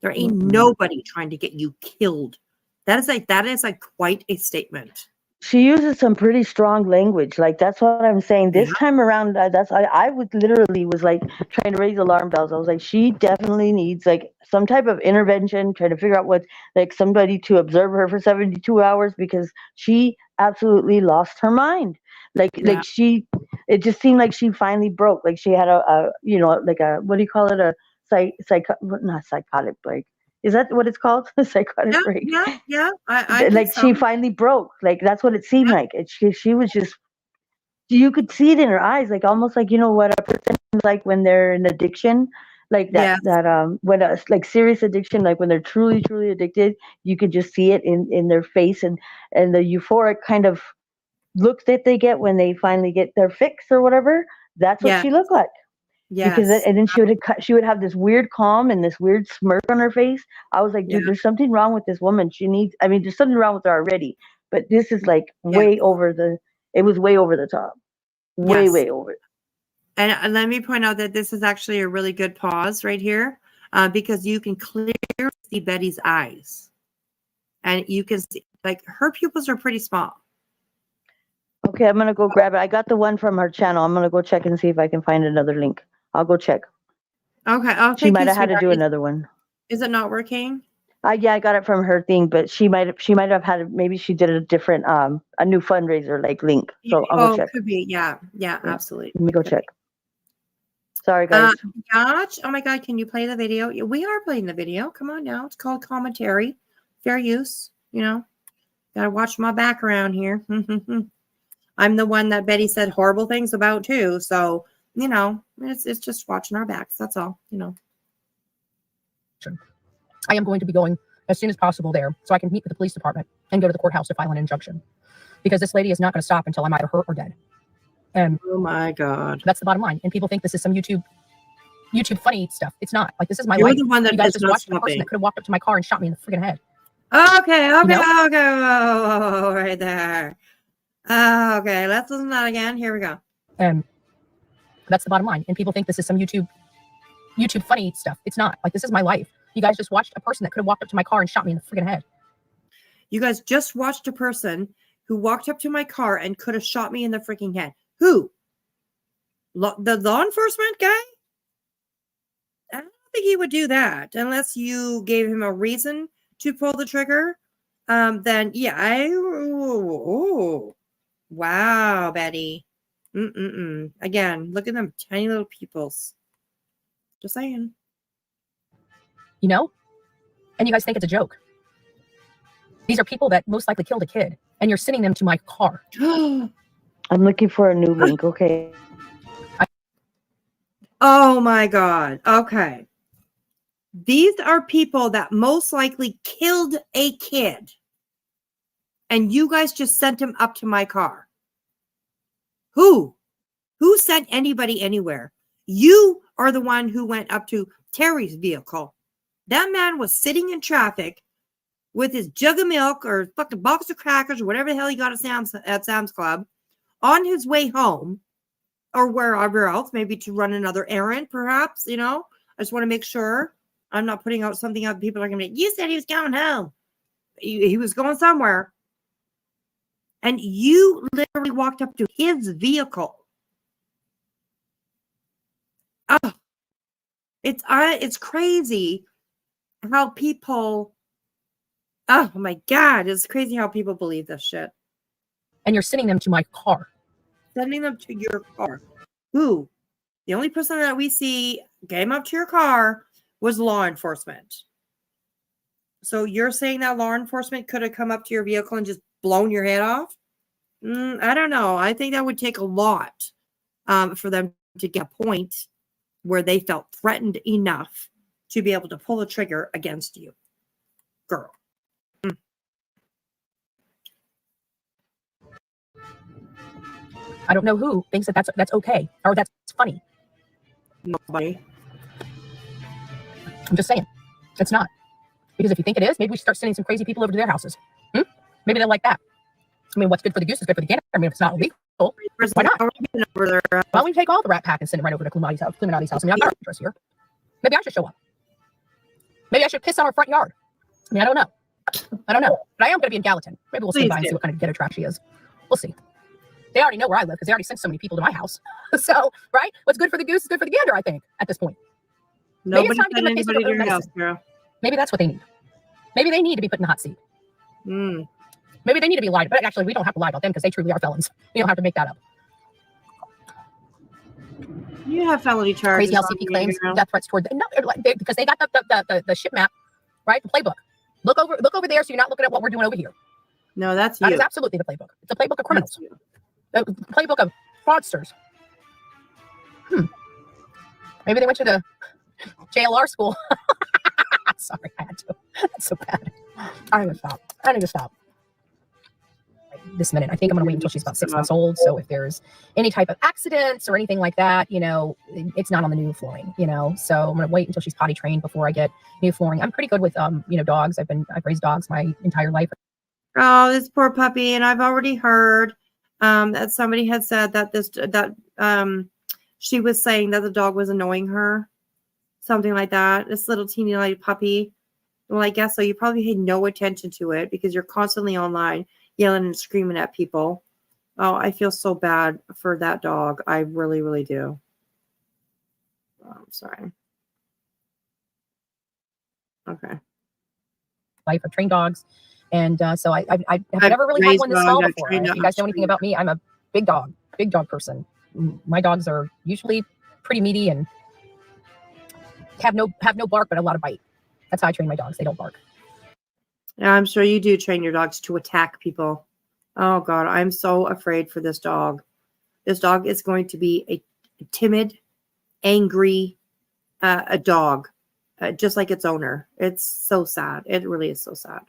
S3: There ain't nobody trying to get you killed. That is like quite a statement.
S8: She uses some pretty strong language. Like, that's what I'm saying. This time around, I would literally was like trying to raise alarm bells. I was like, she definitely needs like some type of intervention, trying to figure out what, like somebody to observe her for 72 hours because she absolutely lost her mind. Like it just seemed like she finally broke. Like she had like a, what do you call it? A not psychotic break. Is that what it's called? Psychotic break.
S3: Yeah. I
S8: like she finally broke. Like that's what it seemed like. She was just. You could see it in her eyes, like almost like what a person is like when they're in addiction, like that. When a like serious addiction, like when they're truly addicted, you could just see it in their face and the euphoric kind of look that they get when they finally get their fix or whatever. That's what she looked like.
S3: Yes.
S8: Because and then she would have this weird calm and this weird smirk on her face. I was like, dude, there's something wrong with this woman. There's something wrong with her already. But this is like way over the top. Way over.
S3: And let me point out that this is actually a really good pause right here because you can clearly see Betty's eyes. And you can see, like, her pupils are pretty small.
S8: Okay, I'm gonna go grab it. I got the one from her channel. I'm gonna go check and see if I can find another link. I'll go check.
S3: Okay. Oh,
S8: She
S3: thank
S8: might
S3: you,
S8: have had to
S3: sweetheart.
S8: do another one.
S3: Is it not working?
S8: Yeah, I got it from her thing, but she might have had maybe she did a different a new fundraiser like link. So I'll go
S3: Oh,
S8: check.
S3: could be. Yeah, absolutely.
S8: Let me go
S3: Could
S8: check. Sorry, guys.
S3: Gotch. Oh my God, can you play the video? Yeah, we are playing the video. Come on now. It's called commentary. Fair use. You know, gotta watch my background here. I'm the one that Betty said horrible things about too. So, you know, it's just watching our backs. That's all, you know.
S16: I am going to be going as soon as possible there so I can meet with the police department and go to the courthouse to file an injunction, because this lady is not going to stop until I'm either hurt or dead. And
S3: oh my God,
S16: that's the bottom line. And people think this is some YouTube funny stuff. It's not. Like, this is my
S3: You're
S16: life.
S3: the one that
S16: you guys
S3: is
S16: just
S3: not
S16: watched a person
S3: stopping.
S16: that could have walked up to my car and shot me in the freaking head.
S3: Okay,
S16: You know?
S3: whoa, right there. Okay, let's listen to that again. Here we go.
S16: And that's the bottom line. And people think this is some YouTube funny stuff. It's not. Like, this is my life. You guys just watched a person that could have walked up to my car and shot me in the freaking head.
S3: You guys just watched a person who walked up to my car and could have shot me in the freaking head. Who? The law enforcement guy? I don't think he would do that unless you gave him a reason to pull the trigger. Then yeah, wow, Betty. Again, look at them tiny little peoples. Just saying.
S16: You know? And you guys think it's a joke. These are people that most likely killed a kid, and you're sending them to my car.
S8: I'm looking for a new link. Okay.
S3: Oh my God. Okay. These are people that most likely killed a kid. And you guys just sent him up to my car. Who? Who sent anybody anywhere? You are the one who went up to Terry's vehicle. That man was sitting in traffic with his jug of milk or fucking box of crackers or whatever the hell he got at Sam's Club on his way home or wherever else, maybe to run another errand, perhaps, you know. I just want to make sure I'm not putting out something out people are going to be, you said he was going home. He was going somewhere. And you literally walked up to his vehicle. Oh, it's crazy how people, oh my God, it's crazy how people believe this shit.
S16: And you're sending them to my car.
S3: Sending them to your car. Who? The only person that we see came up to your car was law enforcement. So you're saying that law enforcement could have come up to your vehicle and just blown your head off? I don't know. I think that would take a lot for them to get a point where they felt threatened enough to be able to pull the trigger against you. Girl.
S16: I don't know who thinks that that's okay or that's funny.
S3: Nobody.
S16: I'm just saying. It's not. Because if you think it is, maybe we should start sending some crazy people over to their houses. Maybe they'll like that. I mean, what's good for the goose is good for the gander. I mean, if it's not illegal, why not? Why don't we take all the Rat Pack and send it right over to Clemati's house? I mean, I've got an address here. Maybe I should show up. Maybe I should piss on our front yard. I mean, I don't know. But I am going to be in Gallatin. Maybe we'll swing by and see what kind of ghetto trap she is. We'll see. They already know where I live because they already sent so many people to my house. So, right? What's good for the goose is good for the gander, I think, at this point.
S3: Nobody sent anybody to your house, girl.
S16: Maybe that's what they need. Maybe they need to be put in the hot seat. Maybe they need to be lied. But actually, we don't have to lie about them because they truly are felons. We don't have to make that up.
S3: You have felony charges.
S16: Crazy LCP claims death threats toward them. No, because they got the ship map, right? The playbook. Look over there so you're not looking at what we're doing over here.
S3: No, that's
S16: That
S3: you.
S16: is absolutely the playbook. It's a playbook of criminals. The playbook of fraudsters. Maybe they went to the JLR school. Sorry, I had to. That's so bad. I need to stop. This minute. I think I'm going to wait until she's about 6 months old. So if there's any type of accidents or anything like that, you know, it's not on the new flooring, you know. So I'm going to wait until she's potty trained before I get new flooring. I'm pretty good with, dogs. I've raised dogs my entire life.
S3: Oh, this poor puppy. And I've already heard that somebody had said that she was saying that the dog was annoying her. Something like that. This little teeny light puppy. Well, I guess so. You probably paid no attention to it because you're constantly online yelling and screaming at people. Oh, I feel so bad for that dog. I really, really do. Oh, I'm sorry. Okay.
S16: Life of trained dogs. And so I have never really had one this small before. If you guys know anything about me, I'm a big dog person. My dogs are usually pretty meaty and have no bark, but a lot of bite. That's how I train my dogs. They don't bark.
S3: Yeah, I'm sure you do train your dogs to attack people. Oh God, I'm so afraid for this dog. This dog is going to be a timid, angry, a dog, just like its owner. It's so sad. It really is so sad.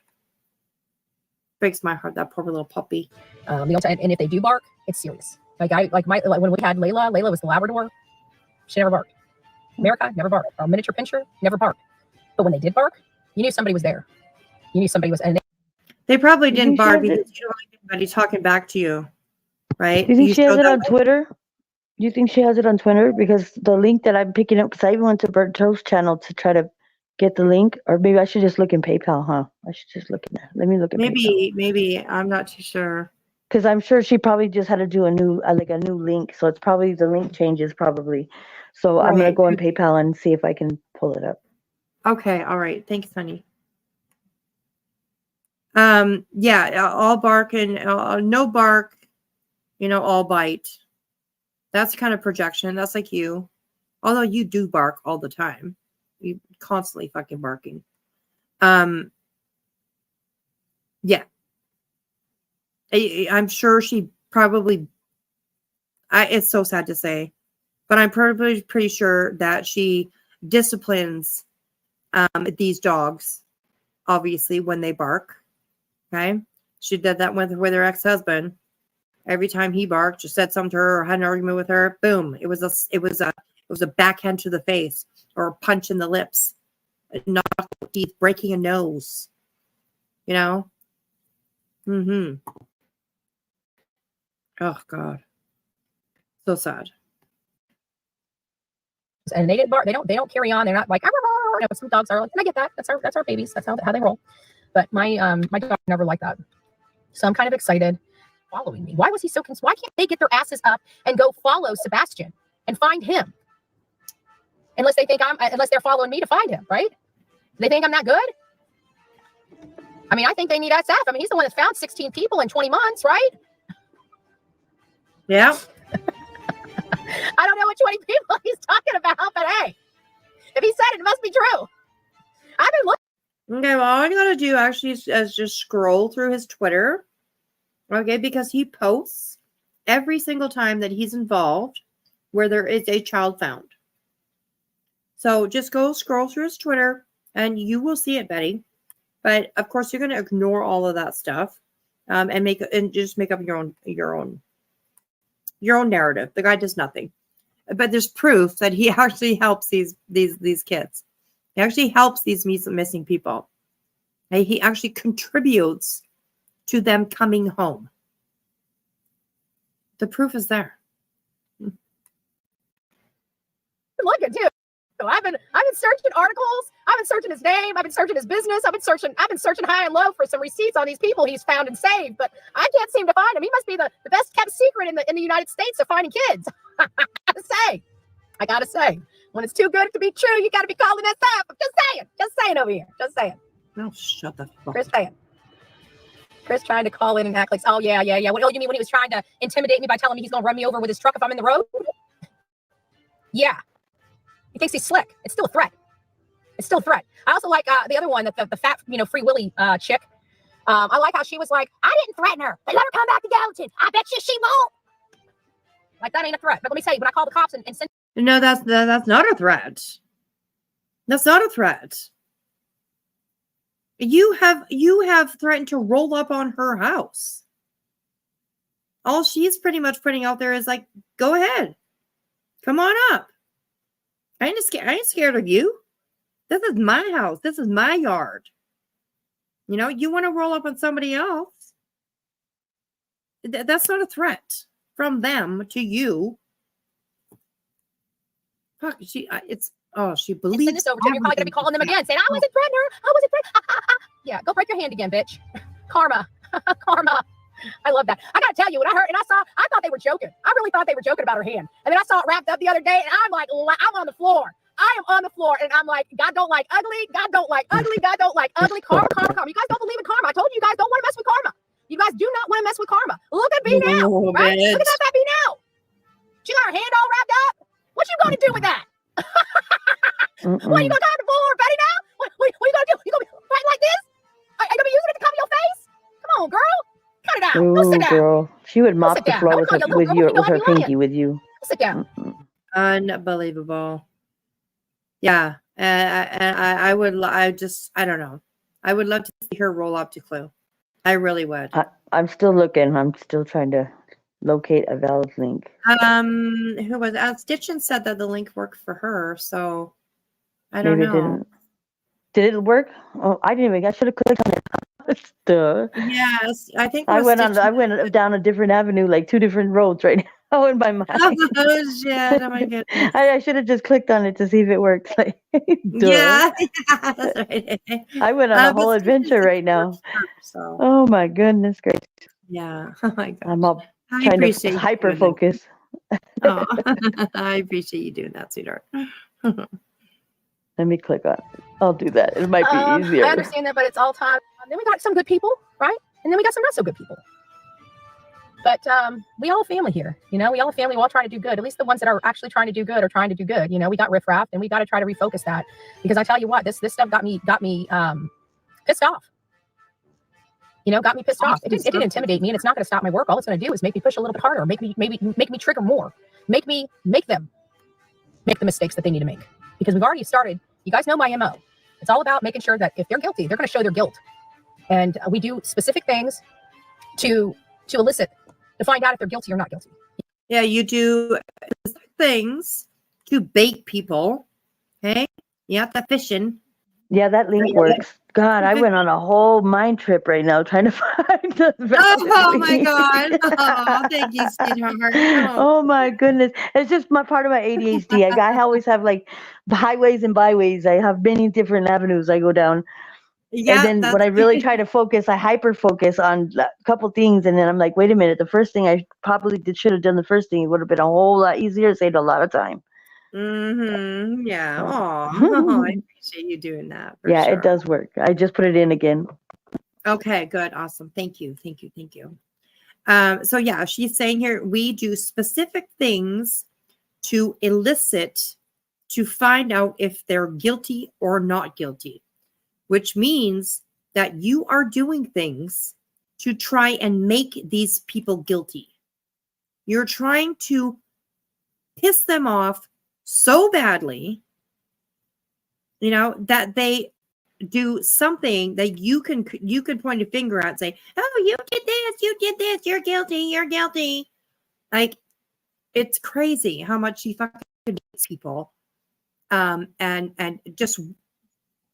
S3: Breaks my heart. That poor little puppy.
S16: And if they do bark, it's serious. When we had Layla was the Labrador. She never barked. America never barked. Our miniature pinscher never barked. But when they did bark, you knew somebody was there. You knew somebody was. And
S3: They probably didn't bark because you don't like anybody talking back to you, right?
S8: Do you think she has it on
S3: that-
S8: Twitter? Do you think she has it on Twitter? Because the link that I'm picking up, because I even went to Berto's channel to try to get the link, or maybe I should just look in PayPal, huh? I should just look in there. Let me look at PayPal.
S3: Maybe I'm not too sure.
S8: Because I'm sure she probably just had to do a new link, so it's probably the link changes probably. So I'm gonna
S3: Right.
S8: go on PayPal and see if I can pull it up.
S3: Okay, all right. Thanks, honey. Yeah, all bark and no bark, all bite. That's kind of projection. That's like you. Although you do bark all the time. You constantly fucking barking. Yeah. I'm sure she probably it's so sad to say, but I'm probably pretty sure that she disciplines these dogs, obviously, when they bark. Okay. She did that with her ex-husband. Every time he barked, just said something to her or had an argument with her, boom. It was a backhand to the face or a punch in the lips, knock out teeth, breaking a nose. Mm-hmm. Oh God. So sad.
S16: And they didn't bark. They don't carry on. They're not like, some dogs are like, and I get that. That's our babies. That's how they roll. But my dog never like that. So I'm kind of excited. Following me. Why was he so concerned? Why can't they get their asses up and go follow Sebastian and find him? Unless they're following me to find him, right? They think I'm that good? I mean, I think they need SF. I mean, he's the one that found 16 people in 20 months, right?
S3: Yeah.
S16: I don't know which 20 people he's talking about, but hey, if he said it, it must be true. I've been looking.
S3: Okay, well, all I gotta do actually is just scroll through his Twitter. Okay, because he posts every single time that he's involved where there is a child found. So just go scroll through his Twitter and you will see it, Betty. But of course, you're going to ignore all of that stuff and just make up your own narrative. The guy does nothing, but there's proof that he actually helps these kids. He actually helps these missing people. And he actually contributes to them coming home. The proof is there.
S16: Look at you. So I've been searching articles. I've been searching his name. I've been searching his business. I've been searching high and low for some receipts on these people he's found and saved, but I can't seem to find him. He must be the best kept secret in the United States of finding kids. I gotta say, when it's too good to be true, you gotta be calling us up. I'm just saying over here. Just saying.
S3: No, shut the fuck
S16: up. Chris trying to call in and act like, oh yeah. What, you mean when he was trying to intimidate me by telling me he's gonna run me over with his truck if I'm in the road? Yeah. He thinks he's slick. It's still a threat. I also like the other one, the fat, Free Willy chick. I like how she was like, I didn't threaten her, but let her come back to Gallatin. I bet you she won't. Like, that ain't a threat. But let me tell you, when I call the cops and send.
S3: No, that's not a threat. That's not a threat. You have threatened to roll up on her house. All she's pretty much putting out there is like, go ahead. Come on up. I ain't scared of you. This is my house. This is my yard. You want to roll up on somebody else. That's not a threat from them to you. Fuck, she believes.
S16: Send this over to him. You're probably gonna be calling them again, saying, I wasn't threatening her. Yeah, go break your hand again, bitch. Karma. I love that. I gotta tell you, when I heard and I thought they were joking. I really thought they were joking about her hand. And then I saw it wrapped up the other day, and I'm like, I'm on the floor. I am on the floor, and I'm like, God don't like ugly. God don't like ugly. God don't like ugly. Karma, karma, karma. You guys don't believe in karma. I told you guys don't want to mess with karma. You guys do not want to mess with karma. Look at B now, right?
S3: Bitch.
S16: Look at that B now. She got her hand all wrapped up. What you gonna do with that? What, you gonna tie the floor, Betty now? What you gonna do? You gonna be fighting like this? Are you gonna be using it to cover your face? Come on, girl. Cut it out. Go sit
S8: Ooh,
S16: down.
S8: girl. She would
S16: Go
S8: mop
S16: sit
S8: the
S16: down.
S8: floor
S16: I would
S8: with
S16: call
S8: her,
S16: you a little girl, but you know
S8: with her
S16: I'd be lying.
S8: pinky with you.
S16: Go sit down.
S3: Unbelievable. Yeah, I would. I don't know. I would love to see her roll up to Clue. I really would.
S8: I'm still looking. I'm still trying to locate a valid link.
S3: Who was Stitchin said that the link worked for her, so I don't
S8: Maybe it
S3: know.
S8: didn't. Did it work? Oh, I didn't even. I should have clicked on it. Duh.
S3: Yes, I think it
S8: I
S3: was
S8: went on.
S3: Stitchin.
S8: I went down a different avenue, like 2 different roads right now in my mind.
S3: Oh shit! Oh my goodness.
S8: I should have just clicked on it to see if it works. Like, duh.
S3: Yeah, that's right.
S8: I went on a
S3: But
S8: whole
S3: Stitchin
S8: adventure
S3: said
S8: right
S3: it
S8: now.
S3: worked for her, so
S8: Oh my goodness gracious!
S3: yeah. Oh my gosh.
S8: I'm all
S3: I
S8: trying to
S3: appreciate you
S8: hyper
S3: doing that.
S8: focus.
S3: Oh, I appreciate you doing that, sweetheart.
S8: Let me click on it. I'll do that. It might be
S16: I
S8: easier.
S16: understand that, but it's all time. Then we got some good people, right? And then we got some not so good people. But we all a family here, you know. We all a family. We all trying to do good. At least the ones that are actually trying to do good are trying to do good. You know, we got riffraff, and we got to try to refocus that, because I tell you what, this stuff got me pissed off. You know, got me pissed off. It didn't intimidate me, and it's not going to stop my work. All it's going to do is make me push a little bit harder, make me trigger more, make them make the mistakes that they need to make, because we've already started. You guys know my MO. It's all about making sure that if they're guilty, they're going to show their guilt, and we do specific things to elicit, to find out if they're guilty or not guilty.
S3: Yeah, you do things to bait people. Okay, you have to fishing.
S8: Yeah, that link works. God, I went on a whole mind trip right now trying to find the
S3: Oh my god! Oh, thank you, sweetheart.
S8: Oh my goodness. It's just my part of my ADHD. I always have like highways and byways. I have many different avenues I go down.
S3: Yeah,
S8: and then when I really try to focus, I hyper focus on a couple things. And then I'm like, wait a minute, the first thing I probably should have done the first thing. It would have been a whole lot easier, saved a lot of time.
S3: Mm-hmm. Yeah. Oh, I appreciate you doing that.
S8: Yeah,
S3: sure.
S8: it does work. I just put it in again.
S3: Okay, good. Awesome. Thank you. So yeah, she's saying here, we do specific things to elicit, to find out if they're guilty or not guilty, which means that you are doing things to try and make these people guilty. You're trying to piss them off so badly, you know, that they do something that you can point a finger at and say, oh, you did this, you're guilty. Like, it's crazy how much she fucking hates people, and just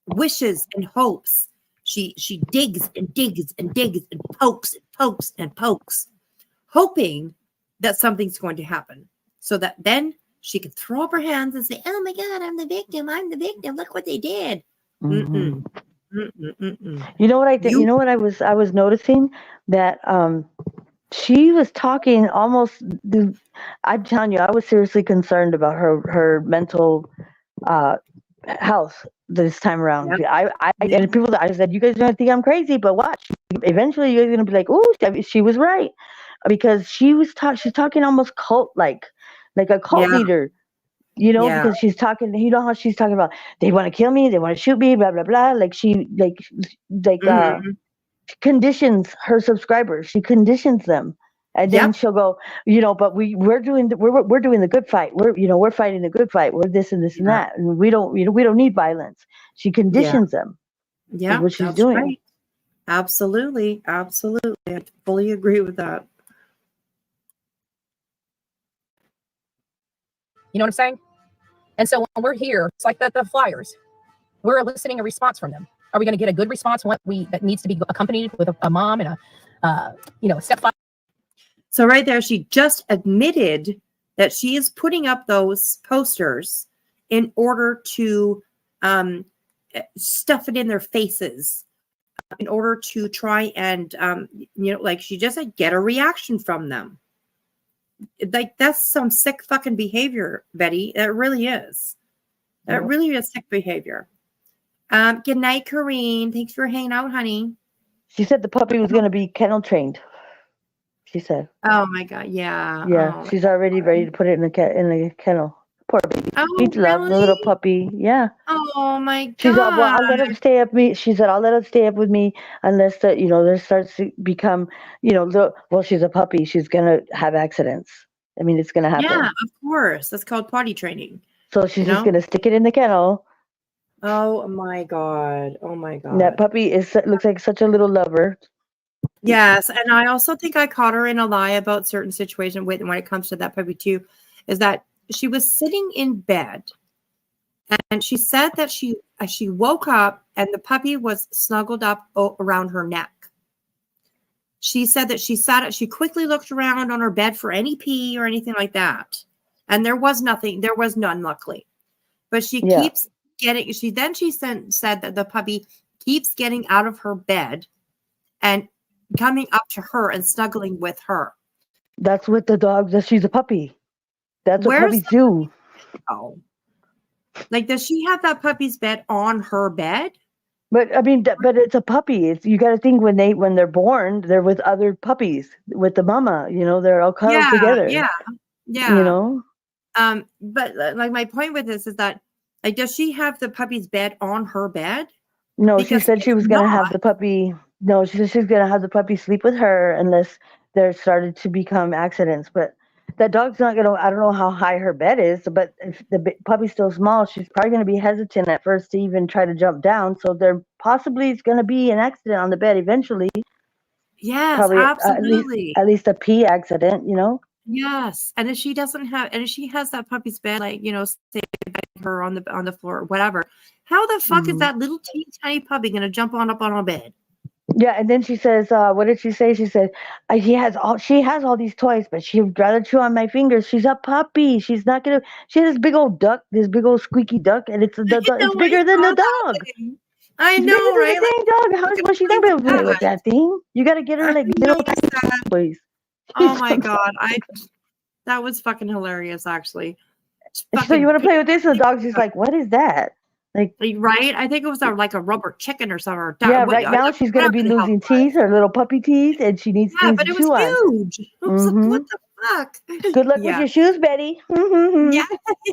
S3: wishes and hopes. She digs and digs and digs and pokes and pokes and pokes, hoping that something's going to happen, so that then she can throw up her hands and say, oh my God, I'm the victim. Look what they did.
S8: Mm-hmm. You know what I think? You know what I was noticing, that she was talking almost. I'm telling you, I was seriously concerned about her mental health this time around. Yep. And people, I said, you guys don't think I'm crazy, but watch. Eventually, you're gonna be like, oh, she was right, because she's talking almost cult like a cult leader. You know, because she's talking, you know how she's talking about, they want to kill me, they want to shoot me, blah, blah, blah. Like she, conditions her subscribers. She conditions them. And then she'll go, you know, but we're doing the good fight. We're fighting the good fight. We're this and this and that. And we don't need violence. She conditions them.
S3: Yeah.
S8: What she's doing.
S3: Right. Absolutely. I fully agree with that.
S16: You know what I'm saying? And so when we're here, it's like the flyers. We're eliciting a response from them. Are we going to get a good response? That needs to be accompanied with a mom and a stepfather.
S3: So right there, she just admitted that she is putting up those posters in order to stuff it in their faces, in order to try and, like she just said, get a reaction from them. Like, that's some sick fucking behavior, Betty. It really is. That really is sick behavior. Good night, Corrine. Thanks for hanging out, honey.
S8: She said the puppy was going to be kennel trained. She said.
S3: Oh my god, yeah.
S8: Yeah,
S3: Oh,
S8: she's already ready to put it in the kennel. Poor baby.
S3: Oh,
S8: She loves the little puppy. Yeah.
S3: oh my god.
S8: She said, "Well, I'll let him stay up me." She said, "I'll let him stay up with me unless there starts to become, well, she's a puppy. She's gonna have accidents. I mean, it's gonna happen.
S3: Yeah, of course. That's called potty training.
S8: So she's just gonna stick it in the kennel.
S3: Oh my god. Oh my god.
S8: That puppy looks like such a little lover.
S3: Yes, and I also think I caught her in a lie about certain situation when it comes to that puppy too, is that she was sitting in bed, and she said that she woke up and the puppy was snuggled up around her neck. She said that she quickly looked around on her bed for any pee or anything like that, and there was nothing. There was none, luckily. But she keeps getting. She said that the puppy keeps getting out of her bed and coming up to her and snuggling with her.
S8: That's what the dog does. She's a puppy. That's what puppies do.
S3: Oh, like, does she have that puppy's bed on her bed?
S8: But I mean, but it's a puppy. You got to think when they're born, they're with other puppies, with the mama. They're all cuddled together.
S3: Yeah. But like, my point with this is that, like, does she have the puppy's bed on her bed?
S8: No,
S3: Because
S8: she said she was going to have the puppy. No, she said she was going to have the puppy sleep with her unless there started to become accidents. But that dog's not going to, I don't know how high her bed is, but if the puppy's still small, she's probably going to be hesitant at first to even try to jump down. So there possibly is going to be an accident on the bed eventually.
S3: Yes,
S8: Probably
S3: absolutely.
S8: At least a pee accident,
S3: Yes, and if she has that puppy's bed, like, say her on the floor or whatever, how the fuck is that little teeny tiny puppy gonna jump up on a bed?
S8: Yeah, and then she says, what did she say? She said, she has all these toys, but she'd rather chew on my fingers. She's a puppy. She's not gonna. She has this big old duck, this big old squeaky duck, and it's bigger than the dog.
S3: I know, right?
S8: Dog. What's she not gonna play with that thing? You got to get her like little toys.
S3: Oh my god, that was fucking hilarious, actually.
S8: So you want to play with this? And the dog's just like, what is that? Like,
S3: right? I think it was like a rubber chicken or something.
S8: Yeah, right now she's gonna be losing teeth, her little puppy teeth, and she needs things
S3: but
S8: to
S3: it
S8: chew
S3: was
S8: on.
S3: huge. I was like, what the fuck?
S8: Good luck with your shoes, Betty.
S3: Yeah,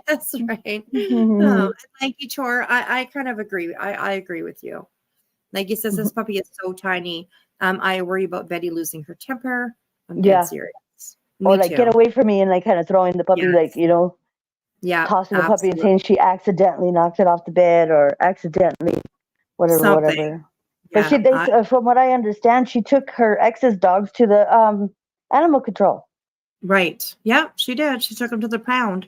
S3: that's right. Oh, thank you, Chor. I kind of agree. I agree with you. Like he says, this puppy is so tiny. I worry about Betty losing her temper. I'm dead serious.
S8: Or like, get away from me, and like kind of throwing the puppy, like, tossing the puppy and saying she accidentally knocked it off the bed or accidentally whatever. But from what I understand, she took her ex's dogs to the animal control.
S3: Right. Yeah, she did. She took them to the pound.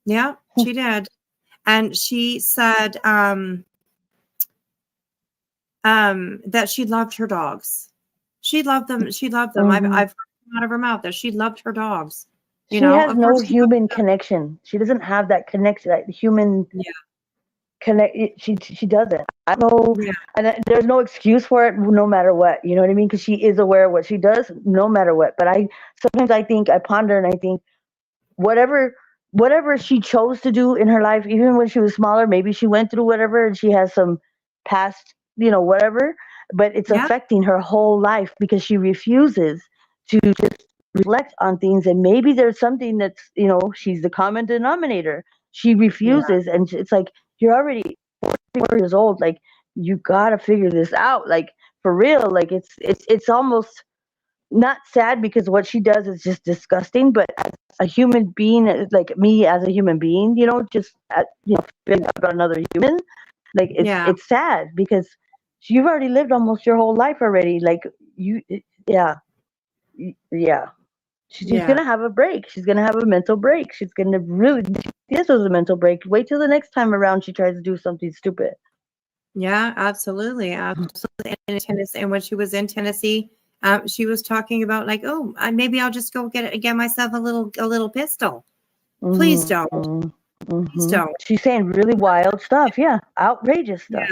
S3: Yeah, she did. And she said that she loved her dogs. She loved them. I've heard out of her mouth that she loved her dogs.
S8: She has no human connection. She doesn't have that connection, that human connect. She doesn't. I know, and there's no excuse for it, no matter what. You know what I mean? Because she is aware of what she does, no matter what. But sometimes I ponder and I think, whatever she chose to do in her life, even when she was smaller, maybe she went through whatever and she has some past, whatever. But it's affecting her whole life because she refuses to just reflect on things, and maybe there's something that's, she's the common denominator. She refuses, and it's like, you're already 44 years old, like, you gotta figure this out, like, for real. Like, it's almost not sad because what she does is just disgusting, but as a human being, like me as a human being, just about another human, like, it's sad because you've already lived almost your whole life already, like, she's gonna have a break. She's gonna have a mental break. She's gonna this was a mental break. Wait till the next time around she tries to do something stupid.
S3: Yeah, absolutely. And in Tennessee, and when she was in Tennessee, she was talking about, like, oh, maybe I'll just go get myself a little pistol. Please don't. Please don't.
S8: She's saying really wild stuff. Yeah, outrageous stuff.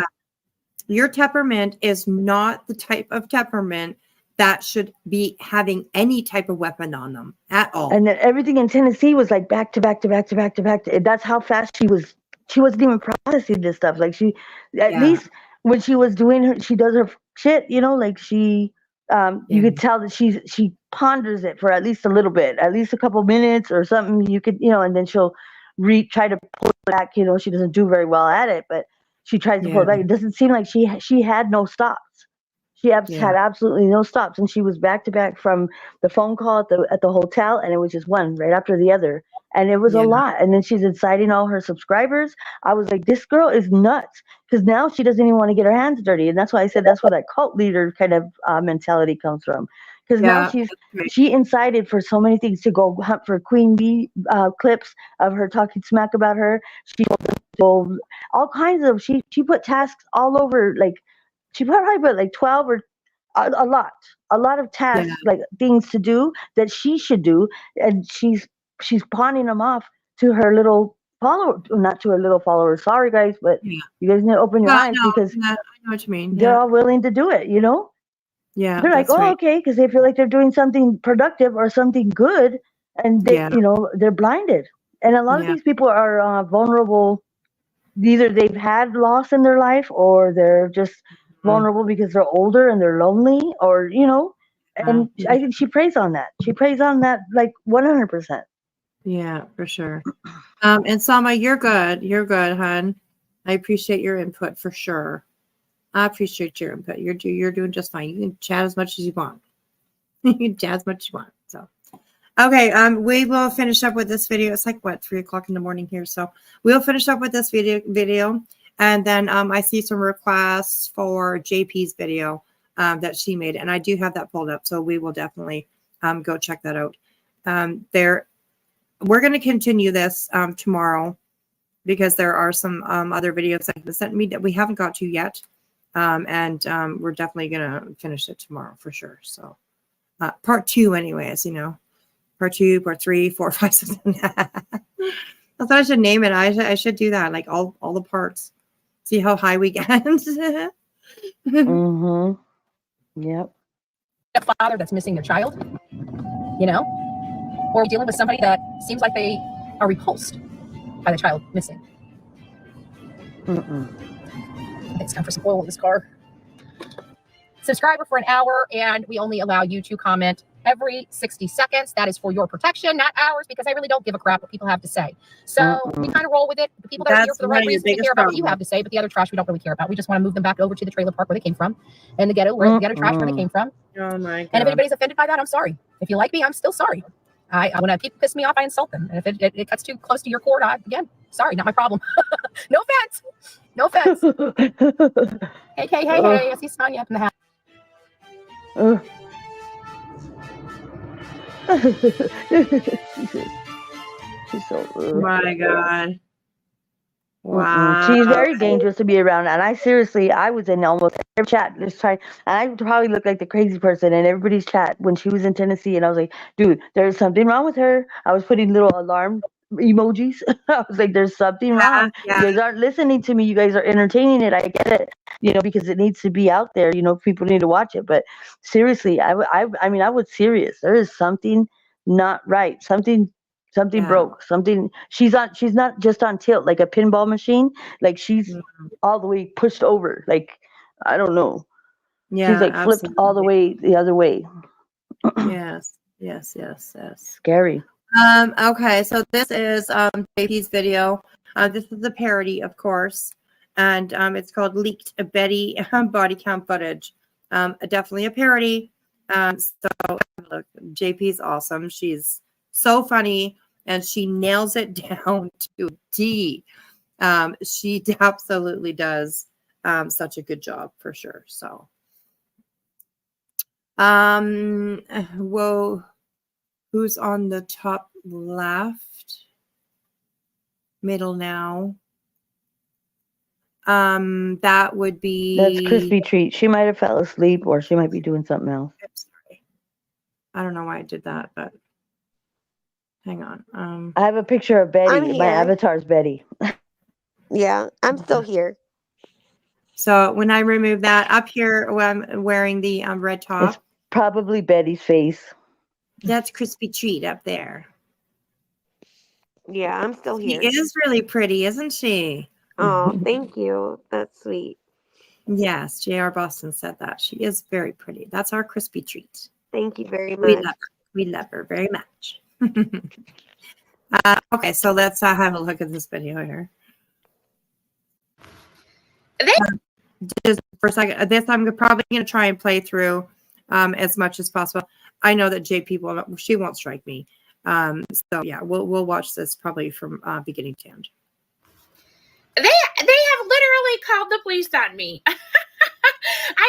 S3: your temperament is not the type of temperament that should be having any type of weapon on them at all.
S8: And then everything in Tennessee was like back to back to back to back to back. That's how fast she was. She wasn't even processing this stuff. Like she, at least when she was doing her, she does her shit. You know, like she, you could tell that she ponders it for at least a little bit, at least a couple minutes or something. You could, you know, and then she'll try to pull it back. You know, she doesn't do very well at it, but she tries to pull it back. It doesn't seem like she had no stops. She had absolutely no stops, and she was back to back from the phone call at the hotel, and it was just one right after the other, and it was a lot. And then she's inciting all her subscribers. I was like, this girl is nuts, because now she doesn't even want to get her hands dirty, and that's why I said that's where that cult leader kind of mentality comes from. Because now she incited for so many things to go hunt for Queen Bee clips of her talking smack about her. She told all kinds of she put tasks all over, like. She probably put like 12 or a lot of tasks, like things to do that she should do, and she's pawning them off to her little follower, not to her little followers. Sorry guys, but you guys need to open your eyes, because
S3: I know what you mean.
S8: They're all willing to do it, you know.
S3: Yeah,
S8: they're like, oh, okay, because they feel like they're doing something productive or something good, and they, you know, they're blinded. And a lot of these people are vulnerable. Either they've had loss in their life, or they're just vulnerable because they're older and they're lonely, or you know. And I think she preys on that. She preys on that like 100%.
S3: Yeah, for sure. And Sama, you're good. You're good, hon. I appreciate your input for sure. I appreciate your input. You're doing just fine. You can chat as much as you want. You can chat as much as you want. So, okay. We will finish up with this video. It's like what, 3 o'clock in the morning here. So we'll finish up with this video, and then I see some requests for JP's video that she made, and I do have that pulled up. So we will definitely go check that out. We're going to continue this tomorrow, because there are some other videos that have sent me that we haven't got to yet. And we're definitely going to finish it tomorrow for sure. So part 2 anyways, you know, part 2, part 3, 4, 5, 6. I thought I should name it. I should do that. Like all the parts. See how high we get.
S8: Mm-hmm. Yep.
S16: A father that's missing their child, you know, or dealing with somebody that seems like they are repulsed by the child missing. I think it's time for some oil in this car. Subscriber for an hour, and we only allow you to comment every 60 seconds. That is for your protection, not ours, because I really don't give a crap what people have to say. So we kind of roll with it. The people that are here for the right reasons, we care about what you have to say, but the other trash we don't really care about. We just want to move them back over to the trailer park where they came from, and the ghetto trash where they came from.
S3: Oh my God.
S16: And if anybody's offended by that, I'm sorry. If you like me, I'm still sorry. When people piss me off, I insult them. And if it cuts too close to your cord, again, sorry, not my problem. No offense. No offense. Hey, I see Sonya up in the house.
S8: She's so
S3: my God. Wow.
S8: She's very dangerous to be around. And I was in almost every chat just trying, and I probably look like the crazy person in everybody's chat when she was in Tennessee, and I was like, dude, there's something wrong with her. I was putting little alarm emojis. I was like, there's something wrong. You guys aren't listening to me. You guys are entertaining it. I get it, you know, because it needs to be out there. You know, people need to watch it. But seriously, I was serious. There is something not right. Something broke. Something. She's not just on tilt like a pinball machine. Like she's all the way pushed over. Like I don't know.
S3: Yeah,
S8: she's like flipped all the way the other way.
S3: Yes.
S8: Scary.
S3: Okay, so this is JP's video. This is a parody, of course, and it's called Leaked Betty Body Count Footage. Definitely a parody. So look, JP's awesome. She's so funny, and she nails it down to a T. She absolutely does such a good job for sure. So, whoa. Who's on the top left? Middle now. That would be...
S8: That's Crispy Treat. She might have fell asleep, or she might be doing something else.
S3: Oops, sorry. I don't know why I did that, but hang on.
S8: I have a picture of Betty. My avatar's Betty.
S12: Yeah, I'm still here.
S3: So when I remove that up here, when I'm wearing the red top,
S8: It's probably Betty's face.
S3: that's Crispy Treat up there.
S12: Yeah, I'm still
S3: She
S12: here.
S3: is really pretty, isn't she?
S12: Oh, thank you. That's sweet.
S3: Yes, J.R. Boston said that. She is very pretty. That's our Crispy Treat.
S12: Thank you very
S3: We
S12: much.
S3: love her. We love her very much. Okay, so let's have a look at this video here. Just for a second, this I'm probably going to try and play through as much as possible. I know that JP she won't strike me. So yeah, we'll watch this probably from beginning to end.
S18: They have literally called the police on me. I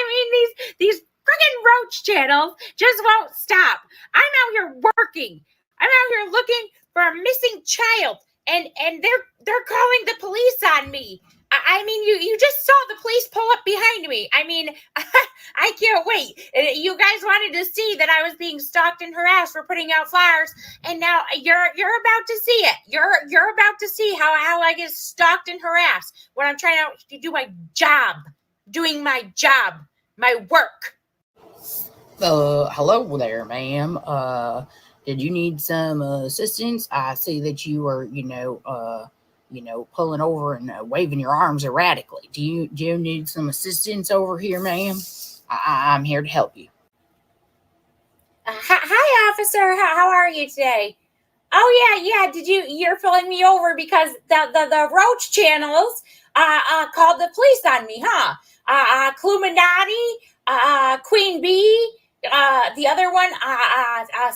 S18: mean, these friggin' roach channels just won't stop. I'm out here working. I'm out here looking for a missing child, and they're calling the police on me. I mean, you just saw the police pull up behind me. I mean, I can't wait. You guys wanted to see that I was being stalked and harassed for putting out flyers, and now you're about to see it. You're about to see how I get stalked and harassed when I'm trying to do my job, doing my job, my work.
S20: Hello there, ma'am. Did you need some assistance? I see that you are, pulling over and waving your arms erratically. Do you need some assistance over here, ma'am? I'm here to help you.
S18: Hi, officer. How are you today? Oh yeah. You're pulling me over because the roach channels called the police on me, huh? Cluminati, Queen Bee, the other one,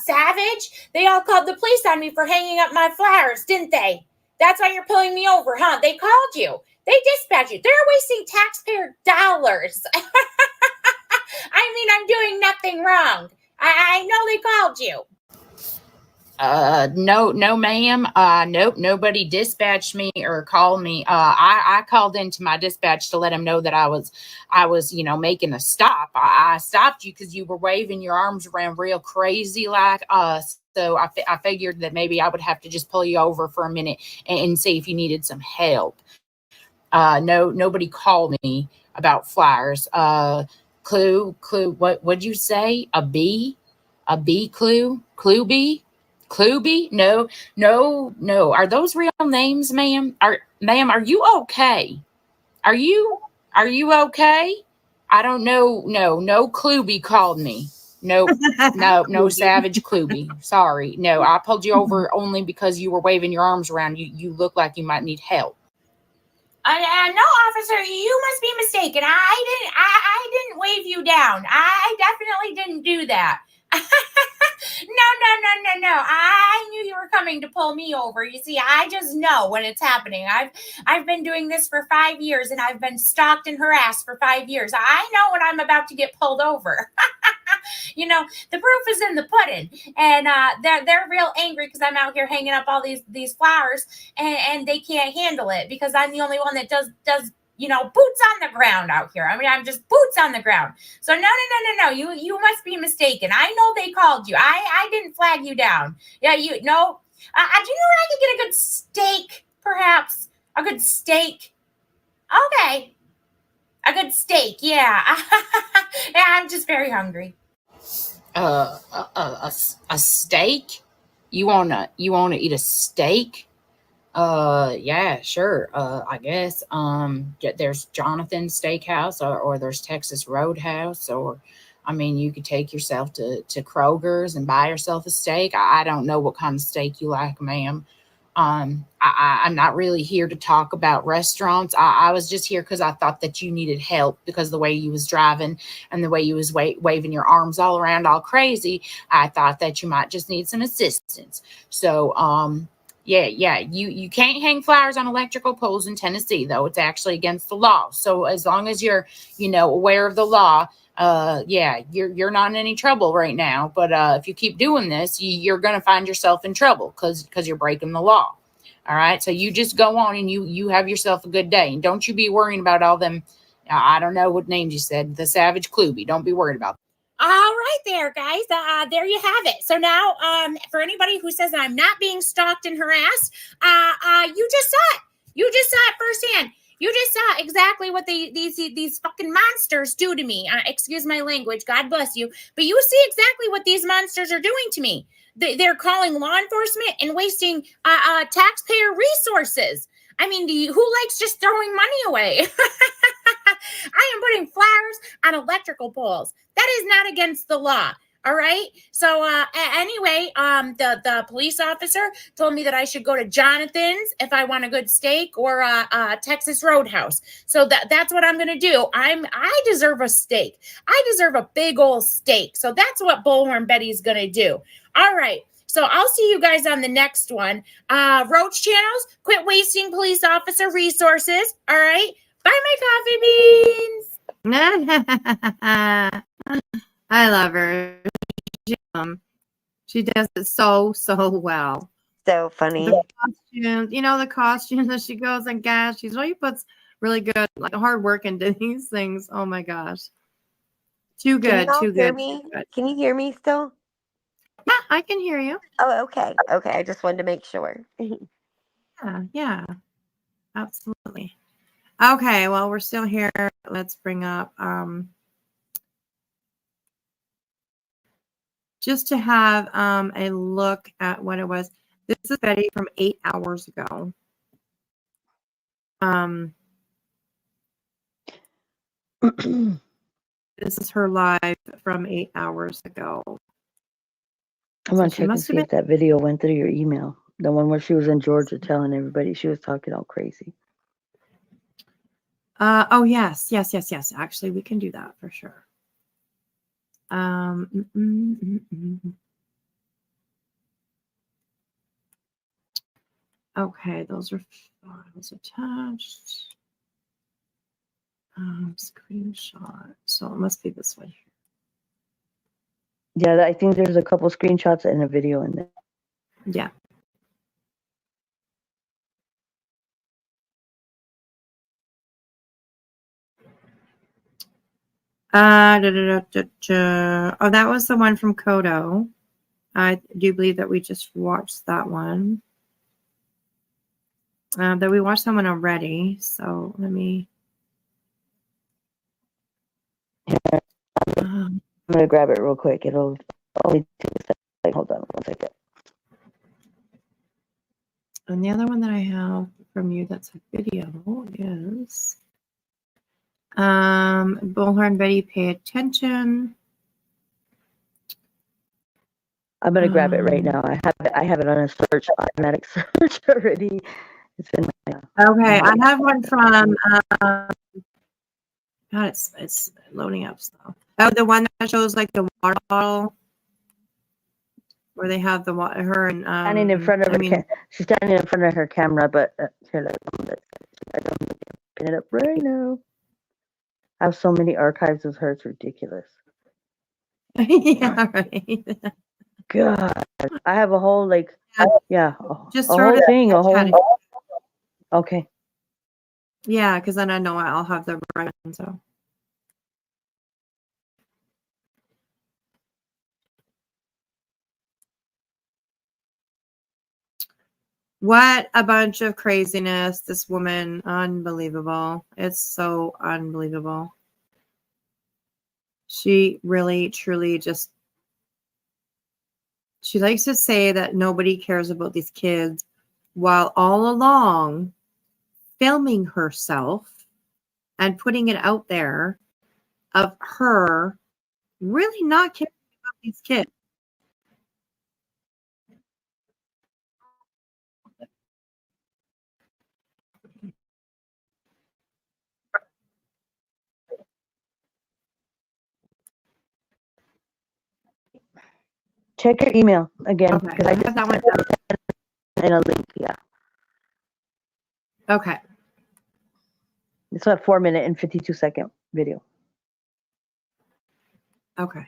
S18: Savage. They all called the police on me for hanging up my flyers, didn't they? That's why you're pulling me over, huh? They called you. They dispatched you. They're wasting taxpayer dollars. I mean, I'm doing nothing wrong. I know they called you.
S20: No, ma'am. Nope. Nobody dispatched me or called me. I called into my dispatch to let them know that I was, making a stop. I stopped you because you were waving your arms around real crazy like us. So I figured that maybe I would have to just pull you over for a minute and see if you needed some help. Nobody called me about flyers. Clue. What'd you say? A bee clue? Clue bee? Cluby? No. Are those real names, ma'am? Are you okay? Are you okay? I don't know. No Cluby called me. No, Savage Cluby. Sorry. No, I pulled you over only because you were waving your arms around. You look like you might need help.
S18: No, officer, you must be mistaken. I didn't wave you down. I definitely didn't do that. No. I knew you were coming to pull me over. You see, I just know when it's happening. I've been doing this for 5 years, and I've been stalked and harassed for 5 years. I know when I'm about to get pulled over. The proof is in the pudding, and they're real angry because I'm out here hanging up all these flowers, and they can't handle it because I'm the only one that does boots on the ground out here. I mean, I'm just boots on the ground. So no. You must be mistaken. I know they called you. I didn't flag you down. Yeah, do you know where I could get a good steak, perhaps? A good steak? Okay. A good steak, yeah. Yeah, I'm just very hungry.
S20: A steak? You wanna eat a steak? Yeah, sure. I guess there's Jonathan's Steakhouse or there's Texas Roadhouse, or I mean, you could take yourself to Kroger's and buy yourself a steak. I don't know what kind of steak you like, ma'am. I'm not really here to talk about restaurants. I was just here because I thought that you needed help because the way you was driving and the way you was waving your arms all around all crazy. I thought that you might just need some assistance. So, yeah, you can't hang flowers on electrical poles in Tennessee, though. It's actually against the law. So as long as you're, aware of the law, you're not in any trouble right now. But if you keep doing this, you're going to find yourself in trouble because you're breaking the law. All right. So you just go on and you have yourself a good day. And don't you be worrying about all them. I don't know what names you said. The Savage Cluby. Don't be worried about them.
S18: All right there, guys. There you have it. So now, for anybody who says I'm not being stalked and harassed, you just saw it. You just saw it firsthand. You just saw exactly what these fucking monsters do to me. Excuse my language. God bless you. But you see exactly what these monsters are doing to me. They're calling law enforcement and wasting taxpayer resources. I mean, who likes just throwing money away? I am putting flowers on electrical poles. That is not against the law. All right. So anyway, the police officer told me that I should go to Jonathan's if I want a good steak, or Texas Roadhouse. So that's what I'm gonna do. I deserve a steak. I deserve a big old steak. So that's what Bullhorn Betty's gonna do. All right. So I'll see you guys on the next one. Roach channels, quit wasting police officer resources. All right. Bye, my coffee beans.
S3: I love her. She does it so well.
S12: So funny.
S3: The costumes, the costumes that she goes and gosh, she really puts really good, like, hard work into these things. Oh my gosh. Too good,
S12: Can you
S3: too
S12: hear
S3: good.
S12: me?
S3: Too good.
S12: Can you hear me still?
S3: Yeah, I can hear you.
S12: Oh, okay. Okay. I just wanted to make sure.
S3: Yeah, absolutely. Okay, well, we're still here. Let's bring up just to have a look at what it was. This is Betty from 8 hours ago. This is her live from 8 hours ago.
S8: I'm gonna check and see if that video went through your email. The one where she was in Georgia telling everybody she was talking all crazy.
S3: Oh yes. Actually, we can do that for sure. Okay, those are files attached. Screenshot. So it must be this one here.
S8: Yeah, I think there's a couple screenshots and a video in there.
S3: Yeah. Oh, that was the one from Kodo. I do believe that we just watched that one. That we watched that one already. So let me.
S8: I'm gonna grab it real quick. It'll only take a second. Hold on 1 second.
S3: And the other one that I have from you that's a video is Bullhorn Betty, pay attention.
S8: I'm gonna grab it right now. I have it on a search, automatic search already. It's in my
S3: Okay, I have one from God, it's loading up stuff. Oh, the one that shows like the water bottle where they have the water. Her and
S8: standing in front of her. She's standing in front of her camera, but here, I don't pin it up right now. I have so many archives of her. It's ridiculous.
S3: Yeah, right.
S8: God, I have a whole
S3: Just
S8: a
S3: sort
S8: whole
S3: of
S8: thing, a whole. Okay.
S3: Yeah, because then I know I'll have the right one. So. What a bunch of craziness. This woman, unbelievable. It's so unbelievable. She really, truly just, she likes to say that nobody cares about these kids, while all along filming herself and putting it out there of her really not caring about these kids.
S8: Check your email again, because
S3: Okay,
S8: I just
S3: have that one
S8: in a link. Yeah.
S3: Okay.
S8: It's a 4-minute and 52-second video.
S3: Okay.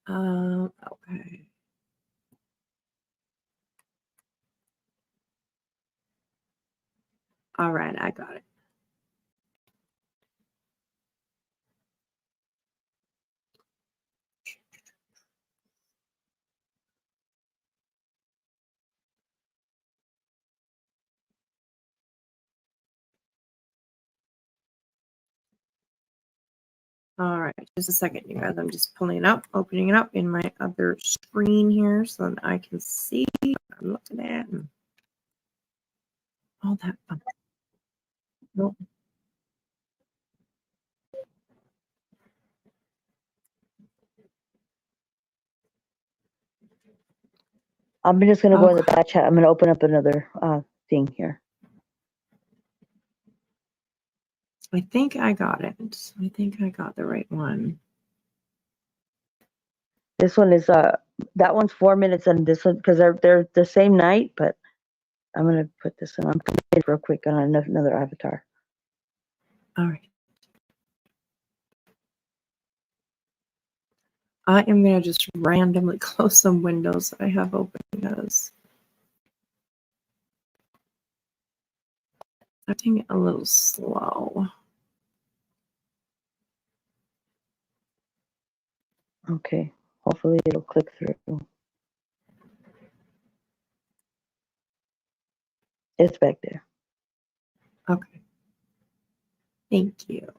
S3: Okay. All right, I got it. All right, just a second, you guys. I'm just pulling it up, opening it up in my other screen here so that I can see what I'm looking at and all that fun. Nope.
S8: I'm just going to go in the back chat. I'm going to open up another thing here.
S3: I think I got it. I think I got the right one.
S8: This one is that one's 4 minutes, and this one, because they're the same night, but I'm going to put this one. I'm putting it real quick on another avatar.
S3: All right. I am going to just randomly close some windows that I have open because I'm getting a little slow.
S8: Okay. Hopefully it'll click through. It's back there.
S3: Okay. Thank you.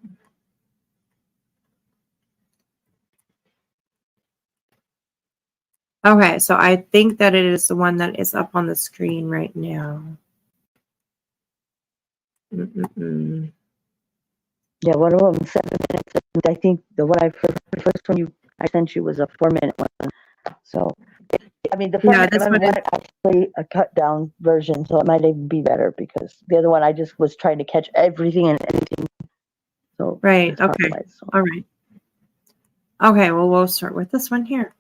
S3: Okay, so I think that it is the one that is up on the screen right now.
S8: Yeah, one of them 7 minutes. I think the first one I sent you was a 4 minute one. So, I mean, the 4 minute one is actually a cut down version, so it might even be better because the other one I just was trying to catch everything and anything. So
S3: right. Okay. All right. Okay. Well, we'll start with this one here.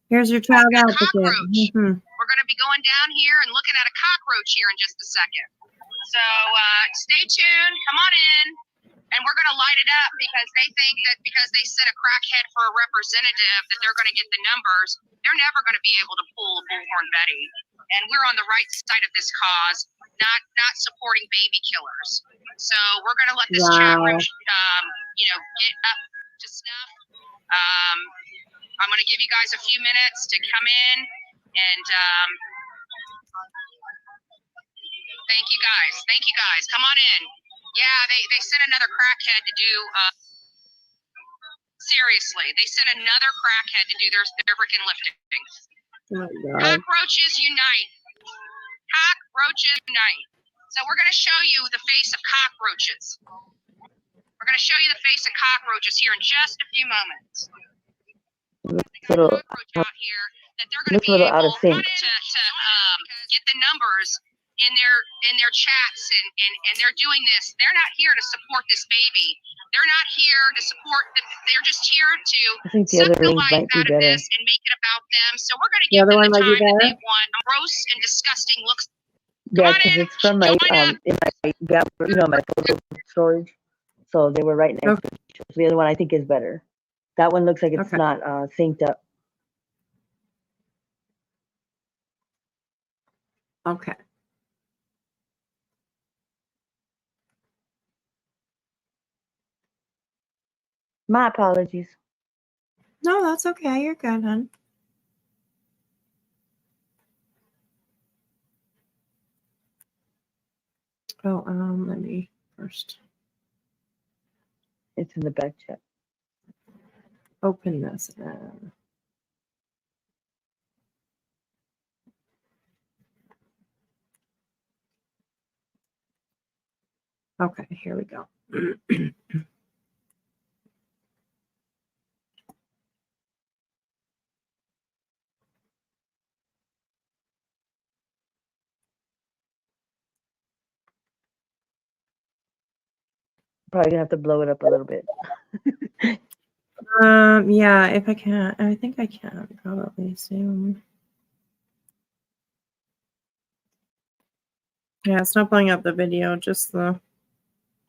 S3: Here's your child advocate.
S6: We're going to be going down here and looking at a cockroach here in just a second. So stay tuned. Come on in. And we're going to light it up because they think that because they sent a crackhead for a representative that they're going to get the numbers. They're never going to be able to pull a Bullhorn Betty. And we're on the right side of this cause, not supporting baby killers. So we're going to let this chat room, get up to snuff. I'm going to give you guys a few minutes to come in and thank you guys. Thank you guys. Come on in. Yeah, they sent another crackhead to do, seriously, they sent another crackhead to do their freaking lifting.
S3: Oh,
S6: Cockroaches unite. Cockroaches unite. So we're going to show you the face of cockroaches. We're going to show you the face of cockroaches here in just a few moments.
S8: Looks a little out of sync.
S6: To get the numbers in their chats and they're doing this. They're not here to support this baby. They're not here to support they're just here to
S8: I think the other link might be better.
S6: and make it about them. So we're going to give them the time that they want. Gross and disgusting looks.
S8: Yeah, because it's from my in my my photo storage. So they were right next to each other. The other one I think is better. That one looks like it's not synced up.
S3: Okay.
S8: My apologies.
S3: No, that's okay. You're good, hon. Oh, let me first.
S8: It's in the back chat.
S3: Open this. Okay, here we go.
S8: Probably gonna have to blow it up a little bit.
S3: Yeah, if I can. I think I can probably soon. Yeah, it's not pulling up the video, just the.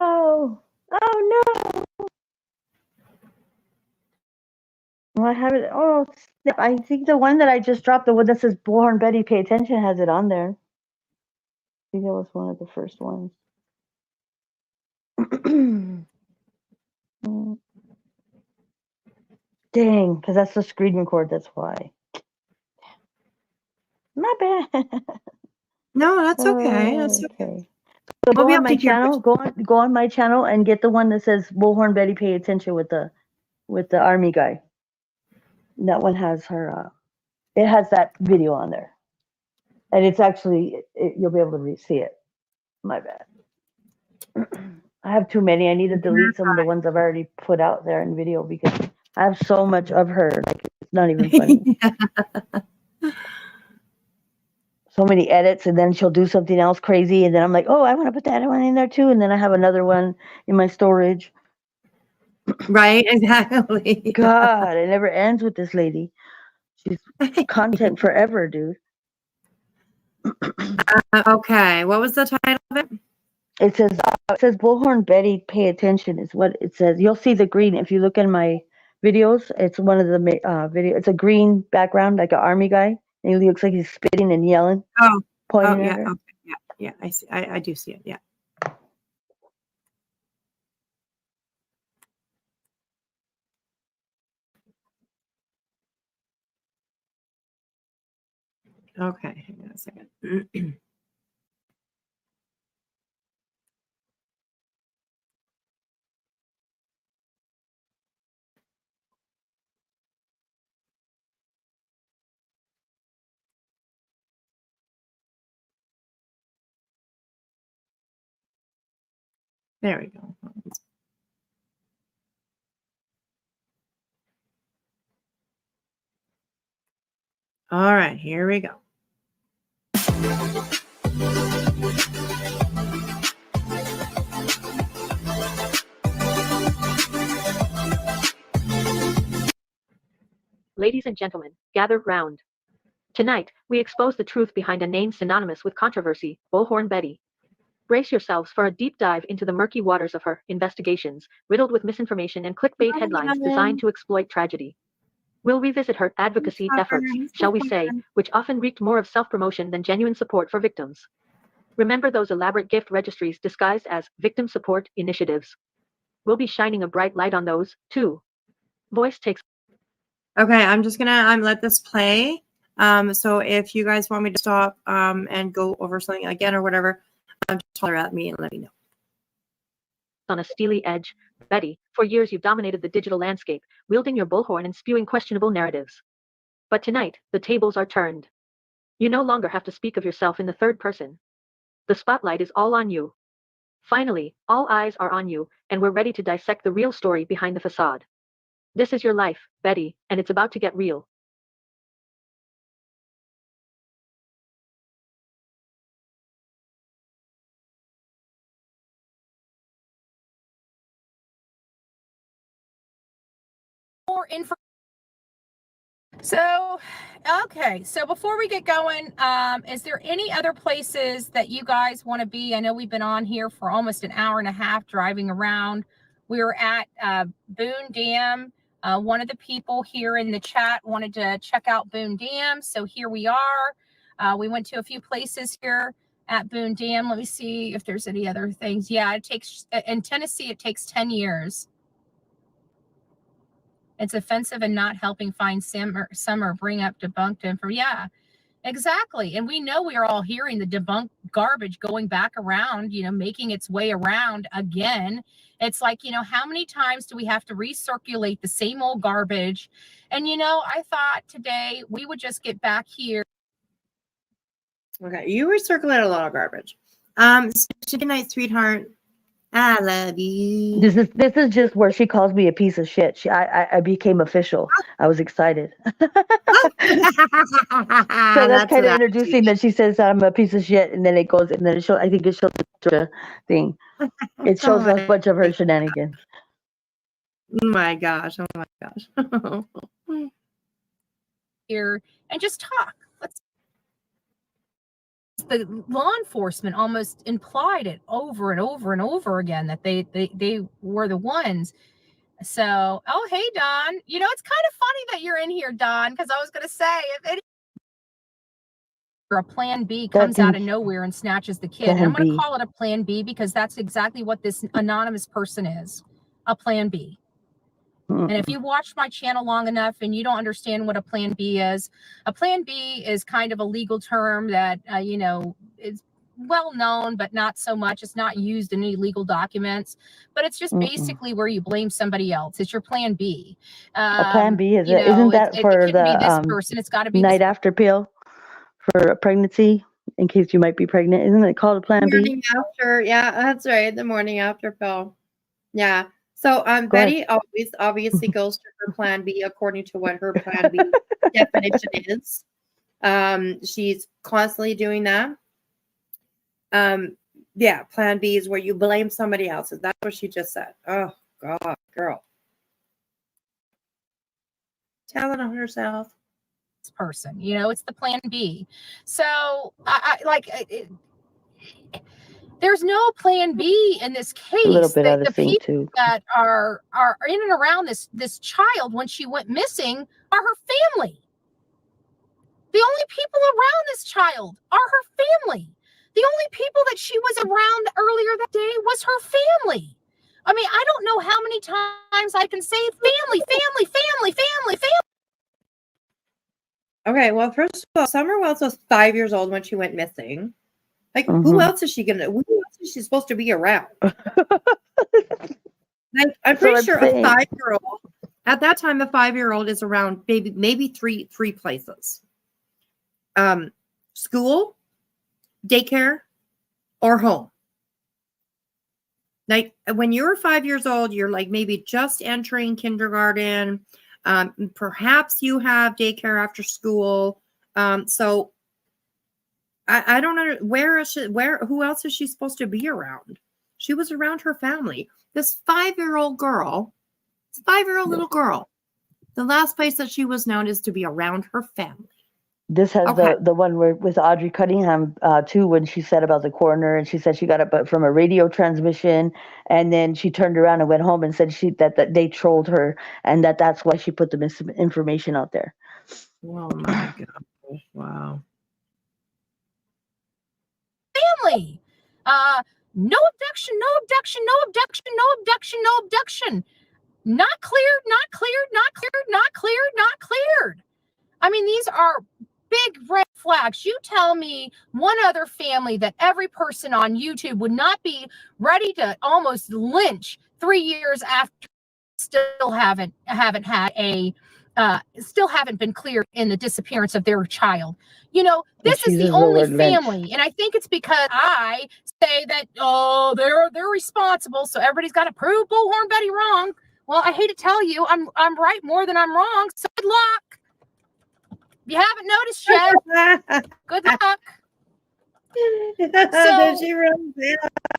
S8: Oh no! Well, I have it. Oh, snap. I think the one that I just dropped, the one that says Bullhorn Betty, pay attention, has it on there. think that was one of the first ones. Dang, because that's the screen record. That's why. My bad.
S3: No, that's okay. That's okay.
S8: So
S3: We'll
S8: go
S3: be
S8: on
S3: able
S8: my
S3: to hear.
S8: channel. Go on my channel and get the one that says Bullhorn Betty. Pay attention with the army guy. That one has her. It has that video on there, and it's actually you'll be able to see it. My bad. I have too many. I need to delete some of the ones I've already put out there in video because I have so much of her. Like it's not even funny. So many edits, and then she'll do something else crazy, and then I'm like, oh, I want to put that one in there too, and then I have another one in my storage.
S3: Right, exactly.
S8: God, it never ends with this lady. She's content forever, dude.
S3: Okay, what was the title of it?
S8: It says Bullhorn Betty, pay attention is what it says. You'll see the green if you look in my videos. It's one of the video. It's a green background, like an army guy, and he looks like he's spitting and yelling. Pointing at her.
S3: Okay, yeah. I see. I do see it. Yeah. Okay, hang on a second. There we go. All right, here we go.
S21: Ladies and gentlemen, gather round. Tonight, we expose the truth behind a name synonymous with controversy, Bullhorn Betty. Brace yourselves for a deep dive into the murky waters of her investigations, riddled with misinformation and clickbait headlines designed to exploit tragedy. We'll revisit her advocacy efforts, shall we say, which often reeked more of self-promotion than genuine support for victims. Remember those elaborate gift registries disguised as victim support initiatives? We'll be shining a bright light on those, too. Voice takes.
S3: Okay, I'm just gonna let this play. So if you guys want me to stop and go over something again or whatever, just holler at me and let me know.
S21: On a steely edge, Betty, for years you've dominated the digital landscape, wielding your bullhorn and spewing questionable narratives. But tonight, the tables are turned. You no longer have to speak of yourself in the third person. The spotlight is all on you. Finally, all eyes are on you, and we're ready to dissect the real story behind the facade. This is your life, Betty, and it's about to get real.
S16: More info. So, okay. So before we get going, is there any other places that you guys want to be? I know we've been on here for almost an hour and a half driving around. We were at Boone Dam. One of the people here in the chat wanted to check out Boone Dam. So here we are. We went to a few places here at Boone Dam. Let me see if there's any other things. Yeah, it takes, in Tennessee, it takes 10 years. It's offensive and not helping find some or bring up debunked info. Yeah, exactly. And we know we are all hearing the debunked garbage going back around, making its way around again. It's like, how many times do we have to recirculate the same old garbage? And, I thought today we would just get back here.
S3: Okay, you recirculate a lot of garbage. Good night, sweetheart. I love you.
S8: This is just where she calls me a piece of shit. I became official. I was excited. So that's kind of introducing that she says that I'm a piece of shit, and then it goes, and then it shows. I think it shows the thing. It shows a bunch of her shenanigans.
S3: Oh my gosh! Oh my gosh!
S16: Here and just talk. The law enforcement almost implied it over and over and over again that they were the ones. So, oh, hey, Don. It's kind of funny that you're in here, Don, because I was going to say, if a plan B
S8: That
S16: comes out of
S8: thing-
S16: nowhere and snatches the kid. And
S8: Plan
S16: I'm going to
S8: B.
S16: call it a plan B because that's exactly what this anonymous person is, a plan B. And if you watch my channel long enough and you don't understand what a plan B is kind of a legal term that, is well known, but not so much. It's not used in any legal documents, but it's just basically where you blame somebody else. It's your plan B.
S8: A plan B is
S16: you
S8: it?
S16: know,
S8: Isn't
S16: it's-
S8: that
S16: it
S8: for
S16: couldn't be this
S8: the
S16: person. It's got to be
S8: night
S16: this
S8: after pill for a pregnancy in case you might be pregnant? Isn't it called a plan B?
S3: Morning after, yeah, that's right. The morning after pill. Yeah. So
S8: Go ahead.
S3: Betty always obviously goes to her plan B according to what her plan B definition is. She's constantly doing that. Yeah, plan B is where you blame somebody else. That's what she just said. Oh God, girl. Telling on herself.
S16: person, it's the plan B. So there's no plan B in this
S8: A little
S16: case.
S8: bit out
S16: The
S8: of sync
S16: people
S8: too.
S16: that are in and around this child when she went missing are her family. The only people around this child are her family. The only people that she was around earlier that day was her family. I mean, I don't know how many times I can say family, family, family, family, family.
S3: Okay, well, first of all, Summer Wells was 5 years old when she went missing. Like, who else is she gonna? Who else is she supposed to be around? Like, I'm pretty sure a 5-year-old at that time, a 5-year-old is around maybe three places: school, daycare, or home. Like when you're 5 years old, you're like maybe just entering kindergarten. Perhaps you have daycare after school. So I don't know who else is she supposed to be around? She was around her family. This 5-year-old girl, little girl, the last place that she was known is to be around her family.
S8: This has the one where with Audrey Cunningham too, when she said about the coroner, and she said she got it from a radio transmission, and then she turned around and went home and said that they trolled her, and that's why she put the misinformation out there.
S3: Oh my God! Wow.
S16: Family. No abduction, no abduction, no abduction, no abduction, no abduction. Not cleared, not cleared, not cleared, not cleared, not cleared. I mean, these are big red flags. You tell me one other family that every person on YouTube would not be ready to almost lynch 3 years after still haven't been cleared in the disappearance of their child. This is the only family. And I think it's because I say that, they're responsible. So everybody's got to prove Bullhorn Betty wrong. Well, I hate to tell you, I'm right more than I'm wrong. So good luck. You haven't noticed yet. Good luck.
S3: Did she really say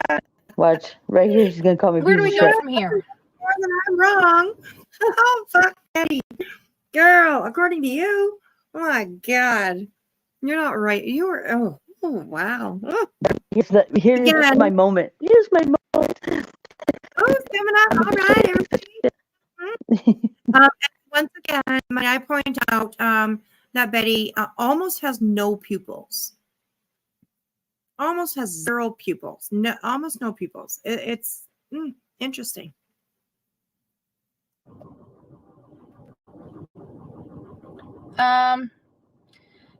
S3: that?
S8: Watch right here. She's gonna call me.
S16: Where do we go from here?
S3: More than I'm wrong. Oh fuck, Betty, girl. According to you, oh my God, you're not right. You were. Oh wow. Oh.
S8: Here's my moment. Here's my moment.
S3: Oh, it's coming up. All right, everybody. Once again, may I point out that Betty almost has no pupils. Almost has 0 pupils. No, almost no pupils. It's interesting.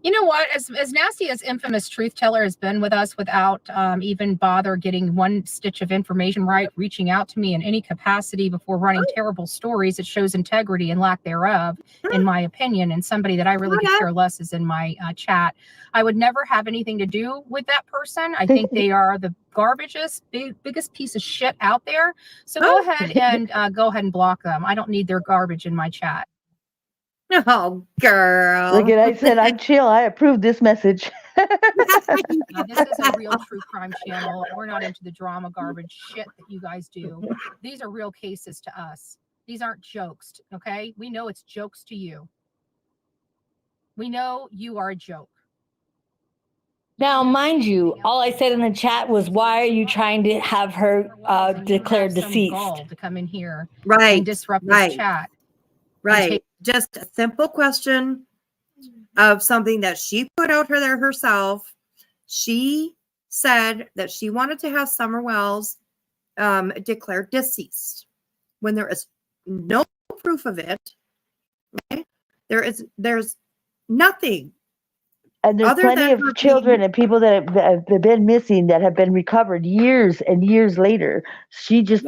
S16: You know what? As nasty as infamous truth teller has been with us without even bother getting one stitch of information right, reaching out to me in any capacity before running terrible stories, it shows integrity and lack thereof, in my opinion. And somebody that I really could care less is in my chat. I would never have anything to do with that person. I think they are the biggest piece of shit out there. So go ahead and block them. I don't need their garbage in my chat.
S3: Oh, girl.
S8: Look at, I said, I'm chill. I approve this message.
S16: This is a real true crime channel. We're not into the drama garbage shit that you guys do. These are real cases to us. These aren't jokes, okay? We know it's jokes to you. We know you are a joke.
S1: Now, mind you, all I said in the chat was, why are you trying to have her declared deceased?
S16: To come in here
S3: and
S16: disrupt this chat.
S3: Right. Just a simple question. of something that she put out there herself. She said that she wanted to have Summer Wells declared deceased when there is no proof of it. Okay? There's nothing.
S8: And there's plenty of children and people that have been missing that have been recovered years and years later. She just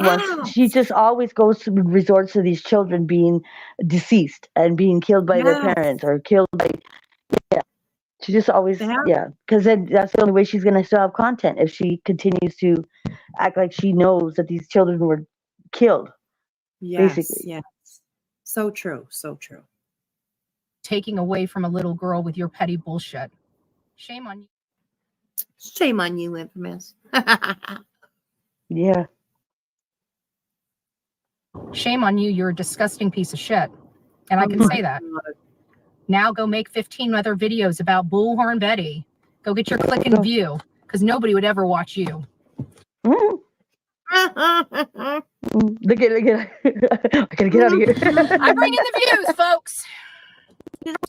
S8: always resorts to these children being deceased and being killed by their parents or killed by, she just always, because then that's the only way she's going to still have content if she continues to act like she knows that these children were killed. Basically.
S3: Yes. So true. So true.
S16: Taking away from a little girl with your petty bullshit. Shame on you.
S3: Shame on you, Infamous.
S8: Yeah.
S16: Shame on you. You're a disgusting piece of shit. And I can say that. Now go make 15 other videos about Bullhorn Betty. Go get your click and view, because nobody would ever watch you.
S8: Look at I gotta get out of here.
S16: I'm bringing the views, folks.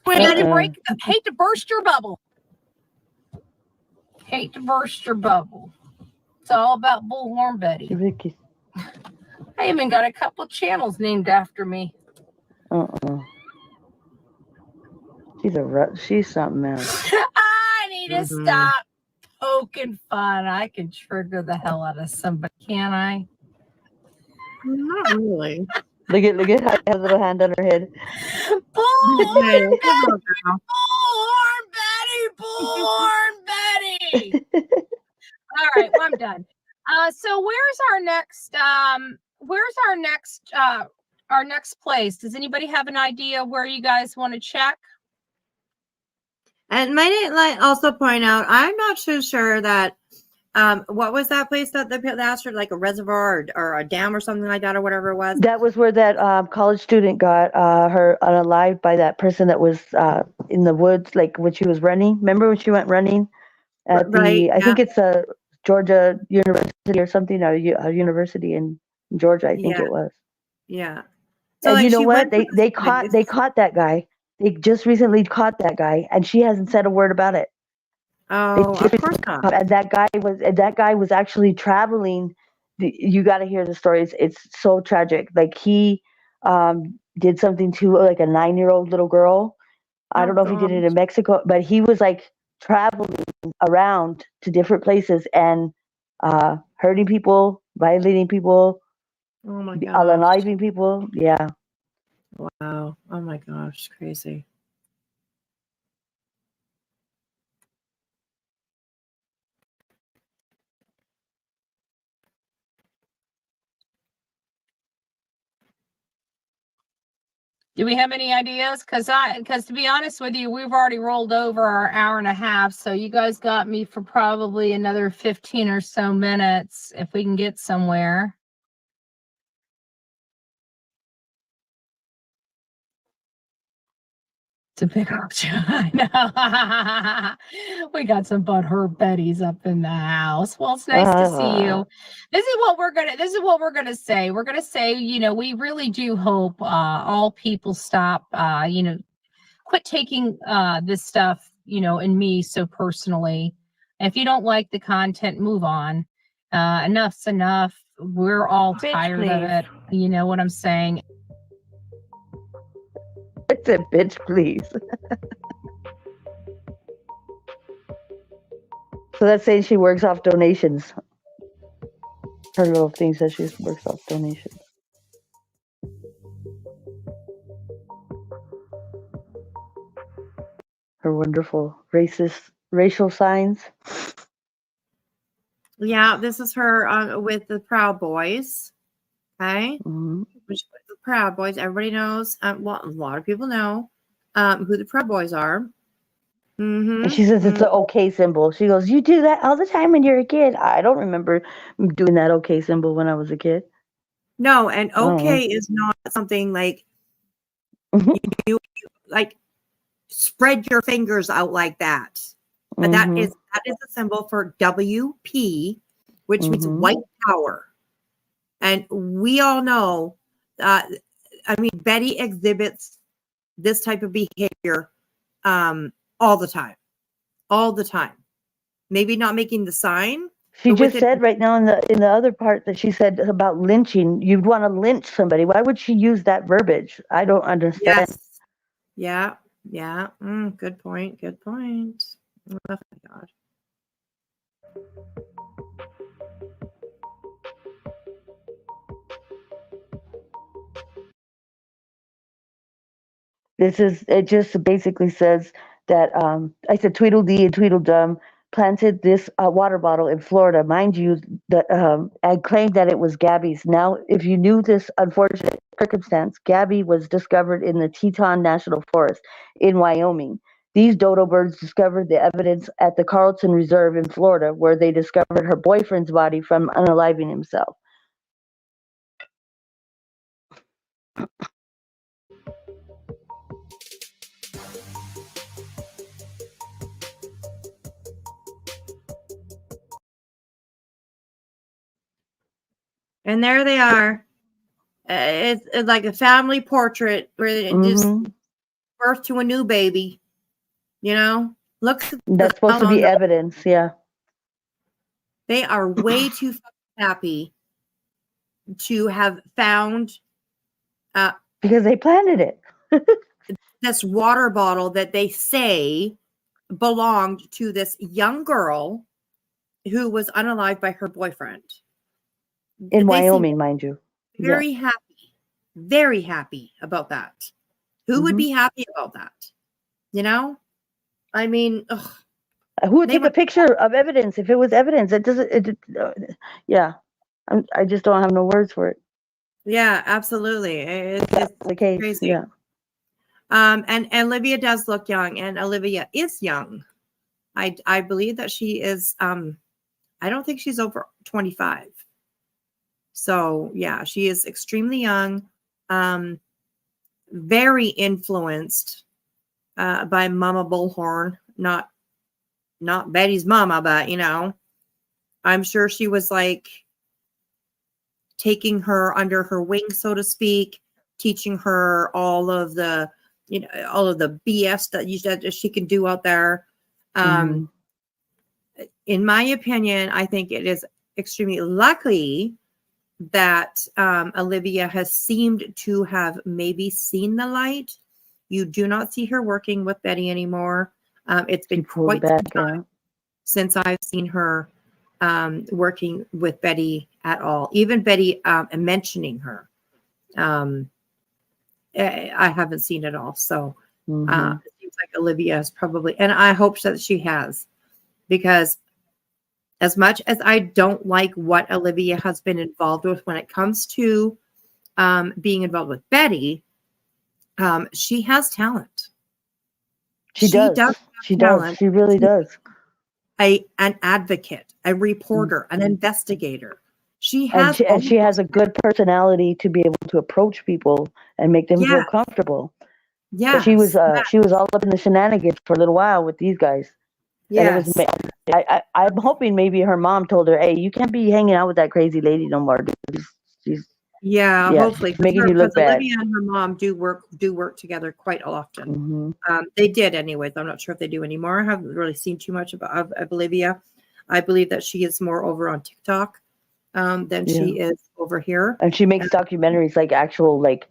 S16: Hate to burst your bubble. Hate to burst your bubble. It's all about Bullhorn Betty. I even got a couple channels named after me.
S8: She's something else.
S16: I need to stop poking fun. I can trigger the hell out of somebody, can't I?
S3: Not really.
S8: Look at how she has a little hand on her head.
S16: Bullhorn Betty. All right, well, I'm done. So where's our next place? Does anybody have an idea where you guys want to check?
S3: And might I also point out, I'm not too sure that what was that place that they asked her, like a reservoir or a dam or something like that, or whatever it was?
S8: That was where that college student got her unalived by that person that was in the woods, like when she was running. Remember when she went running at I think it's a Georgia University or something, a university in Georgia, I think it was.
S3: Yeah.
S8: So, and you know what? They caught that guy. They just recently caught that guy, and she hasn't said a word about it.
S3: Oh, of course not.
S8: And that guy was actually traveling. You got to hear the stories. It's so tragic. Like he did something to like a 9-year-old little girl. I don't know if he did it in Mexico, but he was like traveling around to different places and hurting people, violating people,
S3: oh my god,
S8: unaliving people. Yeah.
S3: Wow. Oh my gosh, crazy.
S16: Do we have any ideas? Because to be honest with you, we've already rolled over our hour and a half. So you guys got me for probably another 15 or so minutes if we can get somewhere. It's a big option. I know. We got some butthurt Betties up in the house. Well, it's nice to see you. This is what we're gonna say. We're gonna say, we really do hope all people stop, quit taking this stuff, and me so personally. If you don't like the content, move on. Enough's enough. We're all tired of it. You know what I'm saying?
S8: I said, bitch, please. So that's saying she works off donations. Her little thing says she works off donations. Her wonderful racial signs.
S3: Yeah, this is her with the Proud Boys. Okay.
S8: Mm-hmm.
S3: Which the Proud Boys, everybody knows. Well, a lot of people know who the Proud Boys are. Mm-hmm.
S8: And she says it's an okay symbol. She goes, "You do that all the time when you're a kid." I don't remember doing that okay symbol when I was a kid.
S3: No, and okay is not something like you like spread your fingers out like that. But that is a symbol for WP, which means white power. And we all know, Betty exhibits this type of behavior all the time. All the time. Maybe not making the sign.
S8: She
S3: but with
S8: just
S3: it,
S8: said right now in the other part that she said about lynching, you'd want to lynch somebody. Why would she use that verbiage? I don't understand.
S3: yes. Yeah. Yeah. Good point. Good point. Oh my God.
S8: It just basically says that I said Tweedledee and Tweedledum planted this water bottle in Florida. Mind you, I claimed that it was Gabby's. Now, if you knew this unfortunate circumstance, Gabby was discovered in the Teton National Forest in Wyoming. These dodo birds discovered the evidence at the Carlton Reserve in Florida, where they discovered her boyfriend's body from unaliving himself.
S3: And there they are. It's like a family portrait where it just birth to a new baby. You know, look.
S8: That's supposed to be evidence. Yeah.
S3: They are way too happy to have found
S8: because they planted it.
S3: this water bottle that they say belonged to this young girl who was unalived by her boyfriend.
S8: In Wyoming, mind you.
S3: Very happy about that. Who would be happy about that? You know? I mean, ugh.
S8: Who would take a picture of evidence if it was evidence? It doesn't. Yeah, I just don't have no words for it.
S3: Yeah, absolutely. It's
S8: the case.
S3: Crazy.
S8: Yeah.
S3: And Olivia does look young, and Olivia is young. I believe that she is. I don't think she's over 25. So yeah, she is extremely young. Very influenced by Mama Bullhorn, not Betty's mama, but you know, I'm sure she was like taking her under her wing, so to speak, teaching her all of the, you know, all of the BS that she can do out there. In my opinion, I think it is extremely lucky that Olivia has seemed to have maybe seen the light. You do not see her working with Betty anymore. It's been quite some time since I've seen her working with Betty at all. Even Betty mentioning her, I haven't seen it all. So it seems like Olivia is probably, and I hope that she has, because as much as I don't like what Olivia has been involved with when it comes to being involved with Betty, she has talent.
S8: She does. She does. She really does.
S3: An advocate, a reporter, an investigator. She has,
S8: and she has a good personality to be able to approach people and make them feel comfortable.
S3: Yeah,
S8: she was all up in the shenanigans for a little while with these guys.
S3: Yes.
S8: I'm hoping maybe her mom told her, "Hey, you can't be hanging out with that crazy lady no more. She's
S3: hopefully
S8: making you look bad."
S3: Olivia and her mom do work together quite often. They did, anyways. I'm not sure if they do anymore. I haven't really seen too much of Olivia. I believe that she is more over on TikTok than she is over here.
S8: And she makes documentaries, like actual, like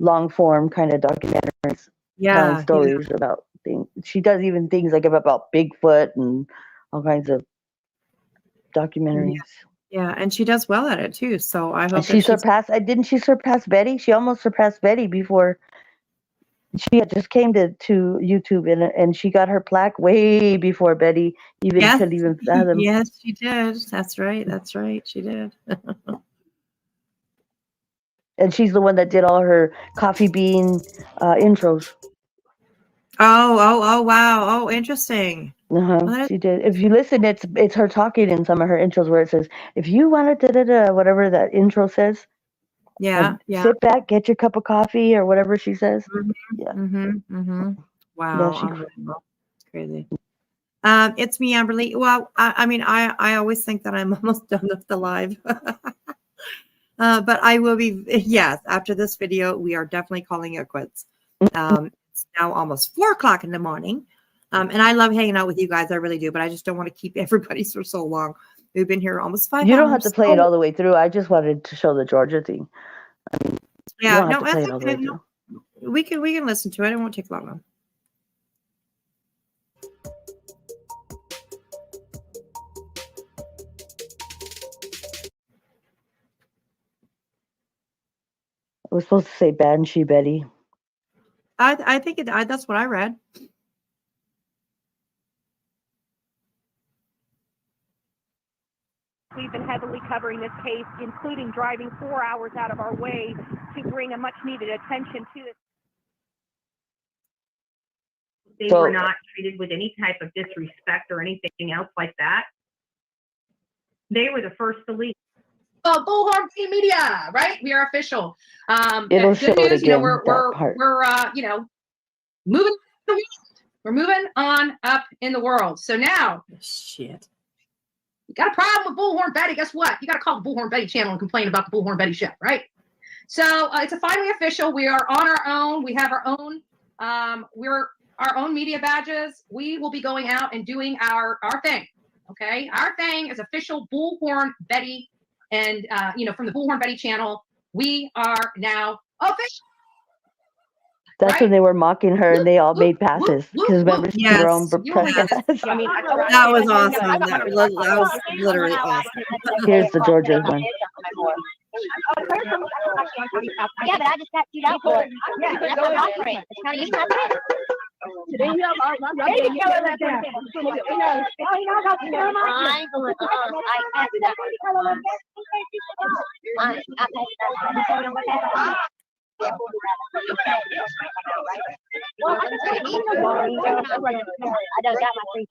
S8: long form kind of documentaries, telling stories about things. She does even things like about Bigfoot and all kinds of documentaries.
S3: Yeah, and she does well at it too. So I hope
S8: and she surpassed. Didn't she surpass Betty? She almost surpassed Betty before. She had just came to YouTube and she got her plaque way before Betty could even fathom.
S3: Yes, she did. That's right. That's right. She did.
S8: And she's the one that did all her coffee bean intros.
S3: Oh, wow. Oh, interesting.
S8: Well, she did. If you listen, it's her talking in some of her intros where it says, "If you want to whatever that intro says."
S3: Yeah.
S8: Sit back, get your cup of coffee or whatever she says.
S3: Wow. It's crazy. It's me, Amberly. Well, I mean, I always think that I'm almost done with the live. But I will be, yes, after this video, we are definitely calling it quits. It's now almost 4 o'clock in the morning. And I love hanging out with you guys. I really do. But I just don't want to keep everybody for so long. We've been here almost 5 hours.
S8: You don't have to play it all the way through. I just wanted to show the Georgia thing. I mean,
S3: Yeah,
S8: you don't
S3: no,
S8: have to play
S3: that's
S8: it all the way
S3: okay.
S8: through.
S3: No, we can listen to it. It won't take long.
S8: It was supposed to say Banshee Betty.
S3: I think that's what I read.
S4: We've been heavily covering this case, including driving 4 hours out of our way to bring a much-needed attention to it.
S22: They were not treated with any type of disrespect or anything else like that. They were the first to leave.
S6: Oh, Bullhorn Media, right? We are official.
S8: It'll
S6: Good
S8: show it
S6: news,
S8: again,
S6: we're
S8: that part.
S6: moving. We're moving on up in the world. So now,
S3: shit.
S6: You got a problem with Bullhorn Betty? Guess what? You got to call the Bullhorn Betty channel and complain about the Bullhorn Betty show, right? So it's finally official. We are on our own. We have our own. We're our own media badges. We will be going out and doing our thing. Okay, our thing is official Bullhorn Betty, and from the Bullhorn Betty channel, we are now official.
S8: That's when they were mocking her and they all made passes. Because remember, she did her own press pass.
S3: I mean, that was awesome. That was literally awesome.
S8: Here's the Georgia one.
S5: Yeah, but I just got you out for it. Yeah, that's what I'm offering. It's kind of different. Today you have my baby color left there. I don't got my free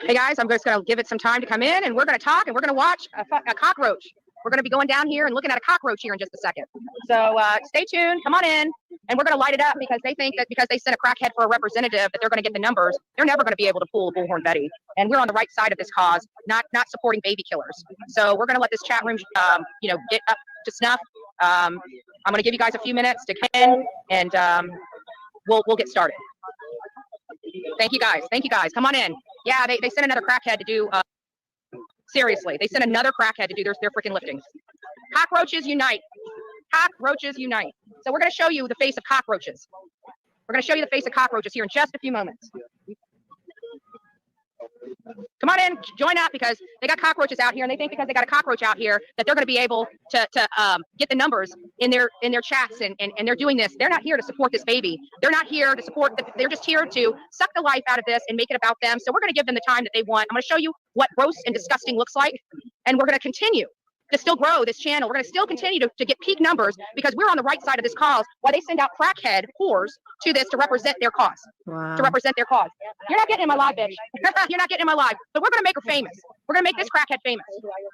S16: Hey guys, I'm just going to give it some time to come in, and we're going to talk, and we're going to watch a cockroach. We're going to be going down here and looking at a cockroach here in just a second. So stay tuned, come on in, and we're going to light it up because they think that because they sent a crackhead for a representative that they're going to get the numbers. They're never going to be able to pull Bullhorn Betty. And we're on the right side of this cause, not supporting baby killers. So we're going to let this chat room, get up to snuff. I'm going to give you guys a few minutes to come in, and we'll get started. Thank you guys. Come on in. Yeah, they sent another crackhead to do. Seriously, they sent another crackhead to do their freaking liftings. Cockroaches unite. Cockroaches unite. So we're going to show you the face of cockroaches. We're going to show you the face of cockroaches here in just a few moments. Come on in, join up, because they got cockroaches out here, and they think because they got a cockroach out here that they're going to be able to get the numbers in their chats, and they're doing this. They're not here to support this baby. They're not here to support. They're just here to suck the life out of this and make it about them. So we're going to give them the time that they want. I'm going to show you what gross and disgusting looks like, and we're going to continue to still grow this channel. We're going to still continue to get peak numbers because we're on the right side of this cause while they send out crackhead whores to this to represent their cause.
S3: Wow.
S16: To represent their cause. You're not getting in my live, bitch. You're not getting in my live. But we're going to make her famous. We're going to make this crackhead famous.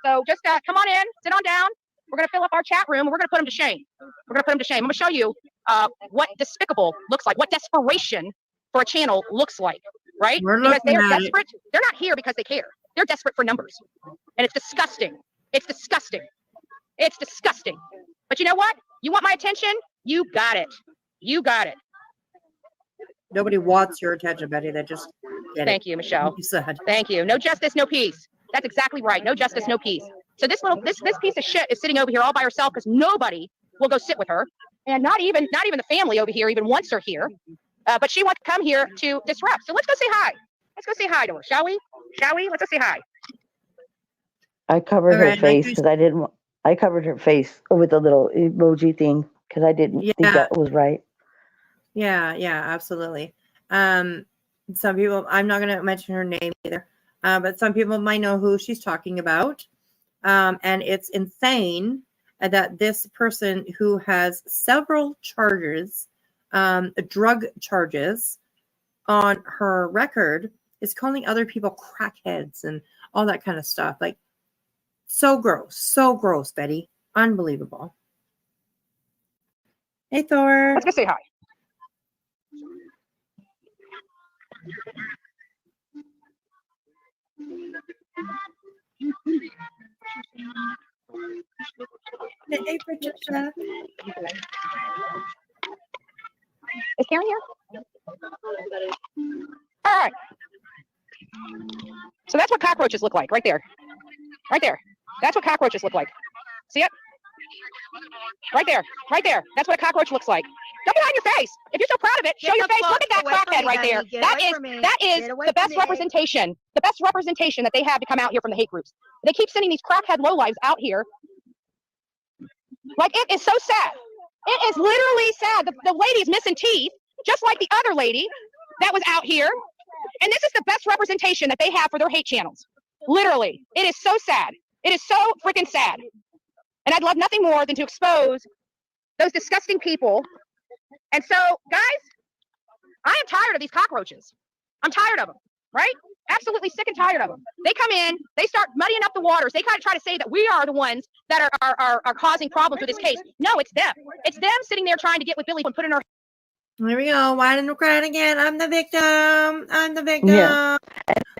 S16: So just come on in, sit on down. We're going to fill up our chat room, and we're going to put them to shame. We're going to put them to shame. I'm going to show you what despicable looks like, what desperation for a channel looks like, right? Because they're desperate. They're not here because they care. They're desperate for numbers. And it's disgusting. It's disgusting. It's disgusting. But you know what? You want my attention? You got it. You got it.
S3: Nobody wants your attention, Betty. They just get
S16: Thank you, Michelle.
S3: You said.
S16: Thank you. No justice, no peace. That's exactly right. No justice, no peace. So this piece of shit is sitting over here all by herself because nobody will go sit with her, and not even the family over here even wants her here. But she wants to come here to disrupt. So let's go say hi. Let's go say hi to her, shall we? Shall we? Let's go say hi.
S8: I covered her face because I didn't. I covered her face with a little emoji thing because I didn't think that was right.
S3: Yeah, absolutely. Some people, I'm not going to mention her name either, but some people might know who she's talking about. And it's insane that this person who has several charges, drug charges on her record, is calling other people crackheads and all that kind of stuff. Like, so gross, Betty. Unbelievable. Hey, Thor.
S16: Let's go say hi.
S3: Patricia.
S16: Is Karen here? All right. So that's what cockroaches look like, right there. Right there. That's what cockroaches look like. See it? Right there. Right there. That's what a cockroach looks like. Don't be hiding your face. If you're so proud of it, show your face. Look at that crackhead right there. That is the best representation. The best representation that they have to come out here from the hate groups. They keep sending these crackhead lowlives out here. Like, it is so sad. It is literally sad. The lady's missing teeth, just like the other lady that was out here. And this is the best representation that they have for their hate channels. Literally. It is so sad. It is so freaking sad. And I'd love nothing more than to expose those disgusting people. And so, guys, I am tired of these cockroaches. I'm tired of them, right? Absolutely sick and tired of them. They come in, they start muddying up the waters. They kind of try to say that we are the ones that are causing problems with this case. No, it's them. It's them sitting there trying to get with Billy and putting her.
S3: Here we go. Why didn't we cry again? I'm the victim. I'm the victim.
S8: Yeah.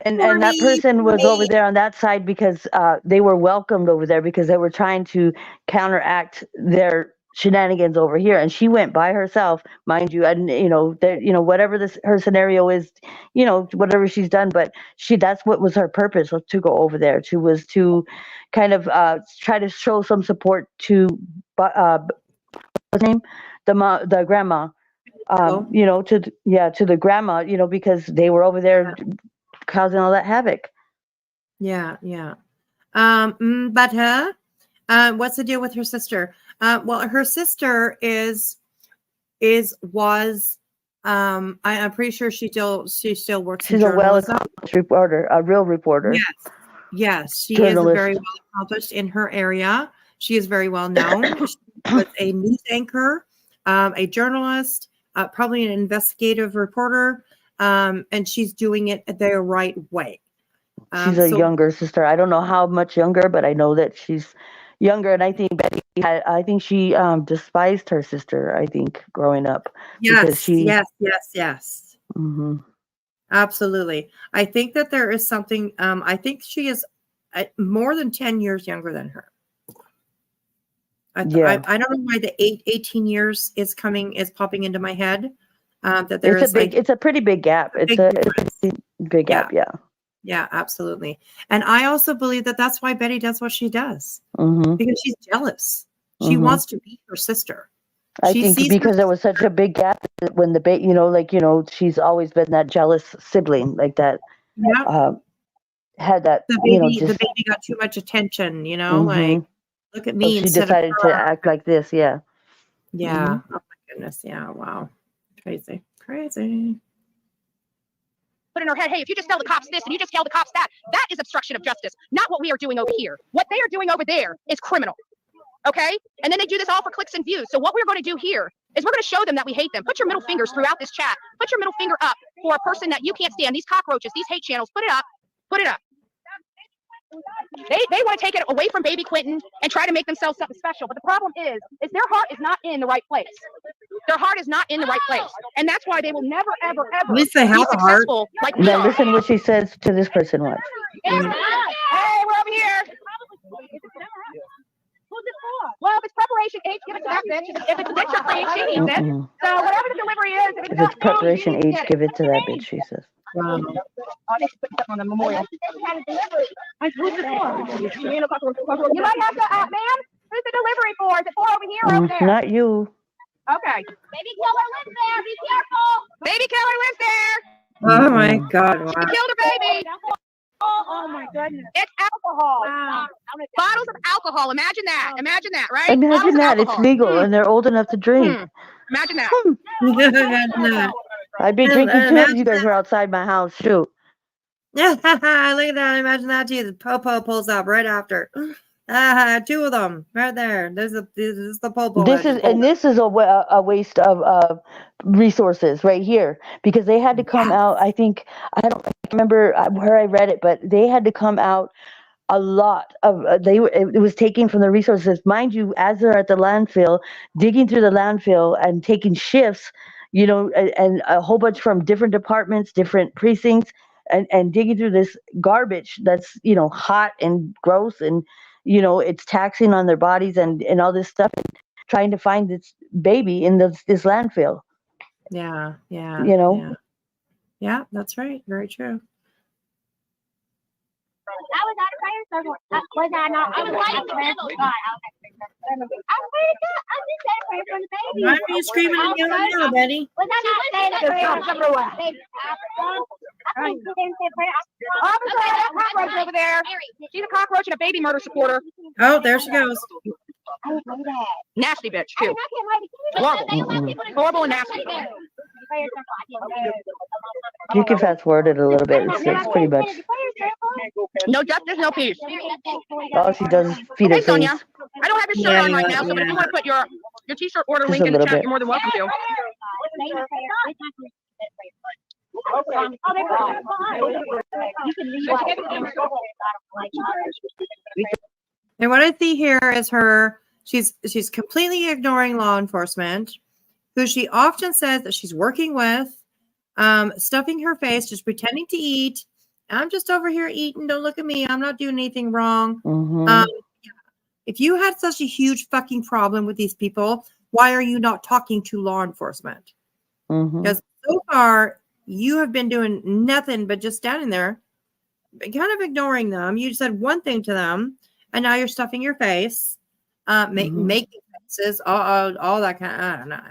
S8: And that person was over there on that side because they were welcomed over there because they were trying to counteract their shenanigans over here, and she went by herself, mind you, and whatever her scenario is, whatever she's done, but that's what was her purpose, was to go over there, to kind of try to show some support to what's her name, the grandma, to the grandma, because they were over there causing all that havoc.
S3: Yeah. But what's the deal with her sister? Well, her sister was I'm pretty sure she still works.
S8: She's a well-accomplished reporter, a real reporter.
S3: Yes, she
S8: Journalist.
S3: is very well accomplished in her area. She is very well known. She was a news anchor, a journalist, probably an investigative reporter, and she's doing it the right way.
S8: She's a younger sister. I don't know how much younger, but I know that she's younger, and I think Betty she despised her sister, I think, growing up.
S3: Yes.
S8: Mm-hmm.
S3: Absolutely. I think that there is something, I think she is more than 10 years younger than her. I don't know why the 18 years is popping into my head. That there
S8: it's a pretty big gap. It's a big gap. Yeah.
S3: Yeah, absolutely. And I also believe that that's why Betty does what she does, because she's jealous. She wants to be her sister.
S8: I think because there was such a big gap when she's always been that jealous sibling, like that.
S3: Yeah.
S8: Had that
S3: the baby got too much attention, like, look at me.
S8: So she decided to act like this. Yeah.
S3: Yeah. Oh my goodness. Yeah. Wow. Crazy.
S16: Put in her head, hey, if you just tell the cops this and you just tell the cops that is obstruction of justice, not what we are doing over here. What they are doing over there is criminal. Okay? And then they do this all for clicks and views. So what we're going to do here is we're going to show them that we hate them. Put your middle fingers throughout this chat. Put your middle finger up for a person that you can't stand. These cockroaches, these hate channels, put it up. They want to take it away from baby Quentin and try to make themselves something special. But the problem is their heart is not in the right place. Their heart is not in the right place. And that's why they will never, ever, ever
S3: be successful
S16: like we
S8: now
S16: are.
S8: Listen what she says to this person. Watch.
S16: Hey, we're over here. Who's it for? Well, if it's preparation H, give it to that bitch. If it's ditcher free, she needs it. So whatever the delivery is,
S8: if it's preparation H, give it to that bitch, she says.
S16: Wow. On the memorial. Who's it for? You might have to, ma'am, who's the delivery for? Is it for over here or over there?
S8: Not you.
S16: Okay. Baby killer lives there. Be careful. Baby killer lives there.
S3: Oh my God. Wow.
S16: She killed her baby. Oh my goodness. It's alcohol. Wow. Bottles of alcohol. Imagine that, right?
S8: Imagine that. It's legal and they're old enough to drink.
S16: Imagine that.
S3: Imagine that.
S8: I'd be drinking too if you guys were outside my house. Shoot.
S3: Yeah, look at that. Imagine that. Jesus, Popo pulls up right after. Two of them right there. This is the Popo.
S8: This is a waste of resources right here, because they had to come out. I don't remember where I read it, but they had to come out a lot of it was taken from the resources, mind you, as they're at the landfill, digging through the landfill and taking shifts, and a whole bunch from different departments, different precincts, and digging through this garbage that's, you know, hot and gross, and, you know, it's taxing on their bodies and all this stuff, and trying to find this baby in this landfill.
S3: Yeah, yeah,
S8: You know?
S3: yeah. Yeah, that's right. Very true.
S5: I was out of prayer circle. Was I not? I was like, prayer for the baby.
S3: Why are you screaming and yelling now, Betty?
S5: Was I not saying a prayer?
S16: Officer, that cockroach over there. She's a cockroach and a baby murder supporter.
S3: Oh, there she goes.
S16: Nasty bitch, too. Horrible and nasty.
S8: You can fast forward it a little bit. It's pretty much
S16: No justice, no peace.
S8: all she does is feed
S16: Hey,
S8: her face.
S16: Sonia. I don't have your shirt on right now, so but if you want to put your t-shirt order
S8: Just
S16: link
S8: a
S16: in the
S8: little
S16: chat,
S8: bit.
S16: you're more than welcome to.
S3: And what I see here is her. She's completely ignoring law enforcement, who she often says that she's working with, stuffing her face, just pretending to eat. I'm just over here eating. Don't look at me. I'm not doing anything wrong. If you had such a huge fucking problem with these people, why are you not talking to law enforcement? Because so far you have been doing nothing but just standing there, kind of ignoring them. You said one thing to them, and now you're stuffing your face, making faces, all that kind of. I don't know.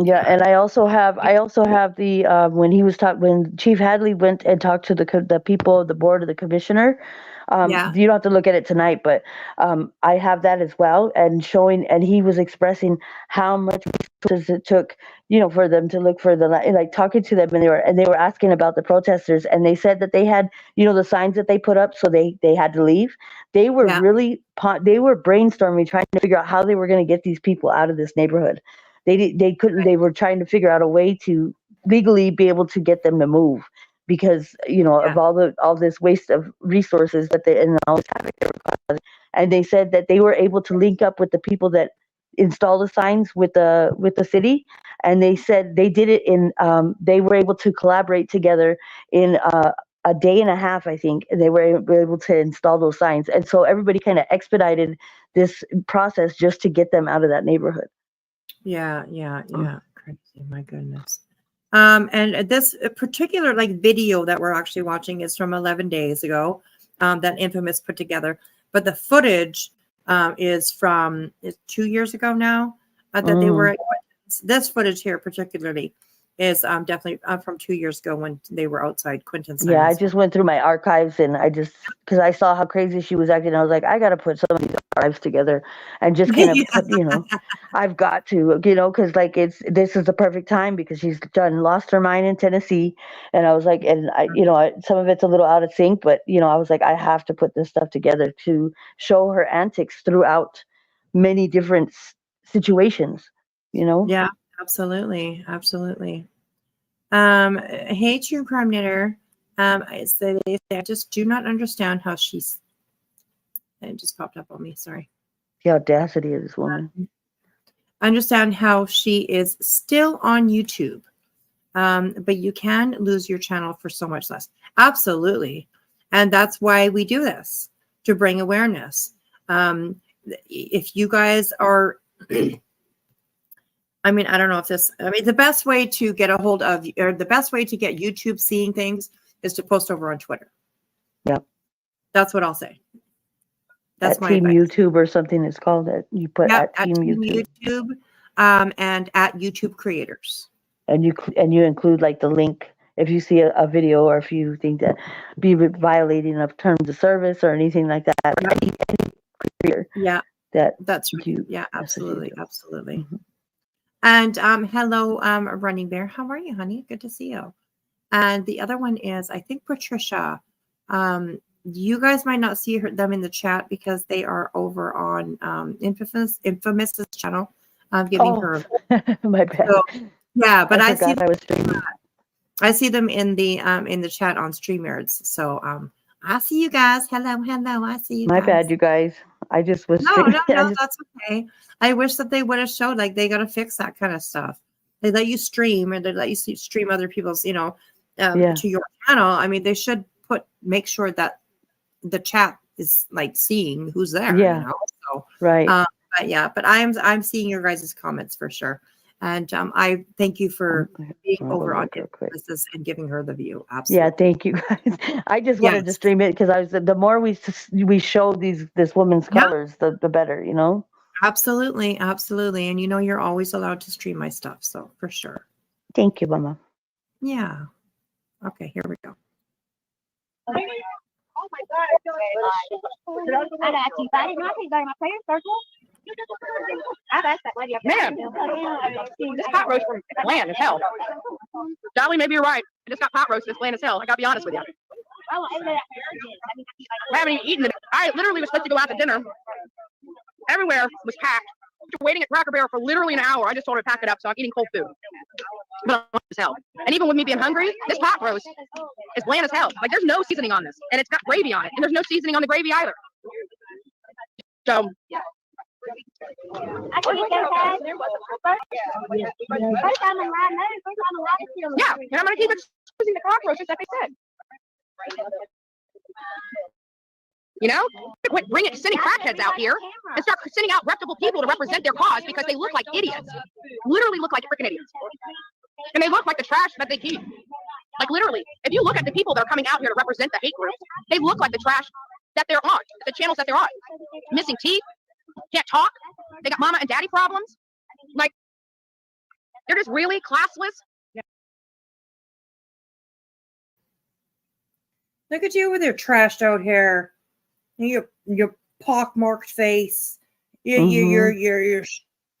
S8: Yeah, and I also have the when Chief Hadley went and talked to the people of the board of the commissioner.
S3: Yeah.
S8: You don't have to look at it tonight, but I have that as well, and he was expressing how much resources it took, you know, for them to look for talking to them, and they were asking about the protesters, and they said that they had, you know, the signs that they put up, so they had to leave. They were they were brainstorming, trying to figure out how they were going to get these people out of this neighborhood. They couldn't. They were trying to figure out a way to legally be able to get them to move, because, you know, of all this waste of resources that and all this havoc they were causing. And they said that they were able to link up with the people that install the signs with the city, and they said they did it in. They were able to collaborate together in a day and a half, I think. They were able to install those signs, and so everybody kind of expedited this process just to get them out of that neighborhood.
S3: Yeah. Crazy, my goodness. And this particular video that we're actually watching is from 11 days ago, that Infamous put together. But the footage is 2 years ago now, that they were. This footage here particularly is definitely from 2 years ago when they were outside Quinton's.
S8: Yeah, I just went through my archives, and because I saw how crazy she was acting, I was like, I got to put some of these archives together and just kind of put, you know, I've got to, you know, because this is the perfect time, because she's lost her mind in Tennessee. And I was like, and you know, some of it's a little out of sync, but, you know, I was like, I have to put this stuff together to show her antics throughout many different situations, you know?
S3: Yeah, absolutely. Hey, True Crime Knitter. I just do not understand how she's. It just popped up on me. Sorry.
S8: The audacity of this woman.
S3: Understand how she is still on YouTube, but you can lose your channel for so much less. Absolutely, and that's why we do this, to bring awareness. If you guys are. I mean, I don't know if this, the best way to get a hold of, or the best way to get YouTube seeing things is to post over on Twitter.
S8: Yep.
S3: That's what I'll say. That's
S8: at
S3: my
S8: Team
S3: advice.
S8: YouTube or something it's called. That you put
S3: Yep,
S8: at Team YouTube.
S3: And at YouTube creators.
S8: And you include like the link if you see a video, or if you think that be violating of terms of service or anything like that. Any creator.
S3: Yeah.
S8: That's
S3: right.
S8: You,
S3: yeah, absolutely. Absolutely.
S8: Mm-hmm.
S3: And hello, Running Bear. How are you, honey? Good to see you. And the other one is, I think, Patricia. You guys might not see them in the chat because they are over on Infamous's channel. I'm giving her
S8: my bad.
S3: So, yeah, but I see
S8: I was streaming.
S3: I see them in the chat on StreamYards. So I see you guys. Hello. I see you.
S8: My
S3: guys.
S8: bad, you guys. I just was.
S3: No, that's okay. I wish that they would have showed, like, they got to fix that kind of stuff. They let you stream, or they let you stream other people's, to your channel, I mean, they should make sure that the chat is like seeing who's there, you know? So,
S8: right.
S3: But I'm seeing your guys' comments for sure. And I thank you for being over on this and giving her the view. Absolutely.
S8: Yeah, thank you guys. I just wanted to stream it because the more we show this woman's colors, the better, you know.
S3: Absolutely, and you're always allowed to stream my stuff, so for sure.
S8: Thank you, Mama.
S3: Yeah. Okay, here we go.
S5: Oh my God. I got you. I didn't know I could go to my prayer circle. I've asked that lady up there.
S16: Man, this pot roast from bland as hell. Dolly, maybe you're right. I just got pot roast. It's bland as hell. I gotta be honest with you. I haven't even eaten it. I literally was supposed to go out to dinner. Everywhere was packed. After waiting at Cracker Barrel for literally an hour, I just told her to pack it up, so I'm eating cold food. But I'm as hell. And even with me being hungry, this pot roast is bland as hell. Like, there's no seasoning on this, and it's got gravy on it, and there's no seasoning on the gravy either. So,
S5: I can get that. First time in line,
S16: yeah, and I'm gonna keep using the cockroaches that they said. You know, quit sending crackheads out here and start sending out reputable people to represent their cause because they look like idiots. Literally look like freaking idiots. And they look like the trash that they keep. Like, literally, if you look at the people that are coming out here to represent the hate groups, they look like the trash that they're on, the channels that they're on. Missing teeth, can't talk, they got mama and daddy problems. Like, they're just really classless.
S3: Look at you with your trashed out hair, your pockmarked face, your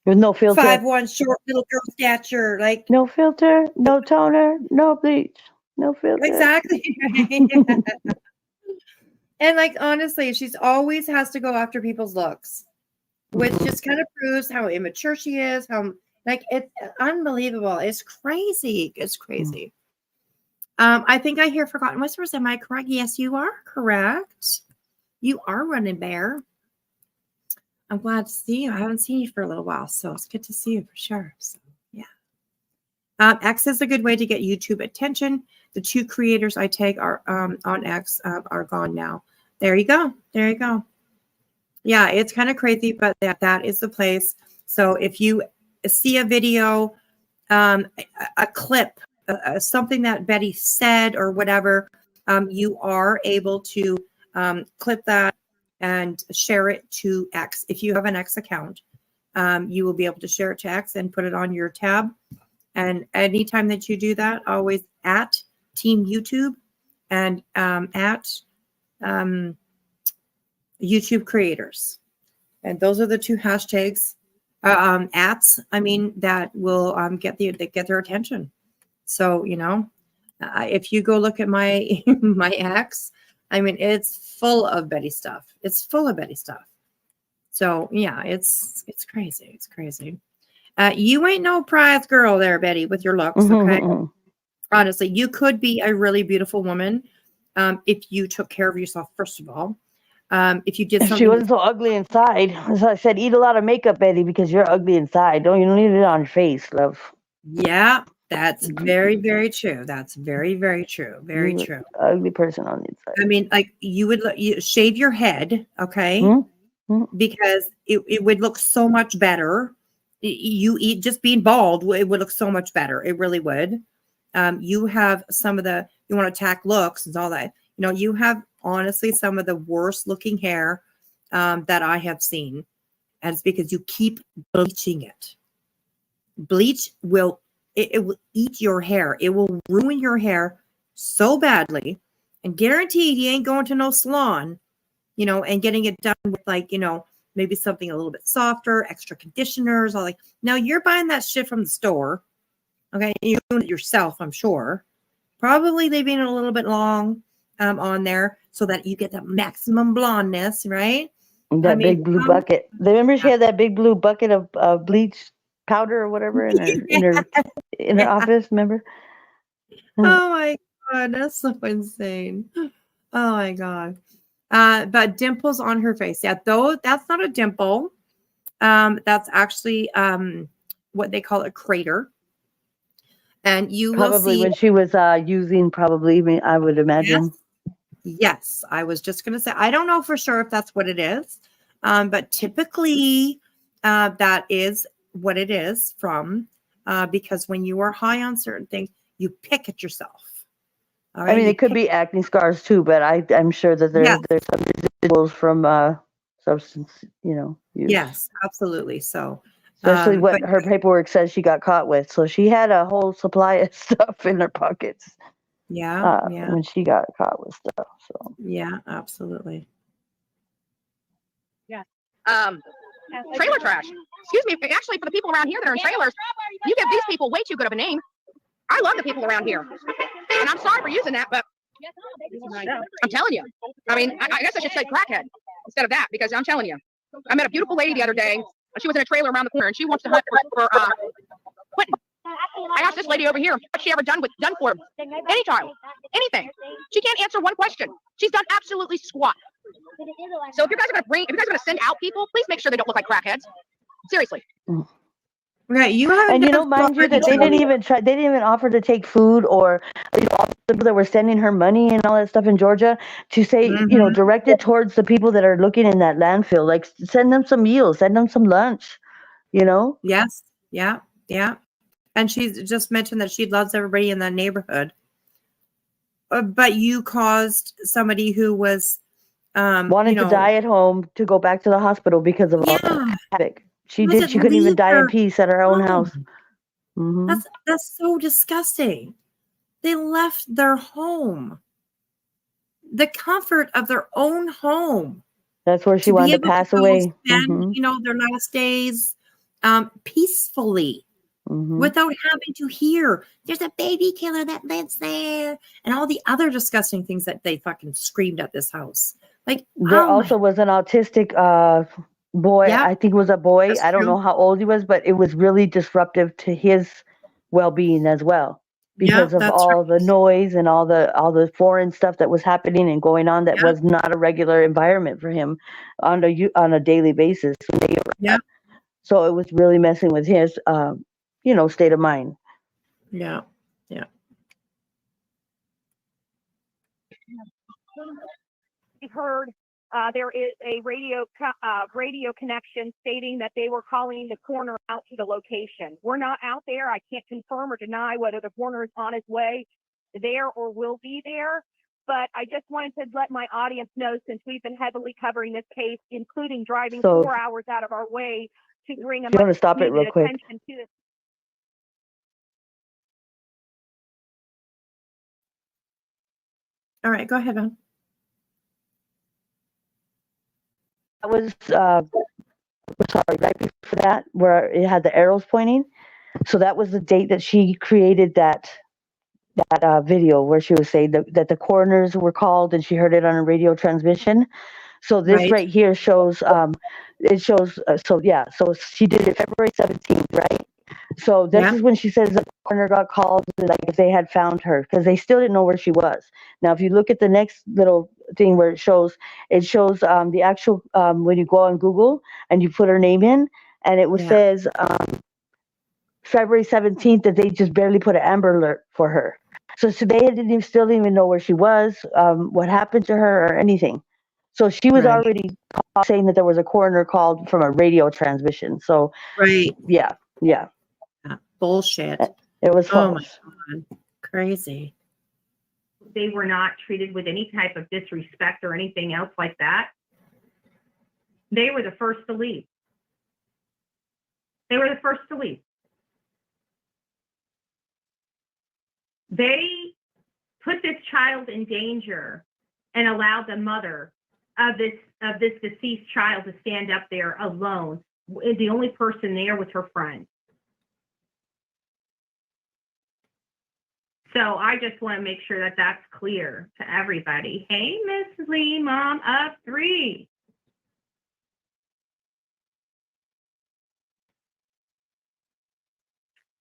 S8: with no filter,
S3: 5'1" short little girl stature, like
S8: no filter, no toner, no bleach, no filter.
S3: Exactly. And like, honestly, she's always has to go after people's looks, which just kind of proves how immature she is. How, like, it's unbelievable. It's crazy. It's crazy. I think I hear Forgotten Whispers. Am I correct? Yes, you are correct. You are Running Bear. I'm glad to see you. I haven't seen you for a little while, so it's good to see you for sure. So, yeah. X is a good way to get YouTube attention. The 2 creators I tag are on X are gone now. There you go. There you go. Yeah, it's kind of crazy, but that is the place. So if you see a video, a clip, something that Betty said or whatever, you are able to clip that and share it to X. If you have an X account, you will be able to share it to X and put it on your tab. And anytime that you do that, always at Team YouTube and at YouTube creators. And those are the 2 hashtags, that will get their attention. So, if you go look at my my X, I mean, it's full of Betty stuff. It's full of Betty stuff. So yeah, it's crazy. It's crazy. You ain't no prize girl there, Betty, with your looks. Okay. Honestly, you could be a really beautiful woman if you took care of yourself, first of all. If you did something.
S8: She wasn't so ugly inside. So I said, eat a lot of makeup, Betty, because you're ugly inside. You don't need it on your face, love.
S3: Yeah, that's very, very true. That's very, very true. Very true.
S8: Ugly person on the inside.
S3: I mean, like, you shave your head, okay? Because it would look so much better. You eat just being bald, it would look so much better. It really would. You have some of the, you want to attack looks and all that. You have honestly some of the worst looking hair that I have seen. And it's because you keep bleaching it. Bleach will eat your hair. It will ruin your hair so badly. And guaranteed you ain't going to no salon, and getting it done with maybe something a little bit softer, extra conditioners, all like. Now you're buying that shit from the store. Okay, you doing it yourself, I'm sure. Probably leaving it a little bit long on there so that you get that maximum blondness, right?
S8: That big blue bucket. Remember she had that big blue bucket of bleach powder or whatever in her office, remember?
S3: Oh my God, that's so insane. Oh my God. But dimples on her face. Yeah, though that's not a dimple. That's actually what they call a crater. And you will
S8: Probably
S3: see.
S8: when she was using, probably, I would imagine.
S3: Yes, I was just going to say, I don't know for sure if that's what it is, but typically that is what it is from, because when you are high on certain things, you pick at yourself. All right?
S8: I mean, it could be acne scars too, but I'm sure that there's some residuals from substance, use.
S3: Yes, absolutely. So,
S8: Especially what
S3: but
S8: her paperwork says she got caught with. So she had a whole supply of stuff in her pockets.
S3: yeah.
S8: When she got caught with stuff. So
S3: Yeah, absolutely.
S16: Yeah. Trailer trash. Excuse me. Actually, for the people around here that are in trailers, you give these people way too good of a name. I love the people around here. And I'm sorry for using that, but I'm telling you. I mean, I guess I should say crackhead instead of that, because I'm telling you. I met a beautiful lady the other day. She was in a trailer around the corner, and she wants to hunt for quitting. I asked this lady over here, what's she ever done for any child? Anything. She can't answer one question. She's done absolutely squat. So if you guys are gonna send out people, please make sure they don't look like crackheads. Seriously.
S3: Right, you have,
S8: and mind you, that they didn't even offer to take food, or all the people that were sending her money and all that stuff in Georgia to say, direct it towards the people that are looking in that landfill. Like, send them some meals, send them some lunch.
S3: Yes, yeah. And she's just mentioned that she loves everybody in the neighborhood. But you caused somebody who was
S8: wanted to die at home to go back to the hospital because of all the havoc. She couldn't even die in peace at her own house. Mm-hmm.
S3: That's so disgusting. They left their home, the comfort of their own home.
S8: That's where she wanted to pass away.
S3: Spend, their last days peacefully, without having to hear there's a baby killer that lives there and all the other disgusting things that they fucking screamed at this house. Like,
S8: there also was an autistic boy.
S3: Yeah.
S8: I think it was a boy.
S3: That's
S8: I don't
S3: true.
S8: know how old he was, but it was really disruptive to his well-being as well, because of all the noise and all the foreign stuff that was happening and going on that was not a regular environment for him on a daily basis. So it was really messing with his state of mind.
S3: Yeah.
S4: We heard there is a radio connection stating that they were calling the coroner out to the location. We're not out there. I can't confirm or deny whether the coroner is on his way there or will be there. But I just wanted to let my audience know, since we've been heavily covering this case, including driving 4 hours out of our way to bring a much needed attention to this.
S3: All right, go ahead, Ron.
S8: That was right before that, where it had the arrows pointing. So that was the date that she created that video, where she was saying that the coroners were called, and she heard it on a radio transmission. So this right here shows so she did it February 17th, right? So this is when she says the coroner got called, like if they had found her, because they still didn't know where she was. Now, if you look at the next little thing where it shows the actual when you go on Google and you put her name in, and it says February 17th, that they just barely put an Amber Alert for her. So they still didn't even know where she was, what happened to her, or anything. So she was already saying that there was a coroner called from a radio transmission. So yeah.
S3: Bullshit.
S8: It was false.
S3: Oh my God. Crazy.
S22: They were not treated with any type of disrespect or anything else like that. They were the first to leave. They put this child in danger and allowed the mother of this deceased child to stand up there alone. The only person there was her friend. So I just want to make sure that that's clear to everybody. Hey, Miss Lee, Mom of 3.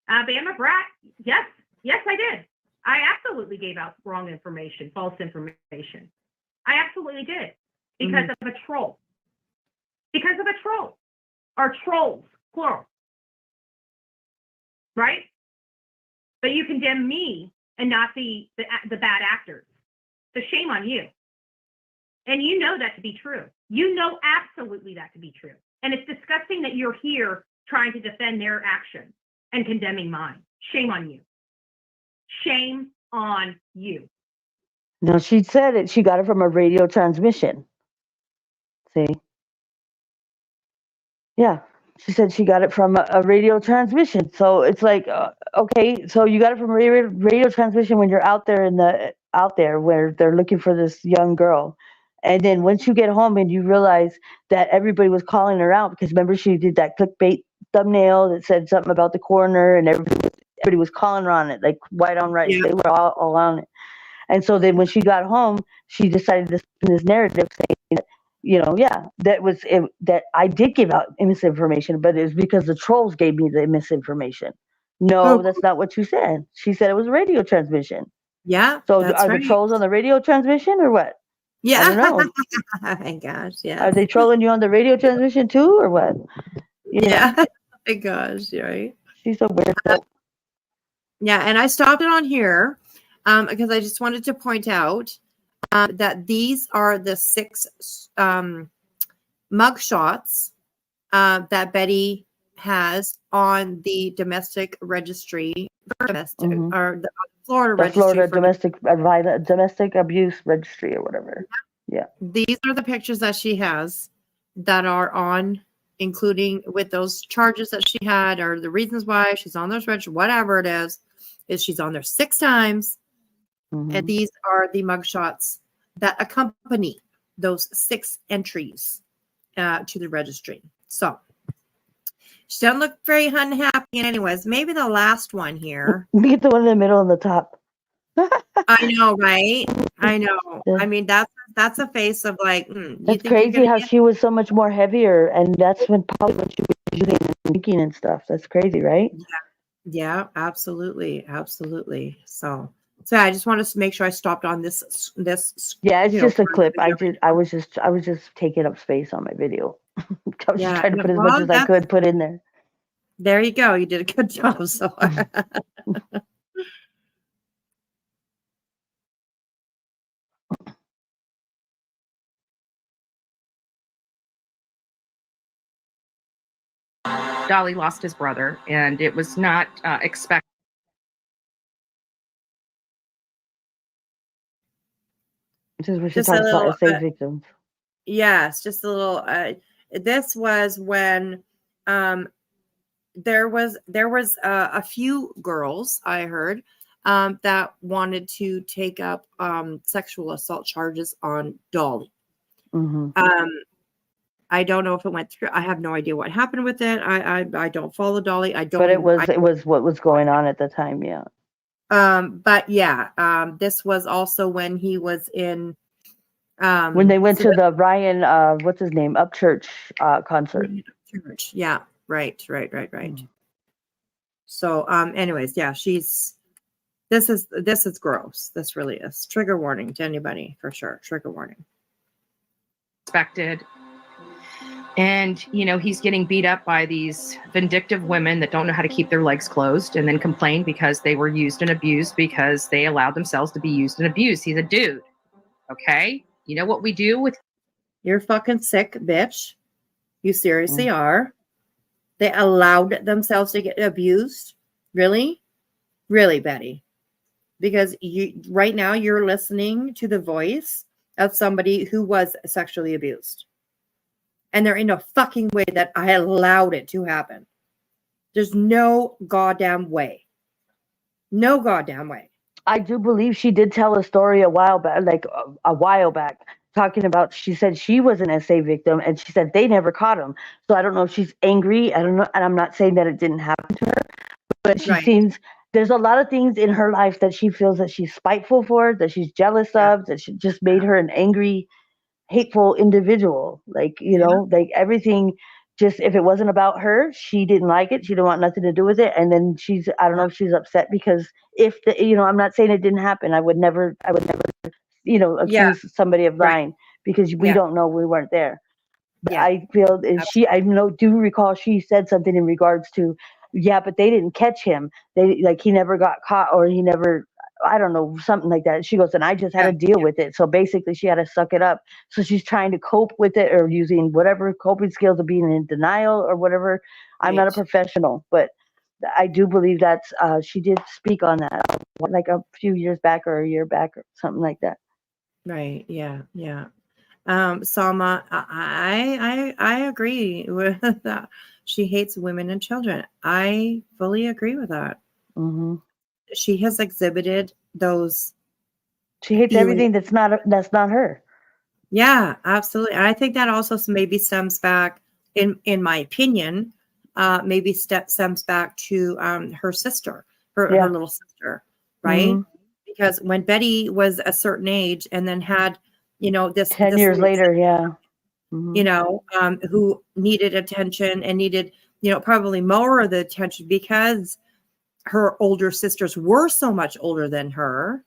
S22: Bama Brat, yes, I did. I absolutely gave out wrong information, false information. I absolutely did, because of a troll. Or trolls, plural. Right? but you condemn me and not the bad actors. So shame on you. And you know that to be true. You know absolutely that to be true. And it's disgusting that you're here trying to defend their action and condemning mine. Shame on you. Shame on you.
S8: No, she said it. She got it from a radio transmission. See? Yeah. She said she got it from a radio transmission. So it's like, okay, so you got it from a radio transmission when you're out there where they're looking for this young girl. And then once you get home and you realize that everybody was calling her out, because remember she did that clickbait thumbnail that said something about the coroner, and everybody was calling her on it, like white on rice.
S3: Yeah.
S8: They were all on it. And so then when she got home, she decided to spin this narrative saying that, that I did give out misinformation, but it was because the trolls gave me the misinformation. No, that's not what you said. She said it was a radio transmission.
S3: Yeah.
S8: So
S3: that's
S8: are
S3: right.
S8: the trolls on the radio transmission or what?
S3: Yeah.
S8: I don't know.
S3: Oh my gosh. Yeah.
S8: Are they trolling you on the radio transmission too, or what?
S3: Yeah. Oh my gosh. Right.
S8: She's so weird.
S3: Yeah. And I stopped it on here because I just wanted to point out that these are the 6 mugshots that Betty has on the domestic registry, or the Florida registry.
S8: Florida domestic abuse registry or whatever. Yeah.
S3: These are the pictures that she has that are on, including with those charges that she had, or the reasons why she's on those registry, whatever it is she's on there 6 times. And these are the mugshots that accompany those 6 entries to the registry. So she doesn't look very unhappy anyways. Maybe the last one here.
S8: Get the one in the middle and the top.
S3: I know, right? I know. I mean, that's a face of like,
S8: That's crazy how she was so much more heavier, and that's probably when she was using and drinking and stuff. That's crazy, right?
S3: Yeah, absolutely. So I just wanted to make sure I stopped on this.
S8: Yeah, it's just a clip. I was just taking up space on my video. I was just trying to put as much as I could put in there.
S3: There you go. You did a good job. So
S6: Dolly lost his brother, and it was not expected.
S8: This is where she talks about estate victims.
S3: Yes, just a little. This was when there was a few girls I heard that wanted to take up sexual assault charges on Dolly. I don't know if it went through. I have no idea what happened with it. I don't follow Dolly. I don't.
S8: But it was what was going on at the time. Yeah.
S3: But yeah, this was also when he was in.
S8: When they went to the Ryan, what's his name, Upchurch concert.
S3: Church. Yeah. Right. So, anyways, yeah, this is gross. This really is. Trigger warning to anybody for sure. Trigger warning.
S6: Expected. And, he's getting beat up by these vindictive women that don't know how to keep their legs closed and then complain because they were used and abused because they allowed themselves to be used and abused. He's a dude. Okay? You know what we do with...
S3: You're fucking sick, bitch. You seriously are. They allowed themselves to get abused? Really? Really, Betty? Because right now you're listening to the voice of somebody who was sexually abused. And there ain't no fucking way that I allowed it to happen. There's no goddamn way. No goddamn way.
S8: I do believe she did tell a story a while back, talking about, she said she was an SA victim and she said they never caught him. So I don't know if she's angry. I don't know. And I'm not saying that it didn't happen to her, but she seems, there's a lot of things in her life that she feels that she's spiteful for, that she's jealous of, that she just made her an angry, hateful individual. Like, like everything, just if it wasn't about her, she didn't like it. She didn't want nothing to do with it. And then I don't know if she's upset because I'm not saying it didn't happen. I would never, accuse somebody of lying because we don't know, we weren't there. But I feel do recall she said something in regards to yeah, but they didn't catch him. They like he never got caught, or he never, I don't know, something like that. She goes, and I just had to deal with it. So basically she had to suck it up. So she's trying to cope with it, or using whatever coping skills of being in denial or whatever. I'm not a professional, but I do believe that's she did speak on that like a few years back or a year back or something like that.
S3: Right. Yeah. Yeah. Salma, I agree with that. She hates women and children. I fully agree with that.
S8: Mm-hmm.
S3: She has exhibited those.
S8: She hates everything that's not her.
S3: Yeah, absolutely. And I think that also maybe stems back, in my opinion, maybe stems back to her sister, her little sister, right?
S8: Mm-hmm.
S3: Because when Betty was a certain age and then had, this
S8: 10 years
S3: little
S8: later,
S3: sister, who needed attention and needed, probably more of the attention because her older sisters were so much older than her.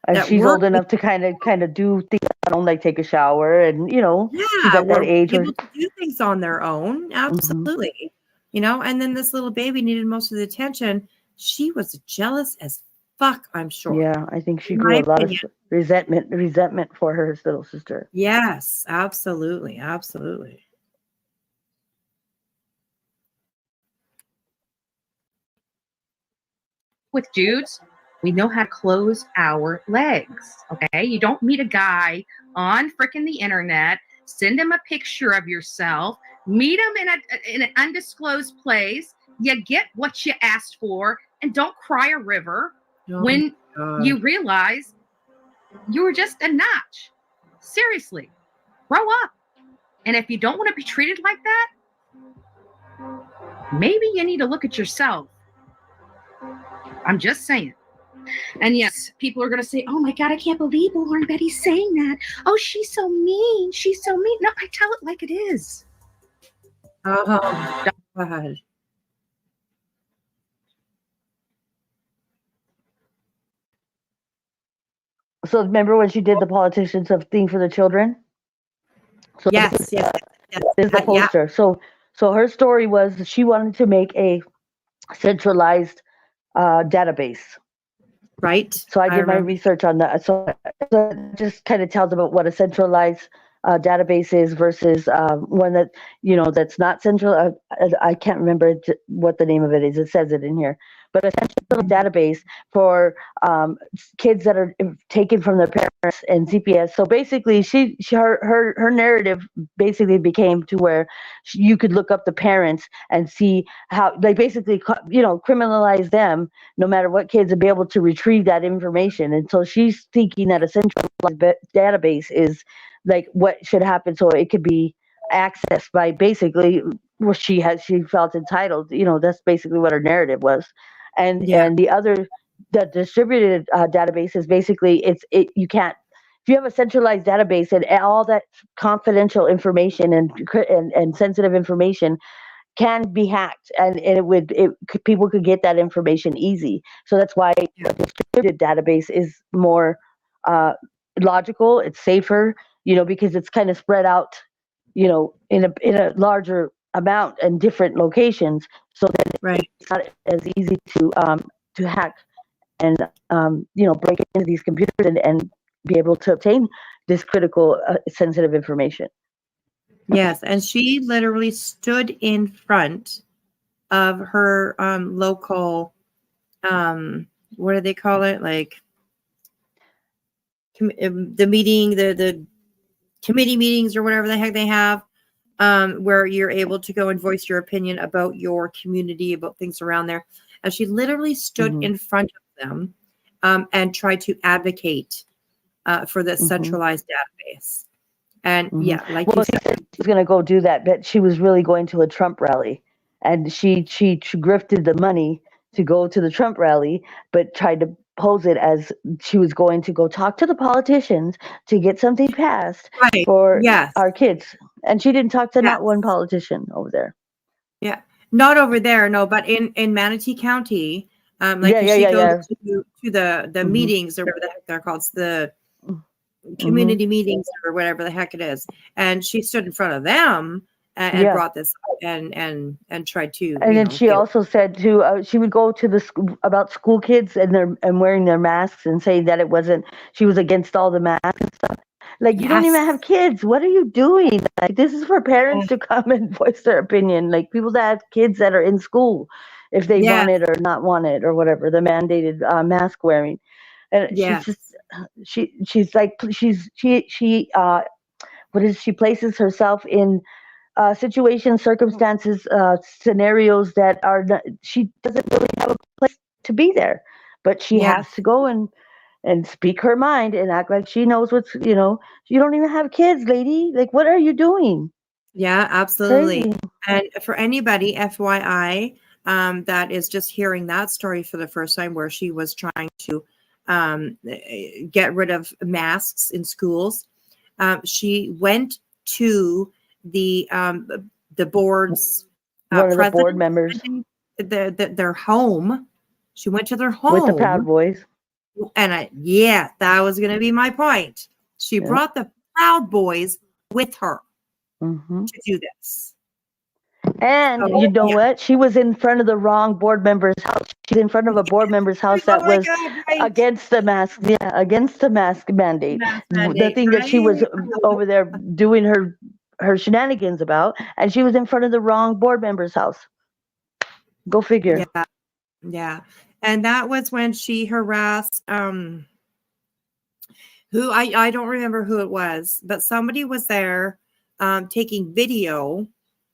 S8: And she's old enough to kind of do things on her own, like take a shower, and she's at that age
S3: able to do things on their own. Absolutely. And then this little baby needed most of the attention. She was jealous as fuck, I'm sure.
S8: Yeah, I think she grew a lot of resentment for her little sister.
S3: Yes, absolutely. Absolutely.
S6: With dudes, we know how to close our legs. Okay. You don't meet a guy on frickin' the internet, send him a picture of yourself, meet him in an undisclosed place. You get what you asked for, and don't cry a river when you realize you were just a notch. Seriously, grow up. And if you don't want to be treated like that, maybe you need to look at yourself. I'm just saying. And yes, people are going to say, oh my God, I can't believe Bullhorn Betty's saying that. Oh, she's so mean. She's so mean. No, I tell it like it is.
S3: Oh, God.
S8: So remember when she did the politicians of thing for the children? So
S3: yes.
S8: This is the poster. So her story was she wanted to make a centralized database.
S3: Right.
S8: So I did my research on that. So it just kind of tells about what a centralized database is versus one that, that's not central. I can't remember what the name of it is. It says it in here. But a central database for kids that are taken from their parents and CPS. So basically, her narrative basically became to where you could look up the parents and see how they basically, criminalize them, no matter what kids, and be able to retrieve that information. And so she's thinking that a centralized database is like what should happen, so it could be accessed by basically what she felt entitled. That's basically what her narrative was. And the distributed database is basically you can't, if you have a centralized database and all that confidential information and sensitive information can be hacked, and people could get that information easy. So that's why the distributed database is more logical. It's safer, because it's kind of spread out, in a larger amount and different locations. So then it's not as easy to hack and break into these computers and be able to obtain this critical sensitive information.
S3: Yes, and she literally stood in front of her local, what do they call it? Like the meeting, the committee meetings or whatever the heck they have, where you're able to go and voice your opinion about your community, about things around there. And she literally stood in front of them and tried to advocate for this centralized database. And like you said,
S8: she was going to go do that, but she was really going to a Trump rally, and she grifted the money to go to the Trump rally, but tried to pose it as she was going to go talk to the politicians to get something passed for our kids. And she didn't talk to not one politician over there.
S3: Yeah, not over there, no, but in Manatee County, she goes to the meetings or whatever the heck they're called, it's the community meetings or whatever the heck it is, and she stood in front of them and brought this up and tried to.
S8: And then she also said she would go to the about school kids and wearing their masks and saying that she was against all the masks and stuff. Like, you don't even have kids. What are you doing? Like, this is for parents to come and voice their opinion. Like, people that have kids that are in school, if they want it or not want it or whatever, the mandated mask wearing. And she's just, she's like, she places herself in situations, circumstances, scenarios that she doesn't really have a place to be there, but she has to go and speak her mind and act like she knows you don't even have kids, lady. Like, what are you doing?
S3: Yeah, absolutely.
S8: Crazy.
S3: And for anybody, FYI, that is just hearing that story for the first time, where she was trying to get rid of masks in schools. She went to the board's
S8: one of the board members,
S3: their home. She went to their home
S8: with the Proud Boys.
S3: And that was going to be my point. She brought the Proud Boys with her to do this.
S8: And you know what? She was in front of the wrong board member's house. She's in front of a board member's house that was against the mask. Yeah, against the mask mandate. The thing that she was over there doing her shenanigans about, and she was in front of the wrong board member's house. Go figure.
S3: Yeah. And that was when she harassed who I don't remember who it was, but somebody was there taking video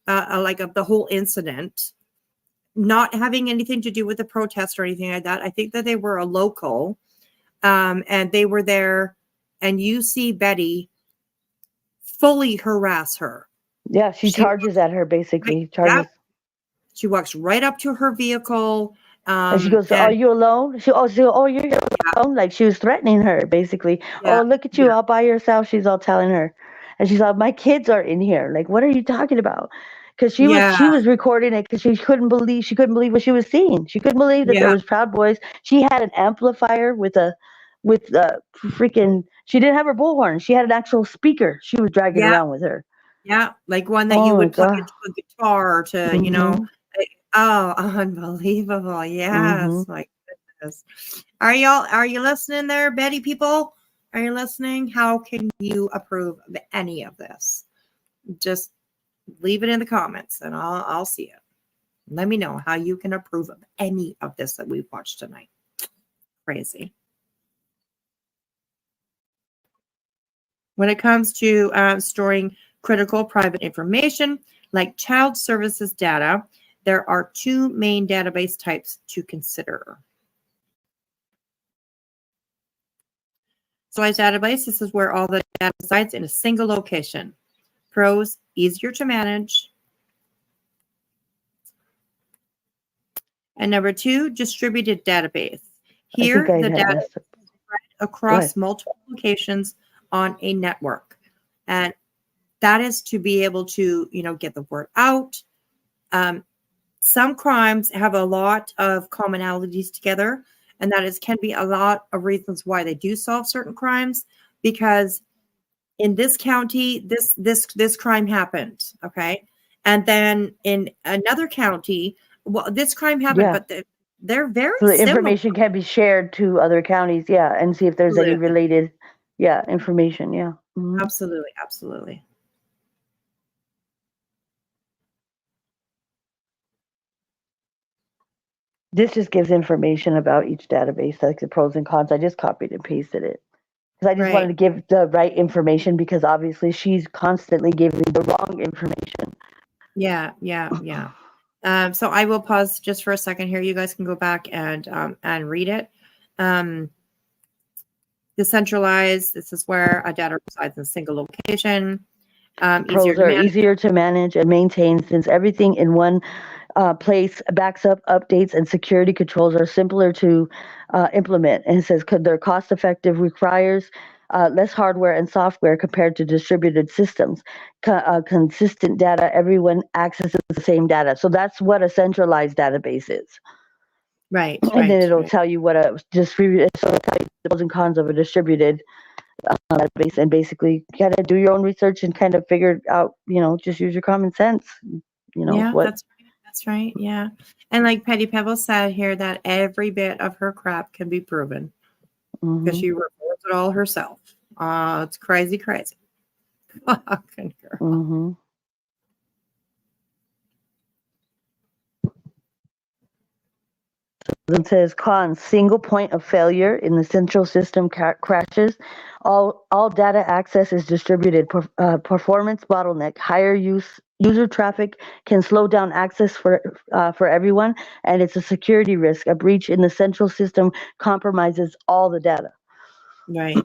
S3: like of the whole incident, not having anything to do with the protest or anything like that. I think that they were a local, and they were there, and you see Betty fully harass her.
S8: Yeah, she charges at her, basically.
S3: She walks right up to her vehicle.
S8: And she goes, "Are you alone?" You're alone. Like, she was threatening her, basically. Oh, look at you all by yourself. She's all telling her, and she's like, "My kids are in here." Like, what are you talking about? Because she was recording it because she couldn't believe what she was seeing. She couldn't believe that there was Proud Boys. She had an amplifier with freaking. She didn't have her bullhorn. She had an actual speaker. She was dragging around with her.
S3: Yeah, like one that you would plug into a guitar to, Oh, unbelievable. Yes. My goodness. Are you listening there, Betty people? Are you listening? How can you approve of any of this? Just leave it in the comments and I'll see it. Let me know how you can approve of any of this that we've watched tonight. Crazy. When it comes to storing critical private information like child services data, there are two main database types to consider. Centralized database, this is where all the data resides in a single location. Pros, easier to manage. And number two, distributed database. Here, the data is spread across multiple locations on a network. And that is to be able to, get the word out. Some crimes have a lot of commonalities together, and that can be a lot of reasons why they do solve certain crimes, because in this county, this crime happened, okay? And then in another county, this crime happened, but they're very
S8: so the
S3: similar.
S8: Information can be shared to other counties, and see if there's any related, information, Mm-hmm.
S3: Absolutely, absolutely.
S8: This just gives information about each database, like the pros and cons. I just copied and pasted it because I just wanted to give the right information, because obviously she's constantly giving the wrong information.
S3: Yeah. So I will pause just for a second here. You guys can go back and read it. Decentralized, this is where a data resides in a single location.
S8: Pros are easier to manage and maintain, since everything in one place backs up, updates, and security controls are simpler to implement. And it says they're cost effective, requires less hardware and software compared to distributed systems. Consistent data, everyone accesses the same data. So that's what a centralized database is.
S3: Right.
S8: And then it'll tell you what a distributed, so it'll tell you the pros and cons of a distributed database, and basically kind of do your own research and kind of figure out, just use your common sense.
S3: Yeah,
S8: What.
S3: that's right. Yeah. And like Petty Pebble said here, that every bit of her crap can be proven because she reports it all herself. It's crazy. Fucking girl.
S8: It says cons: single point of failure in the central system crashes. All data access is distributed. Performance bottleneck. Higher user traffic can slow down access for everyone, and it's a security risk. A breach in the central system compromises all the data.
S3: Right.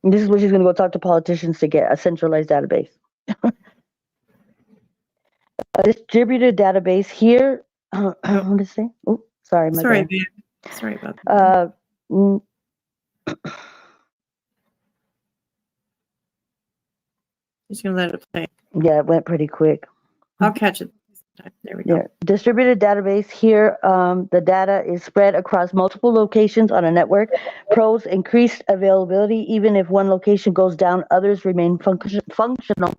S8: And this is what she's going to go talk to politicians to get a centralized database. A distributed database here. What did I say? Oh, sorry, my bad.
S3: Babe. Sorry about that. Just gonna let it play.
S8: Yeah, it went pretty quick.
S3: I'll catch it. There we go.
S8: Yeah. Distributed database here. The data is spread across multiple locations on a network. Pros: increased availability. Even if one location goes down, others remain functional.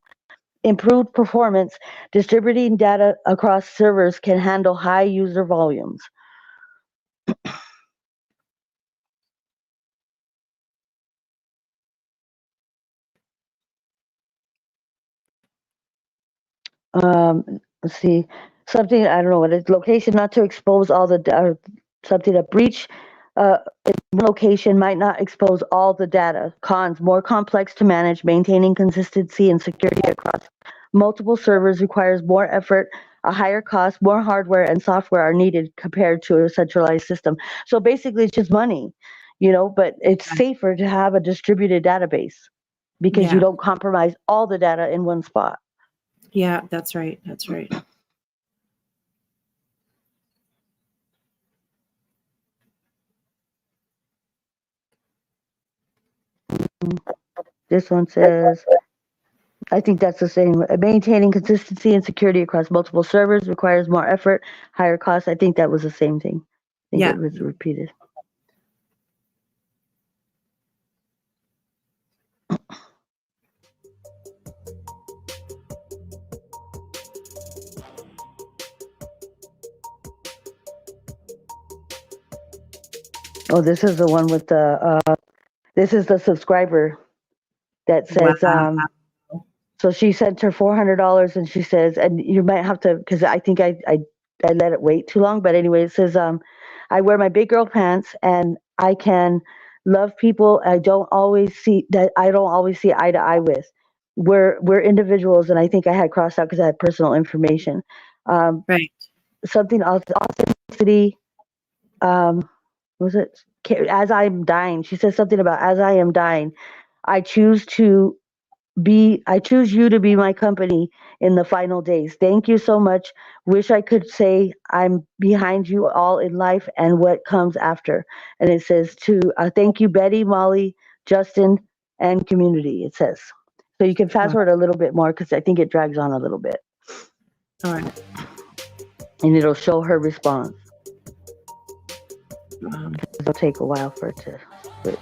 S8: Improved performance. Distributing data across servers can handle high user volumes. Let's see. Something, I don't know what it is. Location not to expose all the something, a breach in one location might not expose all the data. Cons: more complex to manage. Maintaining consistency and security across multiple servers requires more effort. A higher cost, more hardware and software are needed compared to a centralized system. So basically it's just money, but it's safer to have a distributed database because you don't compromise all the data in one spot.
S3: Yeah, that's right.
S8: This one says, I think that's the same. Maintaining consistency and security across multiple servers requires more effort, higher costs. I think that was the same thing. I think it was repeated. Oh, this is the one with this is the subscriber that says, so she sent her $400 and she says, and you might have to, because I think I let it wait too long. But anyway, it says, I wear my big girl pants and I can love people I don't always see eye to eye with. We're individuals, and I think I had crossed out because I had personal information.
S3: Right.
S8: Something authenticity. Was it as I'm dying? She says something about as I am dying, I choose you to be my company in the final days. Thank you so much. Wish I could say I'm behind you all in life and what comes after. And it says to thank you, Betty, Molly, Justin, and community. It says. So you can fast forward a little bit more because I think it drags on a little bit.
S3: All right.
S8: And it'll show her response. It'll take a while for it to switch.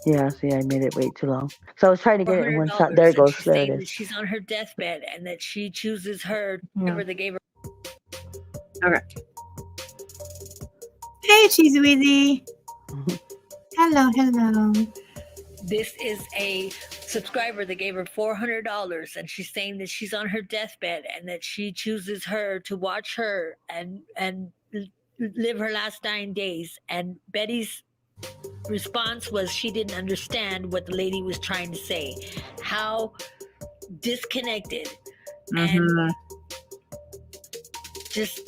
S8: Yeah, see, I made it wait too long. So I was trying to get it in one shot. There it goes. There it is.
S1: She's on her deathbed and that she chooses her, whoever they gave her.
S3: Okay. Hey, Cheesy Weezy. Hello.
S1: This is a subscriber that gave her $400, and she's saying that she's on her deathbed and that she chooses her to watch her and live her last 9 days. And Betty's response was she didn't understand what the lady was trying to say. How disconnected and just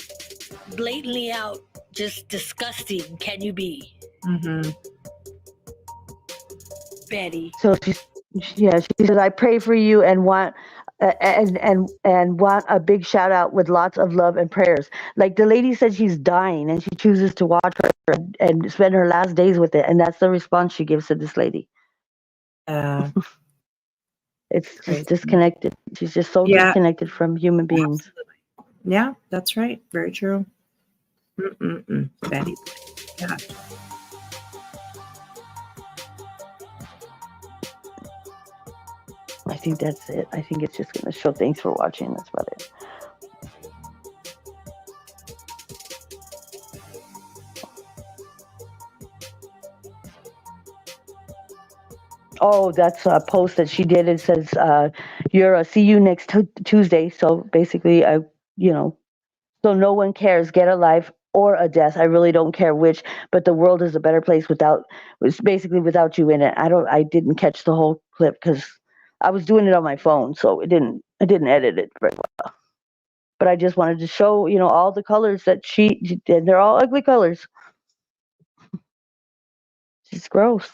S1: blatantly out, just disgusting can you be? Betty.
S8: So she says, I pray for you and want and want a big shout out with lots of love and prayers. Like the lady said she's dying and she chooses to watch her and spend her last days with it, and that's the response she gives to this lady. It's just disconnected. She's just so disconnected from human beings.
S3: Absolutely. Yeah, that's right. Very true. Betty. Yeah.
S8: I think that's it. I think it's just going to show thanks for watching. That's about it. Oh, that's a post that she did. It says, see you next Tuesday. So basically, so no one cares, get a life or a death. I really don't care which, but the world is a better place without you in it. I didn't catch the whole clip because I was doing it on my phone, so I didn't edit it very well. But I just wanted to show, all the colors that she did. They're all ugly colors. It's gross.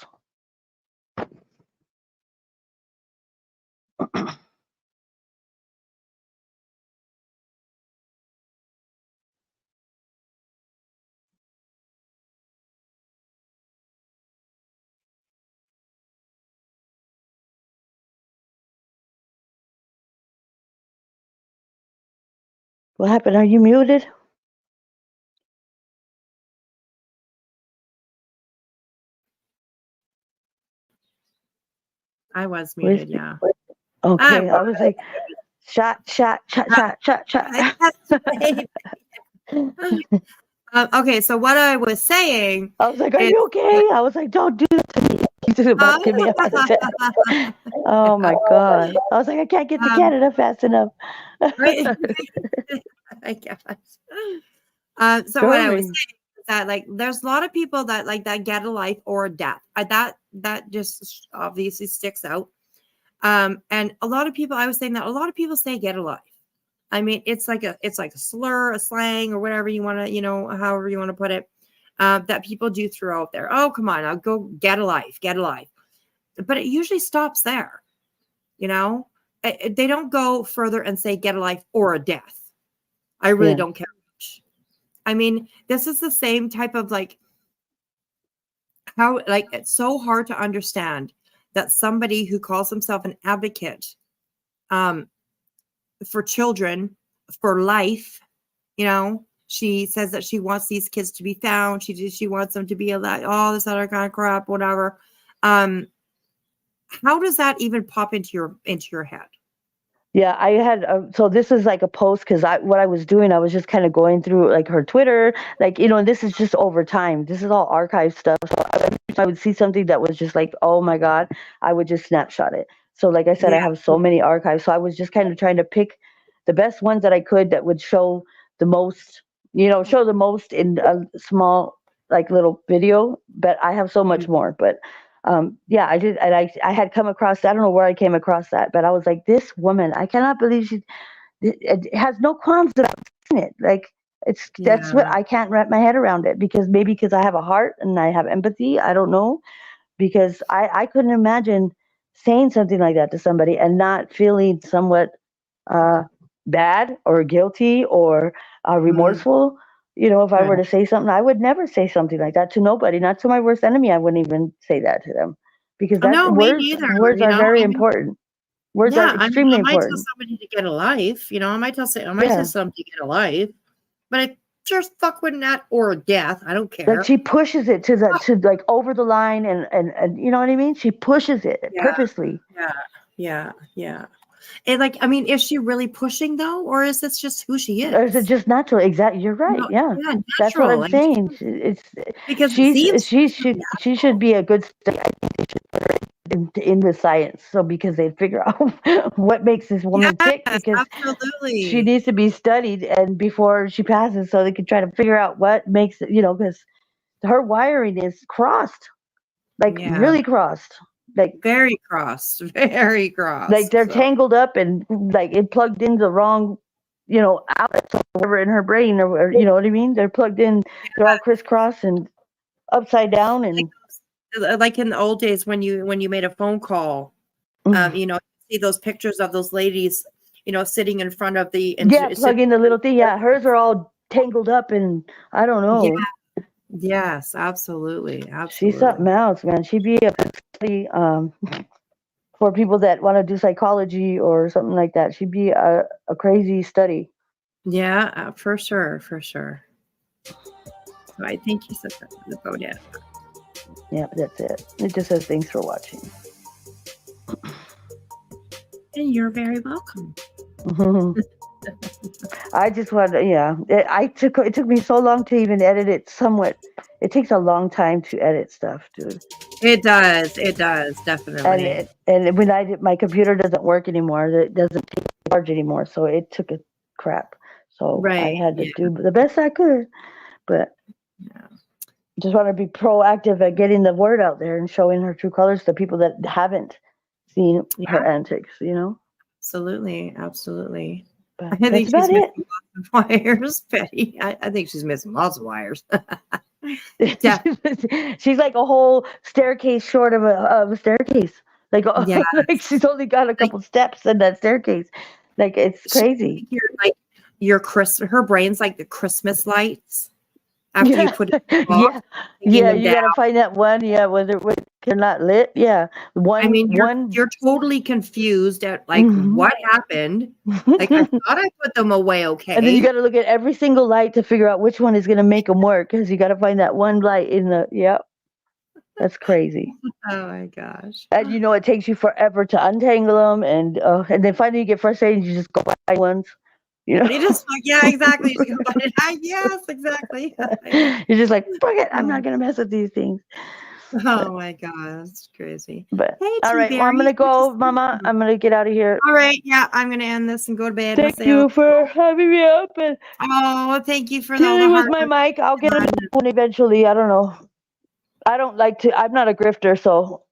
S8: What happened? Are you muted?
S3: I was
S8: Where's
S3: muted, yeah.
S8: Okay, I was like, shot.
S3: Okay, so what I was saying,
S8: I was like, "Are you okay?" I was like, "Don't do that to me." He's about to give me a heart attack. Oh my god! I was like, "I can't get to Canada fast enough."
S3: Right? I guess. So what I was saying is that like there's a lot of people that that get a life or a death. That just obviously sticks out. And a lot of people, I was saying that a lot of people say get a life. I mean, it's like a slur, a slang, or whatever you want to, however you want to put it, that people do throughout there. Oh, come on, I'll go get a life. But it usually stops there. They don't go further and say get a life or a death. I really don't care much. I mean, this is the same type of how it's so hard to understand that somebody who calls himself an advocate for children, for life, she says that she wants these kids to be found. She wants them to be alive, all this other kind of crap, whatever. How does that even pop into your head?
S8: Yeah, I had so this is like a post because what I was doing, I was just kind of going through like her Twitter, and this is just over time. This is all archive stuff. So if I would see something that was just like, oh my god, I would just snapshot it. So like I said, I have so many archives. So I was just kind of trying to pick the best ones that I could that would show the most, show the most in a small little video. But I have so much more. But yeah, I did, and I had come across, I don't know where I came across that, but I was like, this woman, I cannot believe it has no qualms about seeing it. That's what I can't wrap my head around it, because I have a heart and I have empathy. I don't know, because I couldn't imagine saying something like that to somebody and not feeling somewhat bad or guilty or remorseful. If I were to say something, I would never say something like that to nobody, not to my worst enemy. I wouldn't even say that to them, because words are very important. Words are extremely
S3: I might
S8: important.
S3: tell somebody to get a life, I might tell somebody to get a life, but I sure fuck with that or a death. I don't care.
S8: Like she pushes it to over the line, and you know what I mean? She pushes it purposely.
S3: Yeah. And I mean, is she really pushing though, or is this just who she is?
S8: Or is it just natural? Exactly. You're right. Yeah. That's what I'm saying.
S3: Because
S8: she should be a good study. I think they should put her in the science. So because they figure out what makes this woman tick, because she needs to be studied and before she passes, so they can try to figure out what makes it, because her wiring is crossed, really crossed.
S3: Very crossed.
S8: They're tangled up and it plugged into the wrong, outlets or whatever in her brain, or you know what I mean? They're plugged in, they're all crisscross and upside down, and
S3: like in the old days when you made a phone call, you see those pictures of those ladies, sitting in front of the
S8: plug in the little thing. Yeah, hers are all tangled up, and I don't know.
S3: Yes, absolutely.
S8: She's something else, man. She'd be a study for people that want to do psychology or something like that. She'd be a crazy study.
S3: Yeah, for sure. All right, thank you so much for the vote.
S8: Yeah, that's it. It just says thanks for watching.
S3: And you're very welcome.
S8: I just want to, yeah. It took me so long to even edit it somewhat. It takes a long time to edit stuff, dude.
S3: It does, definitely.
S8: And when my computer doesn't work anymore, it doesn't take charge anymore, so it took a crap. So I had to do the best I could, but just want to be proactive at getting the word out there and showing her true colors to people that haven't seen her antics, you know?
S3: Absolutely, absolutely.
S8: But
S3: I think
S8: that's
S3: she's
S8: about
S3: missing
S8: it.
S3: lots of wires, Betty. I think she's missing lots of wires.
S8: She's like a whole staircase short of a staircase. Like,
S3: Yeah.
S8: like she's only got a couple steps in that staircase. Like, it's crazy.
S3: Her brain's like the Christmas lights. After you put it off,
S8: yeah, you gotta find that one. Yeah, whether they're not lit. Yeah,
S3: you're totally confused at like what happened. Like I thought I put them away okay.
S8: And then you got to look at every single light to figure out which one is gonna make them work, because you got to find that one light in the. Yep, that's crazy.
S3: Oh my gosh!
S8: And it takes you forever to untangle them, and then finally you get frustrated, and you just go buy ones.
S3: You just exactly. Yes, exactly.
S8: You're just like, fuck it, I'm not gonna mess with these things.
S3: Oh my god, it's crazy.
S8: But
S3: hey,
S8: all right, well, I'm gonna go, Mama. I'm gonna get out of here.
S3: All right, yeah, I'm gonna end this and go to bed.
S8: Thank you for having me up. And
S3: thank you for
S8: dealing with my mic. I'll get it one eventually. I don't know. I don't like to. I'm not a grifter, so.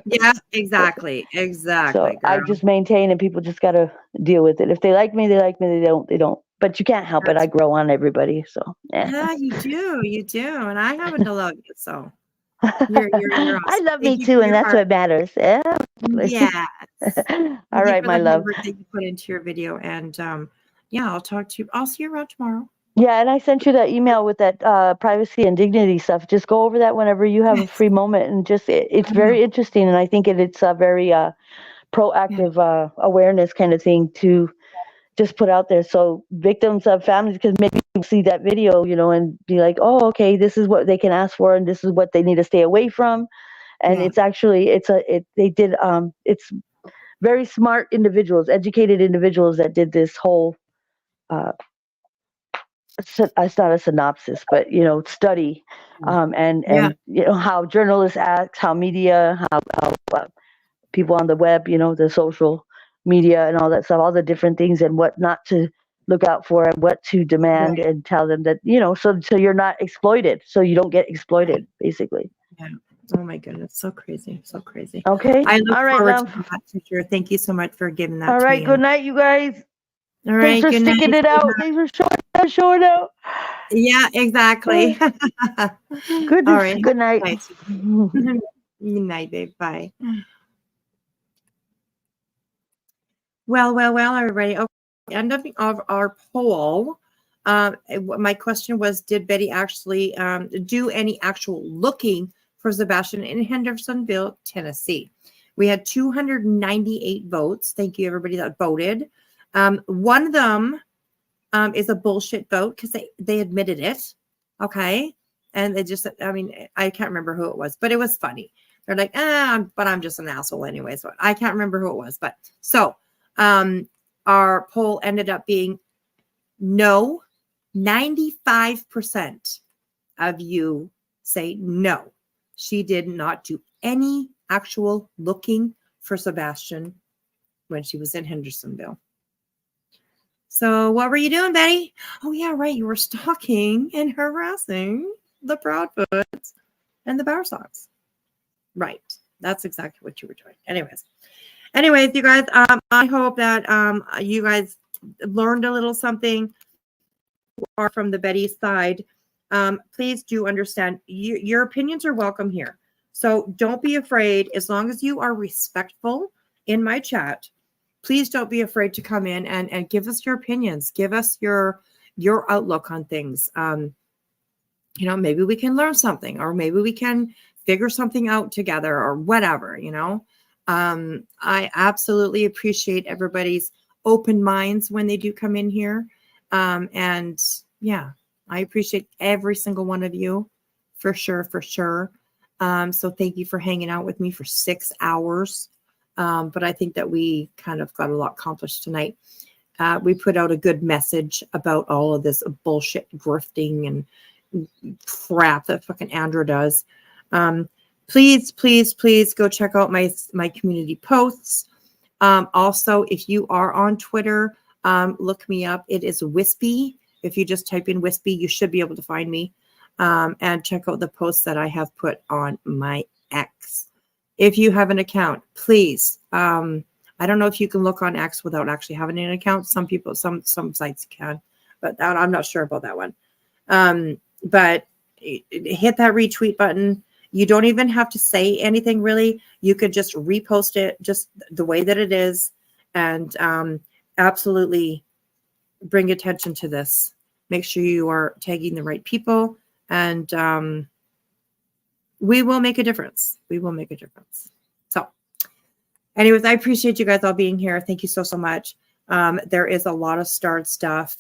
S3: Yeah, exactly.
S8: So I just maintain, and people just gotta deal with it. If they like me, they like me. They don't. But you can't help it. I grow on everybody. So
S3: yeah, you do, and I happen to love you. So you're awesome.
S8: I love me too, and that's what matters. Yeah.
S3: Yes.
S8: All right, my love.
S3: That you put into your video, and I'll talk to you. I'll see you around tomorrow.
S8: Yeah, and I sent you that email with that privacy and dignity stuff. Just go over that whenever you have a free moment, and just it's very interesting, and I think it's a very proactive awareness kind of thing to just put out there, so victims of families, because maybe you see that video, and be like, oh, okay, this is what they can ask for, and this is what they need to stay away from, and it's actually it's very smart individuals, educated individuals that did this whole. It's not a synopsis, but study, and how journalists act, how media, how people on the web, the social media and all that stuff, all the different things, and what not to look out for, and what to demand, and tell them that so you're not exploited, so you don't get exploited, basically.
S3: Yeah. Oh my goodness, so crazy, so crazy.
S8: Okay.
S3: I look
S8: all right,
S3: forward
S8: love.
S3: to that for sure. Thank you so much for giving that.
S8: All right. Good night, you guys.
S3: All right.
S8: Thanks for sticking it out. Thanks for showing out.
S3: Yeah, exactly.
S8: Good.
S3: All right.
S8: Good night.
S3: Good night, babe. Bye. Well, everybody. Okay. End of our poll. My question was, did Betty actually do any actual looking for Sebastian in Hendersonville, Tennessee? We had 298 votes. Thank you, everybody that voted. One of them is a bullshit vote, because they admitted it. Okay. And they just, I can't remember who it was, but it was funny. They're like, but I'm just an asshole anyway. So I can't remember who it was, but so our poll ended up being no. 95% of you say no. She did not do any actual looking for Sebastian when she was in Hendersonville. So what were you doing, Betty? Oh, yeah, right. You were stalking and harassing the Proudfoots and the Bowersox. Right. That's exactly what you were doing. Anyways, you guys, I hope that you guys learned a little something, or from the Betty side. Please do understand your opinions are welcome here. So don't be afraid, as long as you are respectful in my chat. Please don't be afraid to come in and give us your opinions. Give us your outlook on things. Maybe we can learn something, or maybe we can figure something out together, or whatever, I absolutely appreciate everybody's open minds when they do come in here. And yeah, I appreciate every single one of you, for sure, for sure. So thank you for hanging out with me for 6 hours. But I think that we kind of got a lot accomplished tonight. We put out a good message about all of this bullshit grifting and crap that fucking Andrew does. Please, please, please go check out my community posts. Also, if you are on Twitter, look me up. It is Wispy. If you just type in Wispy, you should be able to find me. And check out the posts that I have put on my X. If you have an account, please. I don't know if you can look on X without actually having an account. Some people, some sites can, but I'm not sure about that one. But hit that retweet button. You don't even have to say anything really. You could just repost it just the way that it is, and absolutely bring attention to this. Make sure you are tagging the right people, and we will make a difference. We will make a difference. So anyways, I appreciate you guys all being here. Thank you so, so much. There is a lot of start stuff.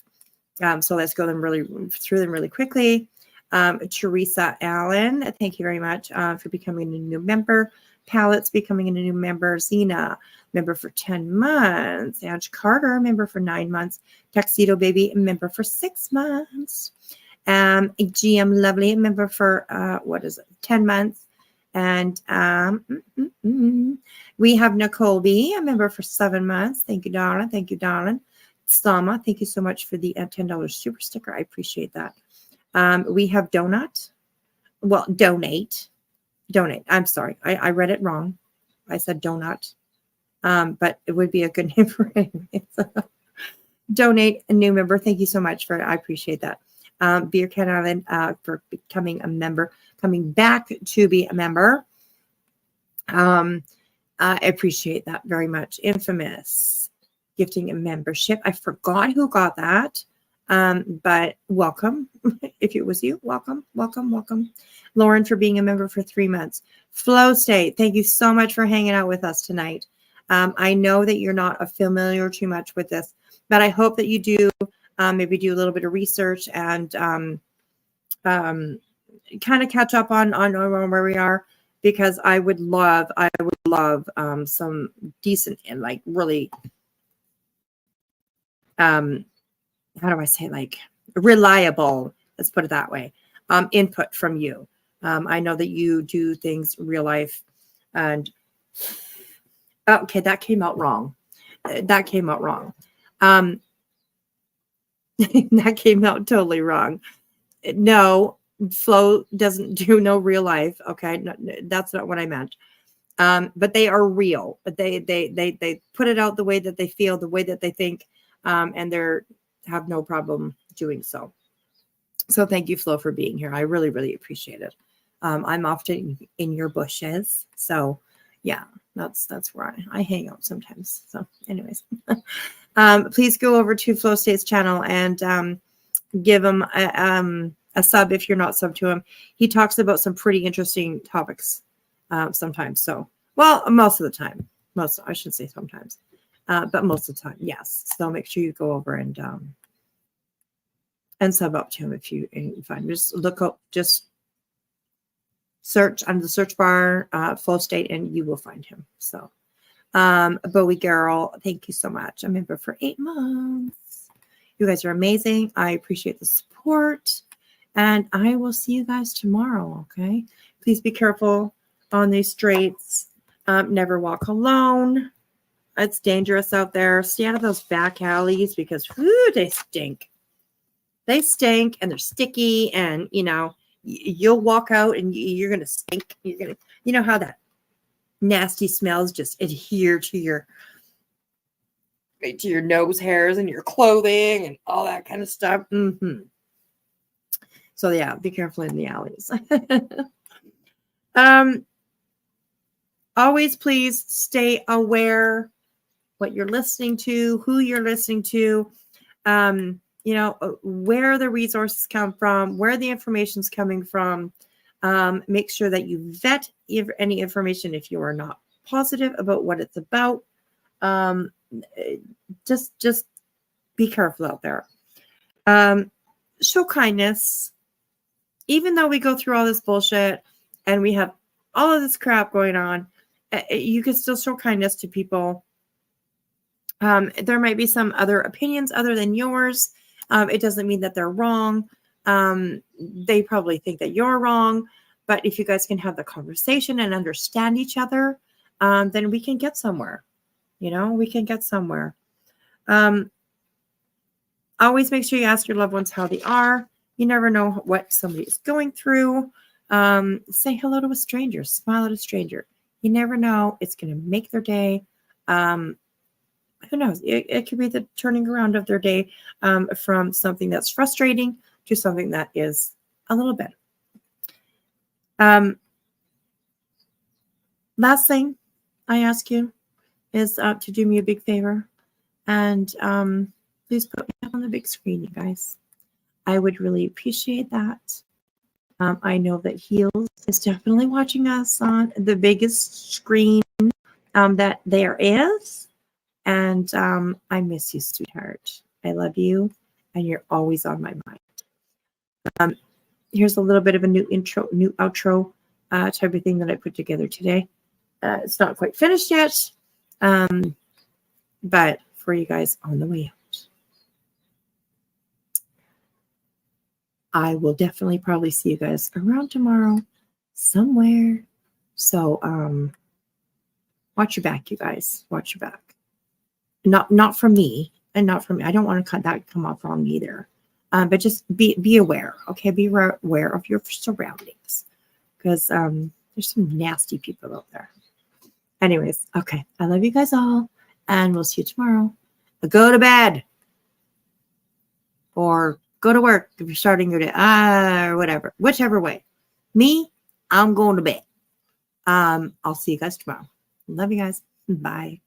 S3: So let's go through them really quickly. Teresa Allen, thank you very much for becoming a new member. Palettes becoming a new member. Zena, member for 10 months. Ange Carter, member for 9 months. Tuxedo Baby, member for 6 months. GM Lovely, member for 10 months. And we have Nicole B, a member for 7 months. Thank you, darling. Thank you, darling. Sama, thank you so much for the $10 super sticker. I appreciate that. We have Donut. Well, donate. I'm sorry. I read it wrong. I said donut. But it would be a good name for him. Donate, a new member. Thank you so much I appreciate that. Beer Can Island for becoming a member, coming back to be a member. I appreciate that very much. Infamous, gifting a membership. I forgot who got that. But welcome. If it was you, welcome. Lauren for being a member for 3 months. Flow State, thank you so much for hanging out with us tonight. I know that you're not familiar too much with this, but I hope that you do maybe do a little bit of research and kind of catch up on where we are, because I would love some decent and like really how do I say, like, reliable, let's put it that way, input from you. I know that you do things real life, and okay, that came out wrong. That came out totally wrong. No, Flow doesn't do no real life. Okay, no, that's not what I meant. But they are real. But they put it out the way that they feel, the way that they think, and they're have no problem doing so. So thank you, Flo, for being here. I really, really appreciate it. I'm often in your bushes. So yeah, that's where I hang out sometimes. So anyways, please go over to Flow State's channel and give him a sub if you're not sub to him. He talks about some pretty interesting topics sometimes. So, well, most of the time. I should say sometimes. But most of the time, yes. So make sure you go over and sub up to him if you find. Just look up, just search under the search bar, Flow State, and you will find him. So, Bowie Girl, thank you so much. I'm a member for 8 months. You guys are amazing. I appreciate the support, and I will see you guys tomorrow. Okay, please be careful on these streets. Never walk alone. It's dangerous out there. Stay out of those back alleys because whew, they stink. They stink and they're sticky, and you'll walk out and you're gonna stink. You're gonna, how that nasty smells just adhere to your nose hairs and your clothing and all that kind of stuff. So yeah, be careful in the alleys. Always please stay aware what you're listening to, who you're listening to, where the resources come from, where the information's coming from. Make sure that you vet any information if you are not positive about what it's about. Just be careful out there. show kindness. Even though we go through all this bullshit and we have all of this crap going on, you can still show kindness to people. There might be some other opinions other than yours. It doesn't mean that they're wrong. They probably think that you're wrong. But if you guys can have the conversation and understand each other, then we can get somewhere. You know, we can get somewhere. Always make sure you ask your loved ones how they are. You never know what somebody is going through. Say hello to a stranger. Smile at a stranger. You never know. It's going to make their day. Who knows? It could be the turning around of their day from something that's frustrating to something that is a little better. Last thing I ask you is to do me a big favor and please put me up on the big screen, you guys. I would really appreciate that. I know that Heels is definitely watching us on the biggest screen that there is. And I miss you, sweetheart. I love you, and you're always on my mind. Here's a little bit of a new intro, new outro type of thing that I put together today. It's not quite finished yet, but for you guys on the way out. I will definitely probably see you guys around tomorrow somewhere. So watch your back, you guys. Watch your back. Not from me, and not from me. I don't want to cut that come off wrong either. But just be aware, okay? Be aware of your surroundings, because there's some nasty people out there. Anyways, okay. I love you guys all, and we'll see you tomorrow. Go to bed, or go to work if you're starting your day, or whatever, whichever way. Me, I'm going to bed. I'll see you guys tomorrow. Love you guys. Bye.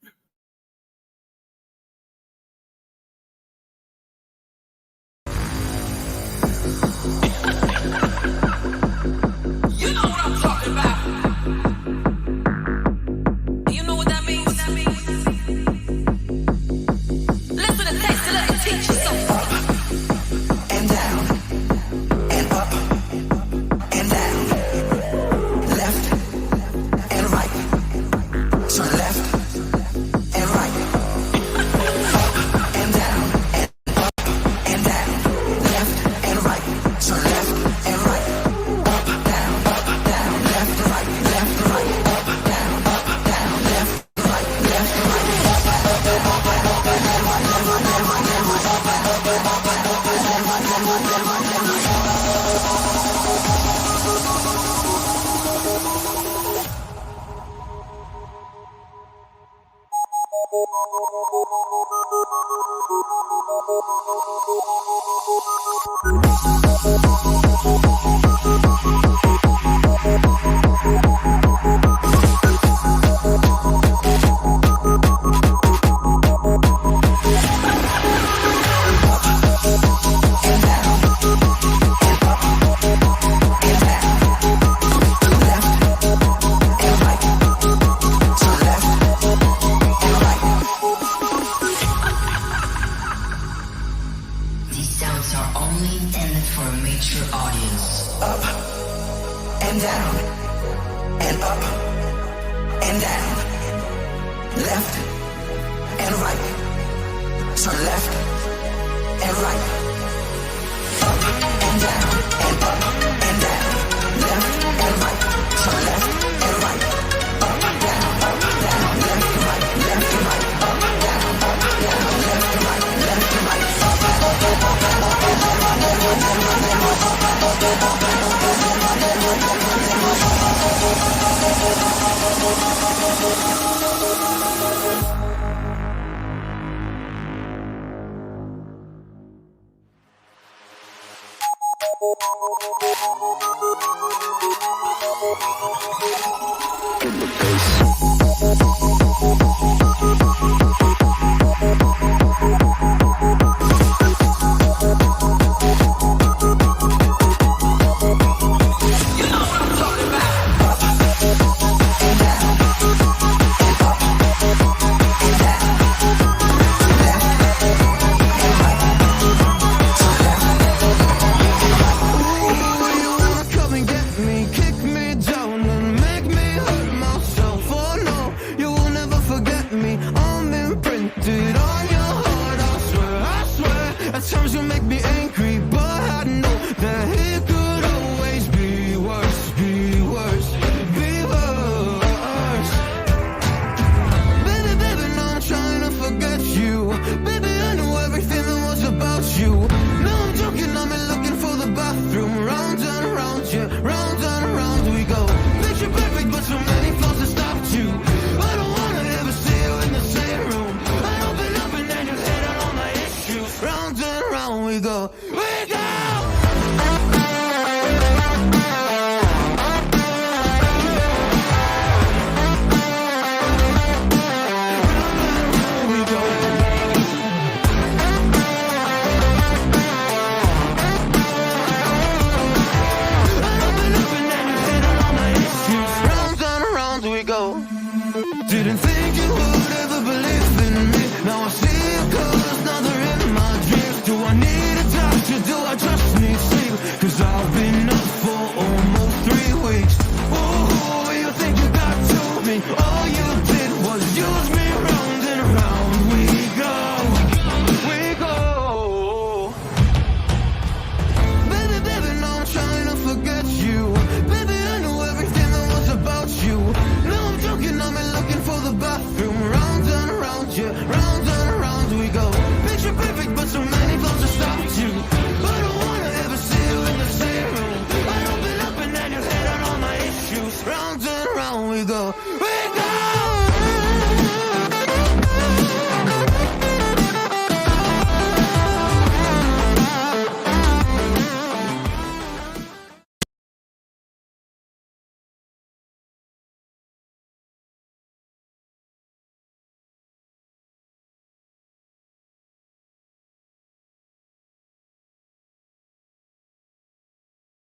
S2: didn't think